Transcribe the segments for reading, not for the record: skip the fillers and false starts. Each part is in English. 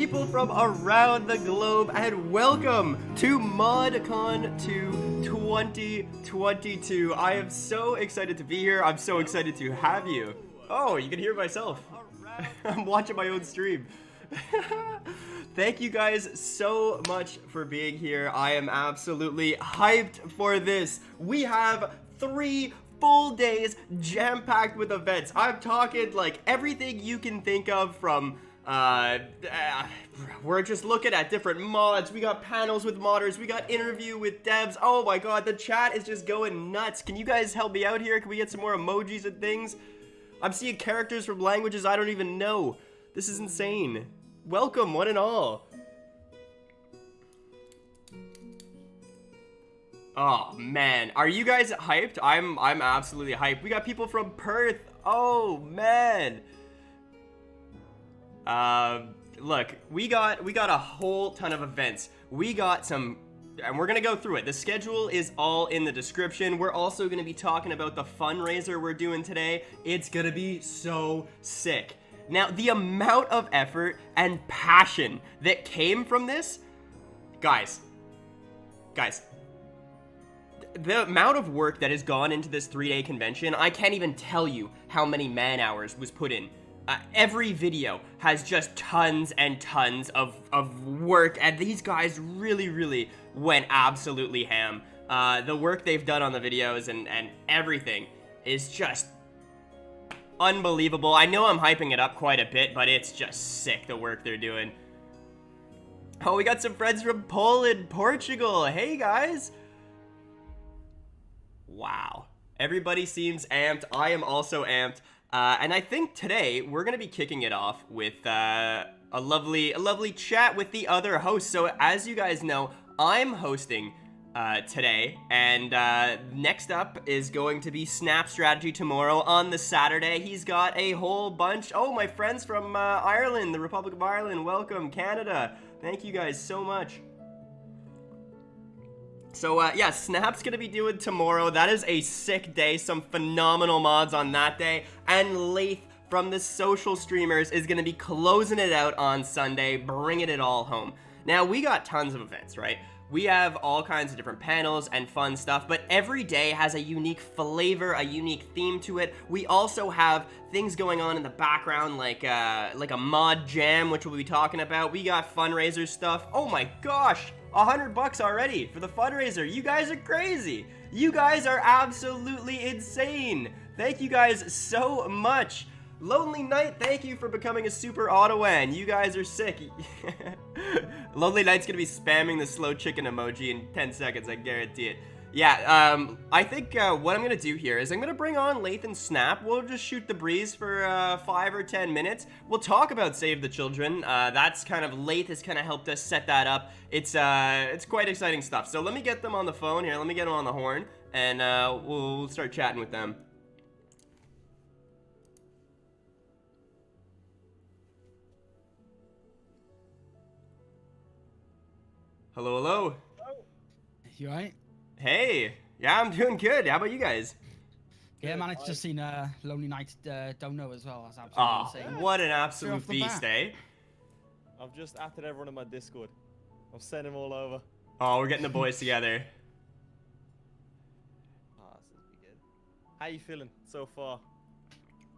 people from around the globe, and welcome to ModCon 2022. I am so excited to be here. I'm so excited to have you. Oh, you can hear myself. I'm watching my own stream. Thank you guys so much for being here. I am absolutely hyped for this. We have 3 full days jam-packed with events. I'm talking like everything you can think of from we're just looking at different mods. We got panels with modders. We got interview with devs. Oh my god, the chat is just going nuts. Can you guys help me out here? Can we get some more emojis and things? I'm seeing characters from languages I don't even know. This is insane. Welcome, one and all. Oh man, are you guys hyped? I'm absolutely hyped. We got people from Perth. Oh man. Look, we got a whole ton of events. We got some, and we're gonna go through it. The schedule is all in the description. We're also gonna be talking about the fundraiser we're doing today. It's gonna be so sick. Now, the amount of effort and passion that came from this, guys, the amount of work that has gone into this 3-day convention, I can't even tell you how many man hours was put in. Every video has just tons and tons of work, and these guys really went absolutely ham. The work they've done on the videos and everything is just unbelievable. I know I'm hyping it up quite a bit, but it's just sick, the work they're doing. Oh, we got some friends from Poland, Portugal. Hey, guys. Wow. Everybody seems amped. I am also amped. And I think today we're going to be kicking it off with a lovely chat with the other hosts. So as you guys know, I'm hosting today, and next up is going to be Snap Strategy tomorrow on the Saturday. He's got a whole bunch. Oh, my friends from Ireland, the Republic of Ireland, welcome. Canada, thank you guys so much. So yeah, Snap's gonna be doing tomorrow. That is a sick day, some phenomenal mods on that day. And Lath from the Social Streamers is gonna be closing it out on Sunday, bringing it all home. Now, we got tons of events, right? We have all kinds of different panels and fun stuff, but every day has a unique flavor, a unique theme to it. We also have things going on in the background like a ModJam, which we'll be talking about. We got fundraiser stuff. Oh my gosh, $100 already for the fundraiser. You guys are crazy. You guys are absolutely insane. Thank you guys so much. Lonely Knight, thank you for becoming a super Ottawan. You guys are sick. Lonely Knight's gonna be spamming the slow chicken emoji in 10 seconds, I guarantee it. Yeah, I think what I'm gonna do here is I'm gonna bring on Lath and Snap. We'll just shoot the breeze for 5 or 10 minutes. We'll talk about Save the Children. That's kind of, Lath has kind of helped us set that up. It's quite exciting stuff. So let me get them on the phone here. Let me get them on the horn, and we'll start chatting with them. Hello, hello. You alright? Hey, yeah, I'm doing good. How about you guys? Yeah, man, it's just seen Lonely Knight Don't Know as well. That's absolutely insane. What an absolute beast, eh? I've just added everyone in my Discord. I'm sending them all over. Oh, we're getting the boys together. Ah, this will be good. How you feeling so far?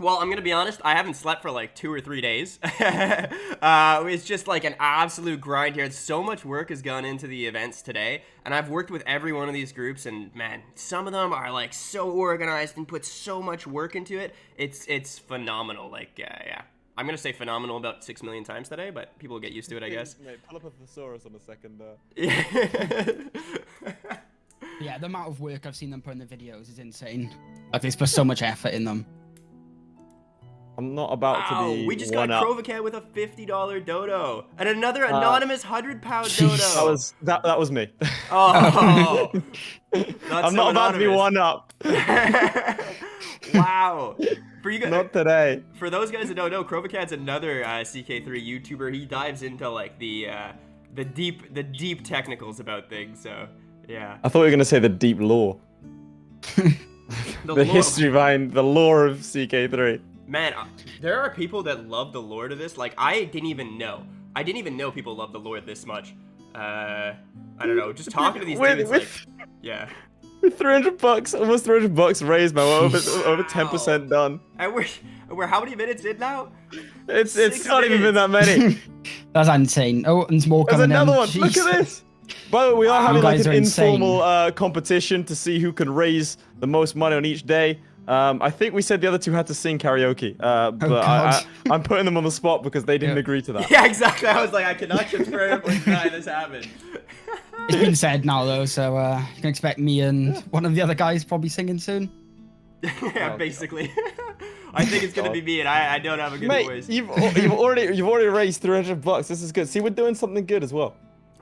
Well, I'm gonna be honest, I haven't slept for like 2 or 3 days. It's just like an absolute grind here. So much work has gone into the events today, and I've worked with every one of these groups, and man, some of them are like so organized and put so much work into it. It's phenomenal. Like, yeah. I'm gonna say phenomenal about 6 million times today, but people will get used to it, I guess. Mate, pull up a thesaurus on a second. Yeah, the amount of work I've seen them put in the videos is insane. Like, they put so much effort in them. I'm not about to be. We just got Crovacat with a $50 dodo, and another anonymous £100 dodo. That was me. Oh, I'm not about to be one up. Wow. For you guys, not today. For those guys that don't know, Crovacat's another CK3 YouTuber. He dives into like the deep technicals about things. So yeah. I thought you were gonna say the deep lore. the history behind the lore of CK3. Man, there are people that love the lore to this. Like, I didn't even know I didn't even know people love the lore this much. I don't know, just talking to these dudes, like, yeah. With $300, almost $300 raised, man. We're over 10% done. And we're how many minutes in now? It's not even been that many. That's insane. Oh, and more There's coming another in. one. Jeez. Look at this. By the way, we are having like guys an are insane. informal competition to see who can raise the most money on each day. I think we said the other two had to sing karaoke, but I'm putting them on the spot because they didn't agree to that. Yeah, exactly. I was like, I cannot confirm or deny this happened. It's been said now though, so you can expect me and one of the other guys probably singing soon. Yeah, basically. I think it's gonna be me, and I don't have a good voice. You've already raised $300. This is good. See, we're doing something good as well.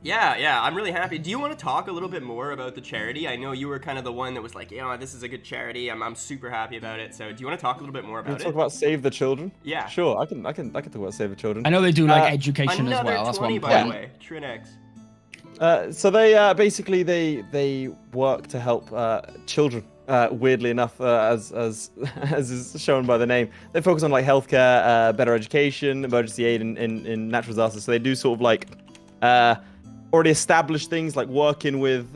Yeah, I'm really happy. Do you want to talk a little bit more about the charity? I know you were kind of the one that was like, yeah, this is a good charity. I'm super happy about it. So do you want to talk a little bit more about it? Talk about Save the Children? Yeah. Sure, I can talk about Save the Children. I know they do like education as well. Another That's 20, one by the way. Trinex. So they basically they work to help children. Weirdly enough, as is shown by the name, they focus on like healthcare, better education, emergency aid in natural disasters. So they do sort of like already established things like working with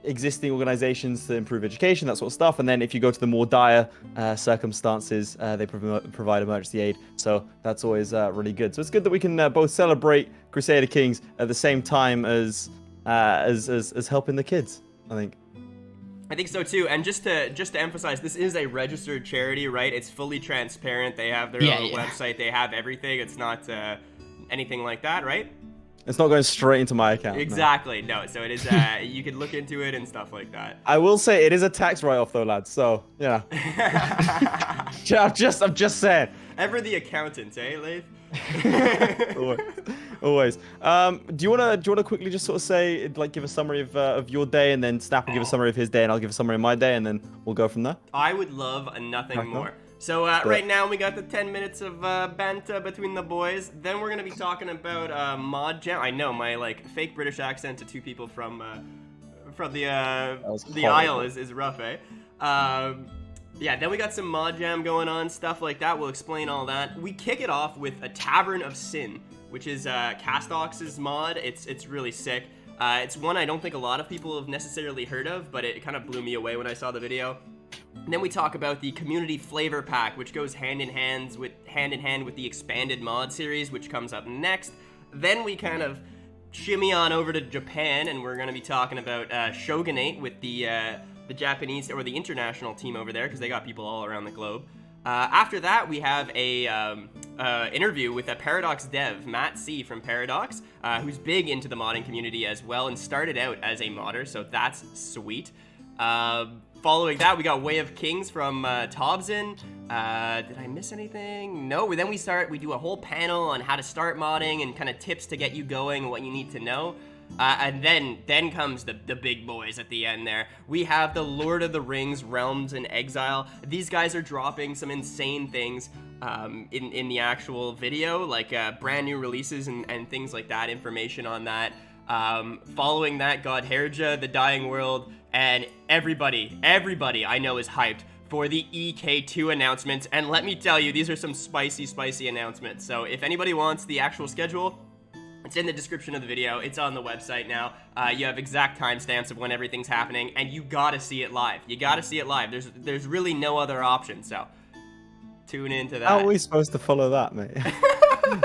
existing organizations to improve education, that sort of stuff. And then if you go to the more dire circumstances, they provide emergency aid. So that's always really good. So it's good that we can both celebrate Crusader Kings at the same time as helping the kids, I think. I think so too, and just to emphasize, this is a registered charity, right? It's fully transparent. They have their own website. They have everything. It's not anything like that, right? It's not going straight into my account. Exactly. No. So it is. You can look into it and stuff like that. I will say it is a tax write-off though, lads. So yeah. I'm just saying. Ever the accountant, eh, Leif? Always. Do you wanna quickly just sort of say, like, give a summary of your day, and then Snap will give a summary of his day, and I'll give a summary of my day, and then we'll go from there. I would love nothing more. So right now we got the 10 minutes of banter between the boys. Then we're gonna be talking about ModJam. I know my like fake British accent to two people from the Isle is rough, eh? Yeah, then we got some ModJam going on, stuff like that. We'll explain all that. We kick it off with a Tavern of Sin, which is Castox's mod. It's really sick. It's one I don't think a lot of people have necessarily heard of, but it kind of blew me away when I saw the video. And then we talk about the community flavor pack, which goes hand in hand with the expanded mod series, which comes up next. Then we kind of shimmy on over to Japan, and we're going to be talking about Shogunate with the Japanese or the international team over there, because they got people all around the globe. After that, we have a interview with a Paradox dev, Matt C from Paradox, who's big into the modding community as well and started out as a modder, so that's sweet. Following that, we got Way of Kings from Tobzin. Did I miss anything? No. Then we do a whole panel on how to start modding and kind of tips to get you going and what you need to know. And then comes the big boys at the end there. We have the Lord of the Rings Realms in Exile. These guys are dropping some insane things in the actual video, like brand new releases and things like that, information on that. Following that, Godherja, The Dying World, and everybody I know is hyped for the EK2 announcements. And let me tell you, these are some spicy announcements. So if anybody wants the actual schedule, it's in the description of the video. It's on the website now. You have exact timestamps of when everything's happening, and you gotta see it live. There's really no other option, so tune into that. How are we supposed to follow that, mate?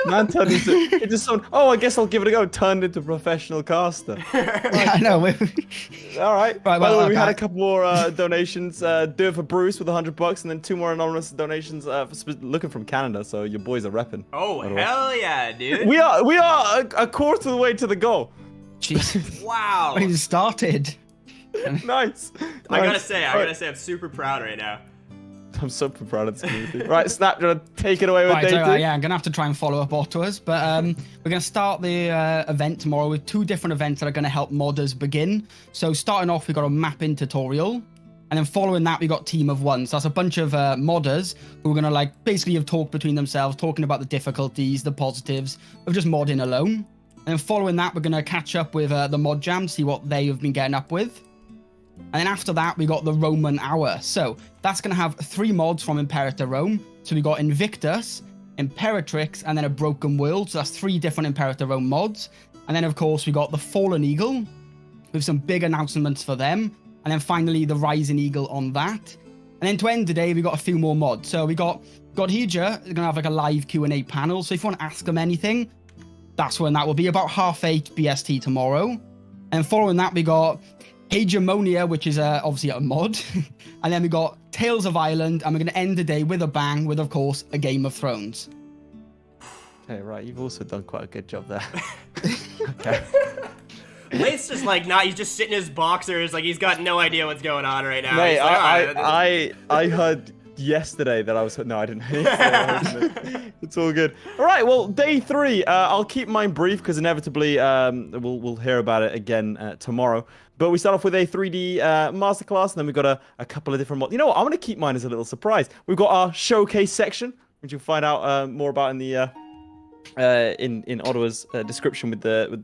Man turned into someone. Oh, I guess I'll give it a go. Turned into a professional caster. Yeah, I know. All right. By the way, we had a couple more donations. Do it for Bruce with $100, and then 2 more anonymous donations looking from Canada. So your boys are repping. Oh hell yeah, dude! We are a quarter of the way to the goal. Jesus. Wow. We started. Nice. I gotta say, I'm super proud right now. I'm super proud of this community. Right, Snap, do you want to take it away with day 2? Yeah, I'm going to have to try and follow up Otto's, but we're going to start the event tomorrow with 2 different events that are going to help modders begin. So starting off, we got a mapping tutorial, and then following that, we got Team of One. So that's a bunch of modders who are going to like basically have talked between themselves, talking about the difficulties, the positives of just modding alone. And then following that, we're going to catch up with the ModJam, see what they have been getting up with. And then after that, we got the Roman Hour. So that's going to have 3 mods from Imperator Rome. So we got Invictus, Imperatrix, and then a Broken World. So that's 3 different Imperator owned mods. And then, of course, we got the Fallen Eagle with some big announcements for them. And then finally, the Rising Eagle on that. And then to end today, we got a few more mods. So we got Godherja is going to have like a live Q&A panel. So if you want to ask them anything, that's when that will be, about 8:30 BST tomorrow. And following that, we got Hegemonia, which is obviously a mod. And then we got Tales of Ireland. And we're going to end the day with a bang with, of course, a Game of Thrones. Okay, right. You've also done quite a good job there. Okay. Lath's just like, he's just sitting in his boxers, like he's got no idea what's going on right now. Mate, Like, I heard yesterday that I was... No, I didn't. It's all good. All right, well, day 3. I'll keep mine brief because inevitably we'll hear about it again tomorrow. But we start off with a 3D masterclass, and then we've got a couple of different mods. You know what? I'm going to keep mine as a little surprise. We've got our showcase section, which you'll find out more about in the in Ottawa's description with the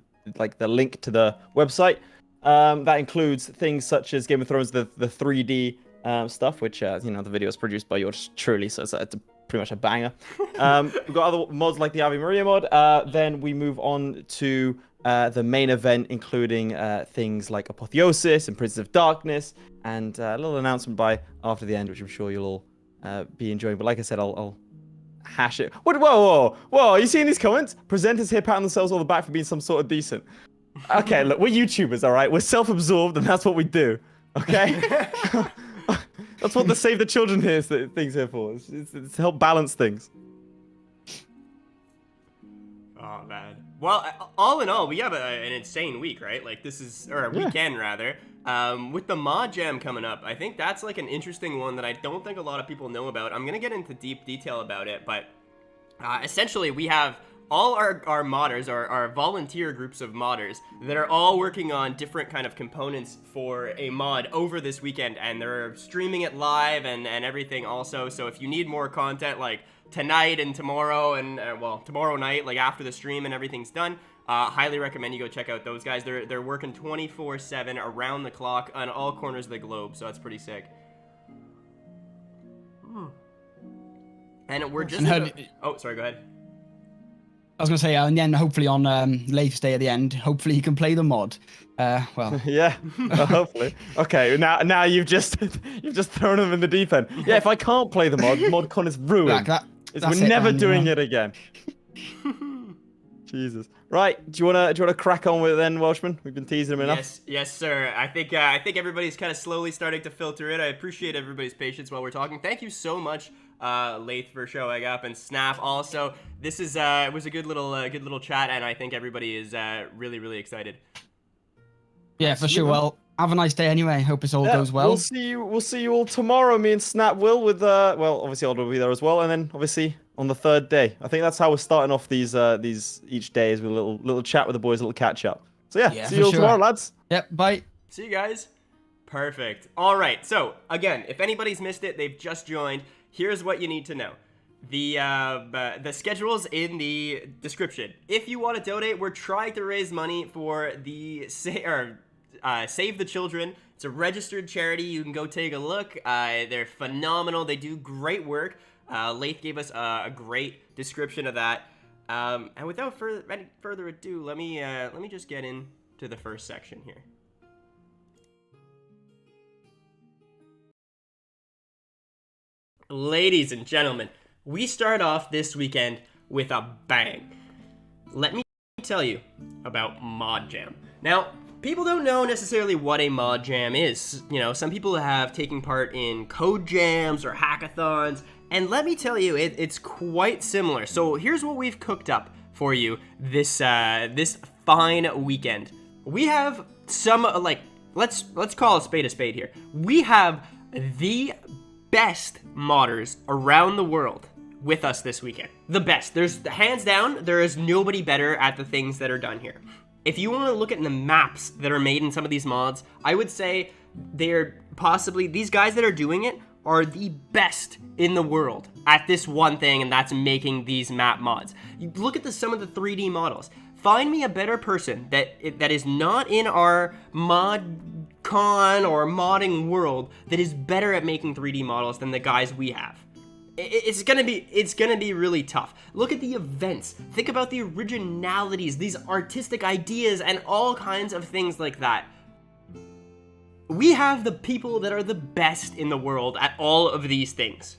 link to the website. That includes things such as Game of Thrones, the 3D stuff, which the video is produced by yours truly, so it's pretty much a banger. We've got other mods like the Ave Maria mod. Then we move on to the main event, including things like Apotheosis and Prince of Darkness, and a little announcement by after the end, which I'm sure you'll all be enjoying. But like I said, I'll hash it. What? Whoa! Are you seeing these comments? Presenters here patting themselves on the back for being some sort of decent. Okay, look, we're YouTubers, all right? We're self-absorbed, and that's what we do, okay? That's what the Save the Children thing's here for. It's to help balance things. oh, man. Well, all in all, we have an insane week, right? Like, this is... Or a weekend, rather. With the ModJam coming up, I think that's, like, an interesting one that I don't think a lot of people know about. I'm going to get into deep detail about it, but essentially, we have... all our modders, our volunteer groups of modders that are all working on different kind of components for a mod over this weekend, and they're streaming it live and everything also. So if you need more content like tonight and tomorrow and well, tomorrow night, like after the stream and everything's done, highly recommend you go check out those guys. They're working 24/7 around the clock on all corners of the globe, so that's pretty sick. And we're just oh, sorry, go ahead. I was going to say, and then hopefully on Lath's day at the end, hopefully he can play the mod. Well. Yeah, hopefully. Okay, now you've just thrown him in the deep end. Yeah, if I can't play the mod, ModCon is ruined. We're never doing it again. Jesus. Right, do you wanna crack on with it then, Welshman? We've been teasing him enough. Yes, sir. I think everybody's kind of slowly starting to filter in. I appreciate everybody's patience while we're talking. Thank you so much, Lath, for showing up, and Snap also. This is it was a good little chat, and I think everybody is really excited. Yeah, for sure. Well, have a nice day anyway. Hope it all goes well. We'll see you all tomorrow. Me and Snap will with well, obviously Odd will be there as well, and then obviously on the 3rd day. I think that's how we're starting off these each day, is with a little chat with the boys, a little catch up. So yeah see you all tomorrow, lads. Yep, bye. See you guys. Perfect. All right. So again, if anybody's missed it, they've just joined. Here's what you need to know. The schedule's in the description. If you want to donate, we're trying to raise money for the Save the Children. It's a registered charity. You can go take a look. They're phenomenal. They do great work. Lath gave us a great description of that. And without any further ado, let me just get into the first section here. Ladies and gentlemen, we start off this weekend with a bang. Let me tell you about ModJam. Now, people don't know necessarily what a ModJam is. You know, some people have taken part in code jams or hackathons, and let me tell you, it's quite similar. So here's what we've cooked up for you this fine weekend. We have some, let's call a spade here. We have the best modders around the world with us this weekend. The best. There's hands down, there is nobody better at the things that are done here. If you want to look at the maps that are made in some of these mods, I would say they're possibly, these guys that are doing it are the best in the world at this one thing, and that's making these map mods. You look at some of the 3D models. Find me a better person that is not in our ModCon or modding world that is better at making 3D models than the guys we have. it's gonna be really tough. Look at the events. Think about the originalities, these artistic ideas, and all kinds of things like that. We have the people that are the best in the world at all of these things.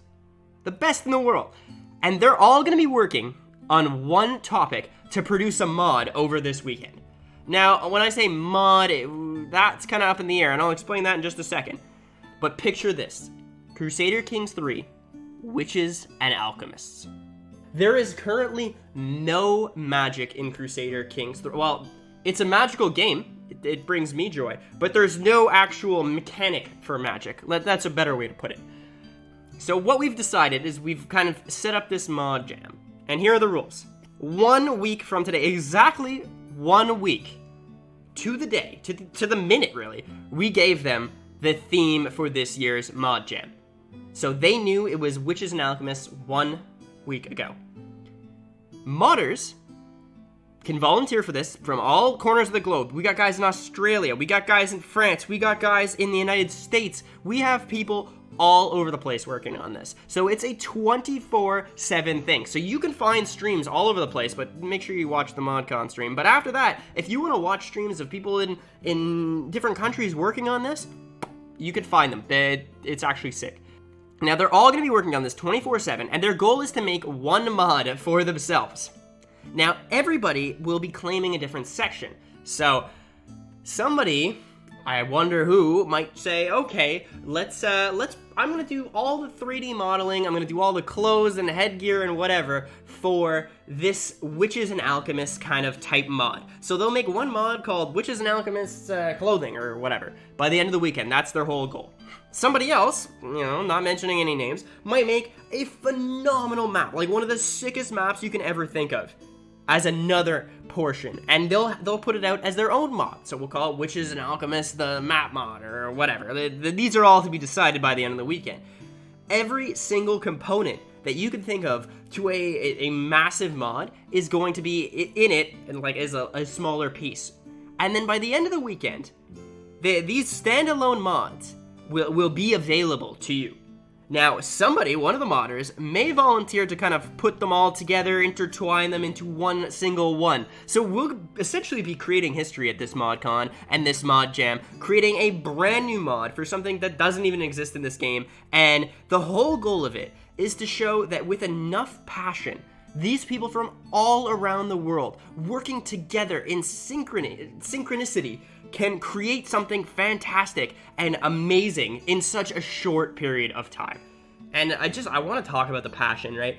The best in the world. And they're all gonna be working on one topic to produce a mod over this weekend. Now, when I say mod, that's kind of up in the air, and I'll explain that in just a second. But picture this. Crusader Kings 3, Witches and Alchemists. There is currently no magic in Crusader Kings 3. Well, it's a magical game. It brings me joy. But there's no actual mechanic for magic. That's a better way to put it. So what we've decided is we've kind of set up this ModJam. And here are the rules. 1 week from today, exactly 1 week, to the day, to the minute really, we gave them the theme for this year's ModJam. So they knew it was Witches and Alchemists 1 week ago. Modders can volunteer for this from all corners of the globe. We got guys in Australia, we got guys in France, we got guys in the United States. We have people all over the place working on this. So it's a 24/7 thing. So you can find streams all over the place, but make sure you watch the ModCon stream. But after that, if you want to watch streams of people in different countries working on this, you can find them. It's actually sick. Now, they're all going to be working on this 24/7, and their goal is to make one mod for themselves. Now, everybody will be claiming a different section. So, somebody, I wonder who, might say, okay, I'm going to do all the 3D modeling, I'm going to do all the clothes and headgear and whatever for this Witches and Alchemists kind of type mod. So they'll make one mod called Witches and Alchemists clothing or whatever by the end of the weekend. That's their whole goal. Somebody else, not mentioning any names, might make a phenomenal map, like one of the sickest maps you can ever think of, as another portion, and they'll put it out as their own mod. So we'll call it Witches and Alchemists the map mod or whatever. These are all to be decided by the end of the weekend. Every single component that you can think of to a massive mod is going to be in it, and like as a smaller piece. And then by the end of the weekend, these standalone mods will be available to you. Now, somebody, one of the modders, may volunteer to kind of put them all together, intertwine them into one single one. So we'll essentially be creating history at this ModCon and this ModJam, creating a brand new mod for something that doesn't even exist in this game. And the whole goal of it is to show that with enough passion, these people from all around the world, working together in synchronicity, can create something fantastic and amazing in such a short period of time. And I want to talk about the passion, right?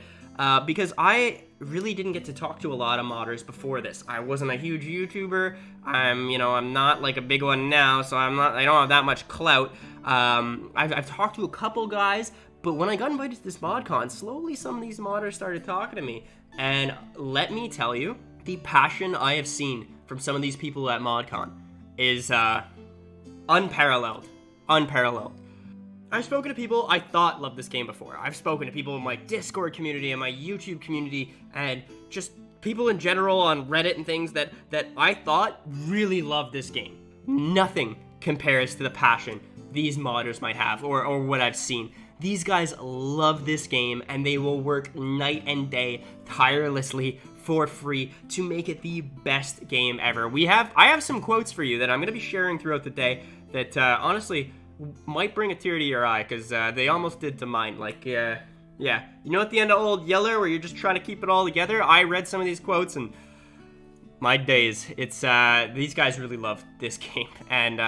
Because I really didn't get to talk to a lot of modders before this. I wasn't a huge YouTuber. I'm not like a big one now, so I don't have that much clout. I've talked to a couple guys, but when I got invited to this ModCon, slowly some of these modders started talking to me. And let me tell you, the passion I have seen from some of these people at ModCon is unparalleled. I've spoken to people I thought loved this game before. I've spoken to people in my Discord community and my YouTube community, and just people in general on Reddit and things that I thought really loved this game. Nothing compares to the passion these modders might have, or what I've seen. These guys love this game, and they will work night and day tirelessly for free to make it the best game ever. I have some quotes for you that I'm going to be sharing throughout the day that honestly might bring a tear to your eye, because they almost did to mine. Like, yeah. You know at the end of Old Yeller where you're just trying to keep it all together? I read some of these quotes and my days. It's these guys really love this game, and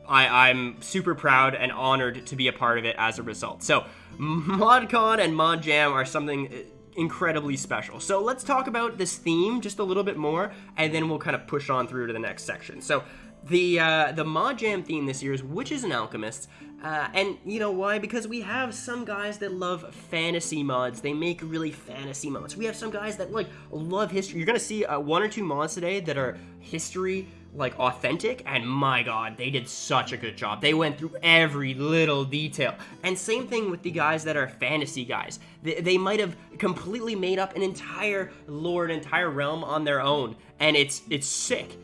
I'm super proud and honored to be a part of it as a result. So ModCon and ModJam are something incredibly special. So let's talk about this theme just a little bit more, and then we'll kind of push on through to the next section. So the ModJam theme this year is Witches and Alchemists, and you know why? Because we have some guys that love fantasy mods. They make really fantasy mods. We have some guys that like love history. You're gonna see 1 or 2 mods today that are history, like authentic, and my god, they did such a good job. They went through every little detail. And same thing with the guys that are fantasy guys. They might have completely made up an entire lore, an entire realm on their own, and it's sick.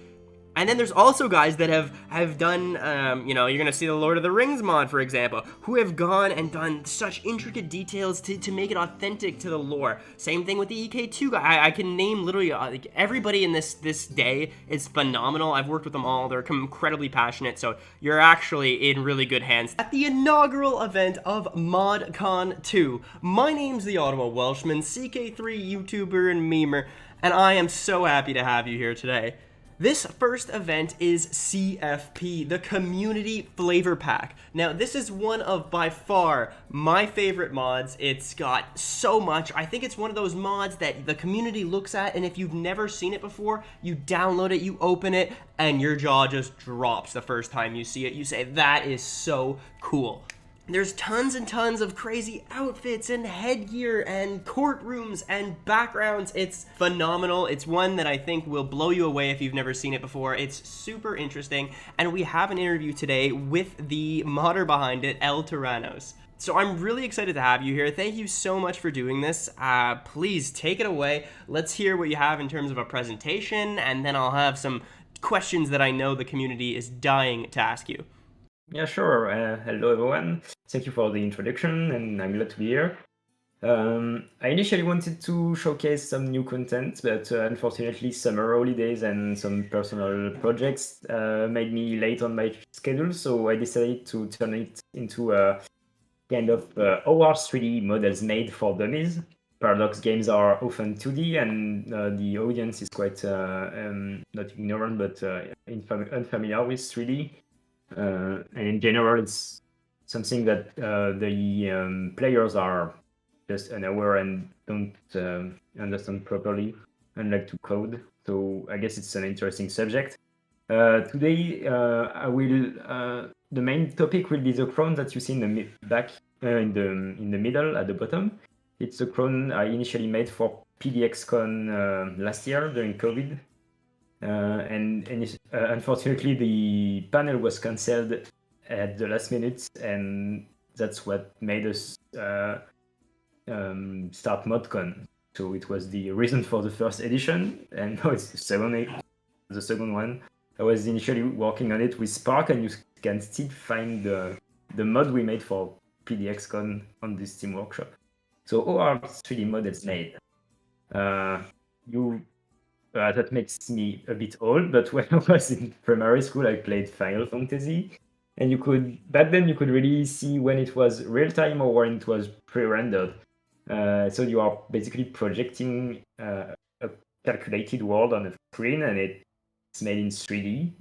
And then there's also guys that have done, you know, you're going to see the Lord of the Rings mod, for example, who have gone and done such intricate details to make it authentic to the lore. Same thing with the EK2 guy. I can name literally like everybody in this day is phenomenal. I've worked with them all. They're incredibly passionate, so you're actually in really good hands. At the inaugural event of ModCon 2, my name's the Ottawa Welshman, CK3 YouTuber and memer, and I am so happy to have you here today. This first event is CFP, the Community Flavor Pack. Now, this is one of, by far, my favorite mods. It's got so much. I think it's one of those mods that the community looks at, and if you've never seen it before, you download it, you open it, and your jaw just drops the first time you see it. You say, that is so cool. There's tons and tons of crazy outfits and headgear and courtrooms and backgrounds. It's phenomenal. It's one that I think will blow you away if you've never seen it before. It's super interesting, and we have an interview today with the modder behind it, El Tyrannos. So I'm really excited to have you here. Thank you so much for doing this. Please take it away. Let's hear what you have in terms of a presentation, and then I'll have some questions that I know the community is dying to ask you. Yeah, sure. Hello, everyone. Thank you for the introduction, and I'm glad to be here. I initially wanted to showcase some new content, but unfortunately, summer holidays and some personal projects made me late on my schedule, so I decided to turn it into a kind of OR's 3D models made for dummies. Paradox games are often 2D, and the audience is quite not ignorant, but unfamiliar with 3D. And in general, it's something that the players are just unaware and don't understand properly and like to code. So I guess it's an interesting subject. Today, the main topic will be the crown that you see in the back, in the middle at the bottom. It's a crown I initially made for PDX Con last year during COVID. And unfortunately, the panel was cancelled at the last minute, and that's what made us start ModCon. So it was the reason for the first edition, and now it's the second one. I was initially working on it with Spark, and you can still find the mod we made for PDXCon on this Steam workshop. So all our 3D models made. That makes me a bit old, but when I was in primary school, I played Final Fantasy, and back then you could really see when it was real time or when it was pre-rendered. So you are basically projecting a calculated world on a screen, and it's made in 3D.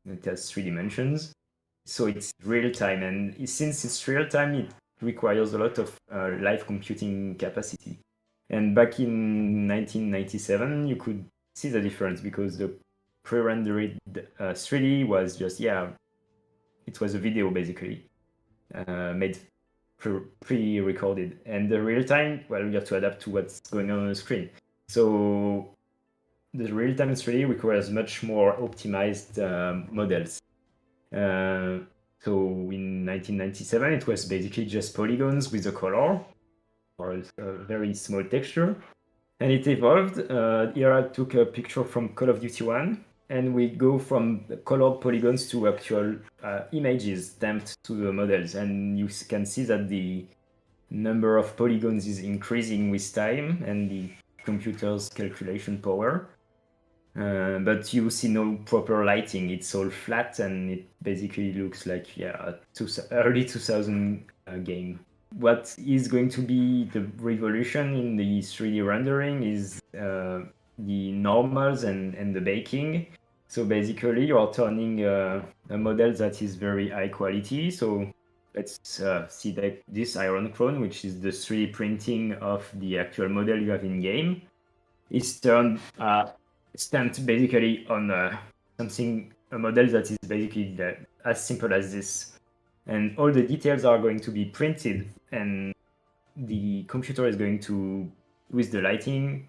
It has 3 dimensions, so it's real time. And since it's real time, it requires a lot of live computing capacity. And back in 1997, you could see the difference because the pre-rendered 3D was just, it was a video basically, made pre-recorded. And the real time, well, you have to adapt to what's going on the screen. So the real time 3D requires much more optimized models. So in 1997, it was basically just polygons with a color or a very small texture. And it evolved. Here I took a picture from Call of Duty 1, and we go from colored polygons to actual images stamped to the models. And you can see that the number of polygons is increasing with time and the computer's calculation power. But you see no proper lighting. It's all flat, and it basically looks like a early 2000 game. What is going to be the revolution in the 3D rendering is the normals and the baking. So basically, you are turning a model that is very high quality. So let's see that this Iron Crown, which is the 3D printing of the actual model you have in game, is stamped basically on a model that is basically as simple as this. And all the details are going to be printed, and the computer is going to, with the lighting,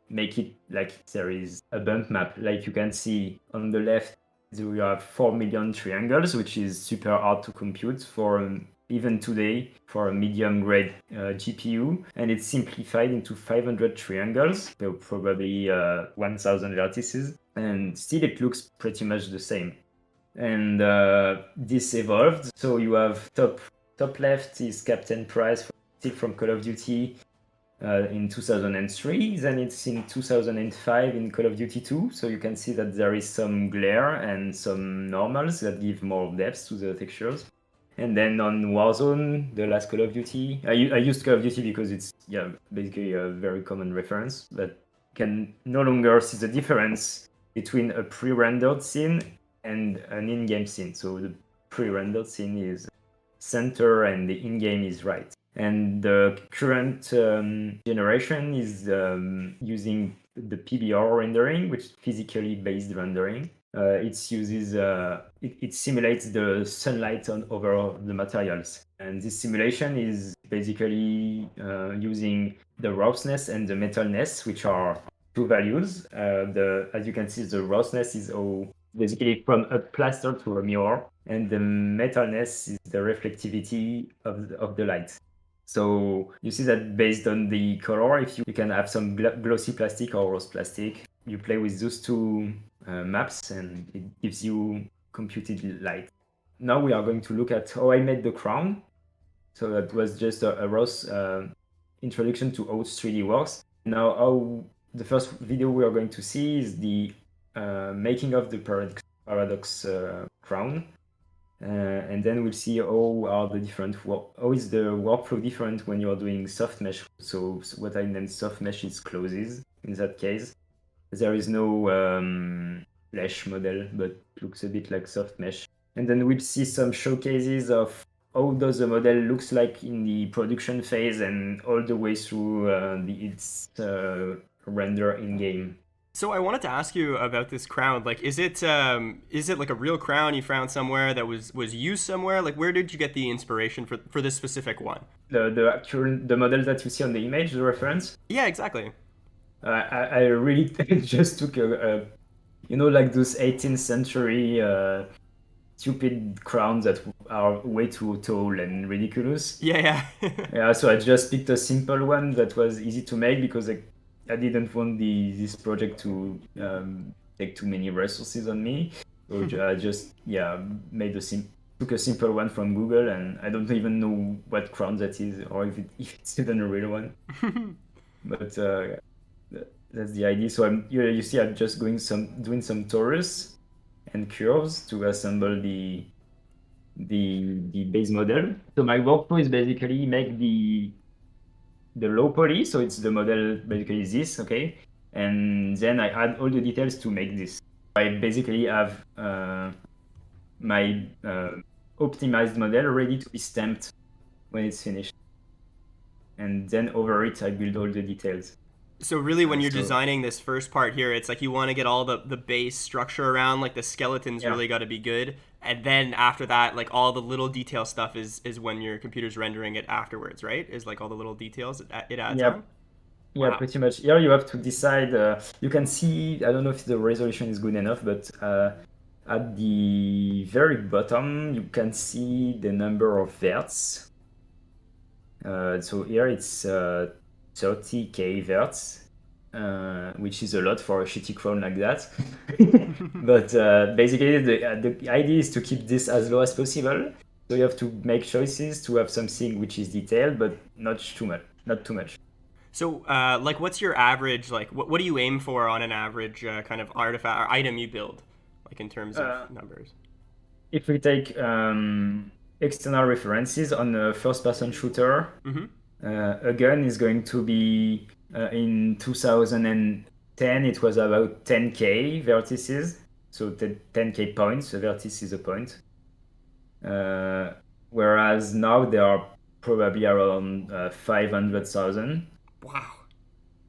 make it like there is a bump map. Like you can see on the left, we have 4 million triangles, which is super hard to compute for even today for a medium grade GPU. And it's simplified into 500 triangles, so probably 1000 vertices. and still it looks pretty much the same. And this evolved. So you have top left is Captain Price, still from Call of Duty in 2003. Then it's in 2005 in Call of Duty 2. So you can see that there is some glare and some normals that give more depth to the textures. And then on Warzone, the last Call of Duty, I used Call of Duty because it's basically a very common reference, but can no longer see the difference between a pre-rendered scene and an in-game scene. So the pre-rendered scene is center and the in-game is right. And the current generation is using the PBR rendering, which is physically based rendering. It simulates the sunlight over the materials. And this simulation is basically using the roughness and the metalness, which are two values. As you can see, the roughness is basically from a plaster to a mirror, and the metalness is the reflectivity of the light. So you see that based on the color, if you can have some glossy plastic or rose plastic, you play with those two maps and it gives you computed light. Now we are going to look at how I made the crown. So that was just a rough introduction to how 3D works. Now the first video we are going to see is the making of the paradox crown. And then we'll see how is the workflow different when you're doing soft mesh. So what I named soft mesh is closes. In that case, there is no flesh model, but looks a bit like soft mesh. And then we'll see some showcases of how does the model looks like in the production phase and all the way through its render in game. So I wanted to ask you about this crown. Like, is it like a real crown you found somewhere that was used somewhere? Like, where did you get the inspiration for this specific one? The model that you see on the image, the reference? Yeah, exactly. I really just took like those 18th century stupid crowns that are way too tall and ridiculous. Yeah. Yeah, so I just picked a simple one that was easy to make because I didn't want this project to take too many resources on me. So I just took a simple one from Google, and I don't even know what crown that is or if it's even a real one. But that's the idea. So you see I'm just doing some torus and curves to assemble the base model. So my workflow is basically make the low poly, so it's the model basically this, okay? And then I add all the details to make this. I basically have my optimized model ready to be stamped when it's finished. And then over it, I build all the details. So really, when you're designing this first part here, it's like you want to get all the base structure around, like the skeleton's really got to be good. And then after that, like all the little detail stuff is when your computer's rendering it afterwards, right? Is like all the little details it adds on? Yeah, wow. Pretty much. Here you have to decide. You can see, I don't know if the resolution is good enough, but at the very bottom, you can see the number of verts. So here it's 30k verts, which is a lot for a shitty crown like that. But basically, the idea is to keep this as low as possible. So you have to make choices to have something which is detailed, but not too much. So, like, what's your average? Like, what do you aim for on an average kind of artifact or item you build, like in terms of numbers? If we take external references on a first-person shooter, a gun is going to be in 2010. It was about 10k vertices, so 10k points. A vertice is a point. Whereas now they are probably around 500,000. Wow.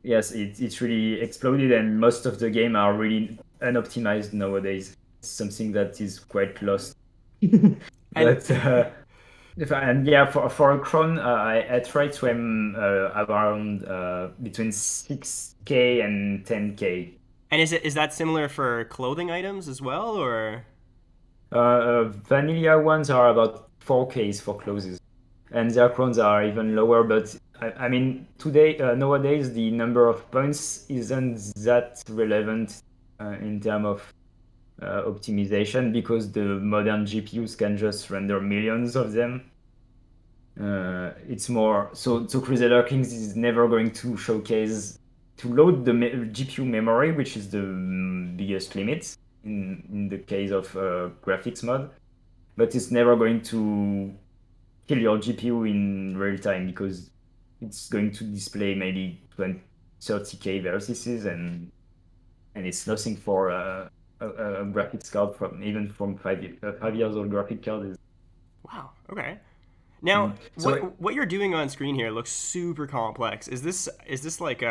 Yes, it's really exploded, and most of the game are really unoptimized nowadays. It's something that is quite lost. But for a crown, I try to aim around between 6k and 10k. And is that similar for clothing items as well, or? Vanilla ones are about 4Ks for clothes, and their crowns are even lower. But I mean, nowadays, the number of points isn't that relevant in terms of optimization, because the modern GPUs can just render millions of them. It's more so Crusader Kings is never going to showcase to load the GPU memory, which is the biggest limit in the case of graphics mod, but it's never going to kill your GPU in real time, because it's going to display maybe 30K vertices, and it's nothing for a graphics card from 5 years old graphic card is. Wow. Okay. Now, So what you're doing on screen here looks super complex. Is this like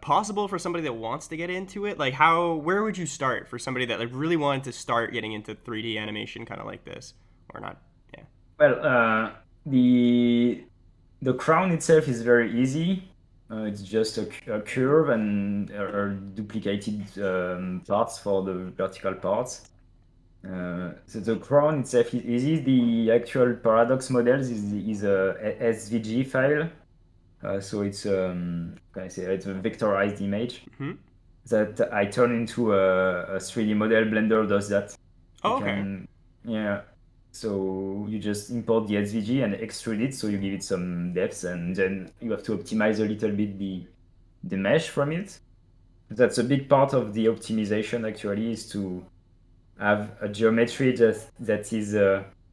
possible for somebody that wants to get into it? Like, where would you start for somebody that like really wanted to start getting into 3D animation, kind of like this, or not? Yeah. Well, the crown itself is very easy. It's just a curve and duplicated parts for the vertical parts. So the crown itself is easy. The actual paradox models is a SVG file. So it's it's a vectorized image that I turn into a 3D model. Blender does that. Oh, okay. Yeah. So you just import the SVG and extrude it, so you give it some depth, and then you have to optimize a little bit the mesh from it. That's a big part of the optimization, actually, is to have a geometry that is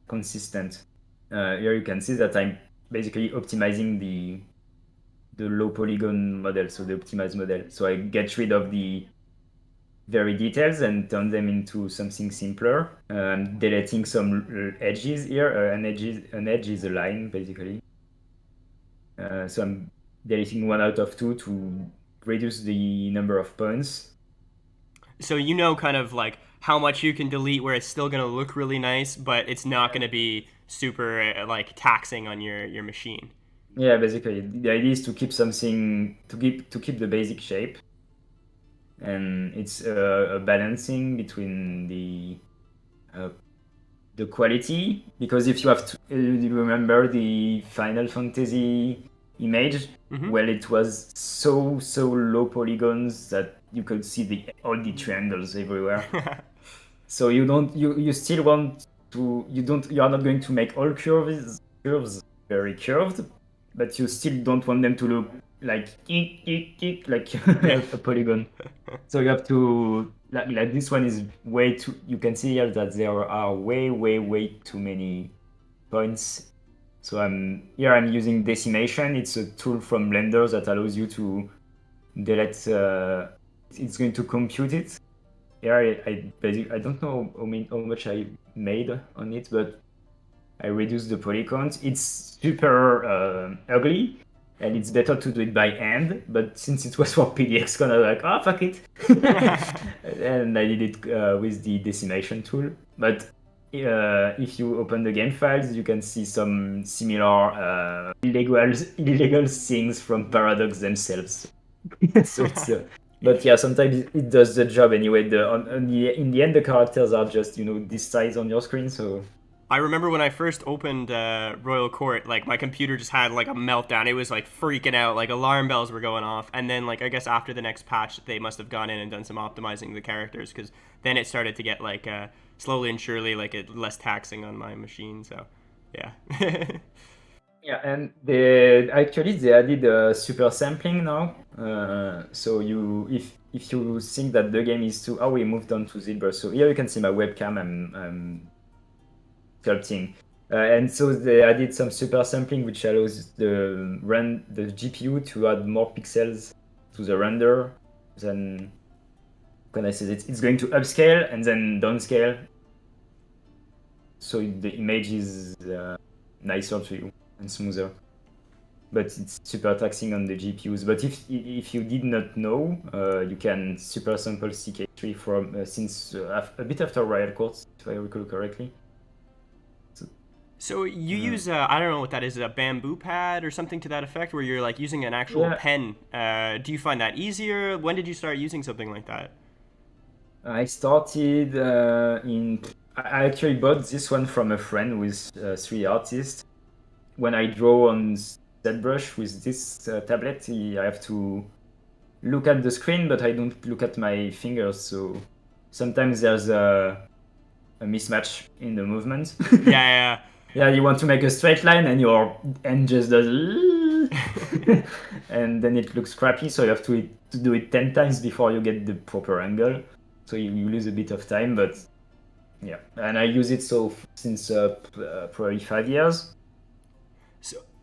consistent. Here you can see that I'm basically optimizing the low polygon model, so the optimized model. So I get rid of the very details and turn them into something simpler. Deleting some edges here. An edge is a line, basically. So I'm deleting 1 out of 2 to reduce the number of points. So you know kind of like how much you can delete where it's still going to look really nice, but it's not going to be super like taxing on your machine. Yeah, basically the idea is to keep something to keep the basic shape, and it's a balancing between the quality, because if you have to remember the Final Fantasy image, well, it was so low polygons that you could see all the triangles everywhere. So you still want to you are not going to make all curves very curved, but you still don't want them to look like like a polygon. So you have to like this one is way too. You can see here that there are way too many points. So I'm using decimation. It's a tool from Blender that allows you to delete. It's going to compute it. Here I don't know how much I made on it, but I reduced the polygons. It's super ugly, and it's better to do it by hand. But since it was for PDX, kind of like, oh, fuck it. And I did it with the decimation tool. But if you open the game files, you can see some similar illegal things from Paradox themselves. So it's but yeah, sometimes it does the job anyway. In the end, the characters are just this size on your screen. So I remember when I first opened Royal Court, like my computer just had like a meltdown. It was like freaking out, like alarm bells were going off. And then like I guess after the next patch, they must have gone in and done some optimizing the characters, because then it started to get like slowly and surely like less taxing on my machine. So yeah. yeah, and they added super sampling now. So if you think that the game is too, we moved on to Zilber. So here you can see my webcam. I'm sculpting, and so they added some super sampling, which allows the GPU to add more pixels to the render. Then can I say that it's going to upscale and then downscale, so the image is nicer to you and smoother. But it's super taxing on the GPUs. But if you did not know, you can super sample CK3 from since a bit after Riot Court, if I recall correctly. So you use I don't know what that is, a bamboo pad or something to that effect, where you're like using an actual pen. Do you find that easier? When did you start using something like that? I started I actually bought this one from a friend who is 3D artist. When I draw on ZBrush with this tablet, I have to look at the screen, but I don't look at my fingers. So sometimes there's a mismatch in the movement. Yeah. Yeah, you want to make a straight line and your end just does and then it looks crappy, so you have to do it 10 times before you get the proper angle. So you lose a bit of time, but yeah. And I use it since probably 5 years.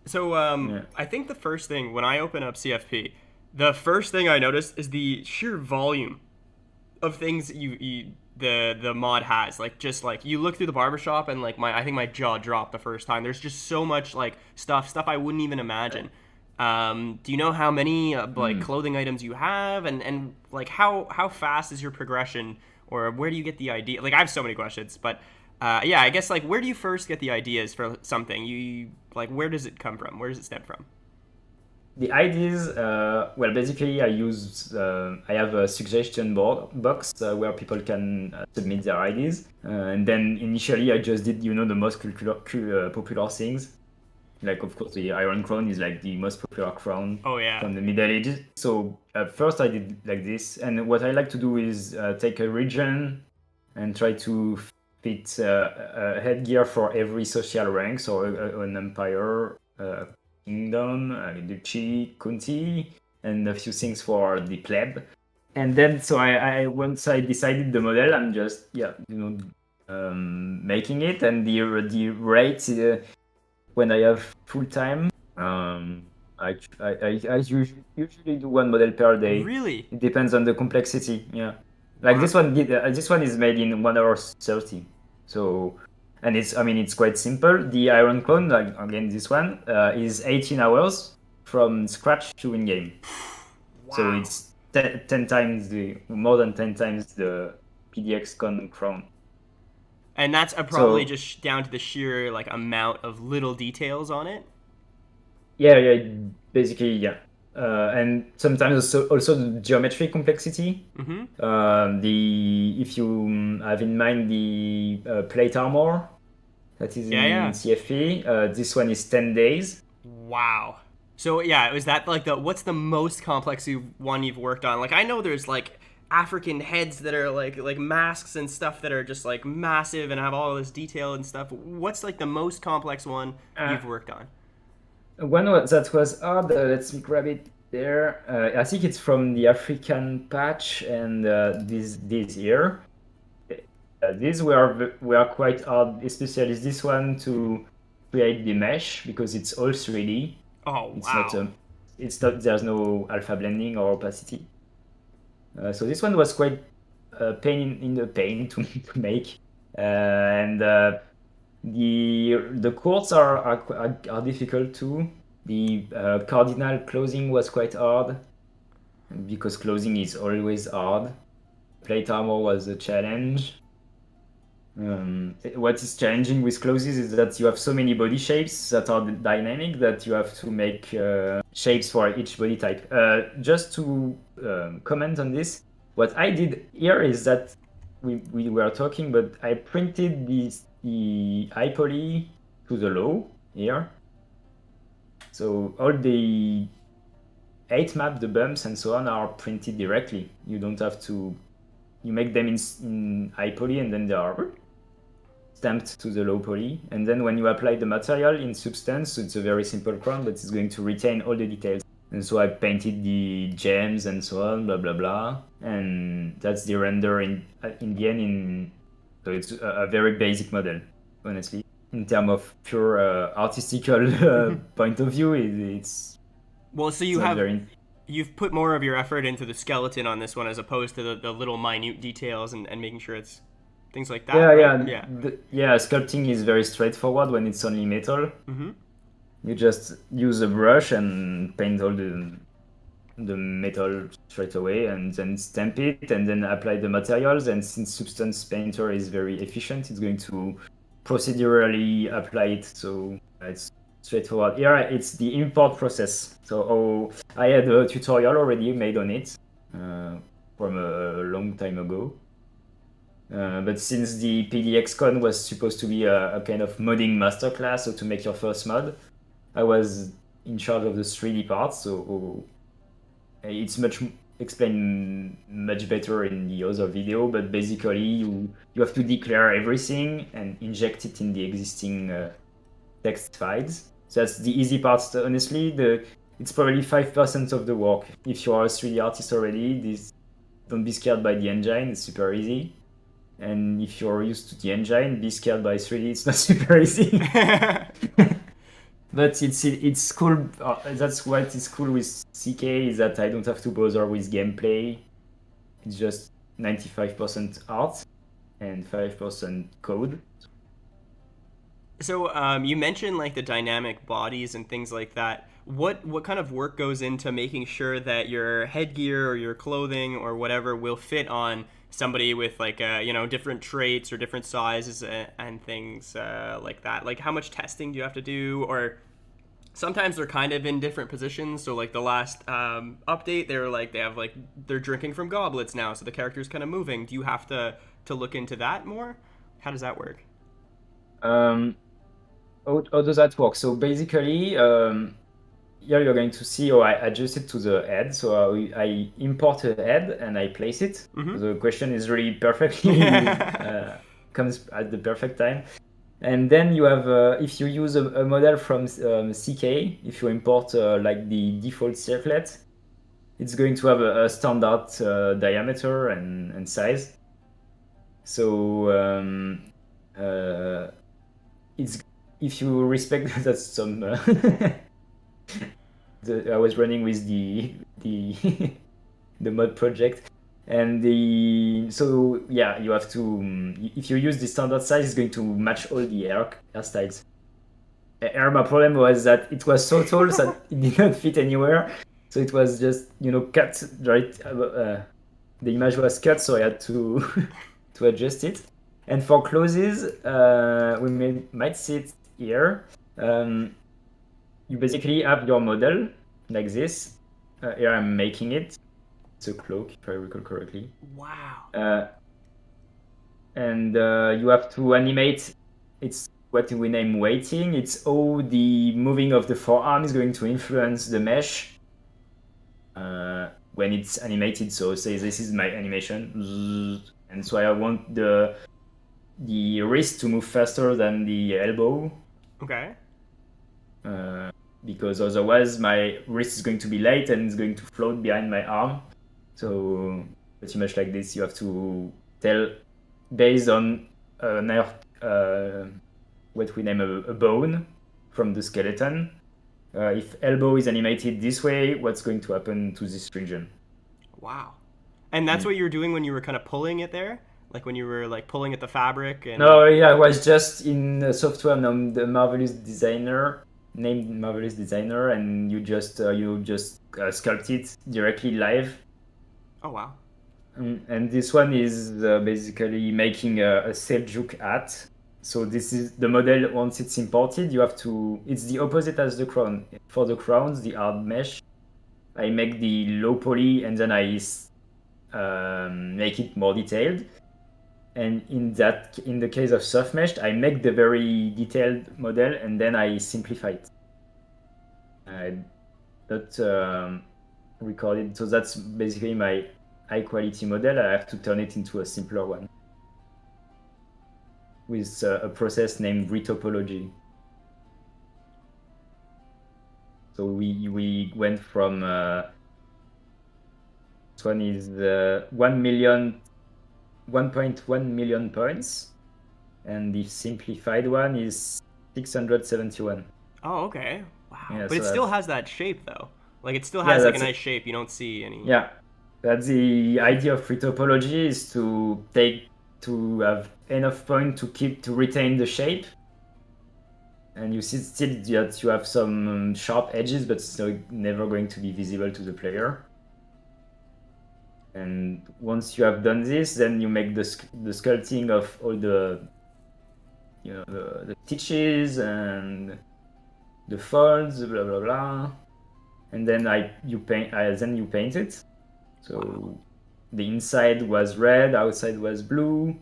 So I think the first thing when I open up CFP, the first thing I notice is the sheer volume of things the mod has. Like, just like you look through the barbershop and like I think my jaw dropped the first time. There's just so much like stuff I wouldn't even imagine. Do you know how many like clothing items you have, and like how fast is your progression, or where do you get the idea? Like, I have so many questions, but yeah, I guess like where do you first get the ideas for something? You like, where does it come from? Where does it stem from? The ideas, well, basically I have a suggestion box where people can submit their ideas. And then initially I just did, the most popular things. Like, of course, the Iron Crown is like the most popular crown from the Middle Ages. So at first I did like this. And what I like to do is take a region and try to fit a headgear for every social rank. So an empire, kingdom, duchy, county, and a few things for the pleb. And then, so I once I decided the model, I'm just making it, and the rate when I have full time, I usually do one model per day. Really? It depends on the complexity. Yeah, like this one is made in 1 hour 30. So. And it's quite simple. The Iron Clone, like again this one, is 18 hours from scratch to in-game. Wow. So it's more than 10 times the PDX Crown. And that's probably just down to the sheer like amount of little details on it. Yeah, basically, yeah. And sometimes also the geometry complexity. Mm-hmm. If you have in mind the plate armor that is in CFP, this one is 10 days. Wow. So yeah, was that like what's the most complex one you've worked on? Like, I know there's like African heads that are like masks and stuff that are just like massive and have all this detail and stuff. What's like the most complex one you've worked on? One that was hard, let me grab it there. I think it's from the African patch, and this here. These were quite hard, especially this one, to create the mesh, because it's all 3D. Oh, wow. It's not. There's no alpha blending or opacity. So this one was quite pain in the pain to make, and the chords are difficult too. The cardinal closing was quite hard, because closing is always hard. Plate armor was a challenge. What is challenging with closes is that you have so many body shapes that are dynamic that you have to make shapes for each body type. Just to comment on this, what I did here is that we were talking, but I printed the high poly to the low here. So all the 8 maps, the bumps and so on, are printed directly. You don't have to. You make them in high poly, and then they are stamped to the low poly. And then when you apply the material in Substance, so it's a very simple crown, but it's going to retain all the details. And so I painted the gems and so on, blah blah blah, and that's the render in the end. So it's a very basic model, honestly. In terms of pure artistical point of view, it's well. So you've put more of your effort into the skeleton on this one, as opposed to the little minute details and making sure it's things like that. Yeah. Sculpting is very straightforward when it's only metal. Mm-hmm. You just use a brush and paint all the metal straight away, and then stamp it, and then apply the materials. And since Substance Painter is very efficient, it's going to procedurally apply it. So it's straightforward. Here it's the import process. So I had a tutorial already made on it from a long time ago. But since the PDX Con was supposed to be a kind of modding masterclass, so to make your first mod, I was in charge of the 3D part. So it's much explain much better in the other video, but basically you have to declare everything and inject it in the existing text files. So that's the easy part. Honestly, it's probably 5% of the work. If you are a 3D artist already, don't be scared by the engine, it's super easy. And if you're used to the engine, be scared by 3D, it's not super easy. But it's cool. That's what is cool with CK, is that I don't have to bother with gameplay. It's just 95% art and 5% code. So you mentioned like the dynamic bodies and things like that. What kind of work goes into making sure that your headgear or your clothing or whatever will fit on somebody with like different traits or different sizes and things like that? Like how much testing do you have to do? Or sometimes they're kind of in different positions. So like the last update, they're drinking from goblets now, so the character's kind of moving. Do you have to look into that more? How does that work? How does that work? So basically, here you're going to see how I adjust it to the head. So I import a head and I place it. Mm-hmm. The question is really perfectly comes at the perfect time. And then you have, if you use a model from CK, if you import like the default circlet, it's going to have a standard diameter and size. So it's, if you respect that's some I was running with the the mod project, and so yeah, you have to, if you use the standard size, it's going to match all the hairstyles. My problem was that it was so tall that it did not fit anywhere, so it was just cut right. The image was cut, so I had to to adjust it. And for clothes, might see it here. You basically have your model like this. Here I'm making it. It's a cloak, if I recall correctly. Wow. And you have to animate. It's what we name weighting. It's how the moving of the forearm is going to influence the mesh when it's animated. So say this is my animation, and so I want the wrist to move faster than the elbow. Okay. Because otherwise my wrist is going to be light and it's going to float behind my arm. So pretty much like this, you have to tell based on what we name a bone from the skeleton. If elbow is animated this way, what's going to happen to this region? Wow. And that's what you were doing when you were kind of pulling it there? Like when you were like pulling at the fabric? And... No, yeah, I was just in the software named Marvelous Designer, and you just sculpt it directly live. Oh wow. And this one is basically making a Seljuk hat. So this is the model. Once it's imported, you have to, it's the opposite as the crown. For the crowns, the hard mesh, I make the low poly and then I make it more detailed. And in the case of soft mesh, I make the very detailed model and then I simplify it. That recorded. So that's basically my high quality model. I have to turn it into a simpler one with a process named retopology. So we went from this one is 1.1 million points, and the simplified one is 671. Oh, okay. Wow. Yeah, but so it still has that shape though. Like it still has like a nice shape. You don't see any. Yeah, that's the idea of retopology, is to have enough point to retain the shape, and you see still that you have some sharp edges, but it's never going to be visible to the player. And once you have done this, then you make the sculpting of all the the stitches and the folds, blah blah blah, and then you paint it. So wow. The inside was red, outside was blue,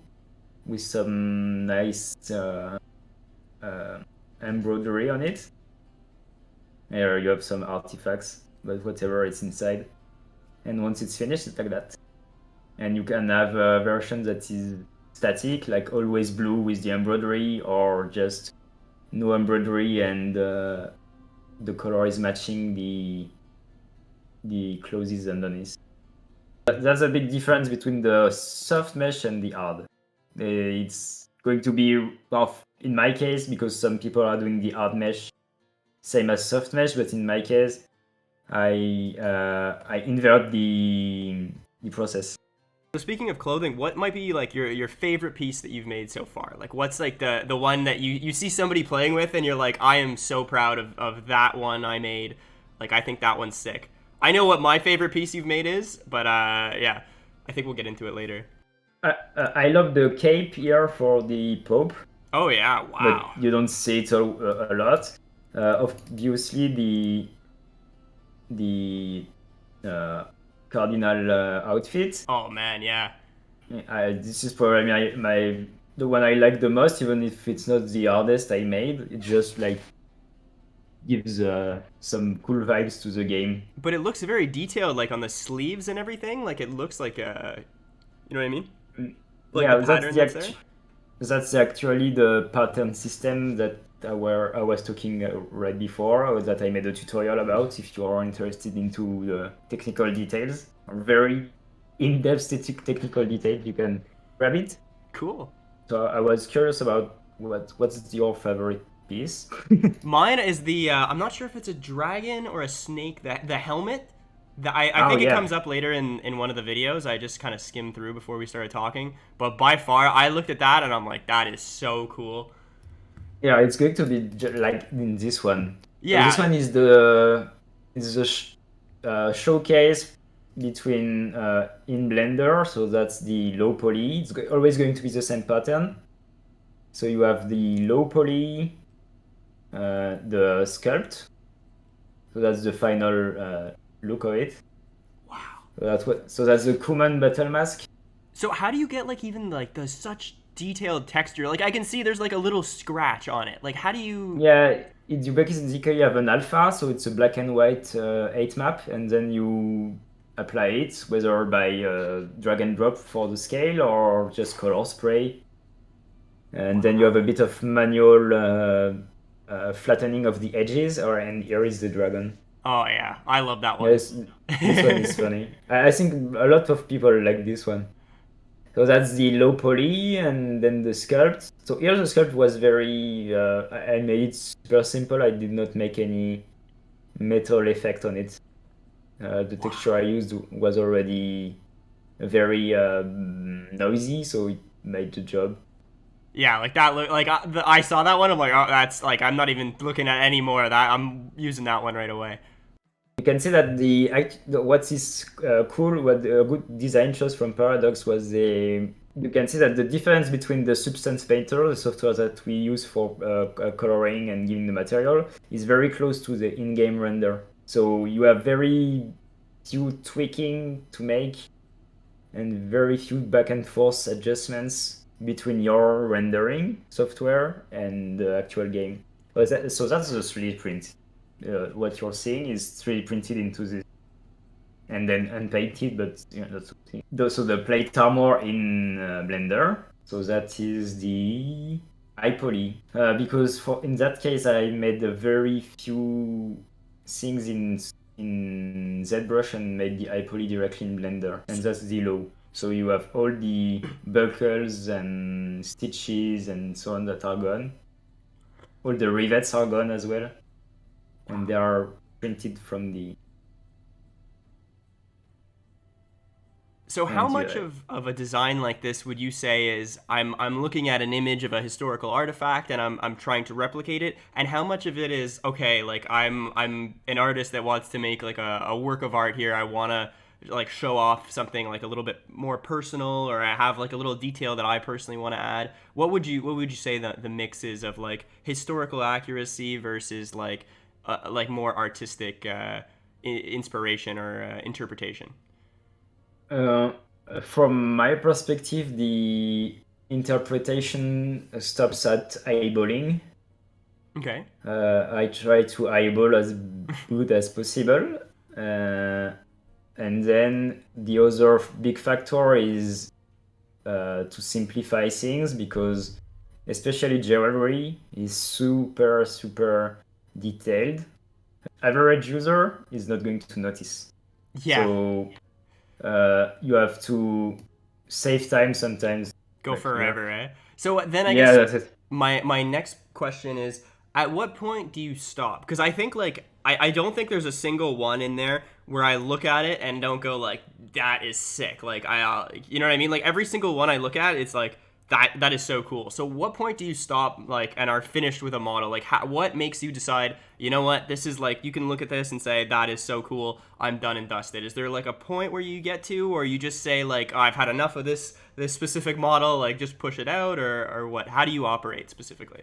with some nice embroidery on it. Here you have some artifacts, but whatever, it's inside. and once it's finished, it's like that. And you can have a version that is static, like always blue with the embroidery, or just no embroidery and the color is matching the clothes underneath. That's a big difference between the soft mesh and the hard. It's going to be, well, in my case, because some people are doing the hard mesh same as soft mesh, but in my case, I invert the process. So speaking of clothing, what might be like your favorite piece that you've made so far? Like what's like the one that you see somebody playing with and you're like, I am so proud of that one I made. Like I think that one's sick. I know what my favorite piece you've made is, but yeah, I think we'll get into it later. I love the cape here for the Pope. Oh yeah, wow. But you don't see it a lot. Obviously the cardinal outfit. Oh man, yeah. This is probably the one I like the most, even if it's not the hardest I made. It just like gives some cool vibes to the game. But it looks very detailed, like on the sleeves and everything. Like it looks like you know what I mean? Like yeah, the pattern that's there. That's actually the pattern system that I was talking right before, that I made a tutorial about. If you are interested into the technical details, very in-depth technical detail, you can grab it. Cool. So I was curious about what's your favorite piece? Mine is the I'm not sure if it's a dragon or a snake. The helmet. I think it comes up later in one of the videos. I just kind of skimmed through before we started talking. But by far, I looked at that and I'm like, that is so cool. Yeah, it's going to be like in this one. Yeah. So this one is the showcase between in Blender. So that's the low poly. It's always going to be the same pattern. So you have the low poly, the sculpt. So that's the final look of it. Wow. So that's the Kuman battle mask. So how do you get like even like the such detailed texture? Like I can see there's like a little scratch on it. Like how do you? Yeah, you basically have an alpha, so it's a black and white 8 map, and then you apply it, whether by drag and drop for the scale or just color spray. And then you have a bit of manual flattening of the edges, and here is the dragon. Oh yeah, I love that one. Yes, this one is funny. I think a lot of people like this one. So that's the low poly, and then the sculpt. So here the sculpt was very, I made it super simple. I did not make any metal effect on it. The texture I used was already very noisy, so it made the job. Yeah, like that look like I saw that one. I'm like, oh, that's like I'm not even looking at any more of that. I'm using that one right away. You can see that what is cool, what a good design choice from Paradox was you can see that the difference between the Substance Painter, the software that we use for coloring and giving the material, is very close to the in-game render. So you have very few tweaking to make and very few back and forth adjustments between your rendering software and the actual game. So that's the 3D print. What you're seeing is 3D printed into this, and then unpainted, but yeah, that's okay. So the plate armor in Blender. So that is the high poly, because in that case I made a very few things in ZBrush and made the high poly directly in Blender, and that's the low. So you have all the buckles and stitches and so on that are gone. All the rivets are gone as well. And they are printed from the... So how much of a design like this would you say is I'm looking at an image of a historical artifact and I'm trying to replicate it, and how much of it is okay, like I'm an artist that wants to make like a work of art here, I want to like show off something like a little bit more personal, or I have like a little detail that I personally want to add. What would you say the mix is of like historical accuracy versus like more artistic inspiration or interpretation? From my perspective, the interpretation stops at eyeballing. Okay. I try to eyeball as good as possible. And then the other big factor is to simplify things, because especially jewelry is super, super detailed. Average user is not going to notice. Yeah. So you have to save time sometimes. Go Like, forever, eh? So then I yeah, guess that's it. my next question is, at what point do you stop? Because I think like I don't think there's a single one in there where I look at it and don't go like, that is sick. Like you know what I mean? Like every single one I look at, it's like that is so cool. So what point do you stop like and are finished with a model? Like what makes you decide, you know what, this is like, you can look at this and say that is so cool, I'm done and dusted? Is there like a point where you get to, or you just say like, oh, I've had enough of this specific model, like just push it out, or what? How do you operate specifically?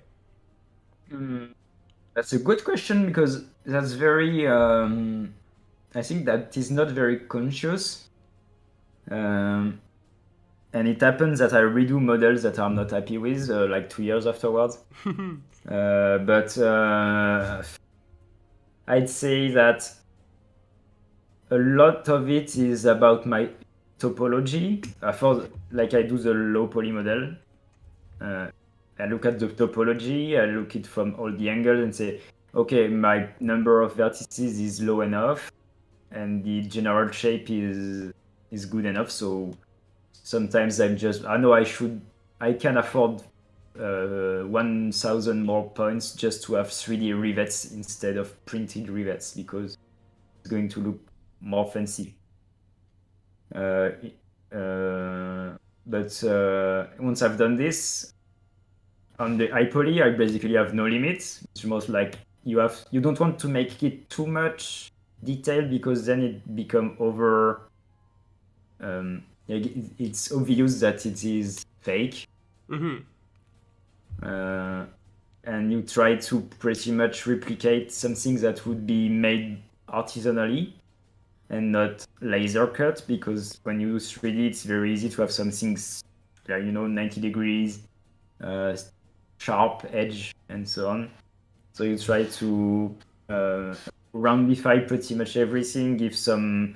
That's a good question, because that's very. I think that is not very conscious. And it happens that I redo models that I'm not happy with, like 2 years afterwards. But I'd say that a lot of it is about my topology. Like I do the low poly model. I look at the topology, I look it from all the angles and say, okay, my number of vertices is low enough, and the general shape is good enough. So sometimes I know I can afford 1,000 more points just to have 3D rivets instead of printed rivets, because it's going to look more fancy. But once I've done this, on the high poly, I basically have no limits. It's most like you don't want to make it too much detail, because then it become over. It's obvious that it is fake. Mm-hmm. And you try to pretty much replicate something that would be made artisanally and not laser cut, because when you use 3D, it's very easy to have something like 90 degrees, sharp edge, and so on. So you try to roundify pretty much everything, give some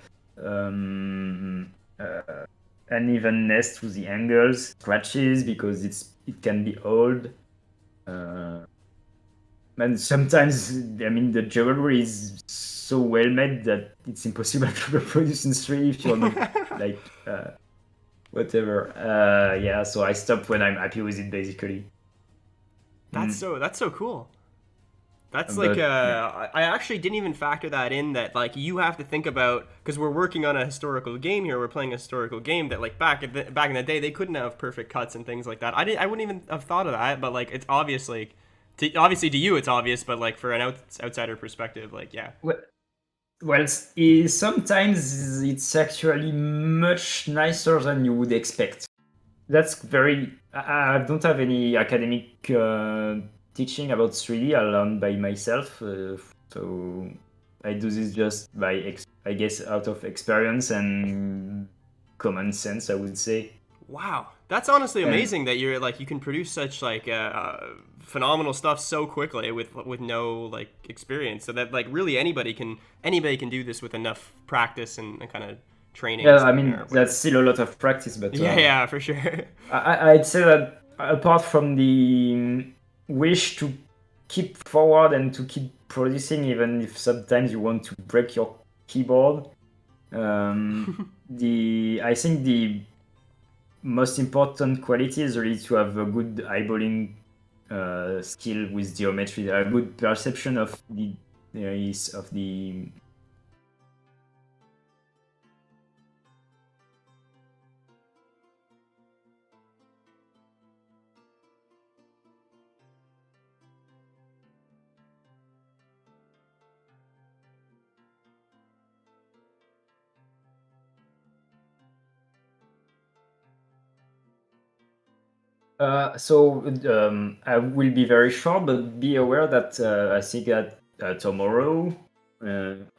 unevenness to the angles, scratches, because it can be old. And sometimes, the jewelry is so well made that it's impossible to reproduce in 3D if you're not like whatever. Yeah, so I stop when I'm happy with it, basically. That's so cool. That's But, like yeah. I actually didn't even factor that in, that like you have to think about, because we're working on a historical game here, we're playing a historical game, that like back in the day they couldn't have perfect cuts and things like that. I wouldn't even have thought of that, but like it's obviously obviously to you it's obvious, but like for an outsider perspective, like yeah. Well, sometimes it's actually much nicer than you would expect. That's very. I don't have any academic teaching about 3D. I learned by myself, so I do this just by, I guess, out of experience and common sense, I would say. Wow, that's honestly And- amazing that you're like, you can produce such like phenomenal stuff so quickly with no like experience. So that like really anybody can do this with enough practice and kind of training. Yeah, or whatever. that's still a lot of practice, but Yeah, for sure. I'd say that apart from the wish to keep forward and to keep producing, even if sometimes you want to break your keyboard, I think the most important quality is really to have a good eyeballing skill with geometry, a good perception of the I will be very short, but be aware that I think that tomorrow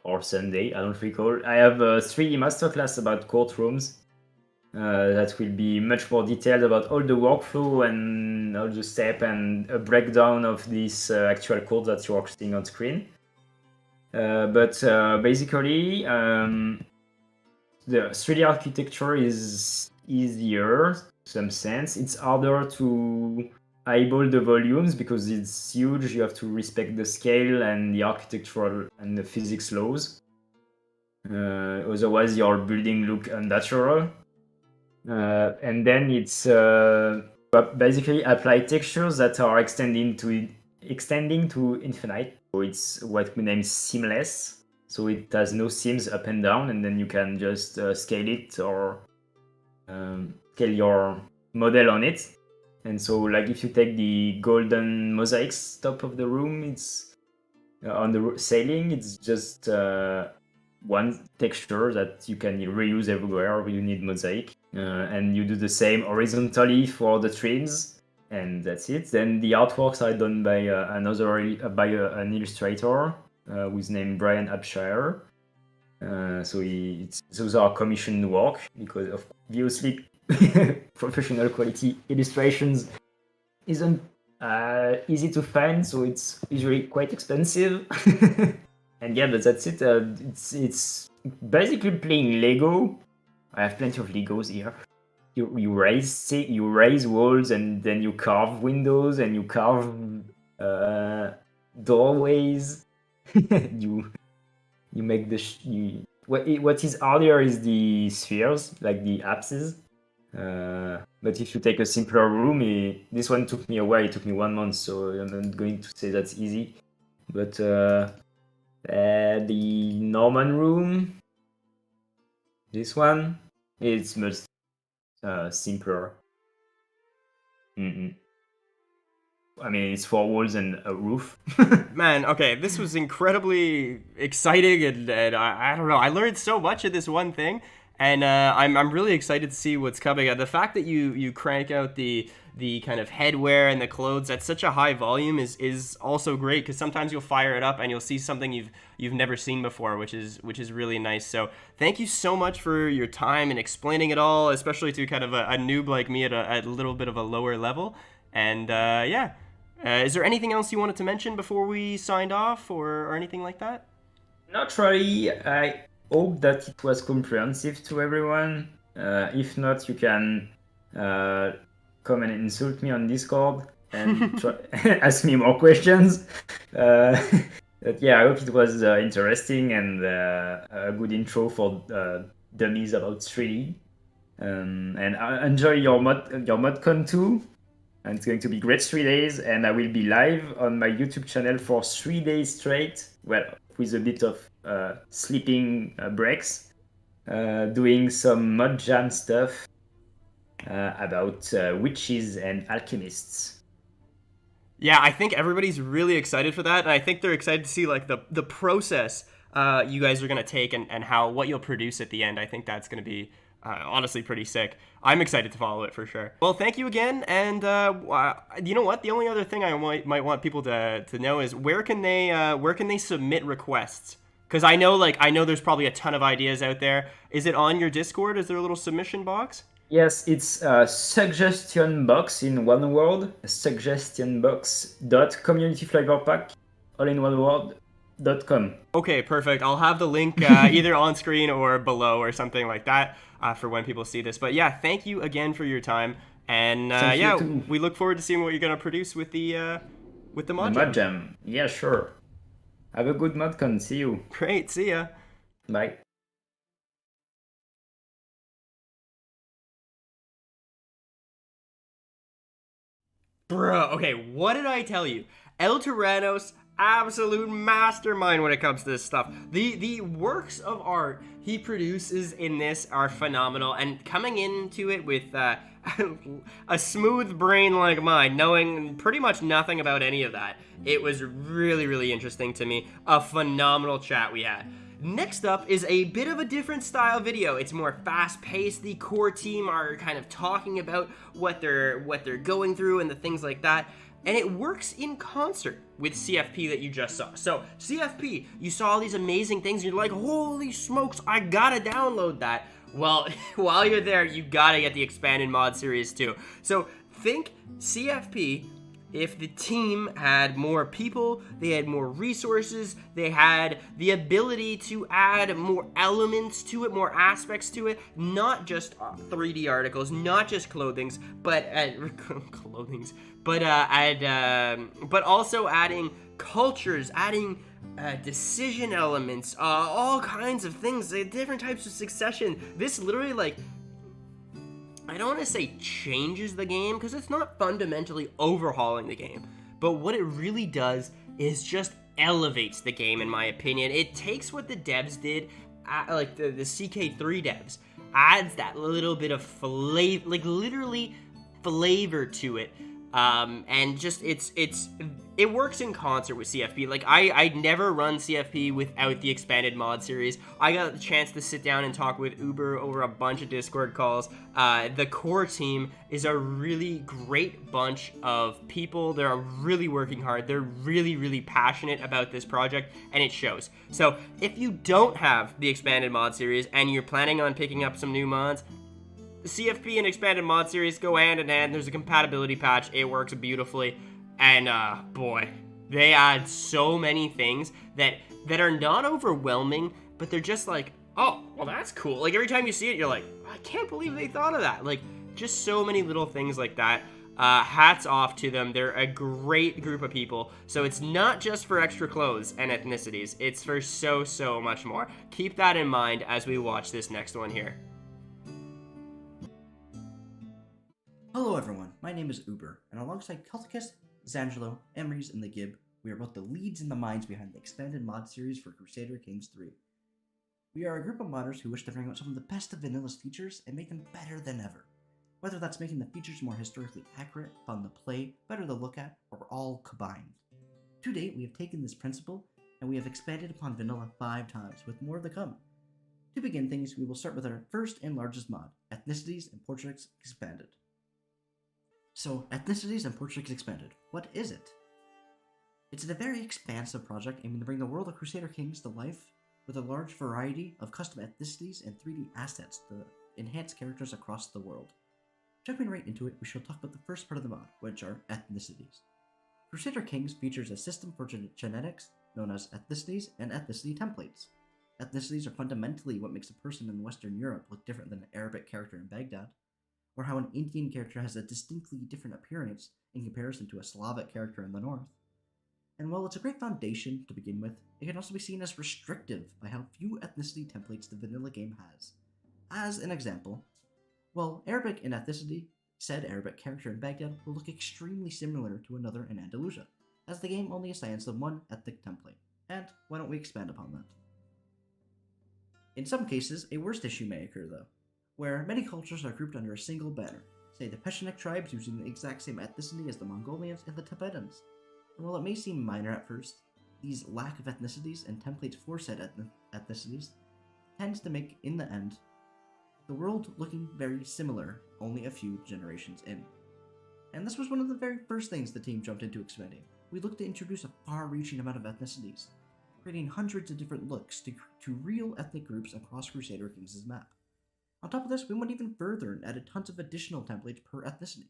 or Sunday, I don't recall, I have a 3D masterclass about courtrooms that will be much more detailed about all the workflow and all the steps, and a breakdown of this actual code that you are seeing on screen. But basically, the 3D architecture is easier in some sense. It's harder to eyeball the volumes because it's huge. You have to respect the scale and the architectural and the physics laws. Otherwise, your building look unnatural. And then it's basically apply textures that are extending to infinite. So it's what we name seamless. So it has no seams up and down, and then you can just scale it or scale your model on it. And so, like if you take the golden mosaics top of the room, it's on the ceiling. It's just one texture that you can reuse everywhere. You need mosaic, and you do the same horizontally for the trims, and that's it. Then the artworks are done by an illustrator whose name Brian Abshire. So those are commissioned work because obviously professional quality illustrations isn't easy to find, so it's usually quite expensive. And yeah, but that's it. It's basically playing Lego. I have plenty of Legos here. You raise walls, and then you carve windows, and you carve doorways. you make what is harder is the spheres, like the apses. But if you take a simpler room, this one took me a while. It took me 1 month, so I'm not going to say that's easy. But the Norman room, this one, it's much simpler. I mean, it's 4 walls and a roof. Man, okay, this was incredibly exciting, and I don't know, I learned so much of this one thing, and I'm really excited to see what's coming. The fact that you crank out the kind of headwear and the clothes at such a high volume is also great, because sometimes you'll fire it up and you'll see something you've never seen before, which is really nice. So thank you so much for your time and explaining it all, especially to kind of a noob like me at a little bit of a lower level. And yeah. Is there anything else you wanted to mention before we signed off, or anything like that? Not really. I hope that it was comprehensive to everyone. If not, you can come and insult me on Discord and ask me more questions. But yeah, I hope it was interesting and a good intro for dummies about 3D. And enjoy your ModCon too. And it's going to be great 3 days, and I will be live on my YouTube channel for 3 days straight, well, with a bit of sleeping breaks, doing some ModJam stuff about witches and alchemists. Yeah, I think everybody's really excited for that, and I think they're excited to see like the process you guys are going to take and what you'll produce at the end. I think that's going to be honestly pretty sick. I'm excited to follow it for sure. Well, thank you again, and you know what? The only other thing I might want people to know is where can they submit requests? Because I know there's probably a ton of ideas out there. Is it on your Discord? Is there a little submission box? Yes, it's a suggestion box in one word. Suggestionbox.communityflavorpack, all in one word.com. Okay, perfect. I'll have the link either on screen or below or something like that for when people see this. But yeah, thank you again for your time, and yeah, we look forward to seeing what you're gonna produce with the ModJam. The ModJam. Yeah, sure. Have a good ModCon. See you. Great. See ya. Bye. Bro, okay, what did I tell you? El Tyrannos, absolute mastermind when it comes to this stuff. The works of art he produces in this are phenomenal, and coming into it with a smooth brain like mine, knowing pretty much nothing about any of that, it was really, really interesting to me. A phenomenal chat we had. Next up is a bit of a different style video. It's more fast-paced. The core team are kind of talking about what they're going through and the things like that. And it works in concert with CFP that you just saw. So CFP, you saw all these amazing things, and you're like, holy smokes, I gotta download that. Well, while you're there, you gotta get the expanded mod series too. So think CFP if the team had more people, they had more resources, they had the ability to add more elements to it, more aspects to it, not just 3D articles, not just clothings, but but also adding cultures, adding decision elements, all kinds of things, different types of succession. This literally, like, I don't want to say changes the game, because it's not fundamentally overhauling the game, but what it really does is just elevates the game, in my opinion. It takes what the devs did, like the CK3 devs, adds that little bit of flavor, like literally flavor to it, and just it works in concert with CFP. Like, I never run CFP without the expanded mod series. I got the chance to sit down and talk with Uber over a bunch of Discord calls. The core team is a really great bunch of people. They're really working hard. They're really, really passionate about this project, and it shows. So if you don't have the expanded mod series and you're planning on picking up some new mods, the CFP and expanded mod series go hand in hand. There's a compatibility patch. It works beautifully. And boy, they add so many things that are not overwhelming, but they're just like, oh, well, that's cool. Like, every time you see it, you're like, I can't believe they thought of that. Like, just so many little things like that. Hats off to them. They're a great group of people. So it's not just for extra clothes and ethnicities. It's for so much more. Keep that in mind as we watch this next one here. Hello everyone, my name is Uber, and alongside Culticus, Zangelo, Emrys, and the Gib, we are both the leads and the minds behind the expanded mod series for Crusader Kings 3. We are a group of modders who wish to bring out some of the best of Vanilla's features and make them better than ever. Whether that's making the features more historically accurate, fun to play, better to look at, or all combined. To date, we have taken this principle, and we have expanded upon Vanilla 5 times, with more to come. To begin things, we will start with our first and largest mod, Ethnicities and Portraits Expanded. So, Ethnicities and Portraits Expanded, what is it? It's a very expansive project aiming to bring the world of Crusader Kings to life with a large variety of custom ethnicities and 3D assets to enhance characters across the world. Jumping right into it, we shall talk about the first part of the mod, which are ethnicities. Crusader Kings features a system for genetics known as ethnicities and ethnicity templates. Ethnicities are fundamentally what makes a person in Western Europe look different than an Arabic character in Baghdad, or how an Indian character has a distinctly different appearance in comparison to a Slavic character in the north. And while it's a great foundation to begin with, it can also be seen as restrictive by how few ethnicity templates the vanilla game has. As an example, well, Arabic in ethnicity, said Arabic character in Baghdad will look extremely similar to another in Andalusia, as the game only assigns them one ethnic template. And why don't we expand upon that? In some cases, a worse issue may occur though, where many cultures are grouped under a single banner, say the Pechenik tribes using the exact same ethnicity as the Mongolians and the Tibetans. And while it may seem minor at first, these lack of ethnicities and templates for said ethnicities tends to make, in the end, the world looking very similar only a few generations in. And this was one of the very first things the team jumped into expanding. We looked to introduce a far-reaching amount of ethnicities, creating hundreds of different looks to real ethnic groups across Crusader Kings' map. On top of this, we went even further and added tons of additional templates per ethnicity,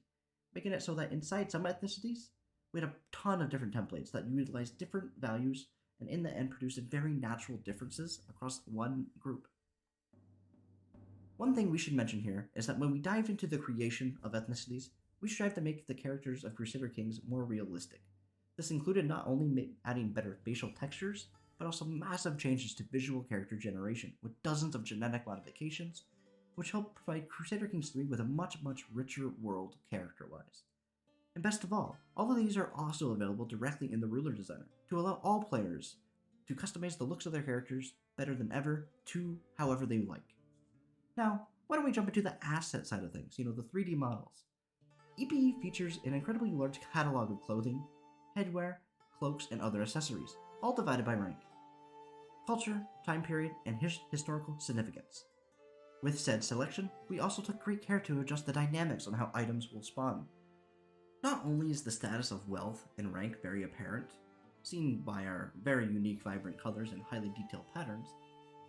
making it so that inside some ethnicities, we had a ton of different templates that utilize different values and in the end produced very natural differences across one group. One thing we should mention here is that when we dive into the creation of ethnicities, we strive to make the characters of Crusader Kings more realistic. This included not only adding better facial textures, but also massive changes to visual character generation with dozens of genetic modifications, which help provide Crusader Kings 3 with a much richer world character-wise. And best of all of these are also available directly in the Ruler Designer to allow all players to customize the looks of their characters better than ever to however they like. Now, why don't we jump into the asset side of things, the 3D models. EPE features an incredibly large catalog of clothing, headwear, cloaks, and other accessories, all divided by rank, culture, time period, and historical significance. With said selection, we also took great care to adjust the dynamics on how items will spawn. Not only is the status of wealth and rank very apparent, seen by our very unique vibrant colors and highly detailed patterns,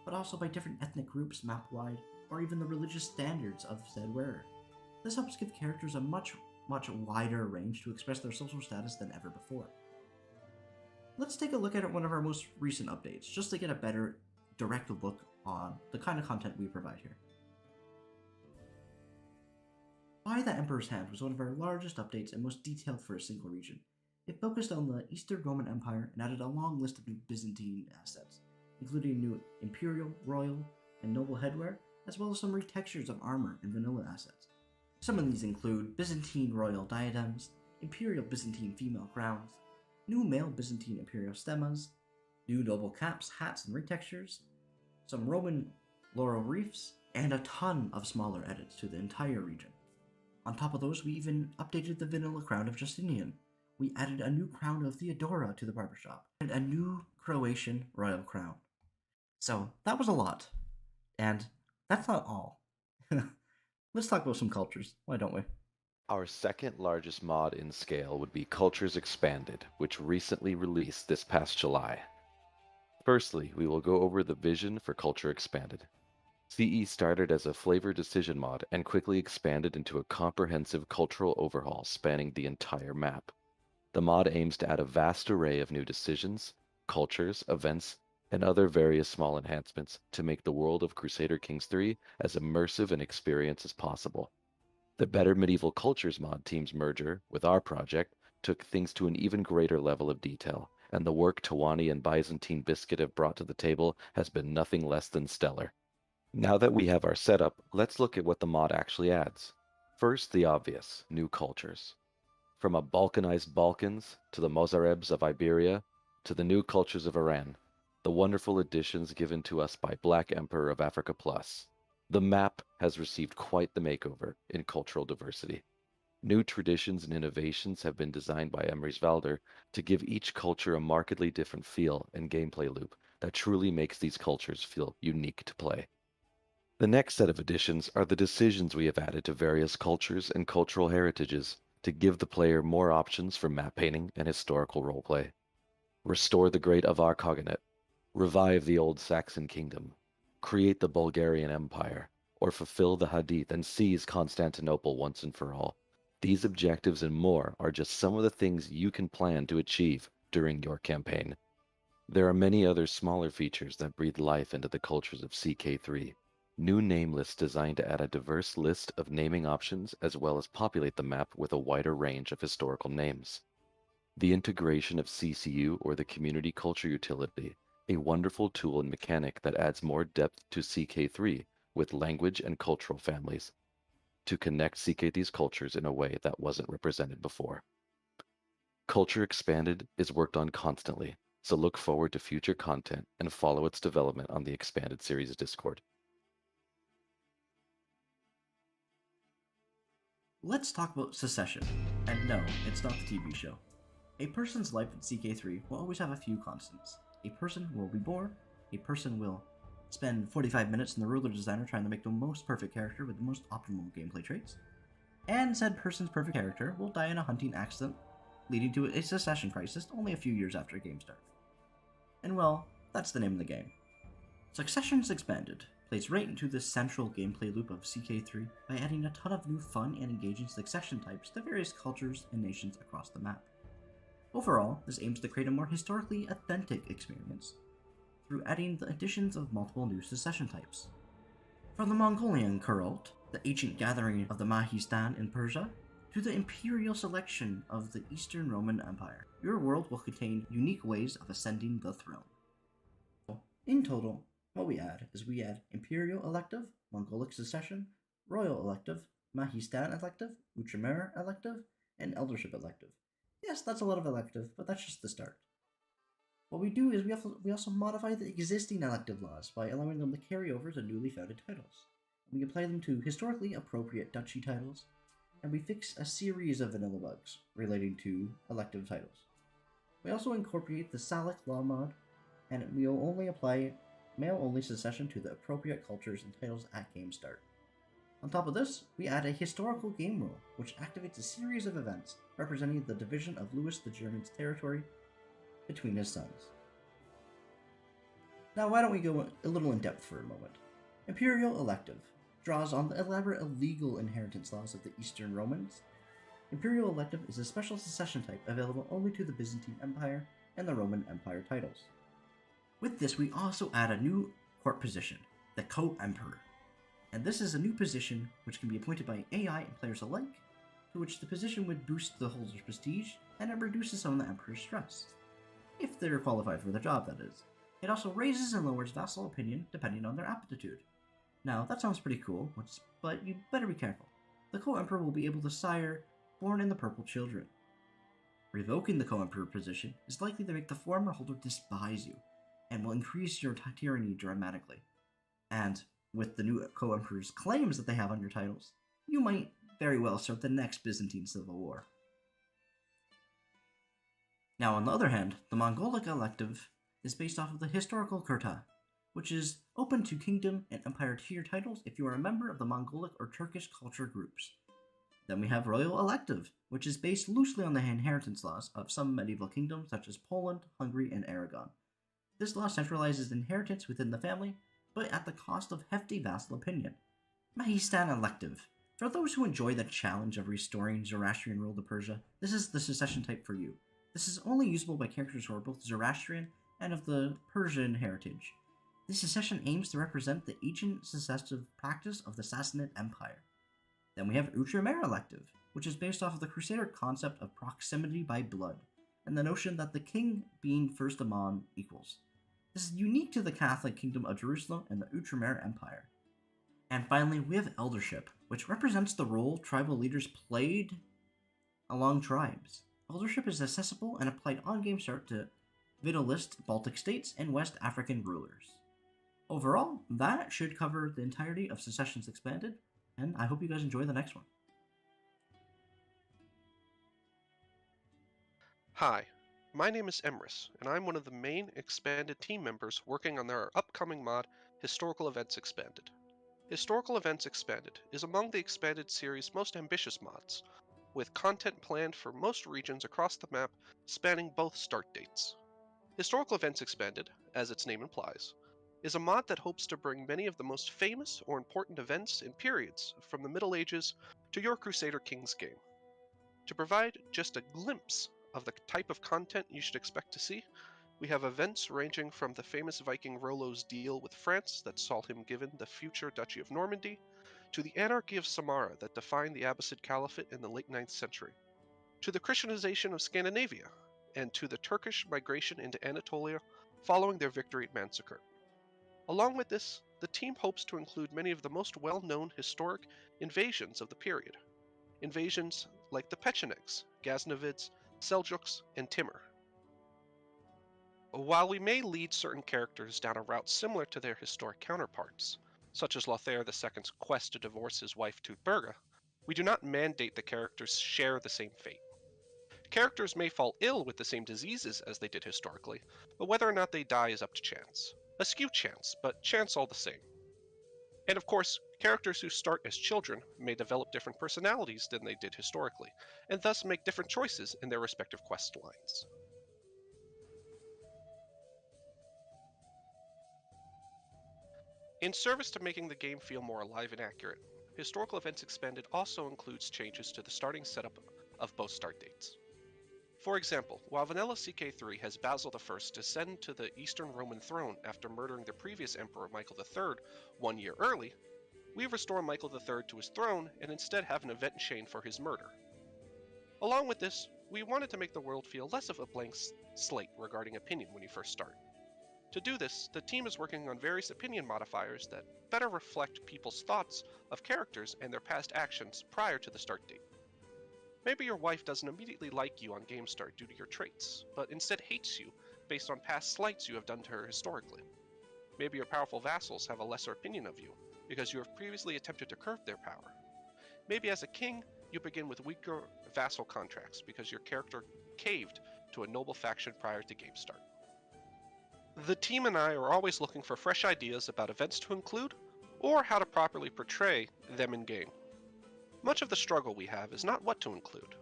but also by different ethnic groups map-wide, or even the religious standards of said wearer. This helps give characters a much much wider range to express their social status than ever before. Let's take a look at one of our most recent updates, just to get a better direct look on the kind of content we provide here. By the Emperor's Hand was one of our largest updates and most detailed for a single region. It focused on the Eastern Roman Empire and added a long list of new Byzantine assets, including new imperial, royal, and noble headwear, as well as some retextures of armor and vanilla assets. Some of these include Byzantine royal diadems, imperial Byzantine female crowns, new male Byzantine imperial stemmas, new noble caps, hats, and retextures, some Roman laurel wreaths, and a ton of smaller edits to the entire region. On top of those, we even updated the vanilla crown of Justinian. We added a new crown of Theodora to the barbershop, and a new Croatian royal crown. So that was a lot. And that's not all. Let's talk about some cultures, why don't we? Our second largest mod in scale would be Cultures Expanded, which recently released this past July. Firstly, we will go over the vision for Culture Expanded. CE started as a flavor decision mod and quickly expanded into a comprehensive cultural overhaul spanning the entire map. The mod aims to add a vast array of new decisions, cultures, events, and other various small enhancements to make the world of Crusader Kings 3 as immersive an experience as possible. The Better Medieval Cultures mod team's merger with our project took things to an even greater level of detail, and the work Tawani and Byzantine Biscuit have brought to the table has been nothing less than stellar. Now that we have our setup, let's look at what the mod actually adds. First, the obvious, new cultures. From a Balkanized Balkans, to the Mozarebs of Iberia, to the new cultures of Iran, the wonderful additions given to us by Black Emperor of Africa Plus. The map has received quite the makeover in cultural diversity. New traditions and innovations have been designed by Emrys Valder to give each culture a markedly different feel and gameplay loop that truly makes these cultures feel unique to play. The next set of additions are the decisions we have added to various cultures and cultural heritages to give the player more options for map painting and historical roleplay. Restore the great Avar Shogunate, revive the old Saxon kingdom, create the Bulgarian Empire, or fulfill the Hadith and seize Constantinople once and for all. These objectives and more are just some of the things you can plan to achieve during your campaign. There are many other smaller features that breathe life into the cultures of CK3. New name lists designed to add a diverse list of naming options as well as populate the map with a wider range of historical names. The integration of CCU, or the Community Culture Utility, a wonderful tool and mechanic that adds more depth to CK3 with language and cultural families, to connect CK3's cultures in a way that wasn't represented before. Culture Expanded is worked on constantly, so look forward to future content and follow its development on the Expanded Series Discord. Let's talk about secession. And no, it's not the TV show. A person's life in CK3 will always have a few constants. A person will be bored, a person will spend 45 minutes in the ruler designer trying to make the most perfect character with the most optimal gameplay traits, and said person's perfect character will die in a hunting accident, leading to a secession crisis only a few years after a game start. And well, that's the name of the game. Succession's Expanded plays right into the central gameplay loop of CK3 by adding a ton of new fun and engaging succession types to various cultures and nations across the map. Overall, this aims to create a more historically authentic experience through adding the additions of multiple new succession types. From the Mongolian Kurult, the ancient gathering of the Mahistan in Persia, to the imperial selection of the Eastern Roman Empire, your world will contain unique ways of ascending the throne. In total, what we add is we add Imperial Elective, Mongolic Succession, Royal Elective, Mahistan Elective, Uchamer Elective, and Eldership Elective. Yes, that's a lot of elective, but that's just the start. What we do is we also modify the existing elective laws by allowing them to carry over to newly founded titles. We apply them to historically appropriate duchy titles, and we fix a series of vanilla bugs relating to elective titles. We also incorporate the Salic law mod, and we will only apply male-only succession to the appropriate cultures and titles at game start. On top of this, we add a historical game rule, which activates a series of events representing the division of Louis the German's territory between his sons. Now why don't we go a little in depth for a moment. Imperial Elective draws on the elaborate illegal inheritance laws of the Eastern Romans. Imperial Elective is a special succession type available only to the Byzantine Empire and the Roman Empire titles. With this, we also add a new court position, the Co-Emperor. And this is a new position which can be appointed by AI and players alike, to which the position would boost the holder's prestige, and it reduces some of the Emperor's stress. If they're qualified for the job, that is. It also raises and lowers vassal opinion depending on their aptitude. Now, that sounds pretty cool, but you better be careful. The Co-Emperor will be able to sire born in the purple children. Revoking the Co-Emperor position is likely to make the former holder despise you, and will increase your tyranny dramatically. And with the new Co-Emperor's claims that they have on your titles, you might very well start the next Byzantine Civil War. Now, on the other hand, the Mongolic elective is based off of the historical Kurta, which is open to kingdom and empire tier titles if you are a member of the Mongolic or Turkish culture groups. Then we have Royal Elective, which is based loosely on the inheritance laws of some medieval kingdoms such as Poland, Hungary, and Aragon. This law centralizes inheritance within the family, but at the cost of hefty vassal opinion. Mahistan Elective. For those who enjoy the challenge of restoring Zoroastrian rule to Persia, this is the succession type for you. This is only usable by characters who are both Zoroastrian and of the Persian heritage. This succession aims to represent the ancient successive practice of the Sassanid Empire. Then we have Outremer Elective, which is based off of the Crusader concept of proximity by blood, and the notion that the king being first among equals. This is unique to the Catholic Kingdom of Jerusalem and the Outremer Empire. And finally, we have Eldership, which represents the role tribal leaders played along tribes. Eldership is accessible and applied on game start to Vitalist Baltic states and West African rulers. Overall, that should cover the entirety of Secessions Expanded, and I hope you guys enjoy the next one. Hi, my name is Emrys, and I'm one of the main Expanded team members working on their upcoming mod, Historical Events Expanded. Historical Events Expanded is among the Expanded series' most ambitious mods, with content planned for most regions across the map spanning both start dates. Historical Events Expanded, as its name implies, is a mod that hopes to bring many of the most famous or important events and periods from the Middle Ages to your Crusader Kings game. To provide just a glimpse of the type of content you should expect to see, we have events ranging from the famous Viking Rollo's deal with France that saw him given the future Duchy of Normandy, to the anarchy of Samara that defined the Abbasid Caliphate in the late 9th century, to the Christianization of Scandinavia, and to the Turkish migration into Anatolia following their victory at Manzikert. Along with this, the team hopes to include many of the most well-known historic invasions of the period. Invasions like the Pechenegs, Ghaznavids, Seljuks, and Timur. While we may lead certain characters down a route similar to their historic counterparts, such as Lothair II's quest to divorce his wife Tutberga, we do not mandate the characters share the same fate. Characters may fall ill with the same diseases as they did historically, but whether or not they die is up to chance. A skew chance, but chance all the same. And of course, characters who start as children may develop different personalities than they did historically, and thus make different choices in their respective quest lines. In service to making the game feel more alive and accurate, Historical Events Expanded also includes changes to the starting setup of both start dates. For example, while Vanilla CK3 has Basil I ascend to the Eastern Roman throne after murdering the previous Emperor Michael III 1 year early, we restore Michael III to his throne and instead have an event chain for his murder. Along with this, we wanted to make the world feel less of a blank slate regarding opinion when you first start. To do this, the team is working on various opinion modifiers that better reflect people's thoughts of characters and their past actions prior to the start date. Maybe your wife doesn't immediately like you on game start due to your traits, but instead hates you based on past slights you have done to her historically. Maybe your powerful vassals have a lesser opinion of you, because you have previously attempted to curb their power. Maybe as a king, you begin with weaker vassal contracts because your character caved to a noble faction prior to game start. The team and I are always looking for fresh ideas about events to include, or how to properly portray them in game. Much of the struggle we have is not what to include,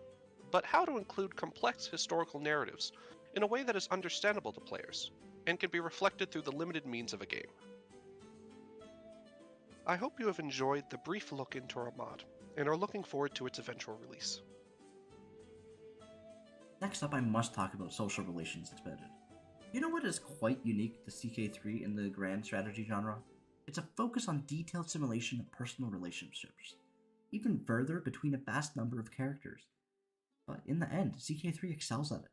but how to include complex historical narratives in a way that is understandable to players, and can be reflected through the limited means of a game. I hope you have enjoyed the brief look into our mod, and are looking forward to its eventual release. Next up, I must talk about Social Relations Expanded. You know what is quite unique to CK3 in the grand strategy genre? It's a focus on detailed simulation of personal relationships, even further between a vast number of characters. But in the end, CK3 excels at it.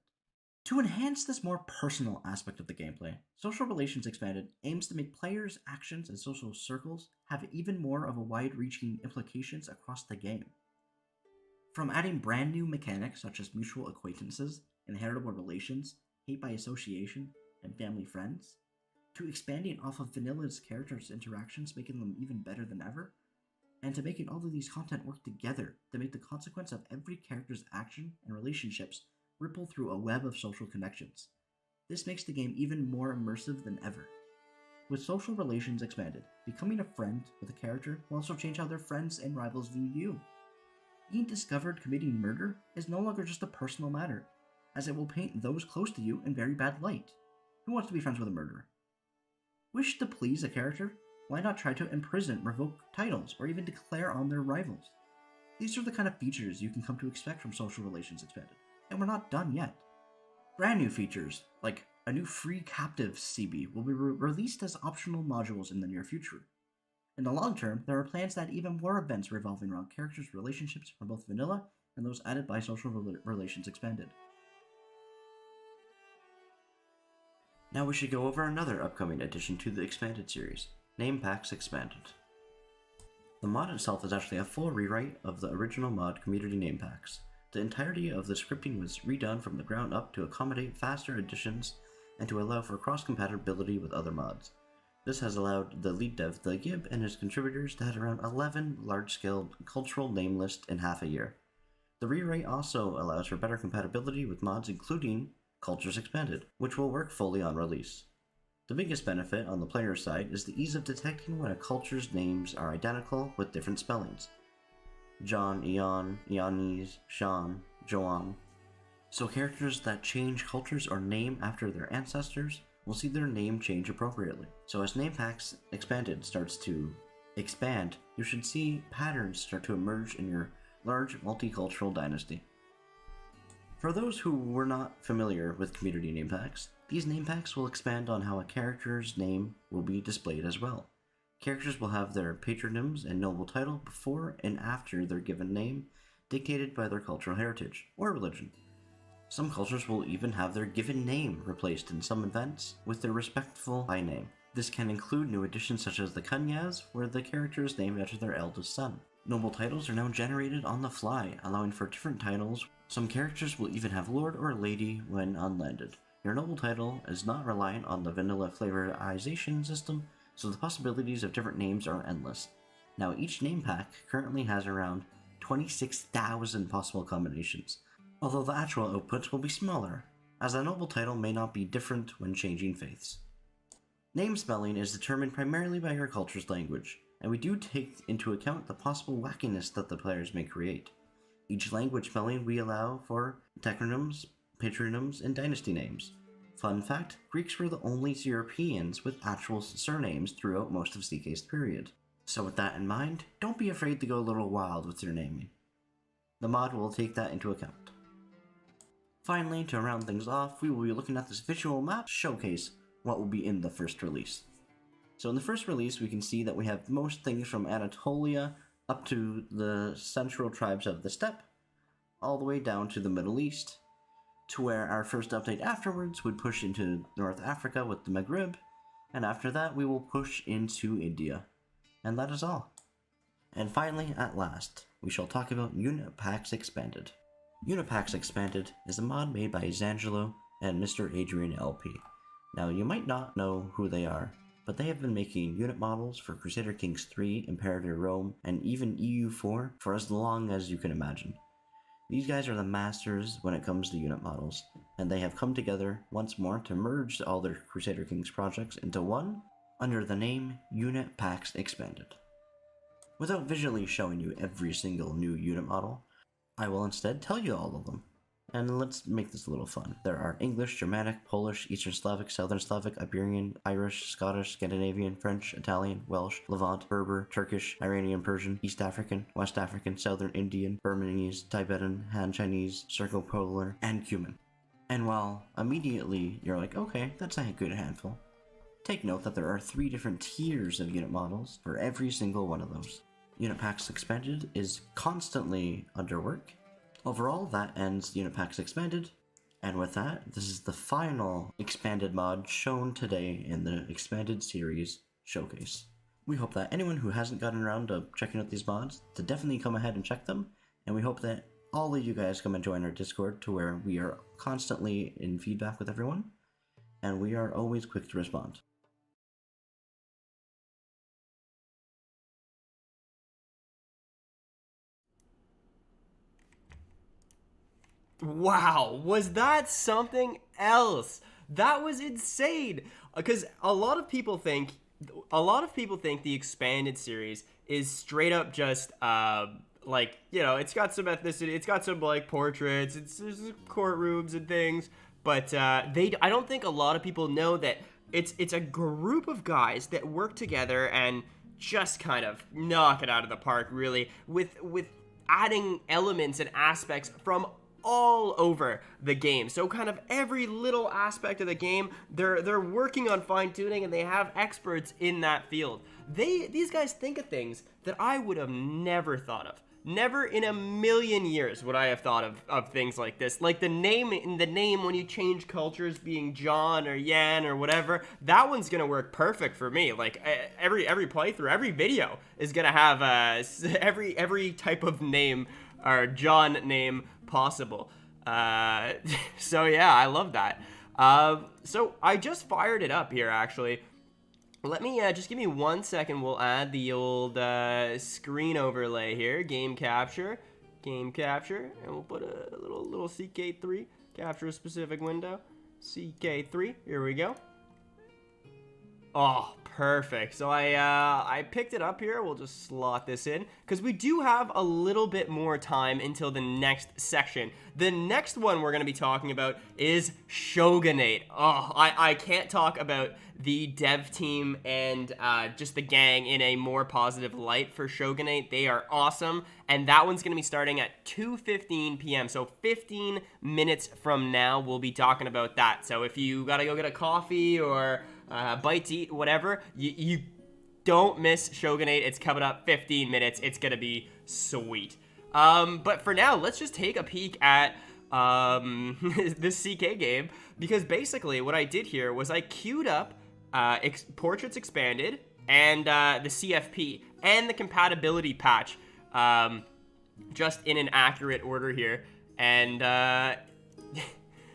To enhance this more personal aspect of the gameplay, Social Relations Expanded aims to make players' actions and social circles have even more of a wide-reaching implications across the game. From adding brand new mechanics such as mutual acquaintances, inheritable relations, hate by association, and family friends, to expanding off of Vanilla's characters' interactions, making them even better than ever, and to making all of these content work together to make the consequence of every character's action and relationships ripple through a web of social connections. This makes the game even more immersive than ever. With Social Relations Expanded, becoming a friend with a character will also change how their friends and rivals view you. Being discovered committing murder is no longer just a personal matter, as it will paint those close to you in very bad light. Who wants to be friends with a murderer? Wish to please a character? Why not try to imprison, revoke titles, or even declare on their rivals? These are the kind of features you can come to expect from Social Relations Expanded, and we're not done yet. Brand new features, like a new free captive CB, will be released as optional modules in the near future. In the long term, there are plans to add even more events revolving around characters' relationships from both vanilla and those added by Social Relations Expanded. Now we should go over another upcoming addition to the Expanded series, Name Packs Expanded. The mod itself is actually a full rewrite of the original mod community name packs. The entirety of the scripting was redone from the ground up to accommodate faster additions and to allow for cross-compatibility with other mods. This has allowed the lead dev, the Gib, and his contributors to add around 11 large-scale cultural name lists in half a year. The rewrite also allows for better compatibility with mods including Cultures Expanded, which will work fully on release. The biggest benefit on the player side is the ease of detecting when a culture's names are identical with different spellings. John, Eon, Ioannis, Sean, Joan. So characters that change cultures or name after their ancestors will see their name change appropriately. So as Name Packs Expanded starts to expand, you should see patterns start to emerge in your large multicultural dynasty. For those who were not familiar with community name packs, these name packs will expand on how a character's name will be displayed as well. Characters will have their patronyms and noble title before and after their given name, dictated by their cultural heritage or religion. Some cultures will even have their given name replaced in some events with their respectful by name. This can include new additions such as the Kunyas, where the character is named after their eldest son. Noble titles are now generated on the fly, allowing for different titles. Some characters will even have Lord or Lady when unlanded. Your noble title is not reliant on the vanilla flavorization system, so the possibilities of different names are endless. Now each name pack currently has around 26,000 possible combinations, although the actual outputs will be smaller, as a noble title may not be different when changing faiths. Name spelling is determined primarily by your culture's language, and we do take into account the possible wackiness that the players may create. Each language spelling we allow for tetronyms, patronyms, and dynasty names. Fun fact, Greeks were the only Europeans with actual surnames throughout most of CK's period. So with that in mind, don't be afraid to go a little wild with your naming. The mod will take that into account. Finally, to round things off, we will be looking at this visual map to showcase what will be in the first release. So in the first release, we can see that we have most things from Anatolia up to the central tribes of the steppe, all the way down to the Middle East, to where our first update afterwards would push into North Africa with the Maghreb, and after that we will push into India. And that is all. And finally, at last, we shall talk about Unit Packs Expanded. Unit Packs Expanded is a mod made by Zangelo and Mr. Adrian LP. Now, you might not know who they are, but they have been making unit models for Crusader Kings 3, Imperator Rome, and even EU4 for as long as you can imagine. These guys are the masters when it comes to unit models, and they have come together once more to merge all their Crusader Kings projects into one under the name Unit Packs Expanded. Without visually showing you every single new unit model, I will instead tell you all of them. And let's make this a little fun. There are English, Germanic, Polish, Eastern Slavic, Southern Slavic, Iberian, Irish, Scottish, Scandinavian, French, Italian, Welsh, Levant, Berber, Turkish, Iranian, Persian, East African, West African, Southern Indian, Burmese, Tibetan, Han Chinese, Circo-Polar, and Cuman. And while immediately you're like, okay, that's a good handful, take note that there are 3 different tiers of unit models for every single one of those. Unit Packs Expanded is constantly under work. Overall, that ends Unit Packs Expanded, and with that, this is the final expanded mod shown today in the Expanded Series Showcase. We hope that anyone who hasn't gotten around to checking out these mods, to definitely come ahead and check them, and we hope that all of you guys come and join our Discord to where we are constantly in feedback with everyone, and we are always quick to respond. Wow, was that something else? That was insane. Because a lot of people think the expanded series is straight up just like, you know, it's got some ethnicity, it's got some like portraits, there's courtrooms and things, but I don't think a lot of people know that it's a group of guys that work together and just kind of knock it out of the park, really, with adding elements and aspects from all over the game. So kind of every little aspect of the game, they're working on fine-tuning, and they have experts in that field. These guys think of things that I would have never thought of. Never in a million years would I have thought of things like this. Like the name when you change cultures being John or Yan or whatever, that one's gonna work perfect for me. Like every playthrough, every video is gonna have every type of name or John name possible. So yeah, I love that. So I just fired it up here, actually. Let me just give me 1 second. We'll add the old screen overlay here, game capture, and we'll put a little CK3, capture a specific window, CK3. Here we go. Oh, perfect. So I picked it up here. We'll just slot this in because we do have a little bit more time until the next section. The next one we're going to be talking about is Shogunate. Oh, I can't talk about the dev team and just the gang in a more positive light for Shogunate. They are awesome, and that one's going to be starting at 2:15 p.m. So 15 minutes from now, we'll be talking about that. So if you got to go get a coffee or bite to eat, whatever, you don't miss Shogunate. It's coming up 15 minutes. It's going to be sweet. But for now, let's just take a peek at this CK game, because basically what I did here was I queued up Portraits Expanded and the CFP and the compatibility patch just in an accurate order here, and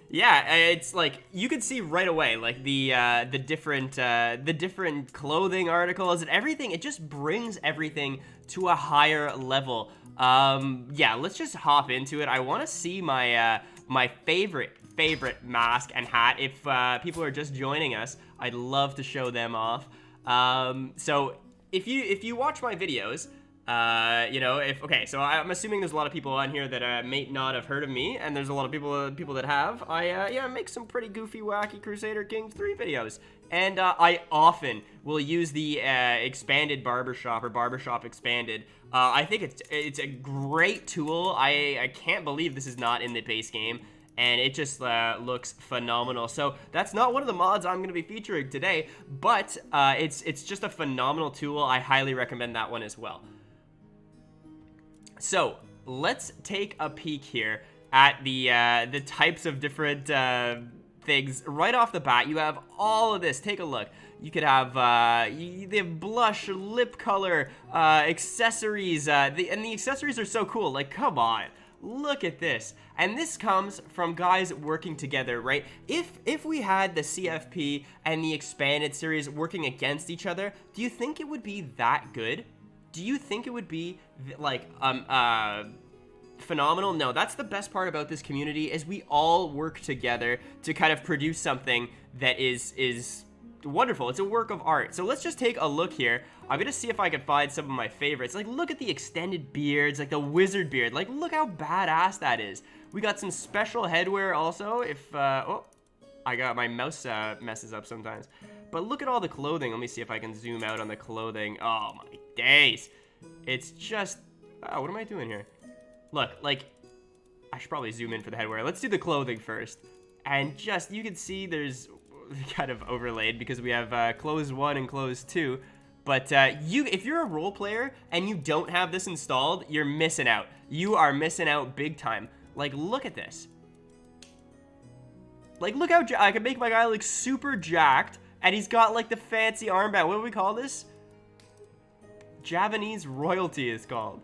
yeah, it's like you can see right away, like the different clothing articles and everything. It just brings everything to a higher level. Yeah, let's just hop into it. I want to see my my favorite mask and hat. If people are just joining us, I'd love to show them off. So if you watch my videos, you know, so I'm assuming there's a lot of people on here that may not have heard of me, and there's a lot of people that have. I make some pretty goofy, wacky Crusader Kings 3 videos, and I often will use the expanded barbershop or barbershop expanded. I think it's a great tool. I can't believe this is not in the base game, and it just looks phenomenal. So that's not one of the mods I'm going to be featuring today, but it's just a phenomenal tool. I highly recommend that one as well. So let's take a peek here at the types of different things. Right off the bat, you have all of this. Take a look. You could have they have blush, lip color, accessories, and the accessories are so cool. Like, come on, look at this. And this comes from guys working together, right? If we had the CFP and the expanded series working against each other, do you think it would be that good? Do you think it would be like phenomenal? No, that's the best part about this community, is we all work together to kind of produce something that is wonderful. It's a work of art. So let's just take a look here. I'm gonna see if I can find some of my favorites. Like, look at the extended beards, like the wizard beard. Like, look how badass that is. We got some special headwear also. If oh, I got my mouse messes up sometimes. But look at all the clothing. Let me see if I can zoom out on the clothing. Oh my days. It's just, oh, what am I doing here? Look, like, I should probably zoom in for the headwear. Let's do the clothing first. And just, you can see there's kind of overlaid because we have clothes 1 and clothes 2. But if you're a role player and you don't have this installed, you're missing out. You are missing out big time. Like, look at this. Like, look how I can make my guy look super jacked, and he's got like the fancy armband. What do we call this? Javanese royalty is called.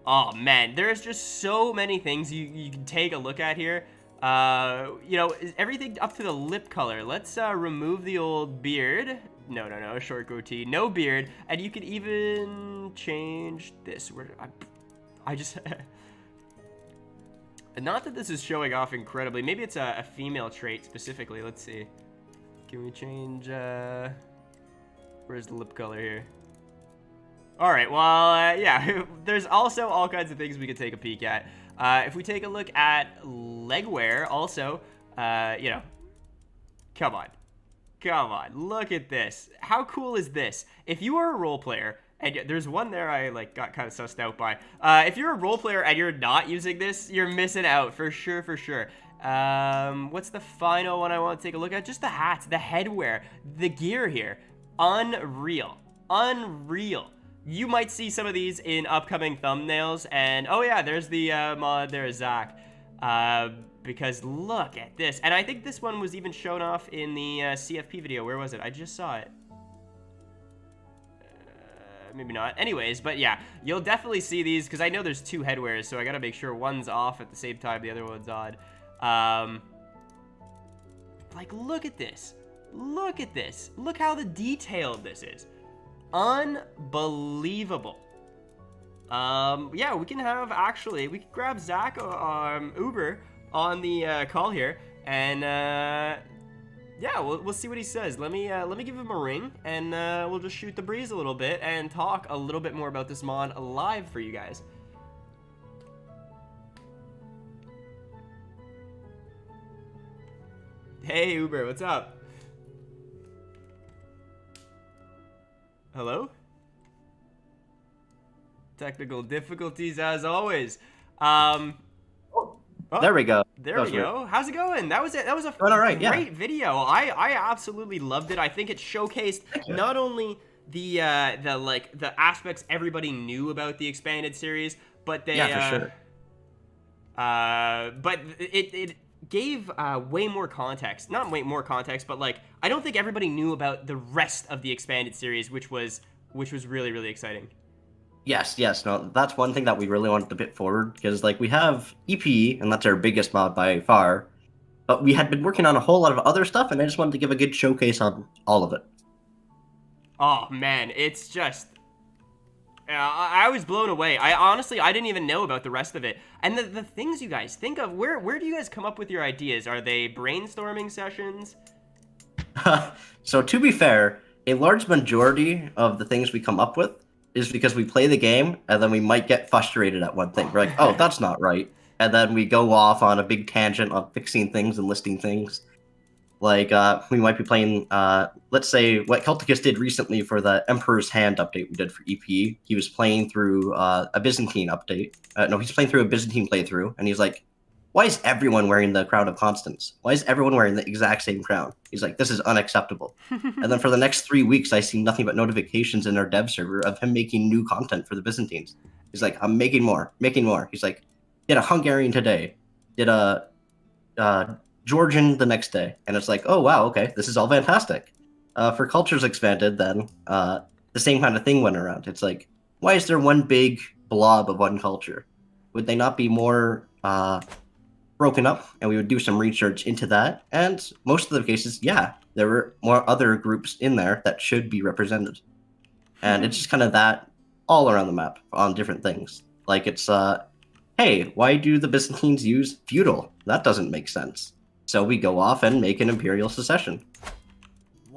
Oh man, there's just so many things you can take a look at here. You know, everything up to the lip color. Let's remove the old beard. No, short goatee, no beard, and you can even change this. I just, not that this is showing off incredibly. Maybe it's a female trait specifically. Let's see. Can we change? Where's the lip color here? All right. Well, yeah. There's also all kinds of things we could take a peek at. If we take a look at legwear, also, you know, come on, look at this. How cool is this? If you are a role player, and there's one there I like got kind of sussed out by. If you're a role player and you're not using this, you're missing out for sure, for sure. What's the final one I want to take a look at? Just the hats, the headwear, the gear here. Unreal. You might see some of these in upcoming thumbnails, and oh yeah, there's the mod there, Zach. Because look at this, and I think this one was even shown off in the CFP video. Where was it? I just saw it. Maybe not. Anyways, but yeah, you'll definitely see these because I know there's 2 headwears, so I gotta make sure one's off at the same time the other one's on. Like, look at this. Look at this. Look how detailed this is. Unbelievable. Yeah, we can have, actually, we can grab Zach, Uber, on the call here, and yeah, we'll see what he says. Let me give him a ring, and we'll just shoot the breeze a little bit and talk a little bit more about this mod live for you guys. Hey Uber, what's up? Hello? Technical difficulties as always. There we go. There we go. How's it going? That was it. That was a great video. I absolutely loved it. I think it showcased not only the aspects everybody knew about the expanded series, but they for sure. But it gave way more context. Not way more context, but like I don't think everybody knew about the rest of the expanded series, which was really, really exciting. Yes. No, that's one thing that we really wanted to put forward, because like we have EP, and that's our biggest mod by far, but we had been working on a whole lot of other stuff, and I just wanted to give a good showcase on all of it. Oh man, it's just, I was blown away. I didn't even know about the rest of it. And the things you guys think of, where do you guys come up with your ideas? Are they brainstorming sessions? So to be fair, a large majority of the things we come up with is because we play the game and then we might get frustrated at one thing. We're like, oh, that's not right. And then we go off on a big tangent on fixing things and listing things. Like, we might be playing, let's say, what Celticus did recently for the Emperor's Hand update we did for EP. He was playing through a Byzantine update. No, he's playing through a Byzantine playthrough, and he's like, why is everyone wearing the Crown of Constance? Why is everyone wearing the exact same crown? He's like, this is unacceptable. And then for the next 3 weeks, I see nothing but notifications in our dev server of him making new content for the Byzantines. He's like, I'm making more. He's like, did a Hungarian today, did a Georgian the next day. And it's like, oh, wow, okay, this is all fantastic. For Cultures Expanded, then, the same kind of thing went around. It's like, why is there one big blob of one culture? Would they not be more broken up? And we would do some research into that. And most of the cases, yeah, there were more other groups in there that should be represented. And it's just kind of that all around the map on different things. Like it's, hey, why do the Byzantines use feudal? That doesn't make sense. So we go off and make an imperial secession.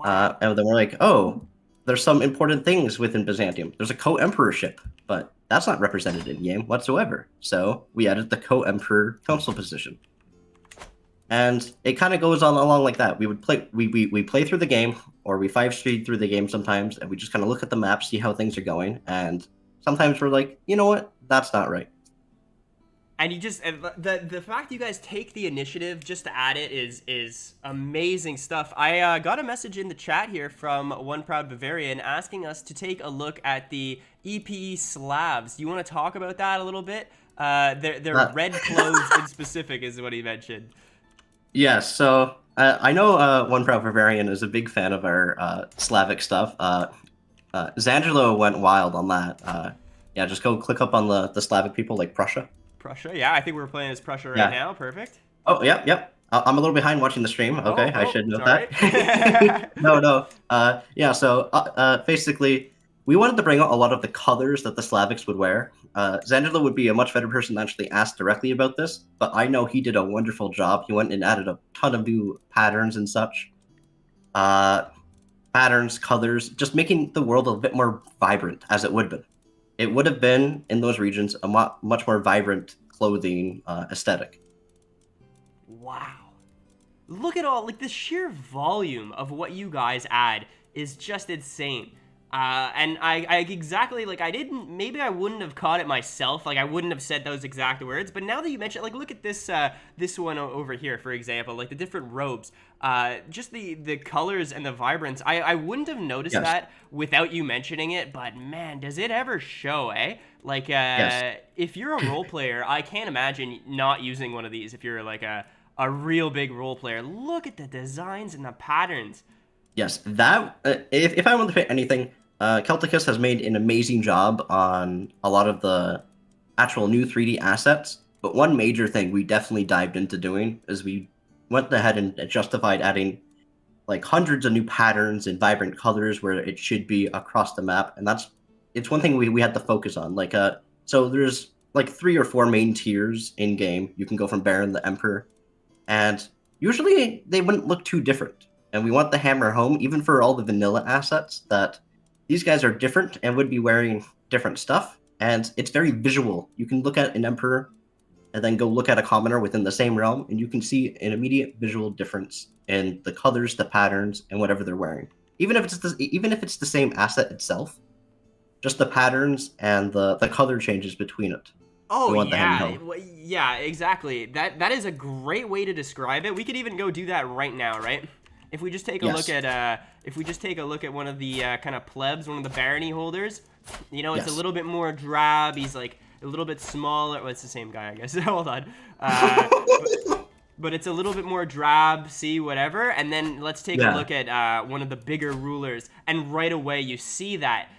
And then we're like, oh, there's some important things within Byzantium. There's a co-emperorship, but that's not represented in game whatsoever. So we added the co-emperor council position. And it kind of goes on along like that. We would play, we play through the game, or we 5-speed through the game sometimes, and we just kind of look at the map, see how things are going, and sometimes we're like, you know what, that's not right. And you just the fact you guys take the initiative just to add it is amazing stuff. I got a message in the chat here from One Proud Bavarian asking us to take a look at the EPE Slavs. Do you want to talk about that a little bit? Their red clothes in specific is what he mentioned. Yes, so I know One Proud Bavarian is a big fan of our Slavic stuff. Zangelo went wild on that. Yeah, just go click up on the Slavic people like Prussia. Prussia, yeah, I think we're playing as Prussia right now. Perfect. Oh, yep. I'm a little behind watching the stream. Okay, I should note sorry. that. No. Yeah, so basically, we wanted to bring out a lot of the colors that the Slavics would wear. Zangelo would be a much better person to actually ask directly about this, but I know he did a wonderful job. He went and added a ton of new patterns and such. Patterns, colors, just making the world a bit more vibrant, as it would have been. It would have been, in those regions, a much more vibrant clothing aesthetic. Wow. Look at all, like, the sheer volume of what you guys add is just insane. And I exactly, like, maybe I wouldn't have caught it myself, like, I wouldn't have said those exact words, but now that you mention it, like, look at this, this one over here, for example, like, the different robes, just the colors and the vibrance, I wouldn't have noticed that without you mentioning it, but man, does it ever show, eh? Like, if you're a role player, I can't imagine not using one of these if you're, like, a real big role player. Look at the designs and the patterns. Yes, that, if I want to pick anything, Celticus has made an amazing job on a lot of the actual new 3D assets, but one major thing we definitely dived into doing is we went ahead and justified adding like hundreds of new patterns and vibrant colors where it should be across the map, and it's one thing we had to focus on. Like, so there's like 3 or 4 main tiers in game. You can go from Baron to Emperor, and usually they wouldn't look too different. And we want to hammer home, even for all the vanilla assets, that these guys are different and would be wearing different stuff, and it's very visual. You can look at an Emperor and then go look at a Commoner within the same realm, and you can see an immediate visual difference in the colors, the patterns, and whatever they're wearing. Even if it's the same asset itself, just the patterns and the color changes between it. Oh yeah, exactly. That is a great way to describe it. We could even go do that right now, right? If we just take a look at one of the kind of plebs, one of the barony holders, you know, it's a little bit more drab. He's like a little bit smaller. Well, it's the same guy, I guess. Hold on. But it's a little bit more drab, see, whatever. And then let's take a look at one of the bigger rulers, and right away you see that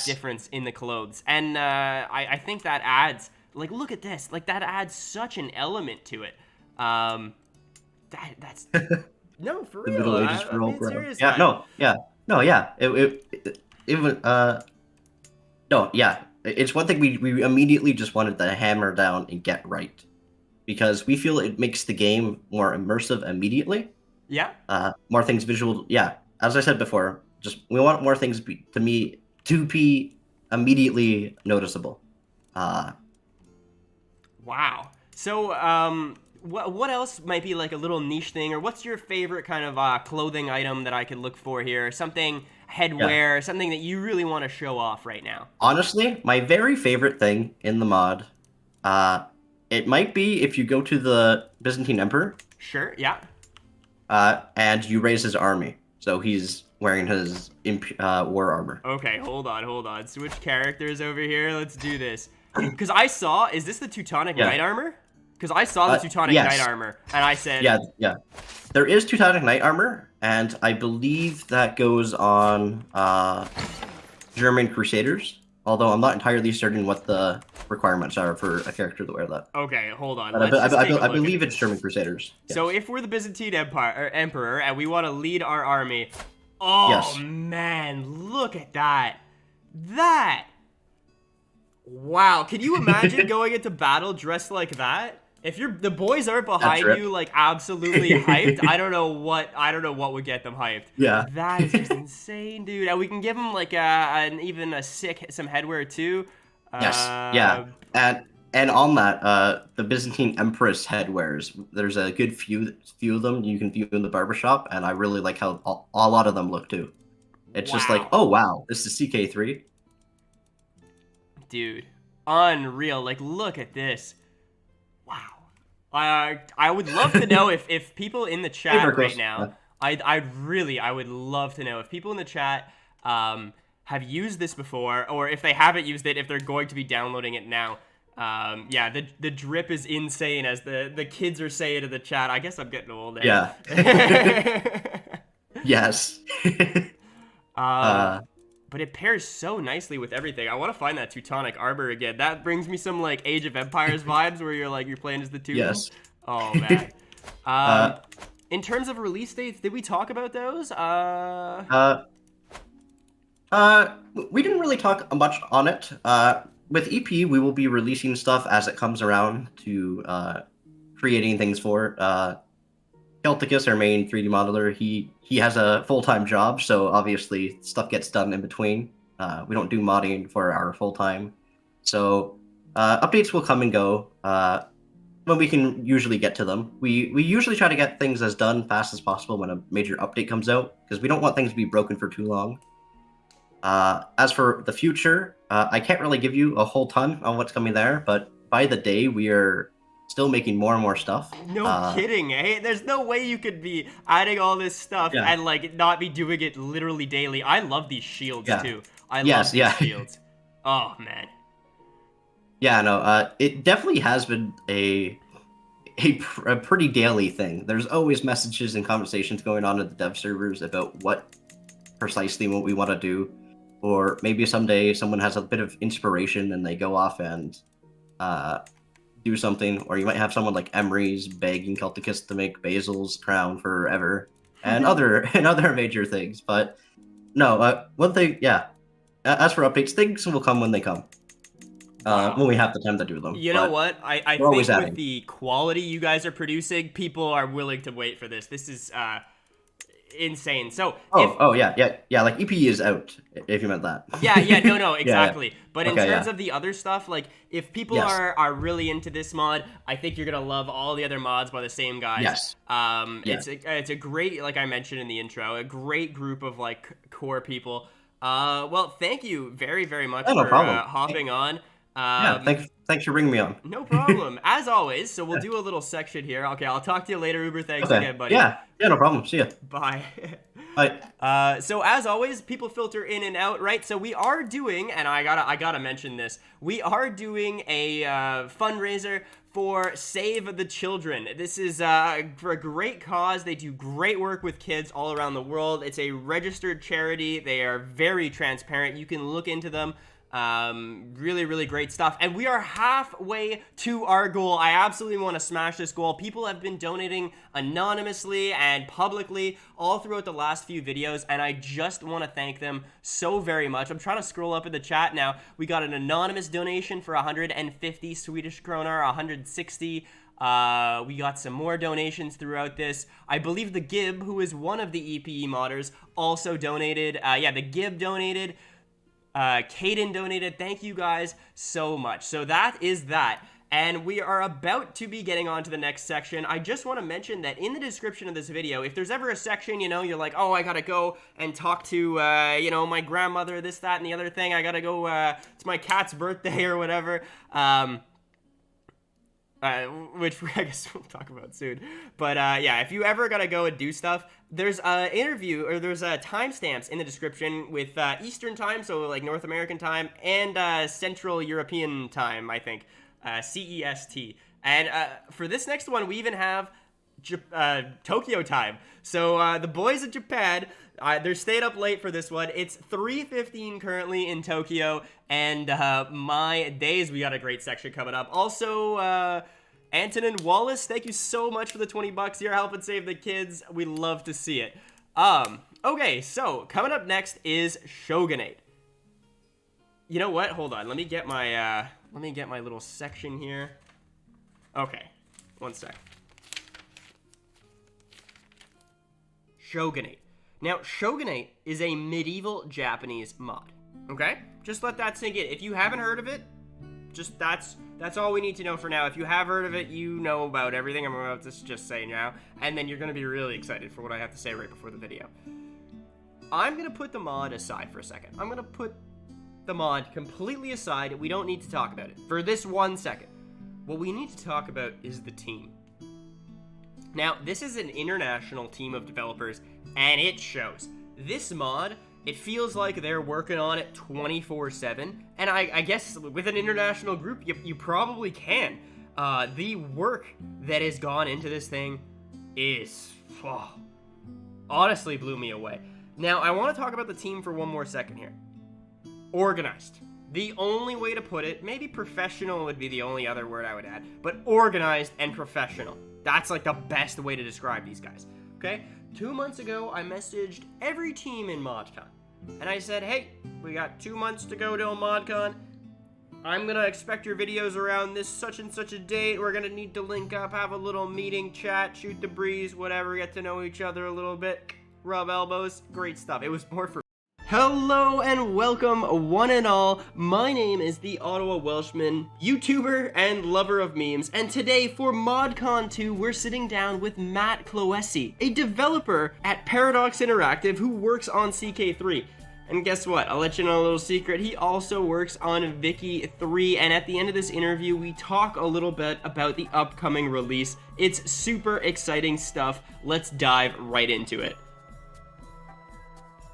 difference in the clothes. And I think that adds, like, look at this, like, that adds such an element to it. That's no, for real. I'm being serious. It's one thing we immediately just wanted to hammer down and get right, because we feel it makes the game more immersive immediately. Yeah. More things visual. Yeah. As I said before, just we want more things to be immediately noticeable. Wow. So, what else might be like a little niche thing, or what's your favorite kind of clothing item that I could look for here? Something headwear, something that you really want to show off right now. Honestly, my very favorite thing in the mod, it might be if you go to the Byzantine Emperor. Sure, yeah. And you raise his army. So he's wearing his war armor. Okay, hold on. Switch characters over here. Let's do this. Because I saw, is this the Teutonic Knight armor? Because I saw the Teutonic Knight armor, and I said... Yeah. There is Teutonic Knight armor, and I believe that goes on German Crusaders, although I'm not entirely certain what the requirements are for a character to wear that. Okay, hold on. I believe it's German Crusaders. Yes. So if we're the Byzantine Emperor, and we want to lead our army... Oh, man, look at that. Wow, can you imagine going into battle dressed like that? If the boys are behind drip. you, like absolutely hyped, I don't know what would get them hyped. Yeah. That is just insane, dude. And we can give them like even a some headwear too. Yes. Yeah. And on that, the Byzantine Empress headwears. There's a good few of them you can view in the barbershop, and I really like how a lot of them look too. It's just like, oh wow, this is CK3. Dude, unreal. Like, look at this. Wow. I would love to know if people in the chat right now, I would love to know if people in the chat have used this before, or if they haven't used it, if they're going to be downloading it now. Yeah, the drip is insane, as the kids are saying in the chat. I guess I'm getting old now. Yeah. Yes. But it pairs so nicely with everything. I want to find that Teutonic Arbor again. That brings me some like Age of Empires vibes, where you're playing as the Teutons. Yes. Oh man. In terms of release dates, did we talk about those? We didn't really talk much on it. With EP, we will be releasing stuff as it comes around to creating things for. Celticus, our main 3D modeler, he has a full-time job, so obviously stuff gets done in between. We don't do modding for our full-time. So updates will come and go when we can usually get to them. We usually try to get things as done fast as possible when a major update comes out, because we don't want things to be broken for too long. As for the future, I can't really give you a whole ton on what's coming there, but by the day, we are still making more and more stuff. No kidding, eh? There's no way you could be adding all this stuff and like not be doing it literally daily. I love these shields too. I love these shields. Oh man. Yeah, no, it definitely has been a pretty daily thing. There's always messages and conversations going on in the dev servers about what precisely what we want to do, or maybe someday someone has a bit of inspiration and they go off and do something, or you might have someone like Emery's begging Celticus to make Basil's crown forever, and other major things. But no, one thing, as for updates, things will come when they come. When we have the time to do them. You know what? I think with the quality you guys are producing, people are willing to wait for this. This is insane. So yeah, like EP is out, if you meant that. No, exactly. Yeah. But in terms of the other stuff, like if people are really into this mod, I think you're gonna love all the other mods by the same guys. Yes. It's a great, like I mentioned in the intro, a great group of like core people. Well, thank you very, very much for hopping on. Thanks for bringing me on. No problem. As always, so we'll do a little section here. Okay, I'll talk to you later, Uber. Thanks again, buddy. Yeah, no problem. See ya. Bye. Bye. So as always, people filter in and out, right? So we are doing, and I gotta mention this, we are doing a fundraiser for Save the Children. This is for a great cause. They do great work with kids all around the world. It's a registered charity. They are very transparent. You can look into them. Really, really great stuff. And we are halfway to our goal. I absolutely want to smash this goal. People have been donating anonymously and publicly all throughout the last few videos, and I just want to thank them so very much. I'm trying to scroll up in the chat now. We got an anonymous donation for 150 Swedish kroner, 160. We got some more donations throughout this. I believe the Gib, who is one of the EPE modders, also donated. The Gib donated. Caden donated. Thank you guys so much. So that is that. And we are about to be getting on to the next section. I just want to mention that in the description of this video, if there's ever a section, you're like, oh, I gotta go and talk to, my grandmother, this, that, and the other thing. I gotta go, it's my cat's birthday or whatever. Which I guess we'll talk about soon. But if you ever gotta go and do stuff, there's an interview, or there's timestamps in the description with Eastern time, so like North American time, and Central European time, I think, CEST. And for this next one, we even have Tokyo time. So the boys in Japan, they're staying up late for this one. It's 3:15 currently in Tokyo, and my days, we got a great section coming up. Also, Antonin Wallace, thank you so much for the $20. You're helping save the kids. We love to see it. Okay, so coming up next is Shogunate. You know what? Hold on. Let me get my little section here. Okay. One sec. Shogunate. Now, Shogunate is a medieval Japanese mod. Okay? Just let that sink in. If you haven't heard of it, just that's all we need to know for now. If you have heard of it, you know about everything I'm about to just say now, and then you're going to be really excited for what I have to say right before the video. I'm going to put the mod aside for a second. I'm going to put the mod completely aside. We don't need to talk about it for this 1 second. What we need to talk about is the team. Now, this is an international team of developers, and it shows. This mod, it feels like they're working on it 24/7, and I guess with an international group, you probably can. The work that has gone into this thing is, honestly blew me away. Now, I want to talk about the team for one more second here. Organized. The only way to put it, maybe professional would be the only other word I would add, but organized and professional. That's like the best way to describe these guys, okay? 2 months ago, I messaged every team in ModCon, and I said, hey, we got 2 months to go till ModCon. I'm gonna expect your videos around this such and such a date. We're gonna need to link up, have a little meeting, chat, shoot the breeze, whatever, get to know each other a little bit, rub elbows, great stuff. It was more for Hello and welcome, one and all. My name is the Ottawa Welshman, YouTuber and lover of memes, and today for ModCon 2, we're sitting down with Matt Cloesi, a developer at Paradox Interactive who works on CK3. And guess what? I'll let you know a little secret. He also works on EK3, and at the end of this interview, we talk a little bit about the upcoming release. It's super exciting stuff. Let's dive right into it.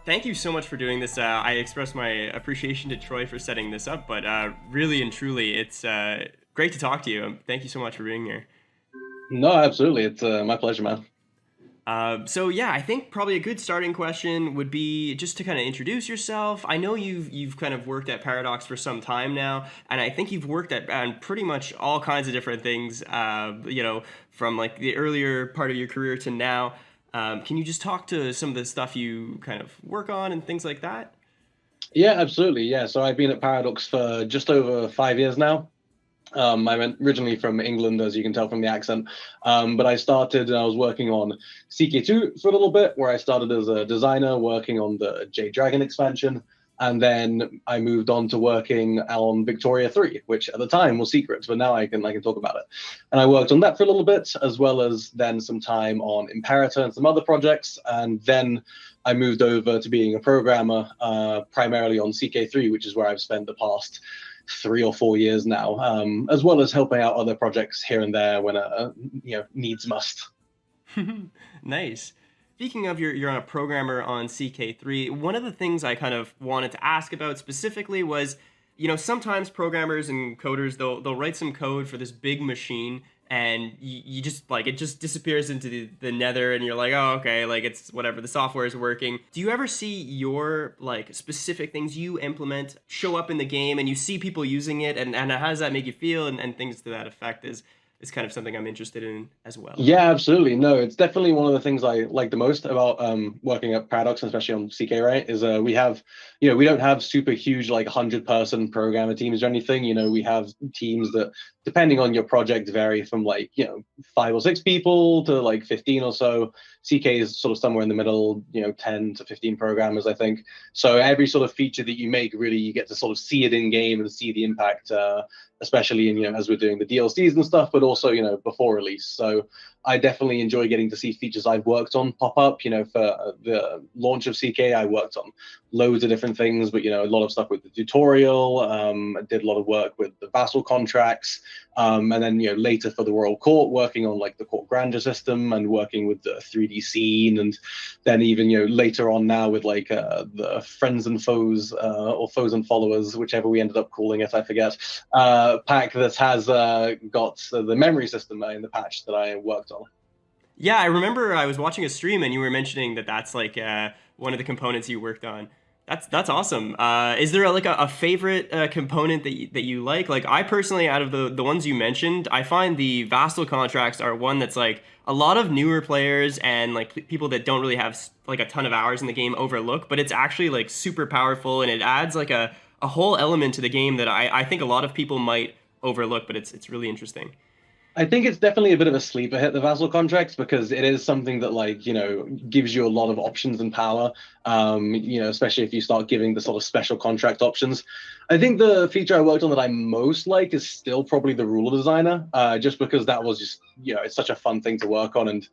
Thank you so much for doing this. I express my appreciation to Troy for setting this up, but really and truly, it's great to talk to you. Thank you so much for being here. No, absolutely. It's my pleasure, man. So yeah, I think probably a good starting question would be just to kind of introduce yourself. I know you've kind of worked at Paradox for some time now, and I think you've worked on pretty much all kinds of different things, you know, from like the earlier part of your career to now. Can you just talk to some of the stuff you kind of work on and things like that? Yeah, absolutely. Yeah, so I've been at Paradox for just over 5 years now. I'm originally from England, as you can tell from the accent, but I was working on CK2 for a little bit, where I started as a designer working on the Jade Dragon expansion, and then I moved on to working on Victoria 3, which at the time was secret, but now I can talk about it. And I worked on that for a little bit, as well as then some time on Imperator and some other projects, and then I moved over to being a programmer, primarily on CK3, which is where I've spent the past 3 or 4 years now, as well as helping out other projects here and there when needs must. Nice. Speaking of, you're a programmer on CK3. One of the things I kind of wanted to ask about specifically was, you know, sometimes programmers and coders, they'll write some code for this big machine, and you just like, it just disappears into the nether, and you're like, oh, okay, like it's whatever, the software is working. Do you ever see your like specific things you implement show up in the game, and you see people using it, and how does that make you feel, and things to that effect is kind of something I'm interested in as well. Yeah, absolutely. No, it's definitely one of the things I like the most about working at Paradox, especially on CK, right, is we have, you know, we don't have super huge like 100-person programmer teams or anything. You know, we have teams that, depending on your project, vary from like, you know, 5 or 6 people to like 15 or so. CK is sort of somewhere in the middle, you know, 10 to 15 programmers, I think. So every sort of feature that you make, really, you get to sort of see it in game and see the impact, especially in, you know, as we're doing the DLCs and stuff, but also, you know, before release. So I definitely enjoy getting to see features I've worked on pop up. You know, for the launch of CK, I worked on loads of different things, but, you know, a lot of stuff with the tutorial. I did a lot of work with the vassal contracts. And then, you know, later for the Royal Court, working on like the Court Grandeur system and working with the 3D scene. And then even, you know, later on now with like the Friends and Foes or Foes and Followers, whichever we ended up calling it, I forget, pack that has got the memory system in the patch that I worked on. Yeah, I remember I was watching a stream and you were mentioning that that's like one of the components you worked on. That's awesome. Is there like a favorite component that you like? Like I personally, out of the ones you mentioned, I find the vassal contracts are one that's like a lot of newer players and like people that don't really have like a ton of hours in the game overlook, but it's actually like super powerful and it adds like a whole element to the game that I think a lot of people might overlook, but it's really interesting. I think it's definitely a bit of a sleeper hit, the vassal contracts, because it is something that, like, gives you a lot of options and power. Especially if you start giving the sort of special contract options. I think the feature I worked on that I most like is still probably the ruler designer, just because that was just, it's such a fun thing to work on and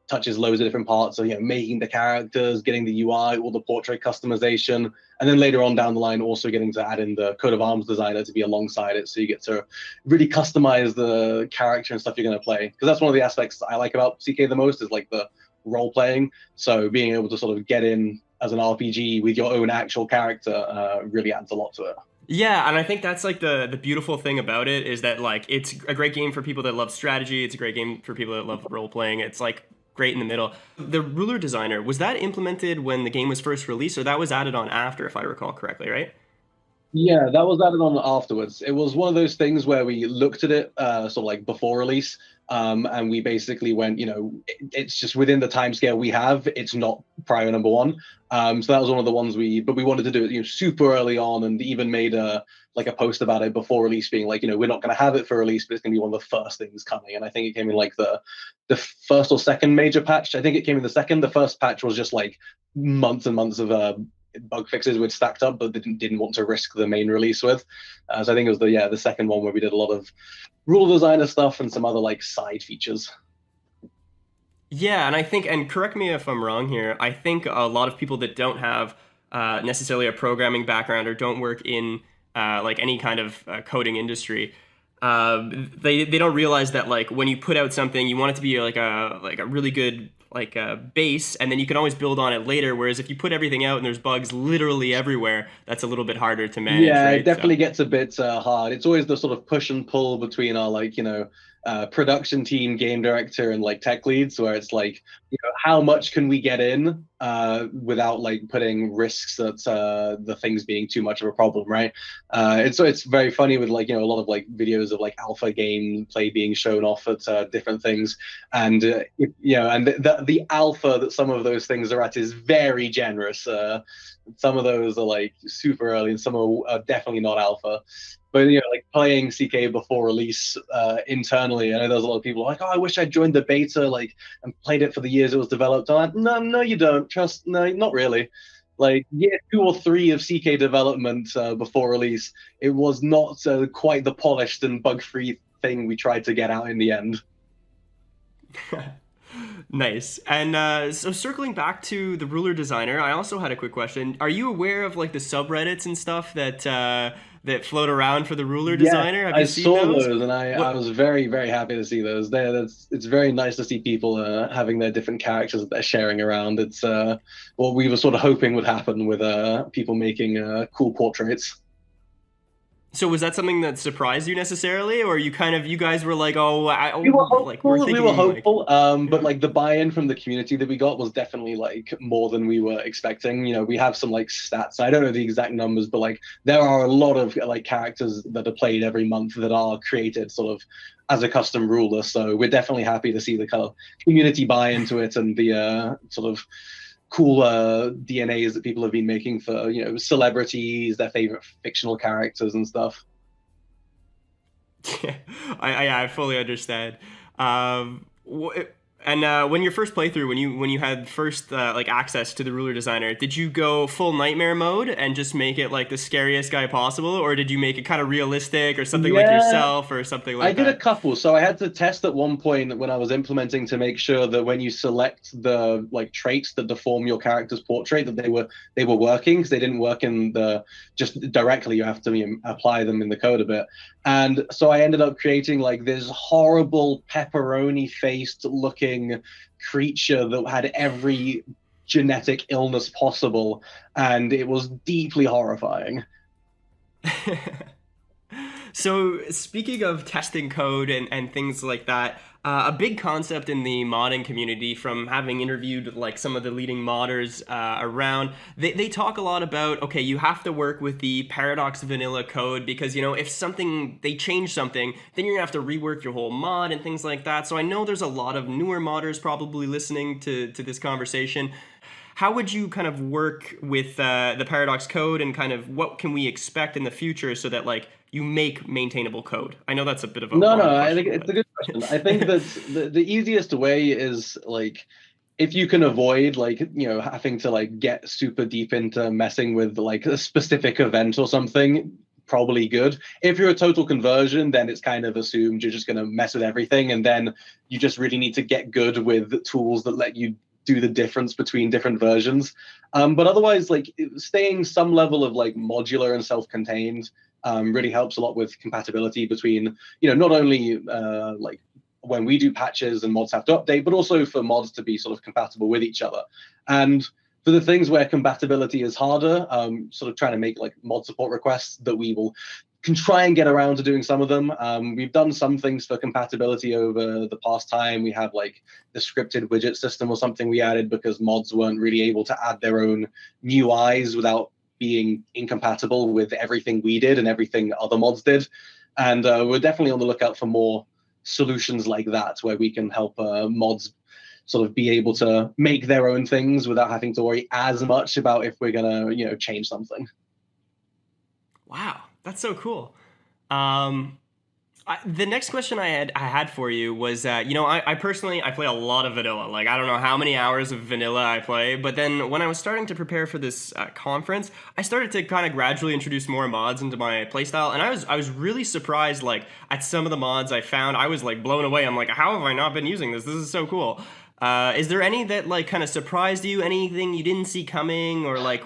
touches loads of different parts of making the characters, getting the UI, all the portrait customization, and then later on down the line also getting to add in the coat of arms designer to be alongside it, so you get to really customize the character and stuff you're going to play. Because that's one of the aspects I like about CK the most, is like the role playing. So being able to sort of get in as an RPG with your own actual character really adds a lot to it. Yeah, and I think that's like the beautiful thing about it, is that like it's a great game for people that love strategy. It's a great game for people that love role playing. It's like great in the middle. The ruler designer, was that implemented when the game was first released, or that was added on after, if I recall correctly, right? Yeah, that was added on afterwards. It was one of those things where we looked at it sort of like before release, and we basically went, it's just within the timescale we have, it's not prior number one. So that was one of the ones but we wanted to do it super early on, and even made a post about it before release, being like, we're not going to have it for release, but it's going to be one of the first things coming. And I think it came in like the first or second major patch. I think it came in the second. The first patch was just like months and months of bug fixes we'd stacked up, but didn't want to risk the main release with. So I think it was the second one where we did a lot of rule designer stuff and some other like side features. Yeah, and I think, and correct me if I'm wrong here, I think a lot of people that don't have necessarily a programming background or don't work in like any kind of coding industry, they don't realize that like when you put out something, you want it to be like a really good like a base, and then you can always build on it later. Whereas if you put everything out and there's bugs literally everywhere, that's a little bit harder to manage. Yeah, right? it definitely gets a bit hard. It's always the sort of push and pull between our production team, game director, and like tech leads, where it's like, how much can we get in without like putting risks that the things being too much of a problem, right? It's very funny with like a lot of like videos of like alpha gameplay being shown off at different things, and and the alpha that some of those things are at is very generous. Some of those are like super early, and some are definitely not alpha. But like playing CK before release internally, I know there's a lot of people like, oh, I wish I joined the beta, like, and played it for the years it was developed. I'm like, no, you don't. No, not really. Like year 2 or 3 of CK development before release, it was not quite the polished and bug-free thing we tried to get out in the end. Nice. And so circling back to the ruler designer, I also had a quick question. Are you aware of like the subreddits and stuff that float around for the ruler designer? Have you seen saw those? and I was very, very happy to see those. It's very nice to see people having their different characters that they're sharing around. It's what we were sort of hoping would happen with people making cool portraits. So was that something that surprised you necessarily, or you guys were like, oh, We were hopeful. like we're thinking, but like the buy-in from the community that we got was definitely like more than we were expecting. We have some like stats. I don't know the exact numbers, but like there are a lot of like characters that are played every month that are created sort of as a custom ruler. So we're definitely happy to see the kind of community buy into it, and the sort of cool DNAs that people have been making for celebrities, their favorite fictional characters and stuff. Yeah, I fully understand. And when your first playthrough, when you had first like access to the ruler designer, did you go full nightmare mode and just make it like the scariest guy possible, or did you make it kind of realistic or something like yourself or something like that? I did a couple. So I had to test at one point when I was implementing to make sure that when you select the like traits that deform your character's portrait, that they were working, because they didn't work in the just directly. You have to apply them in the code a bit. And so I ended up creating like this horrible pepperoni faced looking creature that had every genetic illness possible, and it was deeply horrifying. So speaking of testing code and things like that, a big concept in the modding community, from having interviewed like some of the leading modders around, they talk a lot about, okay, you have to work with the Paradox vanilla code, because if they change something, then you're gonna have to rework your whole mod and things like that. So I know there's a lot of newer modders probably listening to this conversation. how would you kind of work with the Paradox code, and kind of what can we expect in the future so that like you make maintainable code? I know that's a bit of a No, long I question, think it's but- a good question. I think that the easiest way is like if you can avoid like having to like get super deep into messing with like a specific event or something, probably good. If you're a total conversion, then it's kind of assumed you're just going to mess with everything, and then you just really need to get good with tools that let you do the difference between different versions. But otherwise, like staying some level of like modular and self-contained really helps a lot with compatibility between not only like when we do patches and mods have to update, but also for mods to be sort of compatible with each other. And for the things where compatibility is harder, sort of trying to make like mod support requests that we can try and get around to doing some of them. We've done some things for compatibility over the past time. We have like the scripted widget system or something we added because mods weren't really able to add their own UIs without being incompatible with everything we did and everything other mods did. And we're definitely on the lookout for more solutions like that where we can help mods sort of be able to make their own things without having to worry as much about if we're gonna change something. Wow, that's so cool. The next question I had for you was, I personally play a lot of vanilla. Like, I don't know how many hours of vanilla I play, but then when I was starting to prepare for this conference, I started to kind of gradually introduce more mods into my playstyle, and I was really surprised, like, at some of the mods I found. I was like blown away. I'm like, how have I not been using this? This is so cool. Is there any that like kind of surprised you? Anything you didn't see coming, or like?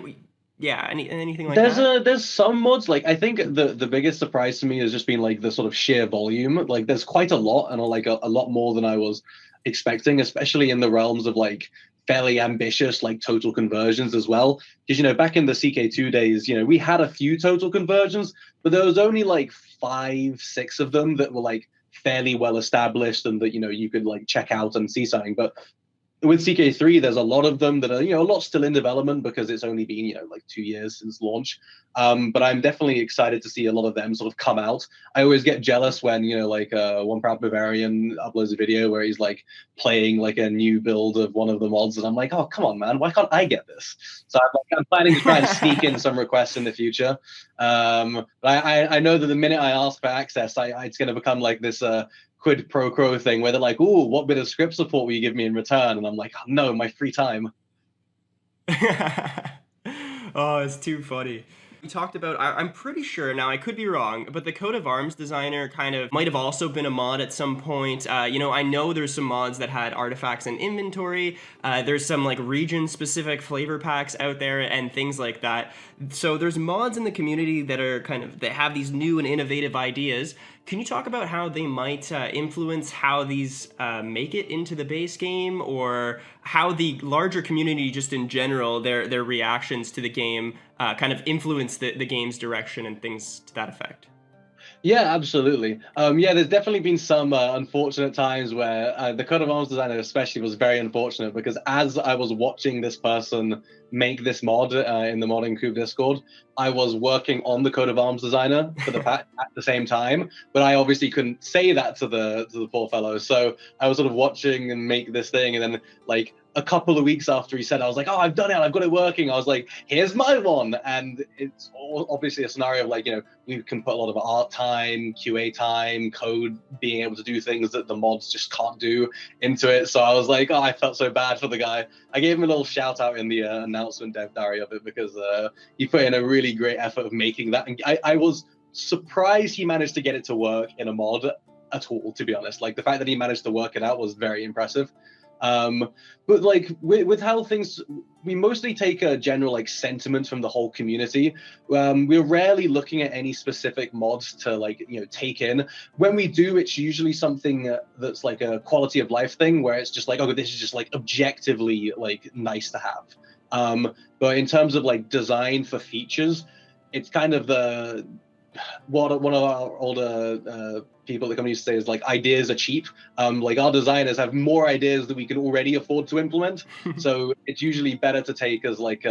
Yeah, anything like that? There's some mods, like I think the biggest surprise to me has just been like the sort of sheer volume. Like there's quite a lot, and like a lot more than I was expecting, especially in the realms of like fairly ambitious like total conversions as well. Because back in the CK2 days, we had a few total conversions, but there was only like 5-6 of them that were like fairly well established and that you could like check out and see something. But with CK3, there's a lot of them that are, a lot still in development because it's only been, like 2 years since launch. But I'm definitely excited to see a lot of them sort of come out. I always get jealous when, like One Proud Bavarian uploads a video where he's like playing like a new build of one of the mods, and I'm like, oh, come on, man, why can't I get this? So I'm planning to try and sneak in some requests in the future. But I know that the minute I ask for access, it's going to become like this quid pro quo thing where they're like, "Ooh, what bit of script support will you give me in return?" And I'm like, oh, "No, my free time." Oh, it's too funny. We talked about, I'm pretty sure, now I could be wrong, but the coat of arms designer kind of might have also been a mod at some point. I know there's some mods that had artifacts and inventory. There's some like region-specific flavor packs out there and things like that. So there's mods in the community that are that have these new and innovative ideas. Can you talk about how they might influence how these make it into the base game, or how the larger community just in general, their reactions to the game kind of influence the game's direction and things to that effect? Yeah, absolutely. There's definitely been some unfortunate times where the coat of arms designer especially was very unfortunate, because as I was watching this person make this mod in the Modding Coop Discord, I was working on the coat of arms designer for the patch at the same time, but I obviously couldn't say that to the poor fellow. So I was sort of watching and make this thing, and then like a couple of weeks after he said, I was like, oh, I've done it, I've got it working. I was like, here's my one. And it's obviously a scenario of like, we can put a lot of art time, QA time, code, being able to do things that the mods just can't do into it. So I was like, oh, I felt so bad for the guy. I gave him a little shout out in the announcement dev diary of it, because he put in a really great effort of making that. And I was surprised he managed to get it to work in a mod at all, to be honest. Like the fact that he managed to work it out was very impressive. But like with how things, we mostly take a general like sentiment from the whole community. We're rarely looking at any specific mods to like take in. When we do, it's usually something that's like a quality of life thing, where it's just like, oh, this is just like objectively like nice to have. But in terms of like design for features, it's kind of what one of our older people that come used to say is like, ideas are cheap. Like our designers have more ideas that we can already afford to implement. So it's usually better to take as like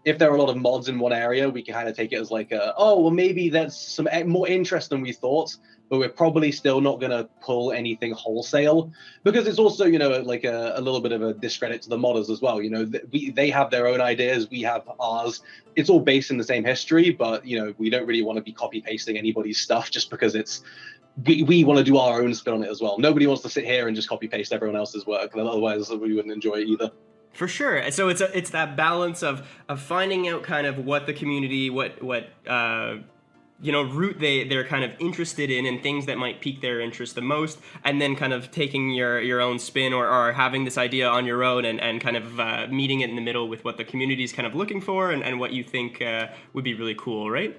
if there are a lot of mods in one area, we can kind of take it as like, oh, well, maybe there's some more interest than we thought, but we're probably still not going to pull anything wholesale, because it's also, you know, like a little bit of a discredit to the modders as well. You know, they have their own ideas, we have ours. It's all based in the same history, but, you know, we don't really want to be copy pasting anybody's stuff just because it's, we want to do our own spin on it as well. Nobody wants to sit here and just copy paste everyone else's work, otherwise we wouldn't enjoy it either. For sure. So it's that balance of finding out kind of what the community, what you know, route they're kind of interested in, and things that might pique their interest the most, and then kind of taking your own spin, or having this idea on your own, and kind of meeting it in the middle with what the community is kind of looking for, and what you think would be really cool, right?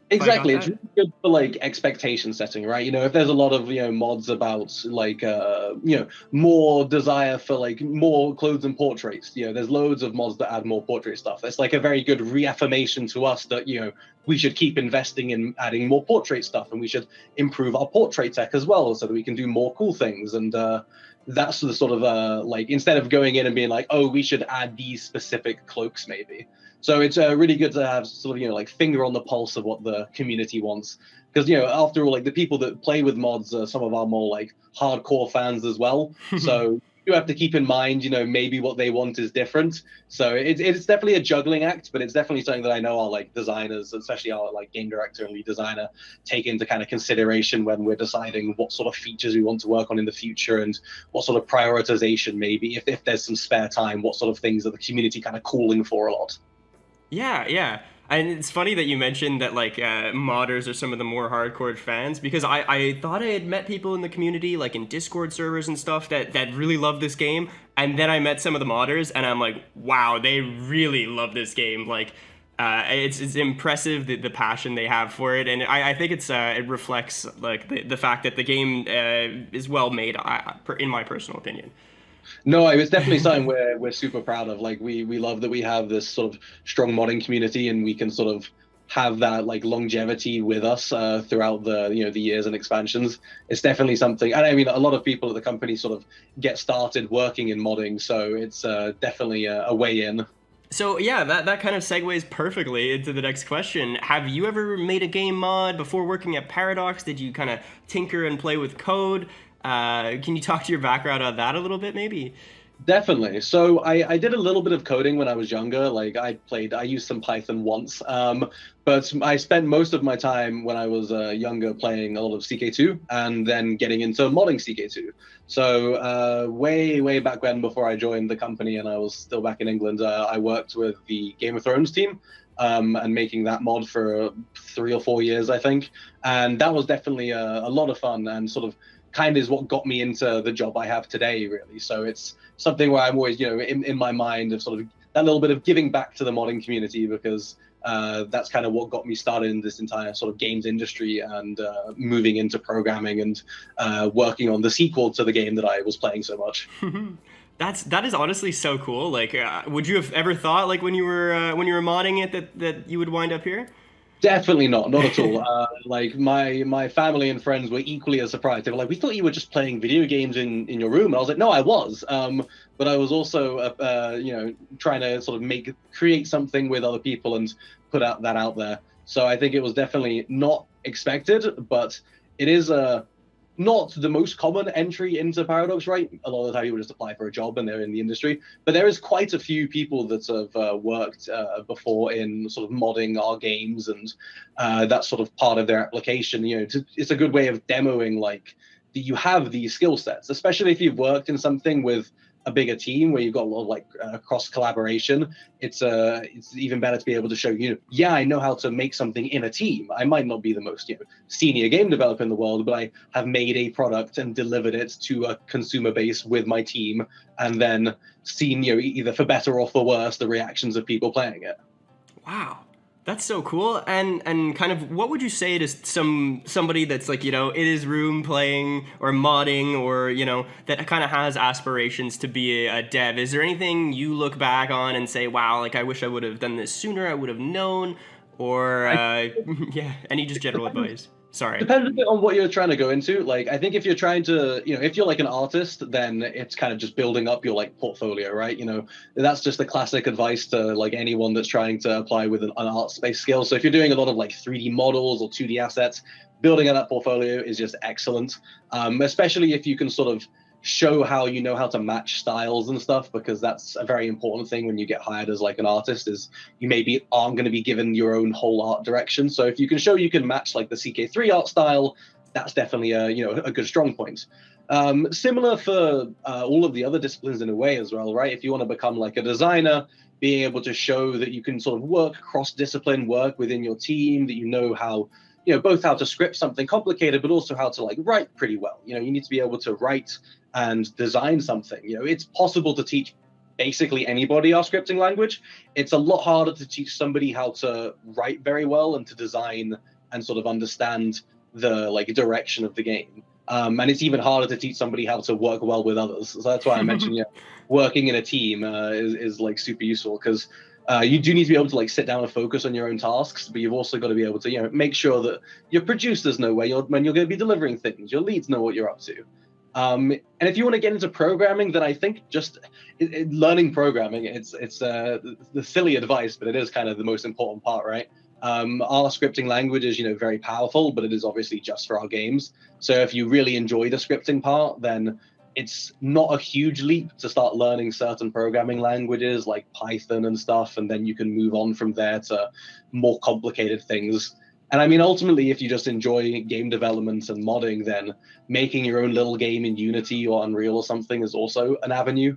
Exactly. It's really good for like expectation setting, right? You know, if there's a lot of, you know, mods about like you know, more desire for like more clothes and portraits, you know, there's loads of mods that add more portrait stuff. That's like a very good reaffirmation to us that, you know, we should keep investing in adding more portrait stuff, and we should improve our portrait tech as well so that we can do more cool things. And that's the sort of like, instead of going in and being like, oh, we should add these specific cloaks maybe. So it's really good to have sort of, you know, like finger on the pulse of what the community wants. Because, you know, after all, like the people that play with mods are some of our more like hardcore fans as well. So you have to keep in mind, you know, maybe what they want is different. So it's definitely a juggling act, but it's definitely something that I know our like designers, especially our like game director and lead designer, take into kind of consideration when we're deciding what sort of features we want to work on in the future, and what sort of prioritization maybe, if there's some spare time, what sort of things are the community kind of calling for a lot. Yeah. And it's funny that you mentioned that like modders are some of the more hardcore fans, because I thought I had met people in the community, like in Discord servers and stuff, that really love this game, and then I met some of the modders and I'm like, wow, they really love this game. Like it's impressive the passion they have for it, and I think it reflects like the fact that the game is well made, in my personal opinion. No, it's definitely something we're super proud of. Like we love that we have this sort of strong modding community, and we can sort of have that like longevity with us throughout the, you know, the years and expansions. It's definitely something, and I mean, a lot of people at the company sort of get started working in modding, so it's definitely a way in. So yeah, that kind of segues perfectly into the next question. Have you ever made a game mod before working at Paradox? Did you kind of tinker and play with code? Can you talk to your background on that a little bit, maybe? Definitely. So I did a little bit of coding when I was younger. Like I used some Python once, but I spent most of my time when I was younger playing a lot of CK2, and then getting into modding CK2. So way back when, before I joined the company and I was still back in England, I worked with the Game of Thrones team, and making that mod for 3 or 4 years, I think. And that was definitely a lot of fun, and sort of kind of is what got me into the job I have today, really. So it's something where I'm always, you know, in my mind of sort of that little bit of giving back to the modding community, because that's kind of what got me started in this entire sort of games industry, and moving into programming and working on the sequel to the game that I was playing so much. That is honestly so cool. Like, would you have ever thought, like when you were modding it, that you would wind up here? Definitely not at all. Like my family and friends were equally as surprised. They were like, "We thought you were just playing video games in your room." And I was like, "No, I was." But I was also, you know, trying to sort of create something with other people and put that out there. So I think it was definitely not expected, but it is not the most common entry into Paradox, right? A lot of the time people just apply for a job and they're in the industry, but there is quite a few people that have worked before in sort of modding our games, and that's sort of part of their application. You know, it's a good way of demoing like that you have these skill sets, especially if you've worked in something with a bigger team where you've got a lot of like cross collaboration. It's even better to be able to show, you know, yeah, I know how to make something in a team. I might not be the most, you know, senior game developer in the world, but I have made a product and delivered it to a consumer base with my team, and then seen, you know, either for better or for worse, the reactions of people playing it. Wow. That's so cool. And kind of what would you say to somebody that's like, you know, in his room playing or modding, or, you know, that kind of has aspirations to be a dev? Is there anything you look back on and say, wow, like I wish I would have done this sooner, I would have known? or yeah, any just general advice? Sorry. Depends a bit on what you're trying to go into. Like, I think if you're trying to, if you're like an artist, then it's kind of just building up your like portfolio, right? That's just the classic advice to like anyone that's trying to apply with an art space skill. So if you're doing a lot of like 3D models or 2D assets, building out that portfolio is just excellent. Especially if you can sort of show how you know how to match styles and stuff, because that's a very important thing when you get hired as like an artist, is you maybe aren't going to be given your own whole art direction. So if you can show you can match like the CK3 art style, that's definitely a good strong point. Similar for all of the other disciplines in a way as well, right? If you want to become like a designer, being able to show that you can sort of work cross-discipline, work within your team, that you know how, both how to script something complicated, but also how to like write pretty well. You need to be able to write and design something. It's possible to teach basically anybody our scripting language. It's a lot harder to teach somebody how to write very well and to design and sort of understand the like direction of the game. And it's even harder to teach somebody how to work well with others. So that's why I mentioned, working in a team is like super useful, because you do need to be able to like sit down and focus on your own tasks, but you've also got to be able to make sure that your producers know when you're going to be delivering things, your leads know what you're up to. And if you want to get into programming, then I think just learning programming, it's the silly advice, but it is kind of the most important part, right? Our scripting language is, very powerful, but it is obviously just for our games. So if you really enjoy the scripting part, then it's not a huge leap to start learning certain programming languages like Python and stuff, and then you can move on from there to more complicated things. And I mean, ultimately, if you just enjoy game development and modding, then making your own little game in Unity or Unreal or something is also an avenue.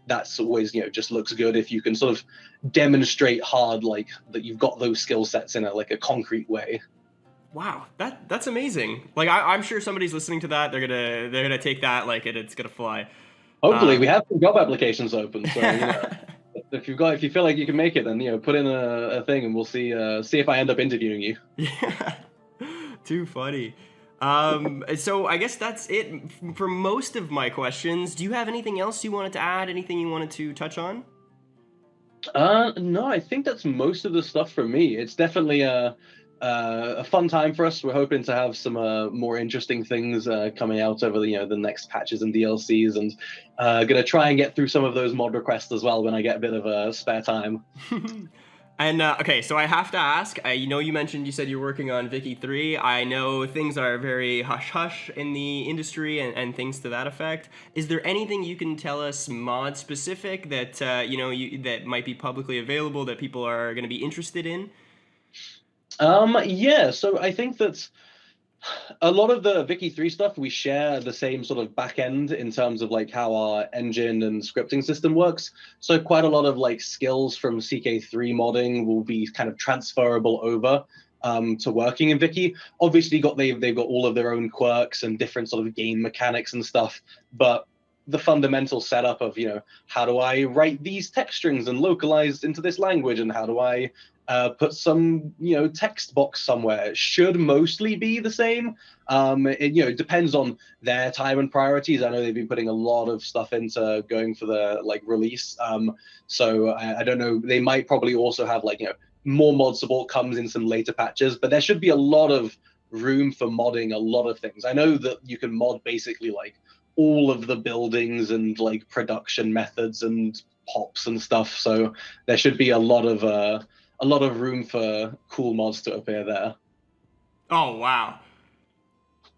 That's always, just looks good if you can sort of demonstrate hard, like that you've got those skill sets in a concrete way. Wow, that's amazing. Like I'm sure somebody's listening to that. They're gonna take that like it's gonna fly. Hopefully, we have some job applications open. So if you feel like you can make it, then put in a thing, and we'll see if I end up interviewing you. Yeah, too funny. So I guess that's it for most of my questions. Do you have anything else you wanted to add? Anything you wanted to touch on? No, I think that's most of the stuff from me. It's definitely a fun time for us. We're hoping to have some more interesting things coming out over the next patches and DLCs, and gonna try and get through some of those mod requests as well when I get a bit of spare time. And okay, so I have to ask, you said you're working on Vicky 3. I know things are very hush-hush in the industry and things to that effect. Is there anything you can tell us mod-specific that, that might be publicly available that people are going to be interested in? Yeah, so I think that a lot of the Vicky 3 stuff, we share the same sort of back end in terms of like how our engine and scripting system works. So quite a lot of like skills from CK3 modding will be kind of transferable over to working in Vicky. Obviously they've got all of their own quirks and different sort of game mechanics and stuff, but the fundamental setup of, how do I write these text strings and localize into this language, and how do I put some, text box somewhere, should mostly be the same. It depends on their time and priorities. I know they've been putting a lot of stuff into going for the release. So I don't know. They might probably also have more mod support comes in some later patches, but there should be a lot of room for modding a lot of things. I know that you can mod basically all of the buildings and production methods and pops and stuff. So there should be a lot of room for cool mods to appear there. Oh, wow.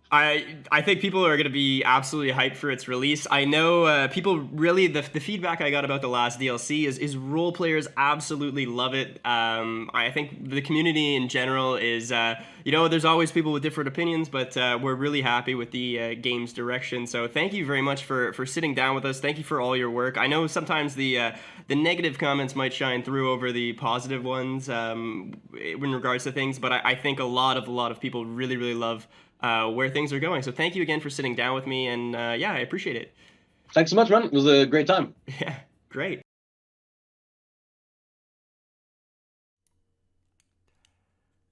I think people are going to be absolutely hyped for its release. I know people really, the feedback I got about the last DLC is role players absolutely love it. I think the community in general is, there's always people with different opinions, but we're really happy with the game's direction. So thank you very much for sitting down with us. Thank you for all your work. I know sometimes the negative comments might shine through over the positive ones in regards to things, but I think a lot of people really, really love where things are going. So thank you again for sitting down with me, and yeah, I appreciate it. Thanks so much, man. It was a great time. Yeah, great.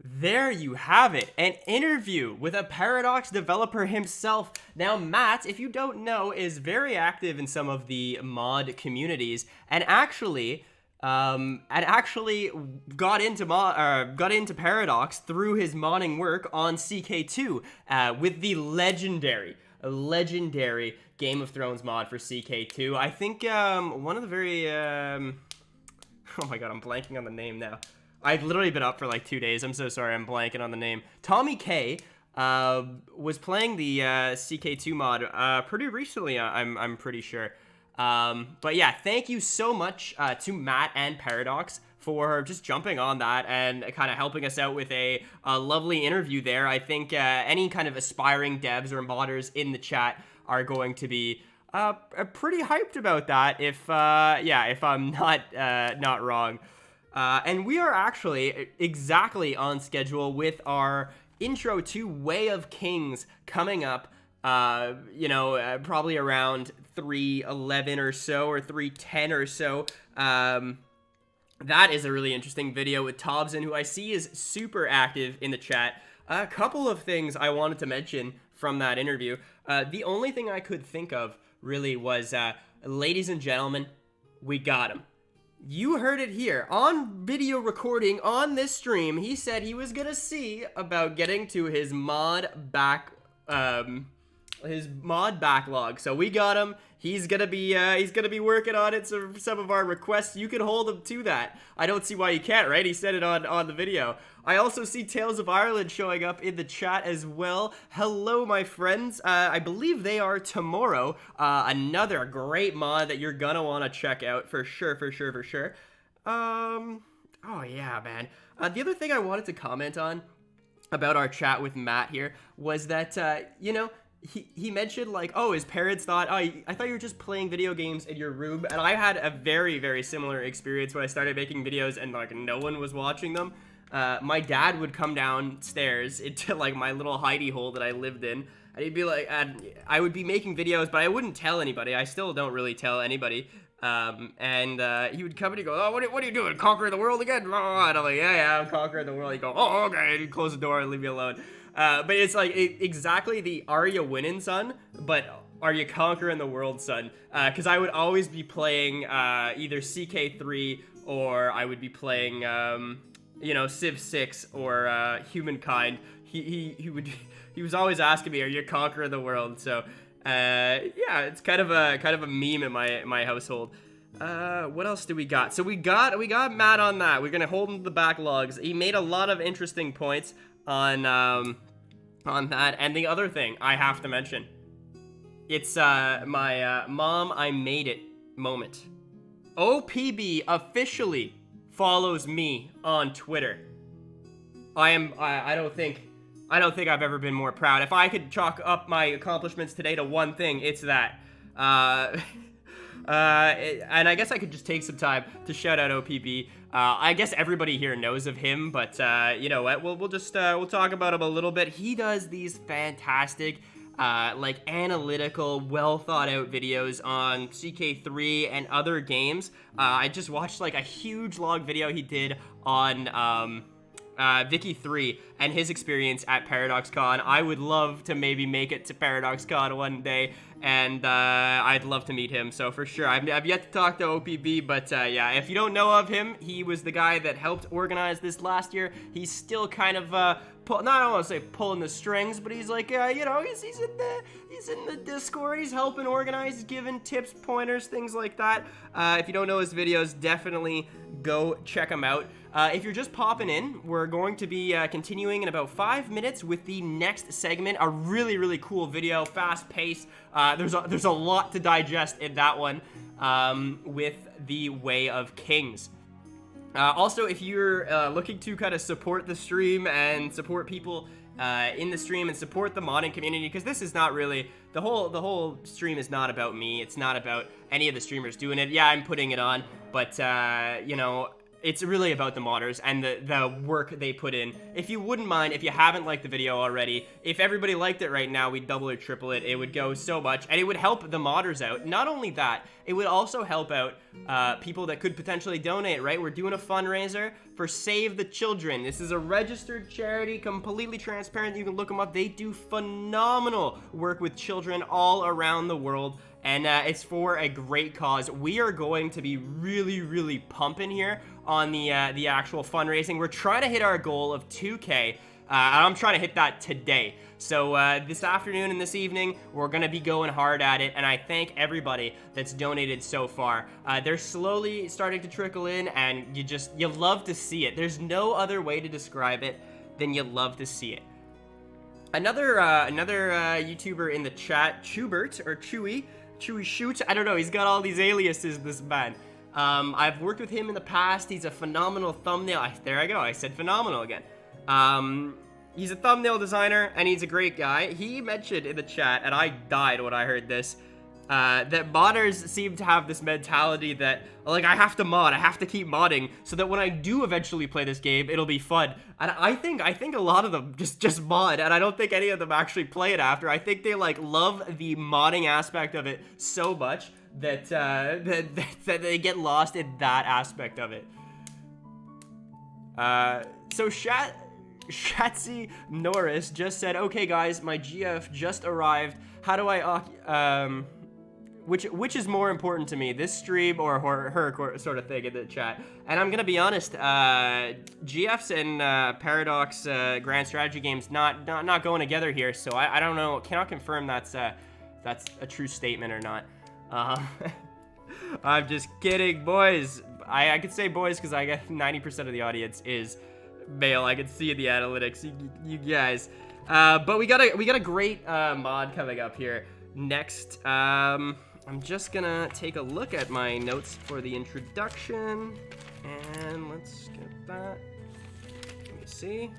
There you have it, an interview with a Paradox developer himself. Now, Matt, if you don't know, is very active in some of the mod communities, and actually and actually got into Paradox through his modding work on CK2 with the legendary Game of Thrones mod for CK2. I think one of the very oh my god, I'm blanking on the name now. I've literally been up for like 2 days. I'm so sorry, I'm blanking on the name. Tommy K was playing the CK2 mod pretty recently, I'm pretty sure. But yeah, thank you so much to Matt and Paradox for just jumping on that and kind of helping us out with a lovely interview there. I think any kind of aspiring devs or modders in the chat are going to be pretty hyped about that if I'm not wrong. And we are actually exactly on schedule with our intro to Way of Kings coming up, probably around 3:11 or so, or 3:10 or so. That is a really interesting video with Tobson, who I see is super active in the chat. A couple of things I wanted to mention from that interview. The only thing I could think of really was, ladies and gentlemen, we got him. You heard it here on video recording on this stream. He said he was gonna see about getting to his mod backlog. So we got him. He's gonna be working on it. So some of our requests, you can hold him to that. I don't see why you can't, right? He said it on the video. I also see Tales of Ireland showing up in the chat as well. Hello, my friends. I believe they are tomorrow. Another great mod that you're gonna want to check out for sure. Oh yeah, man. The other thing I wanted to comment on about our chat with Matt here was that, he mentioned, like, oh, his parents thought, oh, I thought you were just playing video games in your room. And I had a very, very similar experience when I started making videos and, like, no one was watching them. My dad would come downstairs into, like, my little hidey hole that I lived in, and he'd be like, I would be making videos, but I wouldn't tell anybody. I still don't really tell anybody. He would come and he'd go, oh, what are you doing? Conquering the world again? And I'm like, yeah, I'm conquering the world. He'd go, oh, okay. And he'd close the door and leave me alone. But it's like exactly the are you winning, son? But are you conquering the world, son? Because I would always be playing either CK3 or I would be playing, Civ 6 or Humankind. He was always asking me, are you conquering the world? So yeah, it's kind of a meme in my household. What else do we got? So we got Matt on that. We're gonna hold him to the backlogs. He made a lot of interesting points on that. And the other thing I have to mention, it's my mom, I made it moment. OPB officially follows me on Twitter. I don't think I've ever been more proud. If I could chalk up my accomplishments today to one thing, it's that. And I guess I could just take some time to shout out OPB. I guess everybody here knows of him, but you know what? We'll talk about him a little bit. He does these fantastic, like analytical, well thought out videos on CK3 and other games. I just watched like a huge log video he did on Vicky3 and his experience at ParadoxCon. I would love to maybe make it to ParadoxCon one day, and I'd love to meet him, so for sure. I've yet to talk to OPB, but yeah, if you don't know of him, he was the guy that helped organize this last year. He's still kind of, I don't want to say pulling the strings, but he's like, he's in the Discord, he's helping organize, giving tips, pointers, things like that. If you don't know his videos, definitely go check him out. If you're just popping in, we're going to be continuing in about 5 minutes with the next segment. A really, really cool video, fast pace. There's a lot to digest in that one with the Way of Kings. Also, if you're looking to kind of support the stream and support people in the stream and support the modding community, because this is not really the whole stream is not about me. It's not about any of the streamers doing it. Yeah, I'm putting it on, but it's really about the modders and the work they put in. If you wouldn't mind, if you haven't liked the video already, if everybody liked it right now, we'd double or triple it. It would go so much, and it would help the modders out. Not only that, it would also help out people that could potentially donate, right? We're doing a fundraiser for Save the Children. This is a registered charity, completely transparent. You can look them up. They do phenomenal work with children all around the world. and it's for a great cause. We are going to be really pumping here on the actual fundraising. We're trying to hit our goal of 2K. I'm trying to hit that today. So this afternoon and this evening, we're going to be going hard at it, and I thank everybody that's donated so far. They're slowly starting to trickle in, and you love to see it. There's no other way to describe it than you love to see it. Another YouTuber in the chat, Chubert, or Chewy Shoot, I don't know, he's got all these aliases, this man. I've worked with him in the past. He's a phenomenal thumbnail. There I go, I said phenomenal again. He's a thumbnail designer, and he's a great guy. He mentioned in the chat, and I died when I heard this, that modders seem to have this mentality that, like, I have to mod, I have to keep modding, so that when I do eventually play this game, it'll be fun. And I think a lot of them just mod, and I don't think any of them actually play it after. I think they, like, love the modding aspect of it so much that, that they get lost in that aspect of it. So Shatsy Norris just said, okay guys, my GF just arrived. How do I, which is more important to me, this stream or her sort of thing in the chat? And I'm gonna be honest, GFs and Paradox Grand Strategy games not going together here, so I don't know, cannot confirm that's a true statement or not. I'm just kidding, boys. I could say boys because I got 90% of the audience is male. I can see in the analytics, you guys. But we got a great mod coming up here next. I'm just gonna take a look at my notes for the introduction, and let's get that. Let me see.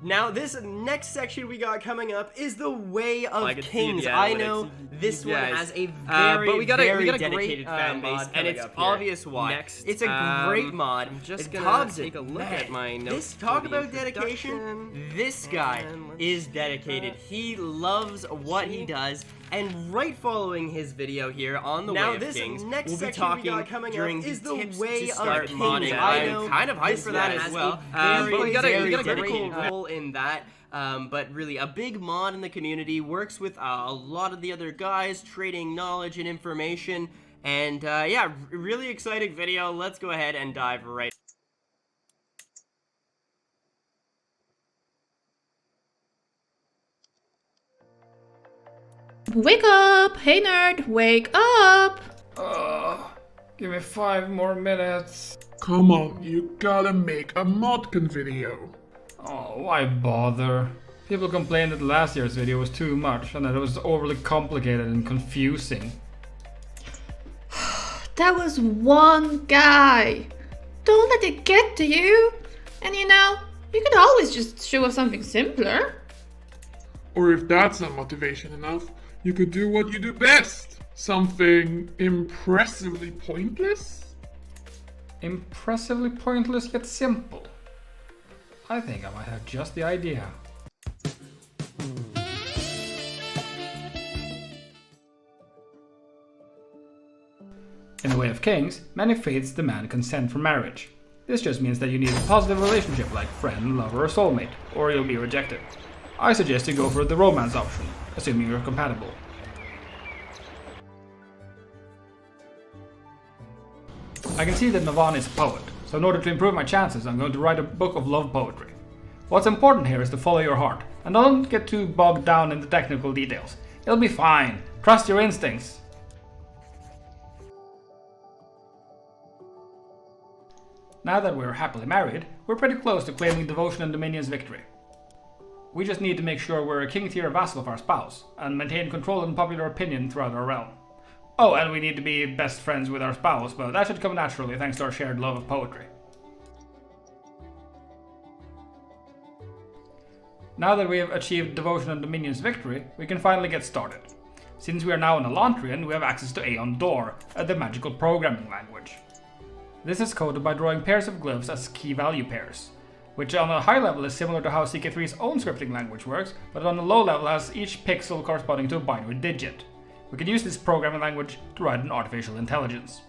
Now, this next section we got coming up is the Way of Kings. I know this one has a very dedicated fan base, and it's obvious why. It's a great mod. I'm just gonna take a look at my notes. Talk about dedication. This guy is dedicated. He loves what he does. And right following his video here on the Way of Kings, we'll be talking during the tips to start modding. I'm kind of hyped for that as well. But we got a great role in that. But really, a big mod in the community, works with a lot of the other guys, trading knowledge and information. And yeah, really exciting video. Let's go ahead and dive right. Wake up! Hey nerd, wake up! Give me 5 more minutes. Come on, you gotta make a ModCon video. Oh, why bother? People complained that last year's video was too much and that it was overly complicated and confusing. That was one guy. Don't let it get to you. And you know, you could always just show us something simpler. Or if that's not motivation enough, you could do what you do best. Something impressively pointless? Impressively pointless yet simple. I think I might have just the idea. In the Way of Kings, many faiths demand consent for marriage. This just means that you need a positive relationship like friend, lover, or soulmate, or you'll be rejected. I suggest you go for the romance option, assuming you're compatible. I can see that Navan is a poet, so in order to improve my chances, I'm going to write a book of love poetry. What's important here is to follow your heart, and don't get too bogged down in the technical details. It'll be fine. Trust your instincts. Now that we're happily married, we're pretty close to claiming Devotion and Dominion's victory. We just need to make sure we're a king-tier vassal of our spouse, and maintain control and popular opinion throughout our realm. Oh, and we need to be best friends with our spouse, but that should come naturally thanks to our shared love of poetry. Now that we have achieved Devotion and Dominion's victory, we can finally get started. Since we are now in Elantrian, we have access to Aeon Door, the magical programming language. This is coded by drawing pairs of glyphs as key value pairs, which on a high level is similar to how CK3's own scripting language works, but on a low level has each pixel corresponding to a binary digit. We can use this programming language to write an artificial intelligence.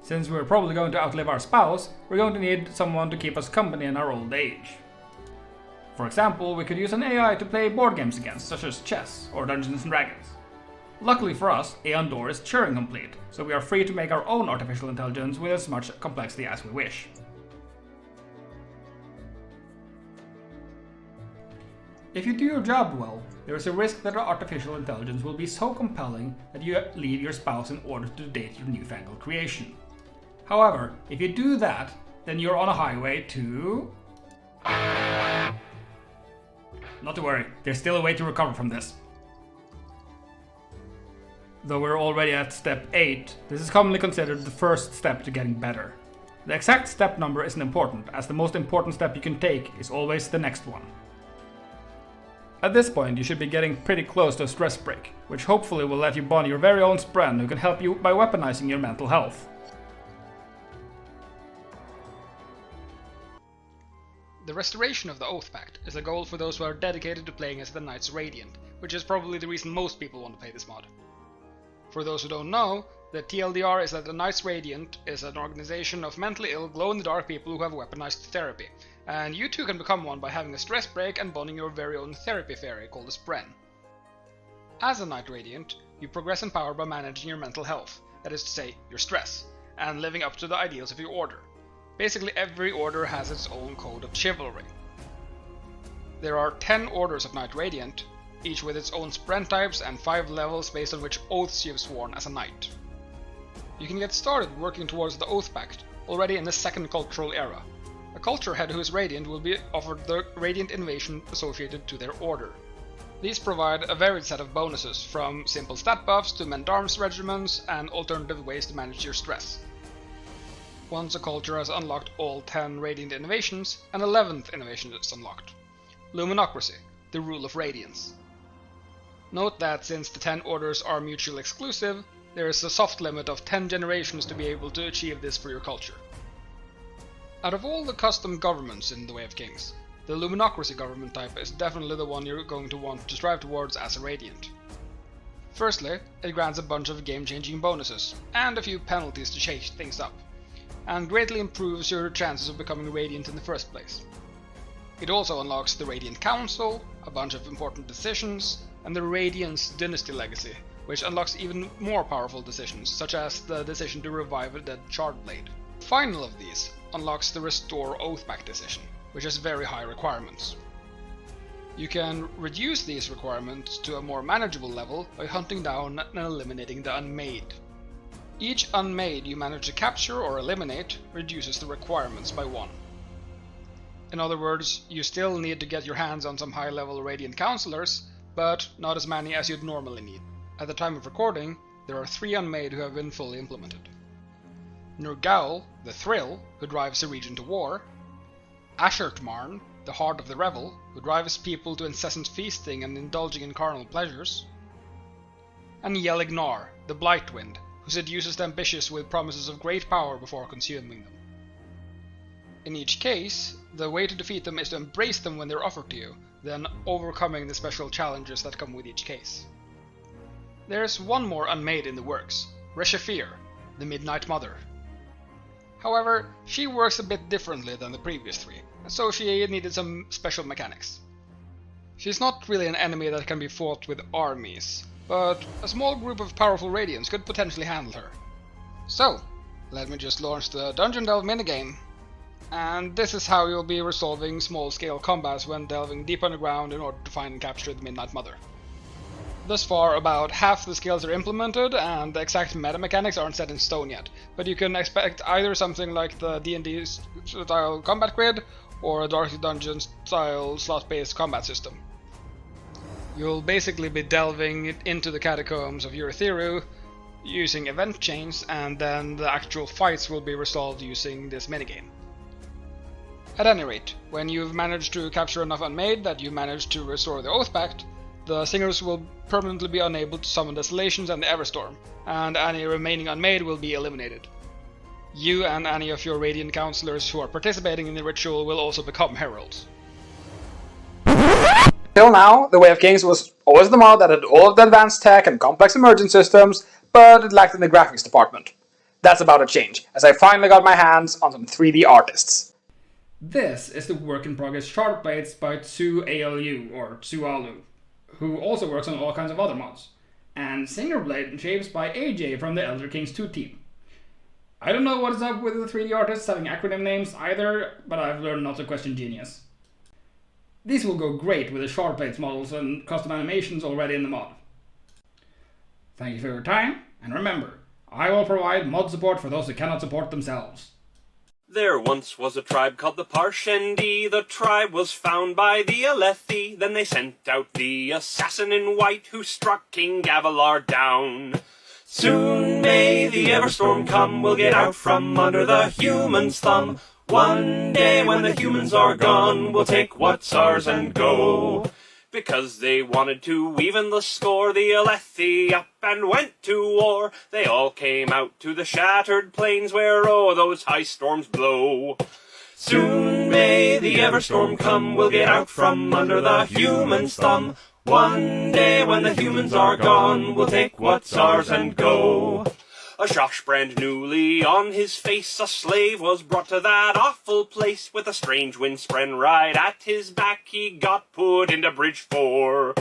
Since we're probably going to outlive our spouse, we're going to need someone to keep us company in our old age. For example, we could use an AI to play board games against, such as chess or Dungeons & Dragons. Luckily for us, Aeon Door is Turing complete, so we are free to make our own artificial intelligence with as much complexity as we wish. If you do your job well, there is a risk that our artificial intelligence will be so compelling that you leave your spouse in order to date your newfangled creation. However, if you do that, then you're on a highway to... Not to worry, there's still a way to recover from this. Though we're already at step 8, this is commonly considered the first step to getting better. The exact step number isn't important, as the most important step you can take is always the next one. At this point, you should be getting pretty close to a stress break, which hopefully will let you bond your very own spren who can help you by weaponizing your mental health. The restoration of the Oath Pact is a goal for those who are dedicated to playing as the Knights Radiant, which is probably the reason most people want to play this mod. For those who don't know, the TLDR is that the Knights Radiant is an organization of mentally ill, glow-in-the-dark people who have weaponized therapy, and you too can become one by having a stress break and bonding your very own therapy fairy called a Spren. As a Knight Radiant, you progress in power by managing your mental health, that is to say, your stress, and living up to the ideals of your order. Basically every order has its own code of chivalry. There are 10 orders of Knight Radiant, each with its own Spren types and 5 levels based on which oaths you've sworn as a knight. You can get started working towards the Oath Pact already in the second cultural era. A culture head who is Radiant will be offered the Radiant Innovation associated to their order. These provide a varied set of bonuses, from simple stat buffs to men-at-arms regiments and alternative ways to manage your stress. Once a culture has unlocked all 10 Radiant Innovations, an 11th innovation is unlocked. Luminocracy, the rule of Radiance. Note that since the 10 orders are mutually exclusive, there is a soft limit of 10 generations to be able to achieve this for your culture. Out of all the custom governments in the Way of Kings, the Luminocracy government type is definitely the one you're going to want to strive towards as a Radiant. Firstly, it grants a bunch of game-changing bonuses, and a few penalties to change things up, and greatly improves your chances of becoming Radiant in the first place. It also unlocks the Radiant Council, a bunch of important decisions, and the Radiance Dynasty Legacy, which unlocks even more powerful decisions, such as the decision to revive a dead Shardblade. Final of these unlocks the Restore Oath Pact decision, which has very high requirements. You can reduce these requirements to a more manageable level by hunting down and eliminating the Unmade. Each Unmade you manage to capture or eliminate reduces the requirements by 1. In other words, you still need to get your hands on some high-level Radiant Counselors, but not as many as you'd normally need. At the time of recording, there are 3 Unmade who have been fully implemented. Nurgaul, the Thrill, who drives the region to war, Ashertmarn, the Heart of the Revel, who drives people to incessant feasting and indulging in carnal pleasures, and Yelignar, the Blightwind, who seduces the ambitious with promises of great power before consuming them. In each case, the way to defeat them is to embrace them when they're offered to you, then overcoming the special challenges that come with each case. There's one more Unmade in the works, Reshafir, the Midnight Mother. However, she works a bit differently than the previous 3, and so she needed some special mechanics. She's not really an enemy that can be fought with armies, but a small group of powerful Radiants could potentially handle her. So, let me just launch the Dungeon Delve minigame. And this is how you'll be resolving small-scale combats when delving deep underground in order to find and capture the Midnight Mother. Thus far, about half the skills are implemented, and the exact meta mechanics aren't set in stone yet, but you can expect either something like the D&D style combat grid, or a Dark Dungeon style slot-based combat system. You'll basically be delving into the catacombs of Urithiru using event chains, and then the actual fights will be resolved using this minigame. At any rate, when you've managed to capture enough Unmade that you manage to restore the Oath Pact, the Singers will permanently be unable to summon Desolations and the Everstorm, and any remaining Unmade will be eliminated. You and any of your Radiant Counselors who are participating in the ritual will also become Heralds. Till now, the Way of Kings was always the mod that had all of the advanced tech and complex emergent systems, but it lacked in the graphics department. That's about to change, as I finally got my hands on some 3D artists. This is the work in progress shard plates by TsuALU, or TsuALU, who also works on all kinds of other mods, and Singer Blade shapes by AJ from the Elder Kings 2 team. I don't know what is up with the 3D artists having acronym names either, but I've learned not to question genius. These will go great with the shard plates models and custom animations already in the mod. Thank you for your time, and remember, I will provide mod support for those who cannot support themselves. There once was a tribe called the Parshendi. The tribe was found by the Alethi. Then they sent out the assassin in white who struck King Gavilar down. Soon may the Everstorm come. We'll get out from under the human's thumb. One day when the humans are gone, we'll take what's ours and go. Because they wanted to even the score, the Alethi up and went to war. They all came out to the shattered plains where those high storms blow. Soon may the Everstorm come, we'll get out from under the human's thumb. One day when the humans are gone, we'll take what's ours and go. A Josh brand newly on his face, a slave was brought to that awful place. With a strange wind spren right at his back, he got put into Bridge 4.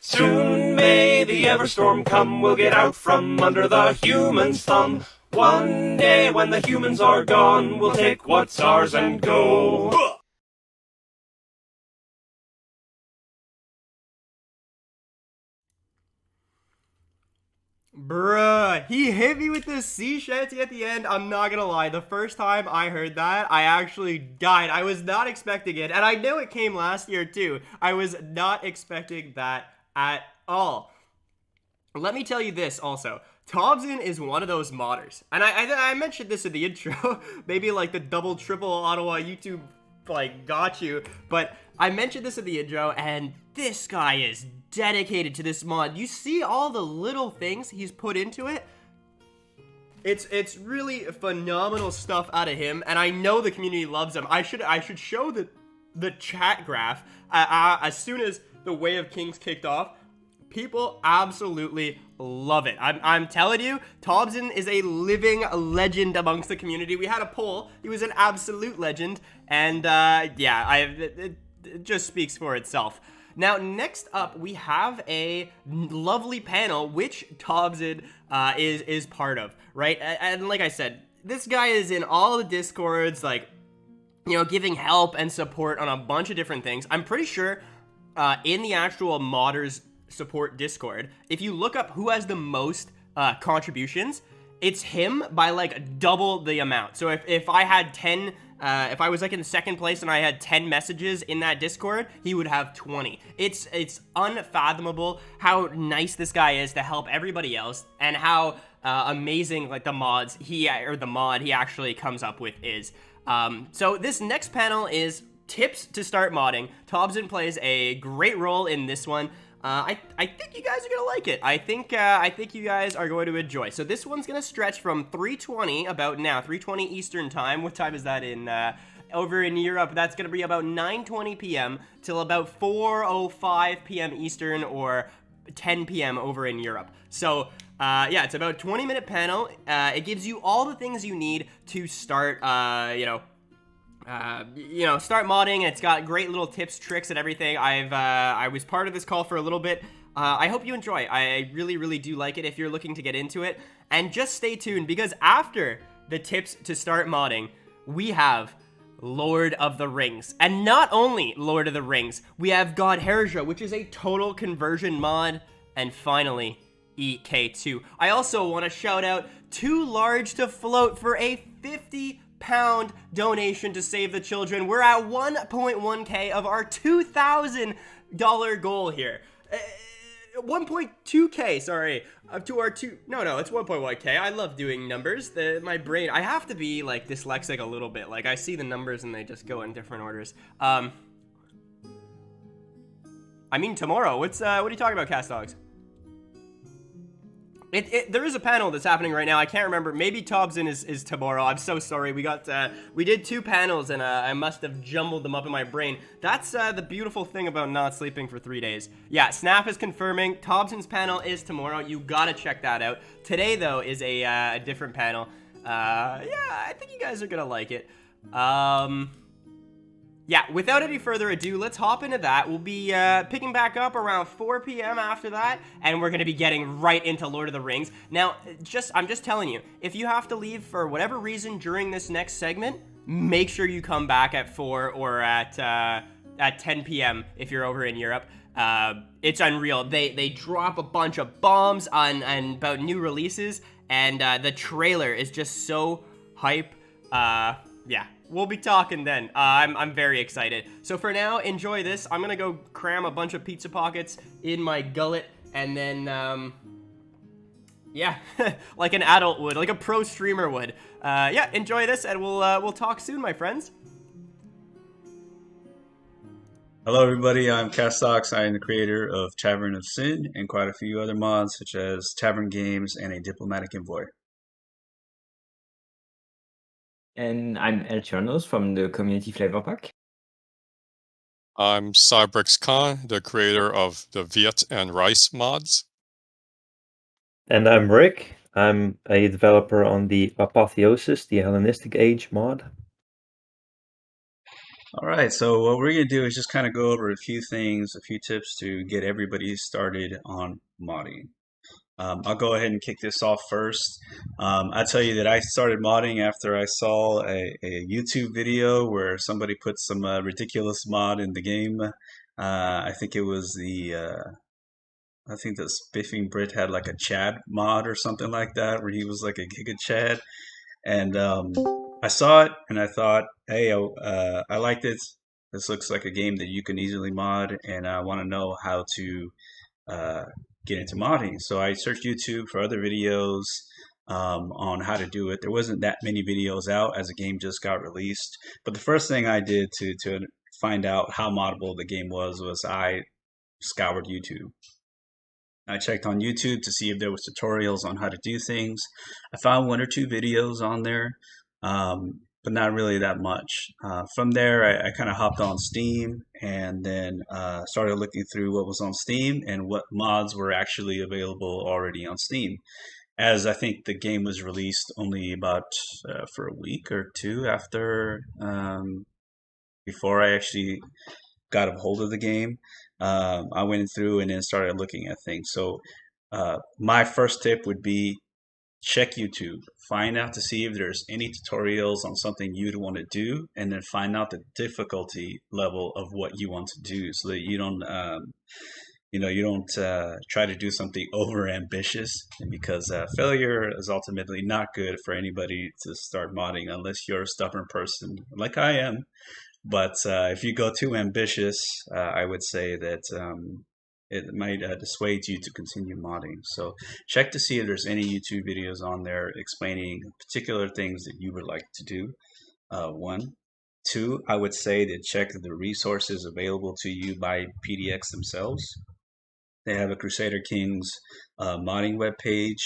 Soon may the Everstorm come, we'll get out from under the human's thumb. One day when the humans are gone, we'll take what's ours and go. Bruh, he hit me with the sea shanty at the end. I'm not gonna lie, the first time I heard that, I actually died. I was not expecting it, and I know it came last year too. I was not expecting that at all. Let me tell you this also. Tobzin is one of those modders, and I mentioned this in the intro. Maybe like the double, triple Ottawa YouTube like got you, but I mentioned this in the intro, and this guy is dedicated to this mod. You see all the little things he's put into it. It's really phenomenal stuff out of him, and I know the community loves him. I should show the chat graph as soon as the Way of Kings kicked off. People absolutely love it. I'm telling you, Tobzin is a living legend amongst the community. We had a poll. He was an absolute legend, and yeah, it just speaks for itself. Now, next up, we have a lovely panel, which Tobzin is part of, right? And like I said, this guy is in all the Discords, like, you know, giving help and support on a bunch of different things. I'm pretty sure in the actual modders support Discord, if you look up who has the most contributions, it's him by like double the amount. So if I had 10, if I was like in second place and I had 10 messages in that Discord, he would have 20. It's unfathomable how nice this guy is to help everybody else, and how amazing like the mod he actually comes up with is. So this next panel is tips to start modding. Tobzin plays a great role in this one. I think you guys are gonna like it. I think you guys are going to enjoy. So this one's gonna stretch from 3:20 about now, 3:20 Eastern time. What time is that in over in Europe? That's gonna be about 9:20 p.m. till about 4:05 p.m. Eastern, or 10 p.m. over in Europe. So yeah, it's about a 20-minute panel. It gives you all the things you need to start, start modding. It's got great little tips, tricks, and everything. I was part of this call for a little bit. I hope you enjoy. I really, really do like it if you're looking to get into it. And just stay tuned, because after the tips to start modding, we have Lord of the Rings. And not only Lord of the Rings, we have Godherja, which is a total conversion mod. And finally, EK2. I also want to shout out Too Large to Float for a £50 donation to save the children. We're at 1.1k of our $2,000 goal here. 1.2k, sorry, to our it's 1.1k. I love doing numbers. My brain, I have to be like dyslexic a little bit. Like I see the numbers and they just go in different orders. I mean tomorrow. What are you talking about, Cast Dogs? There is a panel that's happening right now. I can't remember. Maybe Tobzin is tomorrow. I'm so sorry. We did 2 panels, and I must have jumbled them up in my brain. That's the beautiful thing about not sleeping for 3 days. Yeah, Snap is confirming. Tobzin's panel is tomorrow. You gotta check that out. Today, though, is a different panel. Yeah, I think you guys are gonna like it. yeah, without any further ado, let's hop into that. We'll be picking back up around 4 p.m. after that, and we're going to be getting right into Lord of the Rings. Now, I'm just telling you, if you have to leave for whatever reason during this next segment, make sure you come back at 4 or at 10 p.m. if you're over in Europe. It's unreal. They drop a bunch of bombs on about new releases, and the trailer is just so hype. Yeah, we'll be talking then. I'm very excited. So for now, enjoy this. I'm gonna go cram a bunch of pizza pockets in my gullet, and then yeah, like an adult would, like a pro streamer would. Yeah, enjoy this, and we'll talk soon, my friends. Hello everybody, I'm Castox. I am the creator of Tavern of Sin and quite a few other mods such as Tavern Games and a Diplomatic Envoy. And I'm El Chernos from the Community Flavor Pack. I'm Cybrex Khan, the creator of the Viet and Rice mods. And I'm Rick. I'm a developer on the Apotheosis, the Hellenistic Age mod. Alright, so what we're going to do is just kind of go over a few things, a few tips to get everybody started on modding. I'll go ahead and kick this off first. I'll tell you that I started modding after I saw a YouTube video where somebody put some ridiculous mod in the game. I think it was I think the Spiffing Brit had like a Chad mod or something like that, where he was like a Giga Chad. And I saw it and I thought, hey, I liked it. This looks like a game that you can easily mod, and I want to know how to get into modding. So I searched YouTube for other videos on how to do it. There wasn't that many videos out as the game just got released. But the first thing I did to find out how moddable the game was I scoured YouTube. I checked on YouTube to see if there was tutorials on how to do things. I found 1 or 2 videos on there, but not really that much. From there, I kind of hopped on Steam and then started looking through what was on Steam and what mods were actually available already on Steam. As I think the game was released only about for a week or 2 after, before I actually got a hold of the game. I went through and then started looking at things. So my first tip would be check YouTube. Find out to see if there's any tutorials on something you'd want to do, and then find out the difficulty level of what you want to do, so that you don't try to do something over ambitious, because failure is ultimately not good for anybody to start modding unless you're a stubborn person like I am. But if you go too ambitious, I would say that it might dissuade you to continue modding. So check to see if there's any YouTube videos on there explaining particular things that you would like to do. 1. 2, I would say that check the resources available to you by PDX themselves. They have a Crusader Kings modding webpage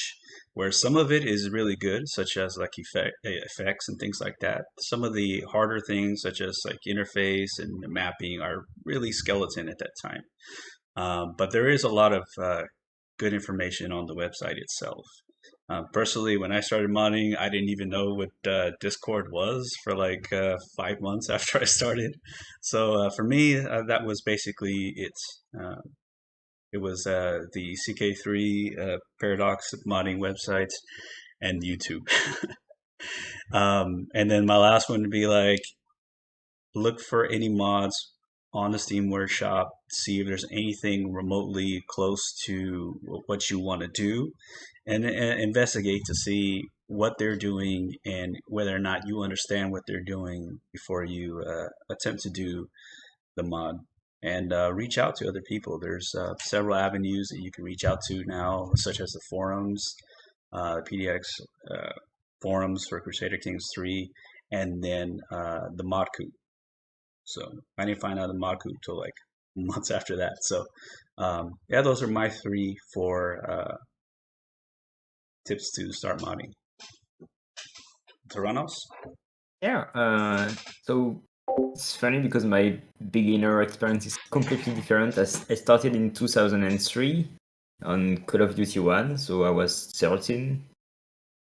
where some of it is really good, such as like effects and things like that. Some of the harder things, such as like interface and mapping, are really skeleton at that time. But there is a lot of good information on the website itself. Personally, when I started modding, I didn't even know what Discord was for like 5 months after I started. So for me, that was basically it. It was the CK3 Paradox modding website and YouTube. And then my last one would be like, look for any mods on the Steam Workshop, see if there's anything remotely close to what you want to do, and investigate to see what they're doing and whether or not you understand what they're doing before you attempt to do the mod. And reach out to other people. There's several avenues that you can reach out to now, such as the forums, PDX forums for Crusader Kings 3, and then the mod coop. So I didn't find out the mod coop till like months after that. So yeah, those are my 3 for tips to start modding. Tyrannos? Yeah, so it's funny because my beginner experience is completely different. I started in 2003 on Call of Duty 1, so I was 13.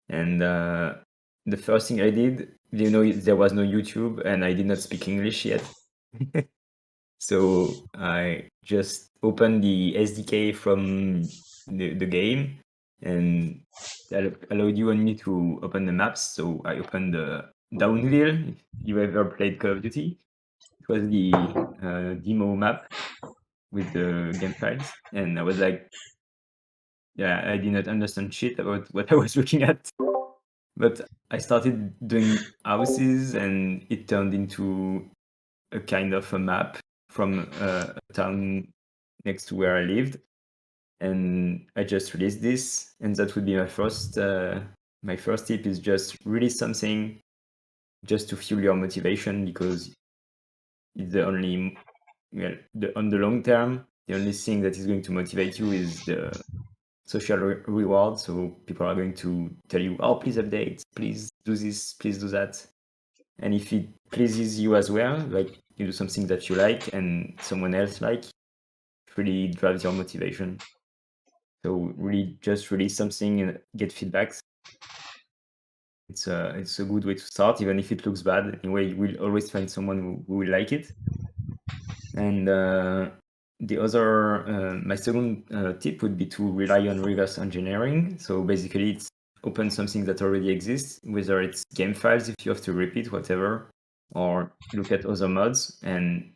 And the first thing I did, there was no YouTube and I did not speak English yet. So I just opened the SDK from the game, and that allowed you only to open the maps. So I opened the Downville. If you ever played Call of Duty, it was the demo map with the game files, and I was like, yeah, I did not understand shit about what I was looking at. But I started doing houses, and it turned into a kind of a map from a town next to where I lived. And I just released this, and that would be my first tip is just release something just to fuel your motivation, because it's the only, well, on the long term, the only thing that is going to motivate you is the social reward. So people are going to tell you, oh, please update, please do this, please do that. And if it pleases you as well, like you do something that you like and someone else like, it really drives your motivation. So really just release something and get feedbacks. It's a good way to start, even if it looks bad. Anyway, you will always find someone who will like it. And the other, my second tip would be to rely on reverse engineering. So basically, it's open something that already exists, whether it's game files if you have to repeat whatever, or look at other mods and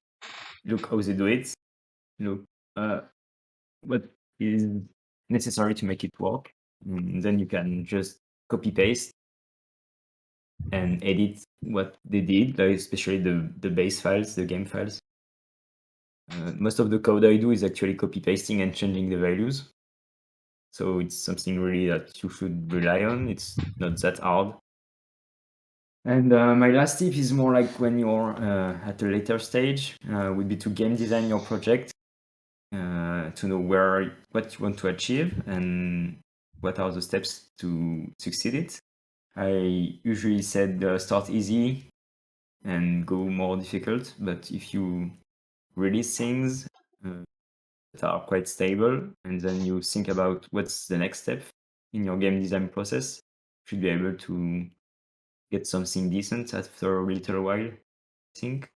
look how they do it. Look what is necessary to make it work. And then you can just copy paste and edit what they did, like especially the base files, the game files. Most of the code I do is actually copy pasting and changing the values. So it's something really that you should rely on. It's not that hard. And my last tip is more like when you're at a later stage, would be to game design your project, to know what you want to achieve and what are the steps to succeed it. I usually said start easy and go more difficult, but if you release things that are quite stable, and then you think about what's the next step in your game design process, you should be able to get something decent after a little while, I think.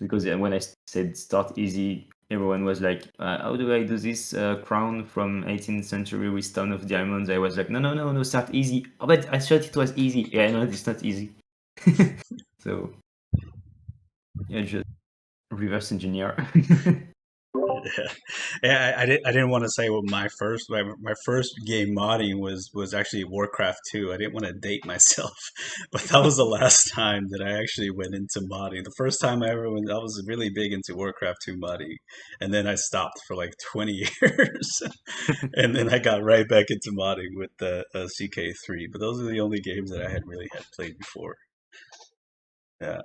Because when I said start easy, everyone was like, how do I do this crown from 18th century with Town of Diamonds? I was like, no, start easy. Oh, but I thought it was easy. Yeah, no, it's not easy. So, yeah, just reverse engineer. Yeah, I didn't want to say what my first game modding was actually Warcraft 2. I didn't want to date myself, but that was the last time that I actually went into modding. The first time I ever went, I was really big into Warcraft 2 modding, and then I stopped for like 20 years, and then I got right back into modding with the CK3. But those are the only games that I had played before. Yeah.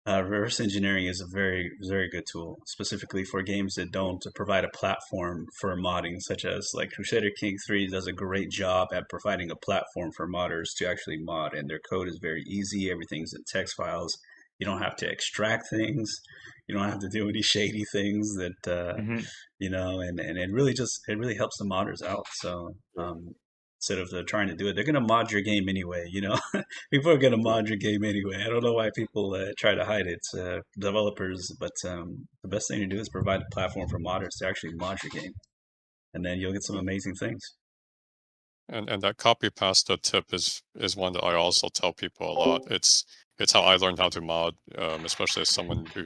Reverse engineering is a very, very good tool, specifically for games that don't provide a platform for modding, such as like Crusader King 3 does a great job at providing a platform for modders to actually mod, and their code is very easy. Everything's in text files. You don't have to extract things. You don't have to do any shady things that you know, and it really helps the modders out. So instead of trying to do it, they're going to mod your game anyway. You know, people are going to mod your game anyway. I don't know why people try to hide it, developers. But the best thing to do is provide a platform for modders to actually mod your game, and then you'll get some amazing things. And that copy pasta tip is one that I also tell people a lot. It's how I learned how to mod, especially as someone who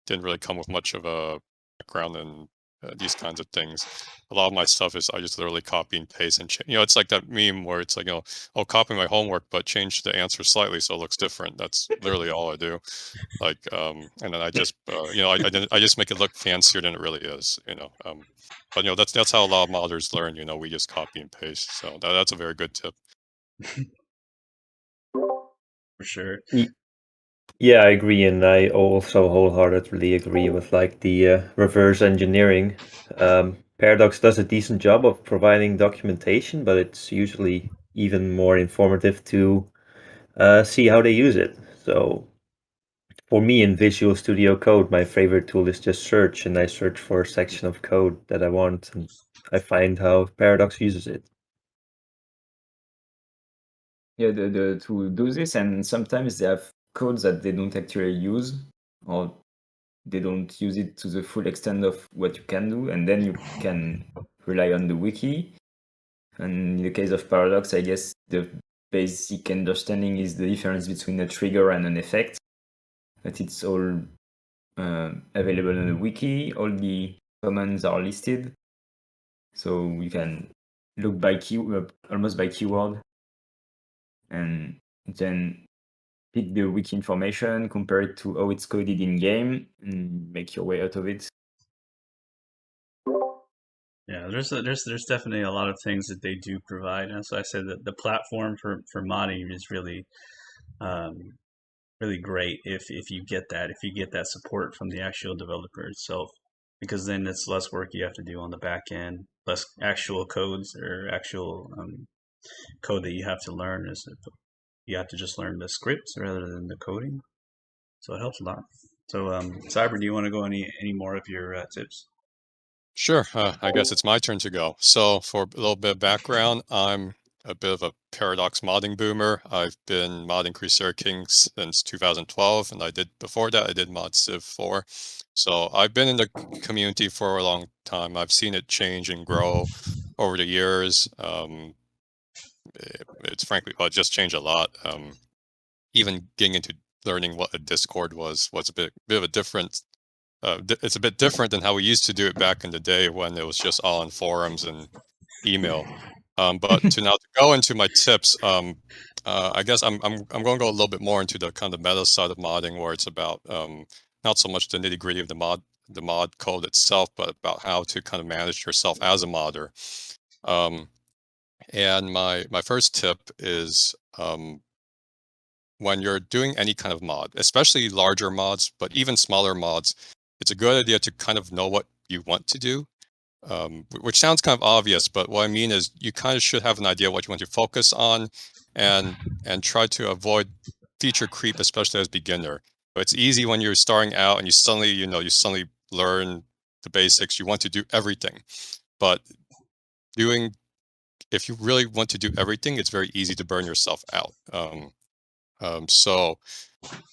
didn't really come with much of a background in these kinds of things. A lot of my stuff is I just literally copy and paste and change. You know, it's like that meme where it's like, you know, I'll copy my homework but change the answer slightly so it looks different. That's literally all I do. Like, and then I just, you know, I just make it look fancier than it really is. You know, but you know that's how a lot of modders learn. You know, we just copy and paste. So that's a very good tip. For sure. Yeah, I agree, and I also wholeheartedly agree with like the reverse engineering. Paradox does a decent job of providing documentation, but it's usually even more informative to see how they use it. So for me in Visual Studio Code, my favorite tool is just search, and I search for a section of code that I want, and I find how Paradox uses it. Yeah, to do this, and sometimes they have codes that they don't actually use. or they don't use it to the full extent of what you can do, and then you can rely on the wiki. And in the case of Paradox, I guess the basic understanding is the difference between a trigger and an effect. But it's all available on the wiki. All the commands are listed, so you can look by almost by keyword, and then pick the wiki information, compare it to how it's coded in game, and make your way out of it. Yeah, there's definitely a lot of things that they do provide. As I said, that the platform for modding is really really great if you get that support from the actual developer itself, because then it's less work you have to do on the back end, less actual codes or actual code that you have to learn. You have to just learn the scripts rather than the coding, so it helps a lot. So Cyber, do you want to go any more of your tips? Sure. I guess it's my turn to go. So for a little bit of background, I'm a bit of a Paradox modding boomer. I've been modding Crusader Kings since 2012, and before that I did mod Civ 4. So I've been in the community for a long time. I've seen it change and grow over the years. It's frankly, well, it just changed a lot. Even getting into learning what a Discord was a bit of a different. It's a bit different than how we used to do it back in the day when it was just all in forums and email. But to go into my tips, I guess I'm going to go a little bit more into the kind of meta side of modding, where it's about not so much the nitty gritty of the mod code itself, but about how to kind of manage yourself as a modder. And my first tip is when you're doing any kind of mod, especially larger mods, but even smaller mods, it's a good idea to kind of know what you want to do, which sounds kind of obvious, but what I mean is you kind of should have an idea what you want to focus on, and try to avoid feature creep, especially as a beginner. It's easy when you're starting out and you suddenly learn the basics. You want to do everything, but if you really want to do everything, it's very easy to burn yourself out. So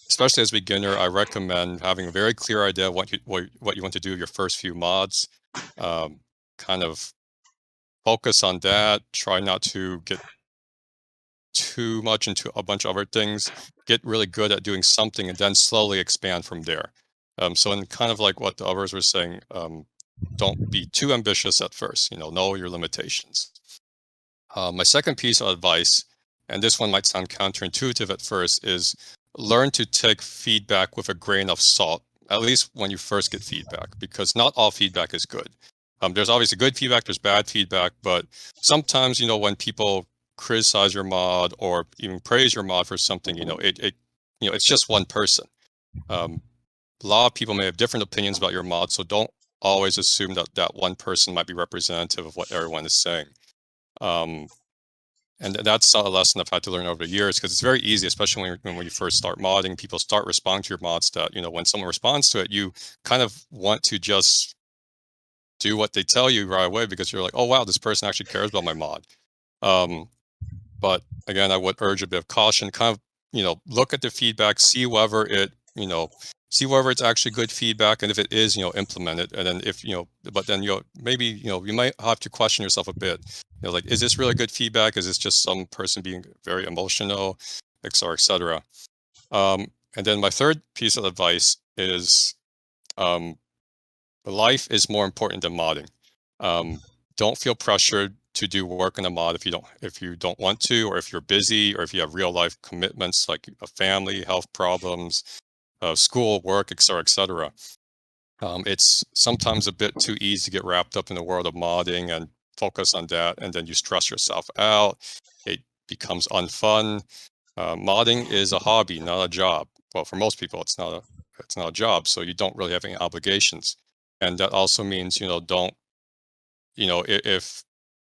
especially as a beginner, I recommend having a very clear idea of what you want to do your first few mods. Kind of focus on that. Try not to get too much into a bunch of other things. Get really good at doing something and then slowly expand from there. So in kind of like what the others were saying, don't be too ambitious at first. Know your limitations. My second piece of advice, and this one might sound counterintuitive at first, is learn to take feedback with a grain of salt, at least when you first get feedback, because not all feedback is good. There's obviously good feedback, there's bad feedback, but sometimes, when people criticize your mod or even praise your mod for something, it's just one person. A lot of people may have different opinions about your mod, so don't always assume that one person might be representative of what everyone is saying. And that's a lesson I've had to learn over the years, because it's very easy, especially when you first start modding, people start responding to your mods that, when someone responds to it, you kind of want to just do what they tell you right away, because you're like, oh, wow, this person actually cares about my mod. But again, I would urge a bit of caution, kind of, look at the feedback, see whether it's actually good feedback, and if it is, implement it. And then but then maybe you might have to question yourself a bit. Like, is this really good feedback? Is this just some person being very emotional, et cetera? And then my third piece of advice is, life is more important than modding. Don't feel pressured to do work in a mod if you don't want to, or if you're busy, or if you have real life commitments like a family, health problems, school, work, et cetera. It's sometimes a bit too easy to get wrapped up in the world of modding and focus on that, and then you stress yourself out. It becomes unfun. Modding is a hobby, not a job. Well, for most people, it's not a job, so you don't really have any obligations. And that also means, if,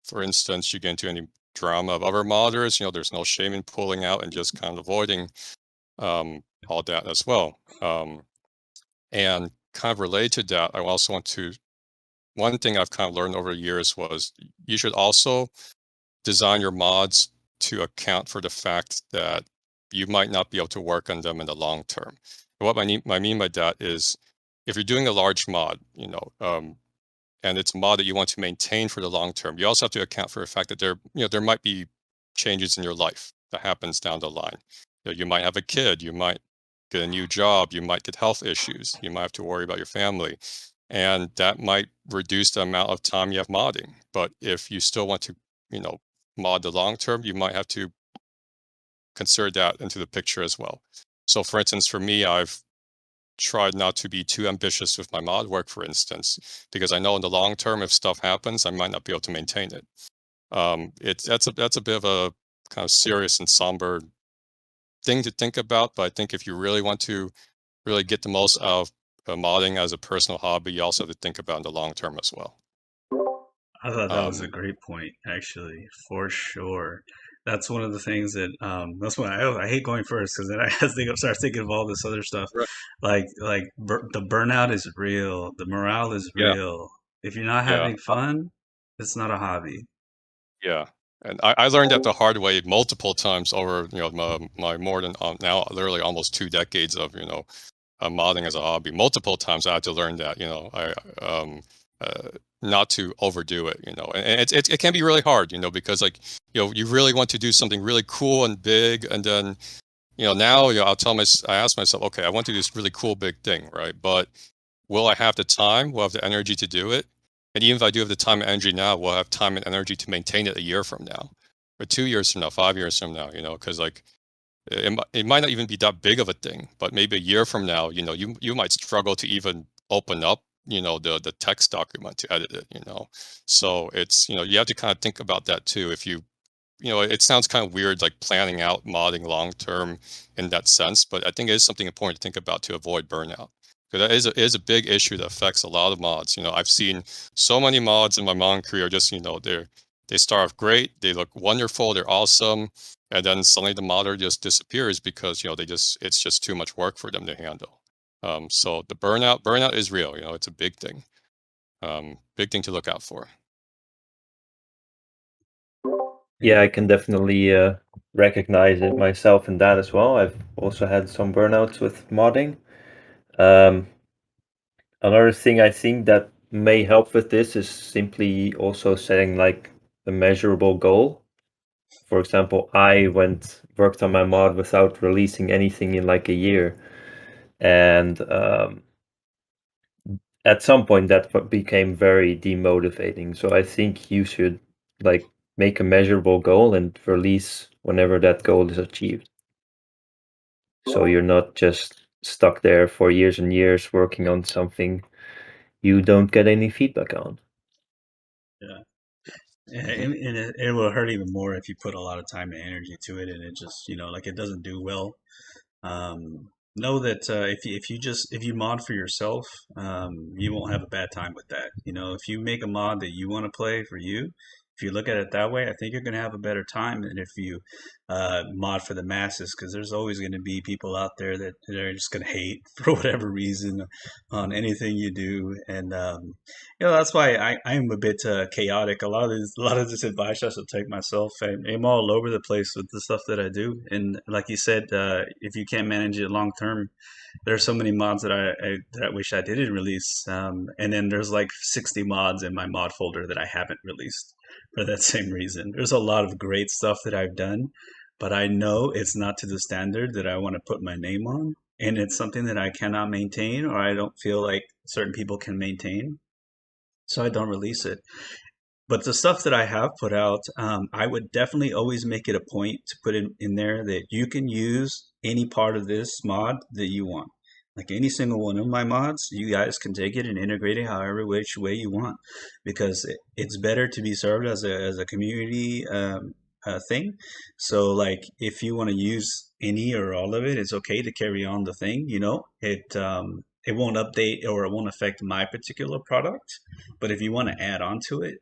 for instance, you get into any drama of other modders, there's no shame in pulling out and just kind of avoiding all that as well. And kind of related to that, I also one thing I've kind of learned over the years was you should also design your mods to account for the fact that you might not be able to work on them in the long term. What I mean by that is, if you're doing a large mod, and it's a mod that you want to maintain for the long term, you also have to account for the fact that there might be changes in your life that happens down the line. You might have a kid, you might get a new job, you might get health issues, you might have to worry about your family, and that might reduce the amount of time you have modding. But if you still want to, mod the long term, you might have to consider that into the picture as well. So for instance, for me, I've tried not to be too ambitious with my mod work, for instance, because I know in the long term, if stuff happens, I might not be able to maintain it. That's a bit of a kind of serious and somber thing to think about. But I think if you really want to really get the most out of modding as a personal hobby, you also have to think about in the long term as well. I thought that was a great point, actually, for sure. That's one of the things that that's why I hate going first, because then I start thinking of all this other stuff. Right. The burnout is real, the morale is real. If you're not having fun, it's not a hobby. Yeah, and I learned that the hard way multiple times over my more than now literally almost 2 decades of modding as a hobby. Multiple times I had to learn that not to overdo it, and it can be really hard, because you really want to do something really cool and big, and then now I ask myself, okay, I want to do this really cool big thing, right? But will I have the time? Will I have the energy to do it? And even if I do have the time and energy now, will I have time and energy to maintain it a year from now, or 2 years from now, 5 years from now? Because it might not even be that big of a thing, but maybe a year from now, you might struggle to even open up the text document to edit it. So it's you have to kind of think about that too. If it sounds kind of weird, like planning out modding long term in that sense, but I think it is something important to think about to avoid burnout, because that is a big issue that affects a lot of mods. I've seen so many mods in my mod career, just they start off great, they look wonderful, they're awesome, and then suddenly the modder just disappears because it's just too much work for them to handle. So the burnout is real. It's a big thing to look out for. Yeah, I can definitely recognize it myself in that as well. I've also had some burnouts with modding. Another thing I think that may help with this is simply also setting like a measurable goal. For example, I worked on my mod without releasing anything in like a year, and at some point that became very demotivating. So I think you should like make a measurable goal and release whenever that goal is achieved. So you're not just stuck there for years and years working on something you don't get any feedback on. Yeah. And it will hurt even more if you put a lot of time and energy to it, and it just it doesn't do well. Know that if you mod for yourself, you won't have a bad time with that. If you make a mod that you want to play for you, if you look at it that way, I think you're going to have a better time than if you mod for the masses, because there's always going to be people out there that are just going to hate for whatever reason on anything you do. And that's why I am a bit chaotic. A lot of this advice I should take myself. I'm all over the place with the stuff that I do, and like you said, if you can't manage it long term, there are so many mods that I wish I didn't release, and then there's like 60 mods in my mod folder that I haven't released for that same reason. There's a lot of great stuff that I've done, but I know it's not to the standard that I want to put my name on, and it's something that I cannot maintain, or I don't feel like certain people can maintain, so I don't release it. But the stuff that I have put out, I would definitely always make it a point to put in there that you can use any part of this mod that you want. Like any single one of my mods, you guys can take it and integrate it however which way you want, because it's better to be served as a community thing. So like if you want to use any or all of it, it's okay to carry on the thing. It won't update or it won't affect my particular product. But if you want to add on to it,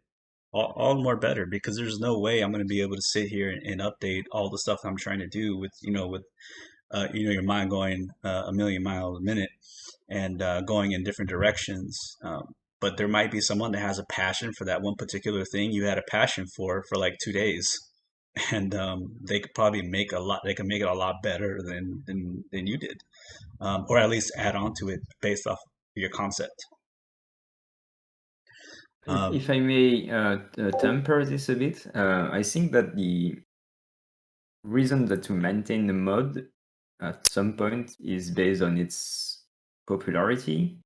all more better, because there's no way I'm going to be able to sit here and update all the stuff I'm trying to do with your mind going a million miles a minute and going in different directions. But there might be someone that has a passion for that one particular thing you had a passion for like 2 days, and they could probably make a lot. They can make it a lot better than you did, or at least add on to it based off your concept. If I may temper this a bit, I think that the reason that to maintain the mod at some point is based on its popularity.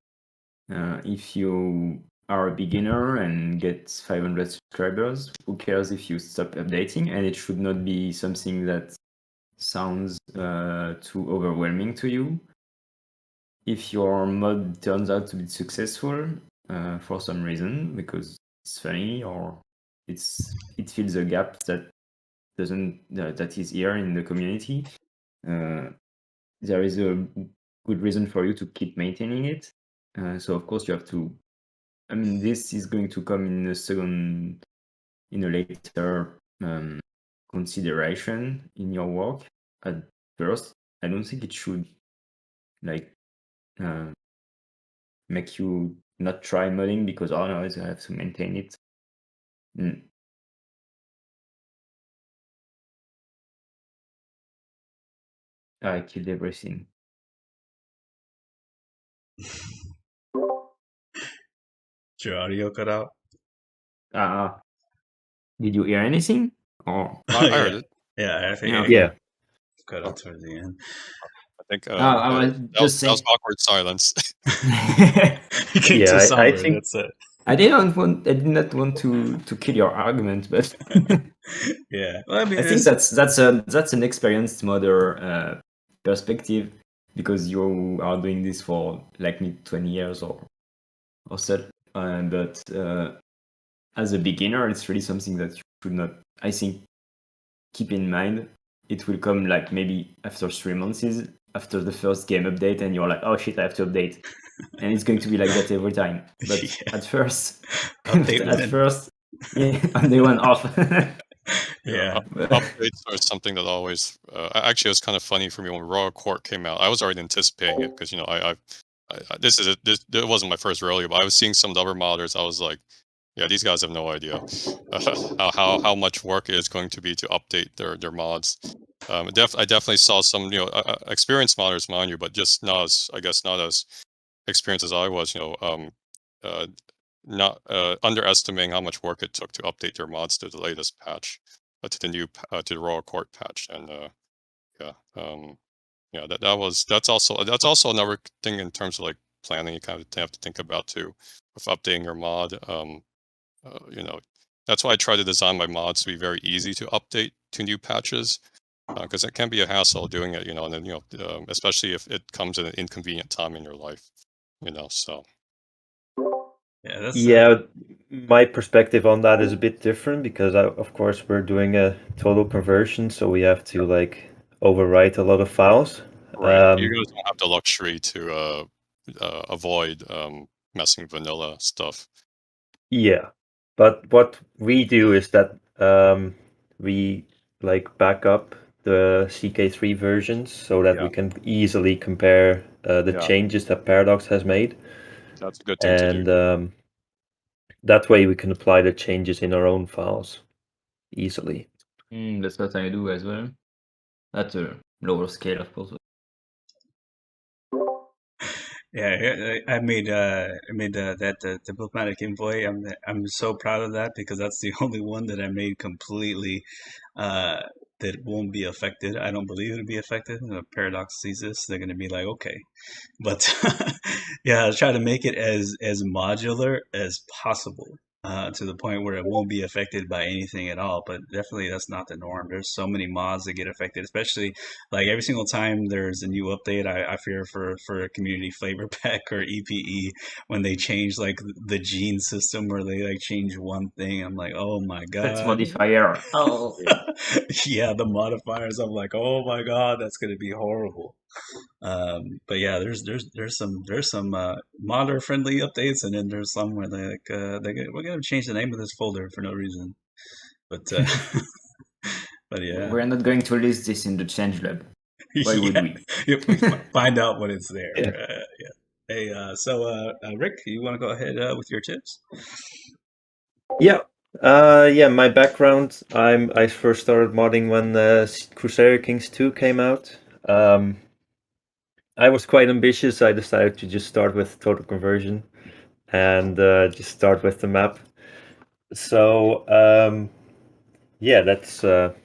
If you are a beginner and get 500 subscribers, who cares if you stop updating? And it should not be something that sounds too overwhelming to you. If your mod turns out to be successful for some reason, because it's funny or it fills a gap that that is here in the community, there is a good reason for you to keep maintaining it. So of course you have to. I mean, this is going to come in a later consideration in your work. At first, I don't think it should like make you not try modding because otherwise I have to maintain it. I killed everything. Your audio cut out. Did you hear anything? Or I heard it. Yeah, I think yeah. Cut out towards the end. I think I was that just was awkward silence. You came Yeah, too I somber, think that's it. I did not want to kill your argument, but Yeah, well, I mean, I think that's an experienced modder perspective because you are doing this for like me 20 years or so. But as a beginner, it's really something that you should not, I think, keep in mind. It will come like maybe after 3 months, after the first game update, and you're like, oh shit, I have to update. And it's going to be like that every time. But at first, on day one off. Yeah. Updates are something that always actually it was kind of funny for me when Royal Court came out. I was already anticipating it because it wasn't my first rodeo, but I was seeing some other modders. I was like, yeah, these guys have no idea how much work it is going to be to update their mods. I definitely saw some experienced modders, mind you, but just not as experienced as I was. Not underestimating how much work it took to update their mods to the latest patch, to the new to the Royal Court patch, and that's also another thing in terms of like planning you kind of have to think about too with updating your mod. That's why I try to design my mods to be very easy to update to new patches, because it can be a hassle doing it, and then especially if it comes at an inconvenient time in your life, so. Yeah, my perspective on that is a bit different because of course we're doing a total conversion, so we have to like overwrite a lot of files. Right. You guys don't have the luxury to avoid messing with vanilla stuff. Yeah, but what we do is that we like back up the CK3 versions so that we can easily compare the changes that Paradox has made. That's a good thing to do. And that way we can apply the changes in our own files easily. That's what I do as well. At a lower scale, of course. Yeah, I made that diplomatic envoy. I'm so proud of that because that's the only one that I made completely that won't be affected. I don't believe it'll be affected. If Paradox sees this, they're gonna be like, okay. But yeah, I'll try to make it as modular as possible. To the point where it won't be affected by anything at all. But definitely that's not the norm. There's so many mods that get affected, especially like every single time there's a new update, I fear for a community flavor pack or EPE when they change like the gene system where they like change one thing. I'm like, oh my god. That's modifier. Oh. Yeah, the modifiers. I'm like, oh my god, that's gonna be horrible. But yeah, there's some modder friendly updates, and then there's some where they like we're gonna change the name of this folder for no reason. But but yeah, we're not going to list this in the change lab. Why would we? Find out when it's there. Yeah. Yeah. Hey, so Rick, you want to go ahead with your tips? Yeah. Yeah, my background. I first started modding when Crusader Kings 2 came out. I was quite ambitious. I decided to just start with total conversion and just start with the map. So yeah, that's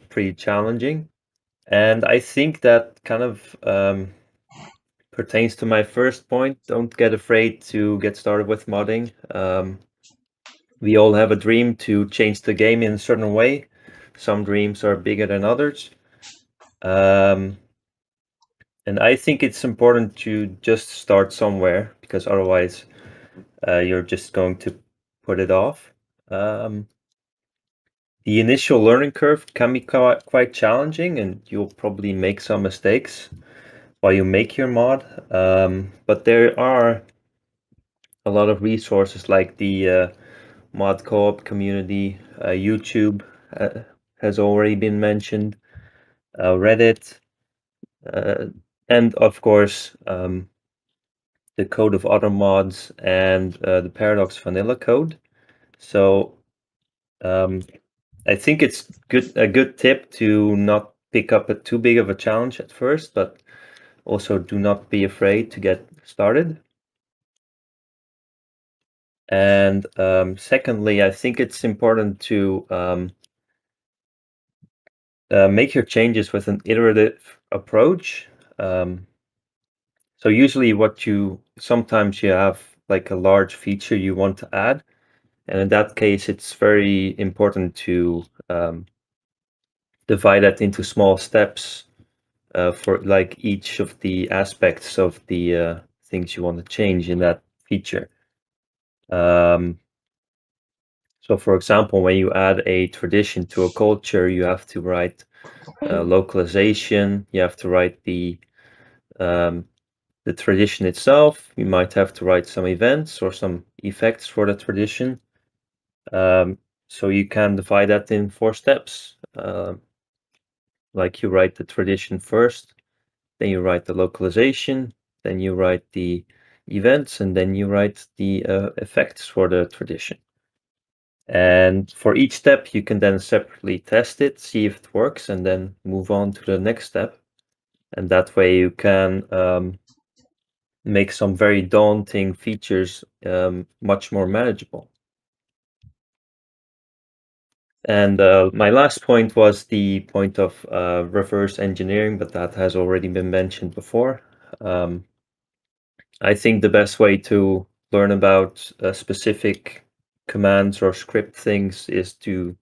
pretty challenging. And I think that kind of pertains to my first point. Don't get afraid to get started with modding. We all have a dream to change the game in a certain way. Some dreams are bigger than others. And I think it's important to just start somewhere, because otherwise you're just going to put it off. The initial learning curve can be quite challenging, and you'll probably make some mistakes while you make your mod. But there are a lot of resources like the mod co-op community, YouTube has already been mentioned, Reddit, and of course the code of other mods and the Paradox vanilla code. So I think it's a good tip to not pick up too big of a challenge at first, but also do not be afraid to get started. And secondly, I think it's important to make your changes with an iterative approach. So usually sometimes you have like a large feature you want to add. And in that case, it's very important to divide that into small steps for like each of the aspects of the things you want to change in that feature. So for example, when you add a tradition to a culture, you have to write localization, you have to write the tradition itself, you might have to write some events or some effects for the tradition. So you can divide that in 4 steps. Like you write the tradition first, then you write the localization, then you write the events, and then you write the effects for the tradition. And for each step, you can then separately test it, see if it works, and then move on to the next step. And that way you can make some very daunting features much more manageable. And my last point was the point of reverse engineering, but that has already been mentioned before. I think the best way to learn about specific commands or script things is to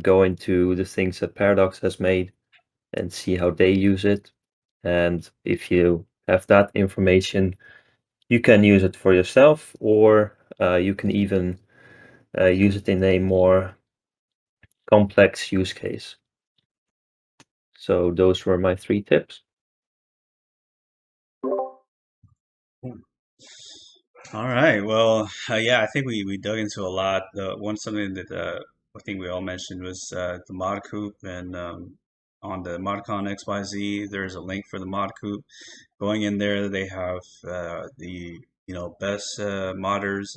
go into the things that Paradox has made and see how they use it. And if you have that information, you can use it for yourself, or you can even use it in a more complex use case. So those were my 3 tips. All right. Well, yeah, I think we dug into a lot. Something that I think we all mentioned was the mod coop, and on the ModCon XYZ, there's a link for the mod coop. Going in there, they have the best modders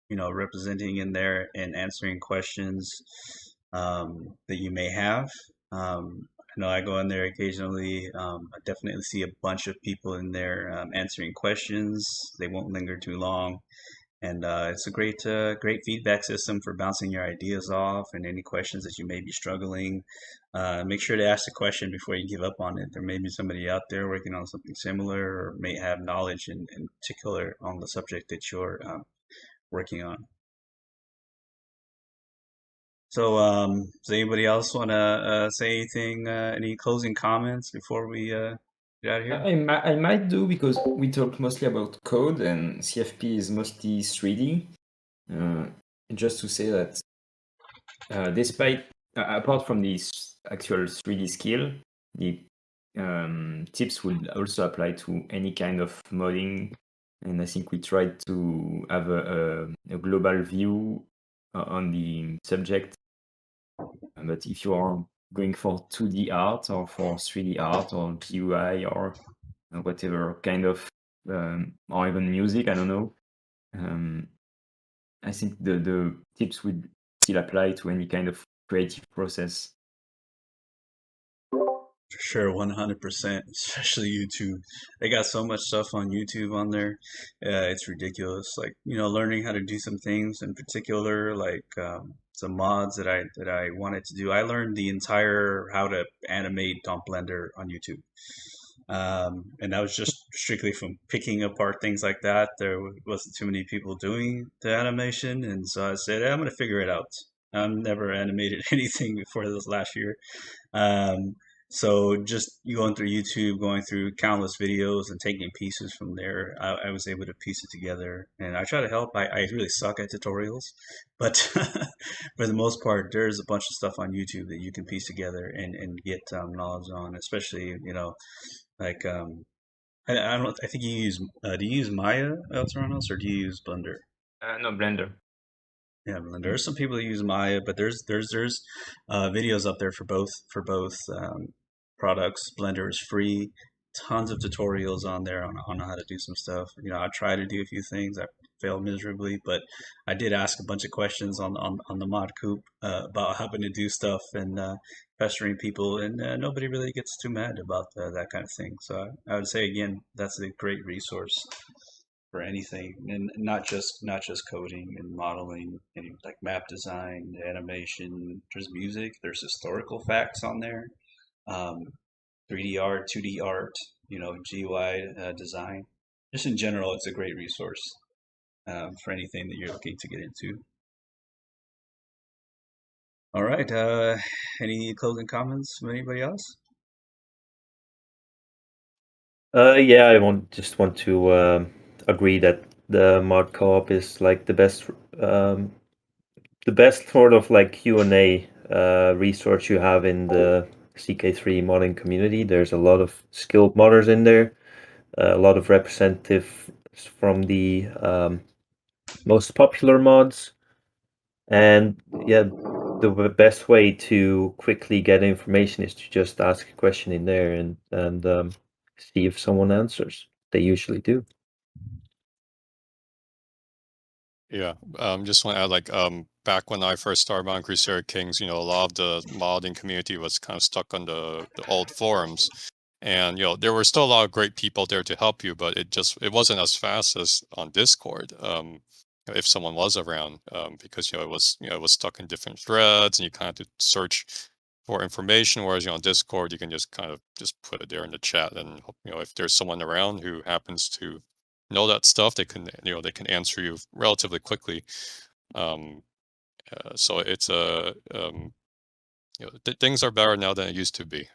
representing in there and answering questions that you may have. I know I go in there occasionally. I definitely see a bunch of people in there answering questions. They won't linger too long, and it's a great feedback system for bouncing your ideas off and any questions that you may be struggling. Make sure to ask the question before you give up on it. There may be somebody out there working on something similar, or may have knowledge in particular on the subject that you're working on. So, does anybody else want to say anything? Any closing comments before we get out of here? I might do, because we talked mostly about code and CFP is mostly 3D. Just to say that despite, apart from this actual 3D skill, the tips would also apply to any kind of modding. And I think we tried to have a global view on the subject. But if you are going for 2D art or for 3D art or GUI or whatever kind of, or even music, I don't know, I think the tips would still apply to any kind of creative process. For sure, 100%, especially YouTube. They got so much stuff on YouTube on there. It's ridiculous. Like, learning how to do some things in particular, like some mods that I wanted to do. I learned the entire how to animate on Blender on YouTube. And that was just strictly from picking apart things like that. There wasn't too many people doing the animation, and so I said, I'm gonna figure it out. I've never animated anything before this last year. So just going through YouTube, going through countless videos and taking pieces from there, I was able to piece it together. And I try to help. I really suck at tutorials, but for the most part, there's a bunch of stuff on YouTube that you can piece together and get knowledge on, especially, like, I don't, I think you use, do you use Maya, Elteranos, or do you use Blender? No, Blender. Yeah, Blender. There's some people that use Maya, but there's videos up there for both products. Blender is free. Tons of tutorials on there on how to do some stuff. I try to do a few things. I failed miserably, but I did ask a bunch of questions on the mod coop about having to do stuff and pestering people, and nobody really gets too mad about that kind of thing. So I would say again, that's a great resource for anything, and not just coding and modeling, and like map design, animation. There's music. There's historical facts on there. 3D art, 2D art, GUI design. Just in general, it's a great resource for anything that you're looking to get into. All right. Any closing comments from anybody else? Yeah, I just want to agree that the mod co-op is like the best sort of like Q&A resource you have in the CK3 modding community. There's a lot of skilled modders in there, a lot of representatives from the most popular mods, and yeah, the best way to quickly get information is to just ask a question in there and see if someone answers. They usually do. Yeah, just want to add, like, back when I first started on Crusader Kings, a lot of the modding community was kind of stuck on the old forums, and there were still a lot of great people there to help you, but it wasn't as fast as on Discord. If someone was around, because it was stuck in different threads, and you kind of had to search for information. Whereas on Discord, you can just kind of just put it there in the chat, and if there's someone around who happens to know that stuff, they can answer you relatively quickly. So it's things are better now than it used to be,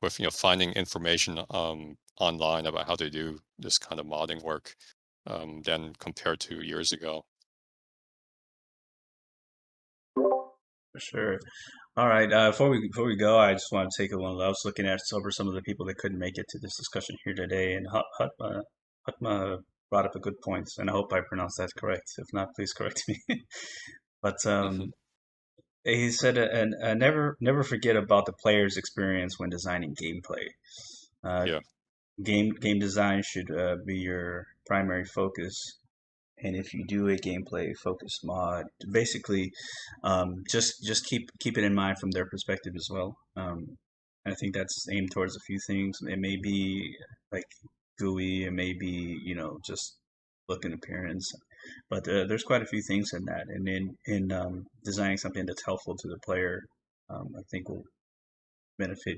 with finding information online about how to do this kind of modding work, than compared to years ago. For sure. All right. Before we go, I just want to take one. I was looking at over some of the people that couldn't make it to this discussion here today, and Hutma brought up a good point, and I hope I pronounced that correct. If not, please correct me. But he said, and never forget about the player's experience when designing gameplay. Yeah. Game design should be your primary focus. And if you do a gameplay focused mod, basically, just keep it in mind from their perspective as well. I think that's aimed towards a few things. It may be like GUI, it may be just look and appearance, but there's quite a few things in that. And in designing something that's helpful to the player, I think will benefit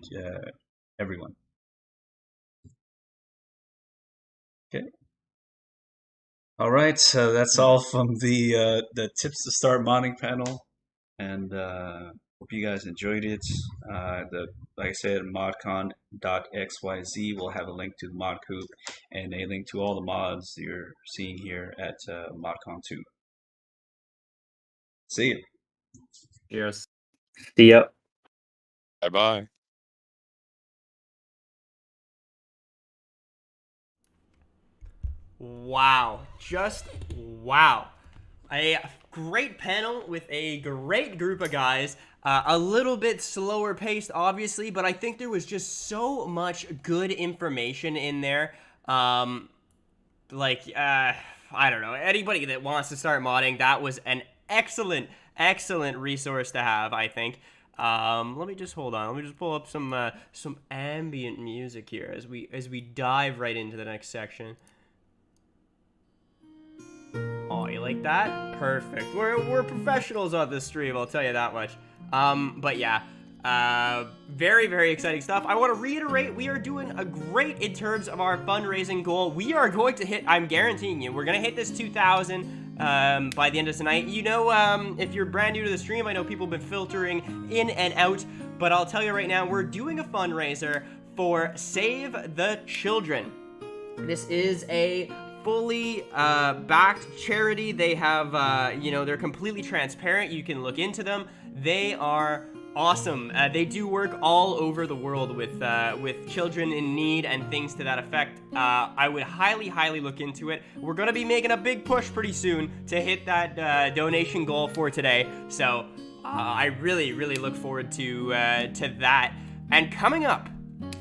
everyone. Okay. All right, so that's all from the tips to start modding panel, and hope you guys enjoyed it. Like I said, ModCon.xyz will have a link to the mod coop and a link to all the mods you're seeing here at ModCon 2. See you. Cheers. See ya. Bye bye. Wow, just wow. A great panel with a great group of guys. A little bit slower paced, obviously, but I think there was just so much good information in there. I don't know, anybody that wants to start modding, that was an excellent excellent resource to have, I think. Let me just hold on. Let me just pull up some ambient music here as we dive right into the next section. Oh, you like that? Perfect. We're professionals on this stream, I'll tell you that much. But yeah, very, very exciting stuff. I want to reiterate, we are doing a great in terms of our fundraising goal. We are going to hit, I'm guaranteeing you, we're going to hit this 2,000 by the end of tonight. You know, if you're brand new to the stream, I know people have been filtering in and out, but I'll tell you right now, we're doing a fundraiser for Save the Children. This is a fully backed charity. They have, you know, they're completely transparent. You can look into them. They are awesome. They do work all over the world with children in need and things to that effect. I would highly, highly look into it. We're going to be making a big push pretty soon to hit that donation goal for today. So I really, really look forward to that. And coming up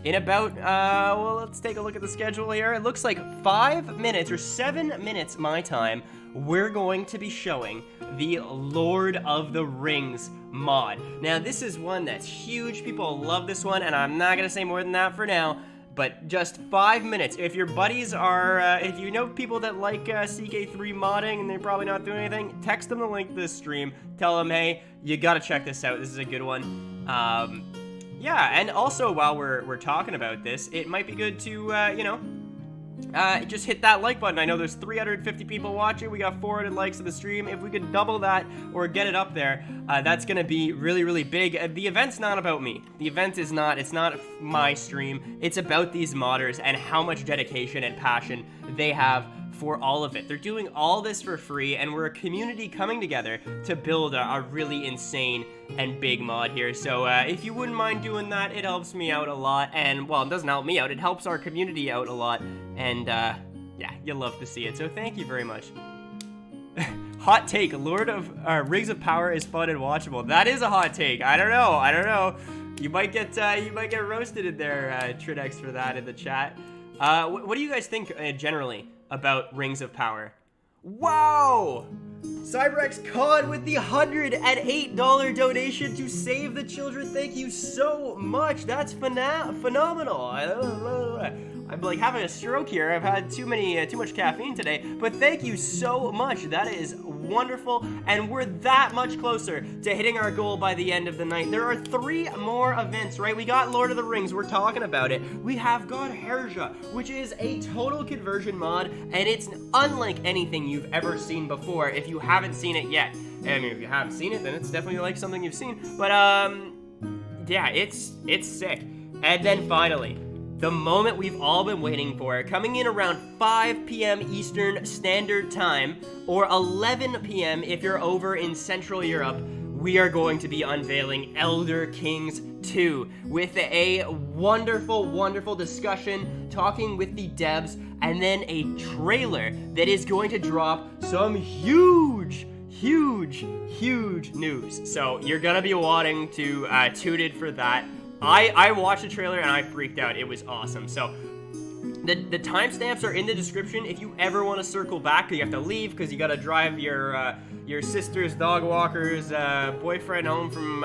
in about, well, let's take a look at the schedule here. It looks like 5 minutes or 7 minutes my time, we're going to be showing the Lord of the Rings mod. Now, this is one that's huge. People love this one, and I'm not going to say more than that for now, but just 5 minutes. If your buddies are, if you know people that like CK3 modding and they're probably not doing anything, text them the link to this stream. Tell them, hey, you got to check this out. This is a good one. Yeah, and also while we're talking about this, it might be good to, you know, just hit that like button. I know there's 350 people watching. We got 400 likes of the stream. If we could double that or get it up there, that's going to be really, really big. The event's not about me. The event is not, it's not my stream. It's about these modders and how much dedication and passion they have for all of it. They're doing all this for free, and we're a community coming together to build a really insane and big mod here. So if you wouldn't mind doing that, it helps me out a lot. And, well, it doesn't help me out. It helps our community out a lot. And, yeah, you'll love to see it. So thank you very much. Hot take, Lord of Rings of Power is fun and watchable. That is a hot take. I don't know. You might get roasted in there, Tridex, for that in the chat. What do you guys think generally about Rings of Power? Wow! Cyberx Con with the $108 donation to Save the Children. Thank you so much. That's phenomenal. I'm like having a stroke here. I've had too much caffeine today. But thank you so much. That is wonderful. And we're that much closer to hitting our goal by the end of the night. There are 3 more events, right? We got Lord of the Rings. We're talking about it. We have Godherja, which is a total conversion mod, and it's unlike anything you've ever seen before if you haven't seen it yet. I mean, if you haven't seen it, then it's definitely like something you've seen. But, yeah, it's sick. And then finally, the moment we've all been waiting for, coming in around 5 p.m. Eastern Standard Time, or 11 p.m. if you're over in Central Europe, we are going to be unveiling Elder Kings 2 with a wonderful, wonderful discussion, talking with the devs, and then a trailer that is going to drop some huge news. So you're gonna be wanting to tune in for that. I watched the trailer and I freaked out. It was awesome. So the timestamps are in the description. If you ever want to circle back, you have to leave because you got to drive your sister's dog walker's boyfriend home from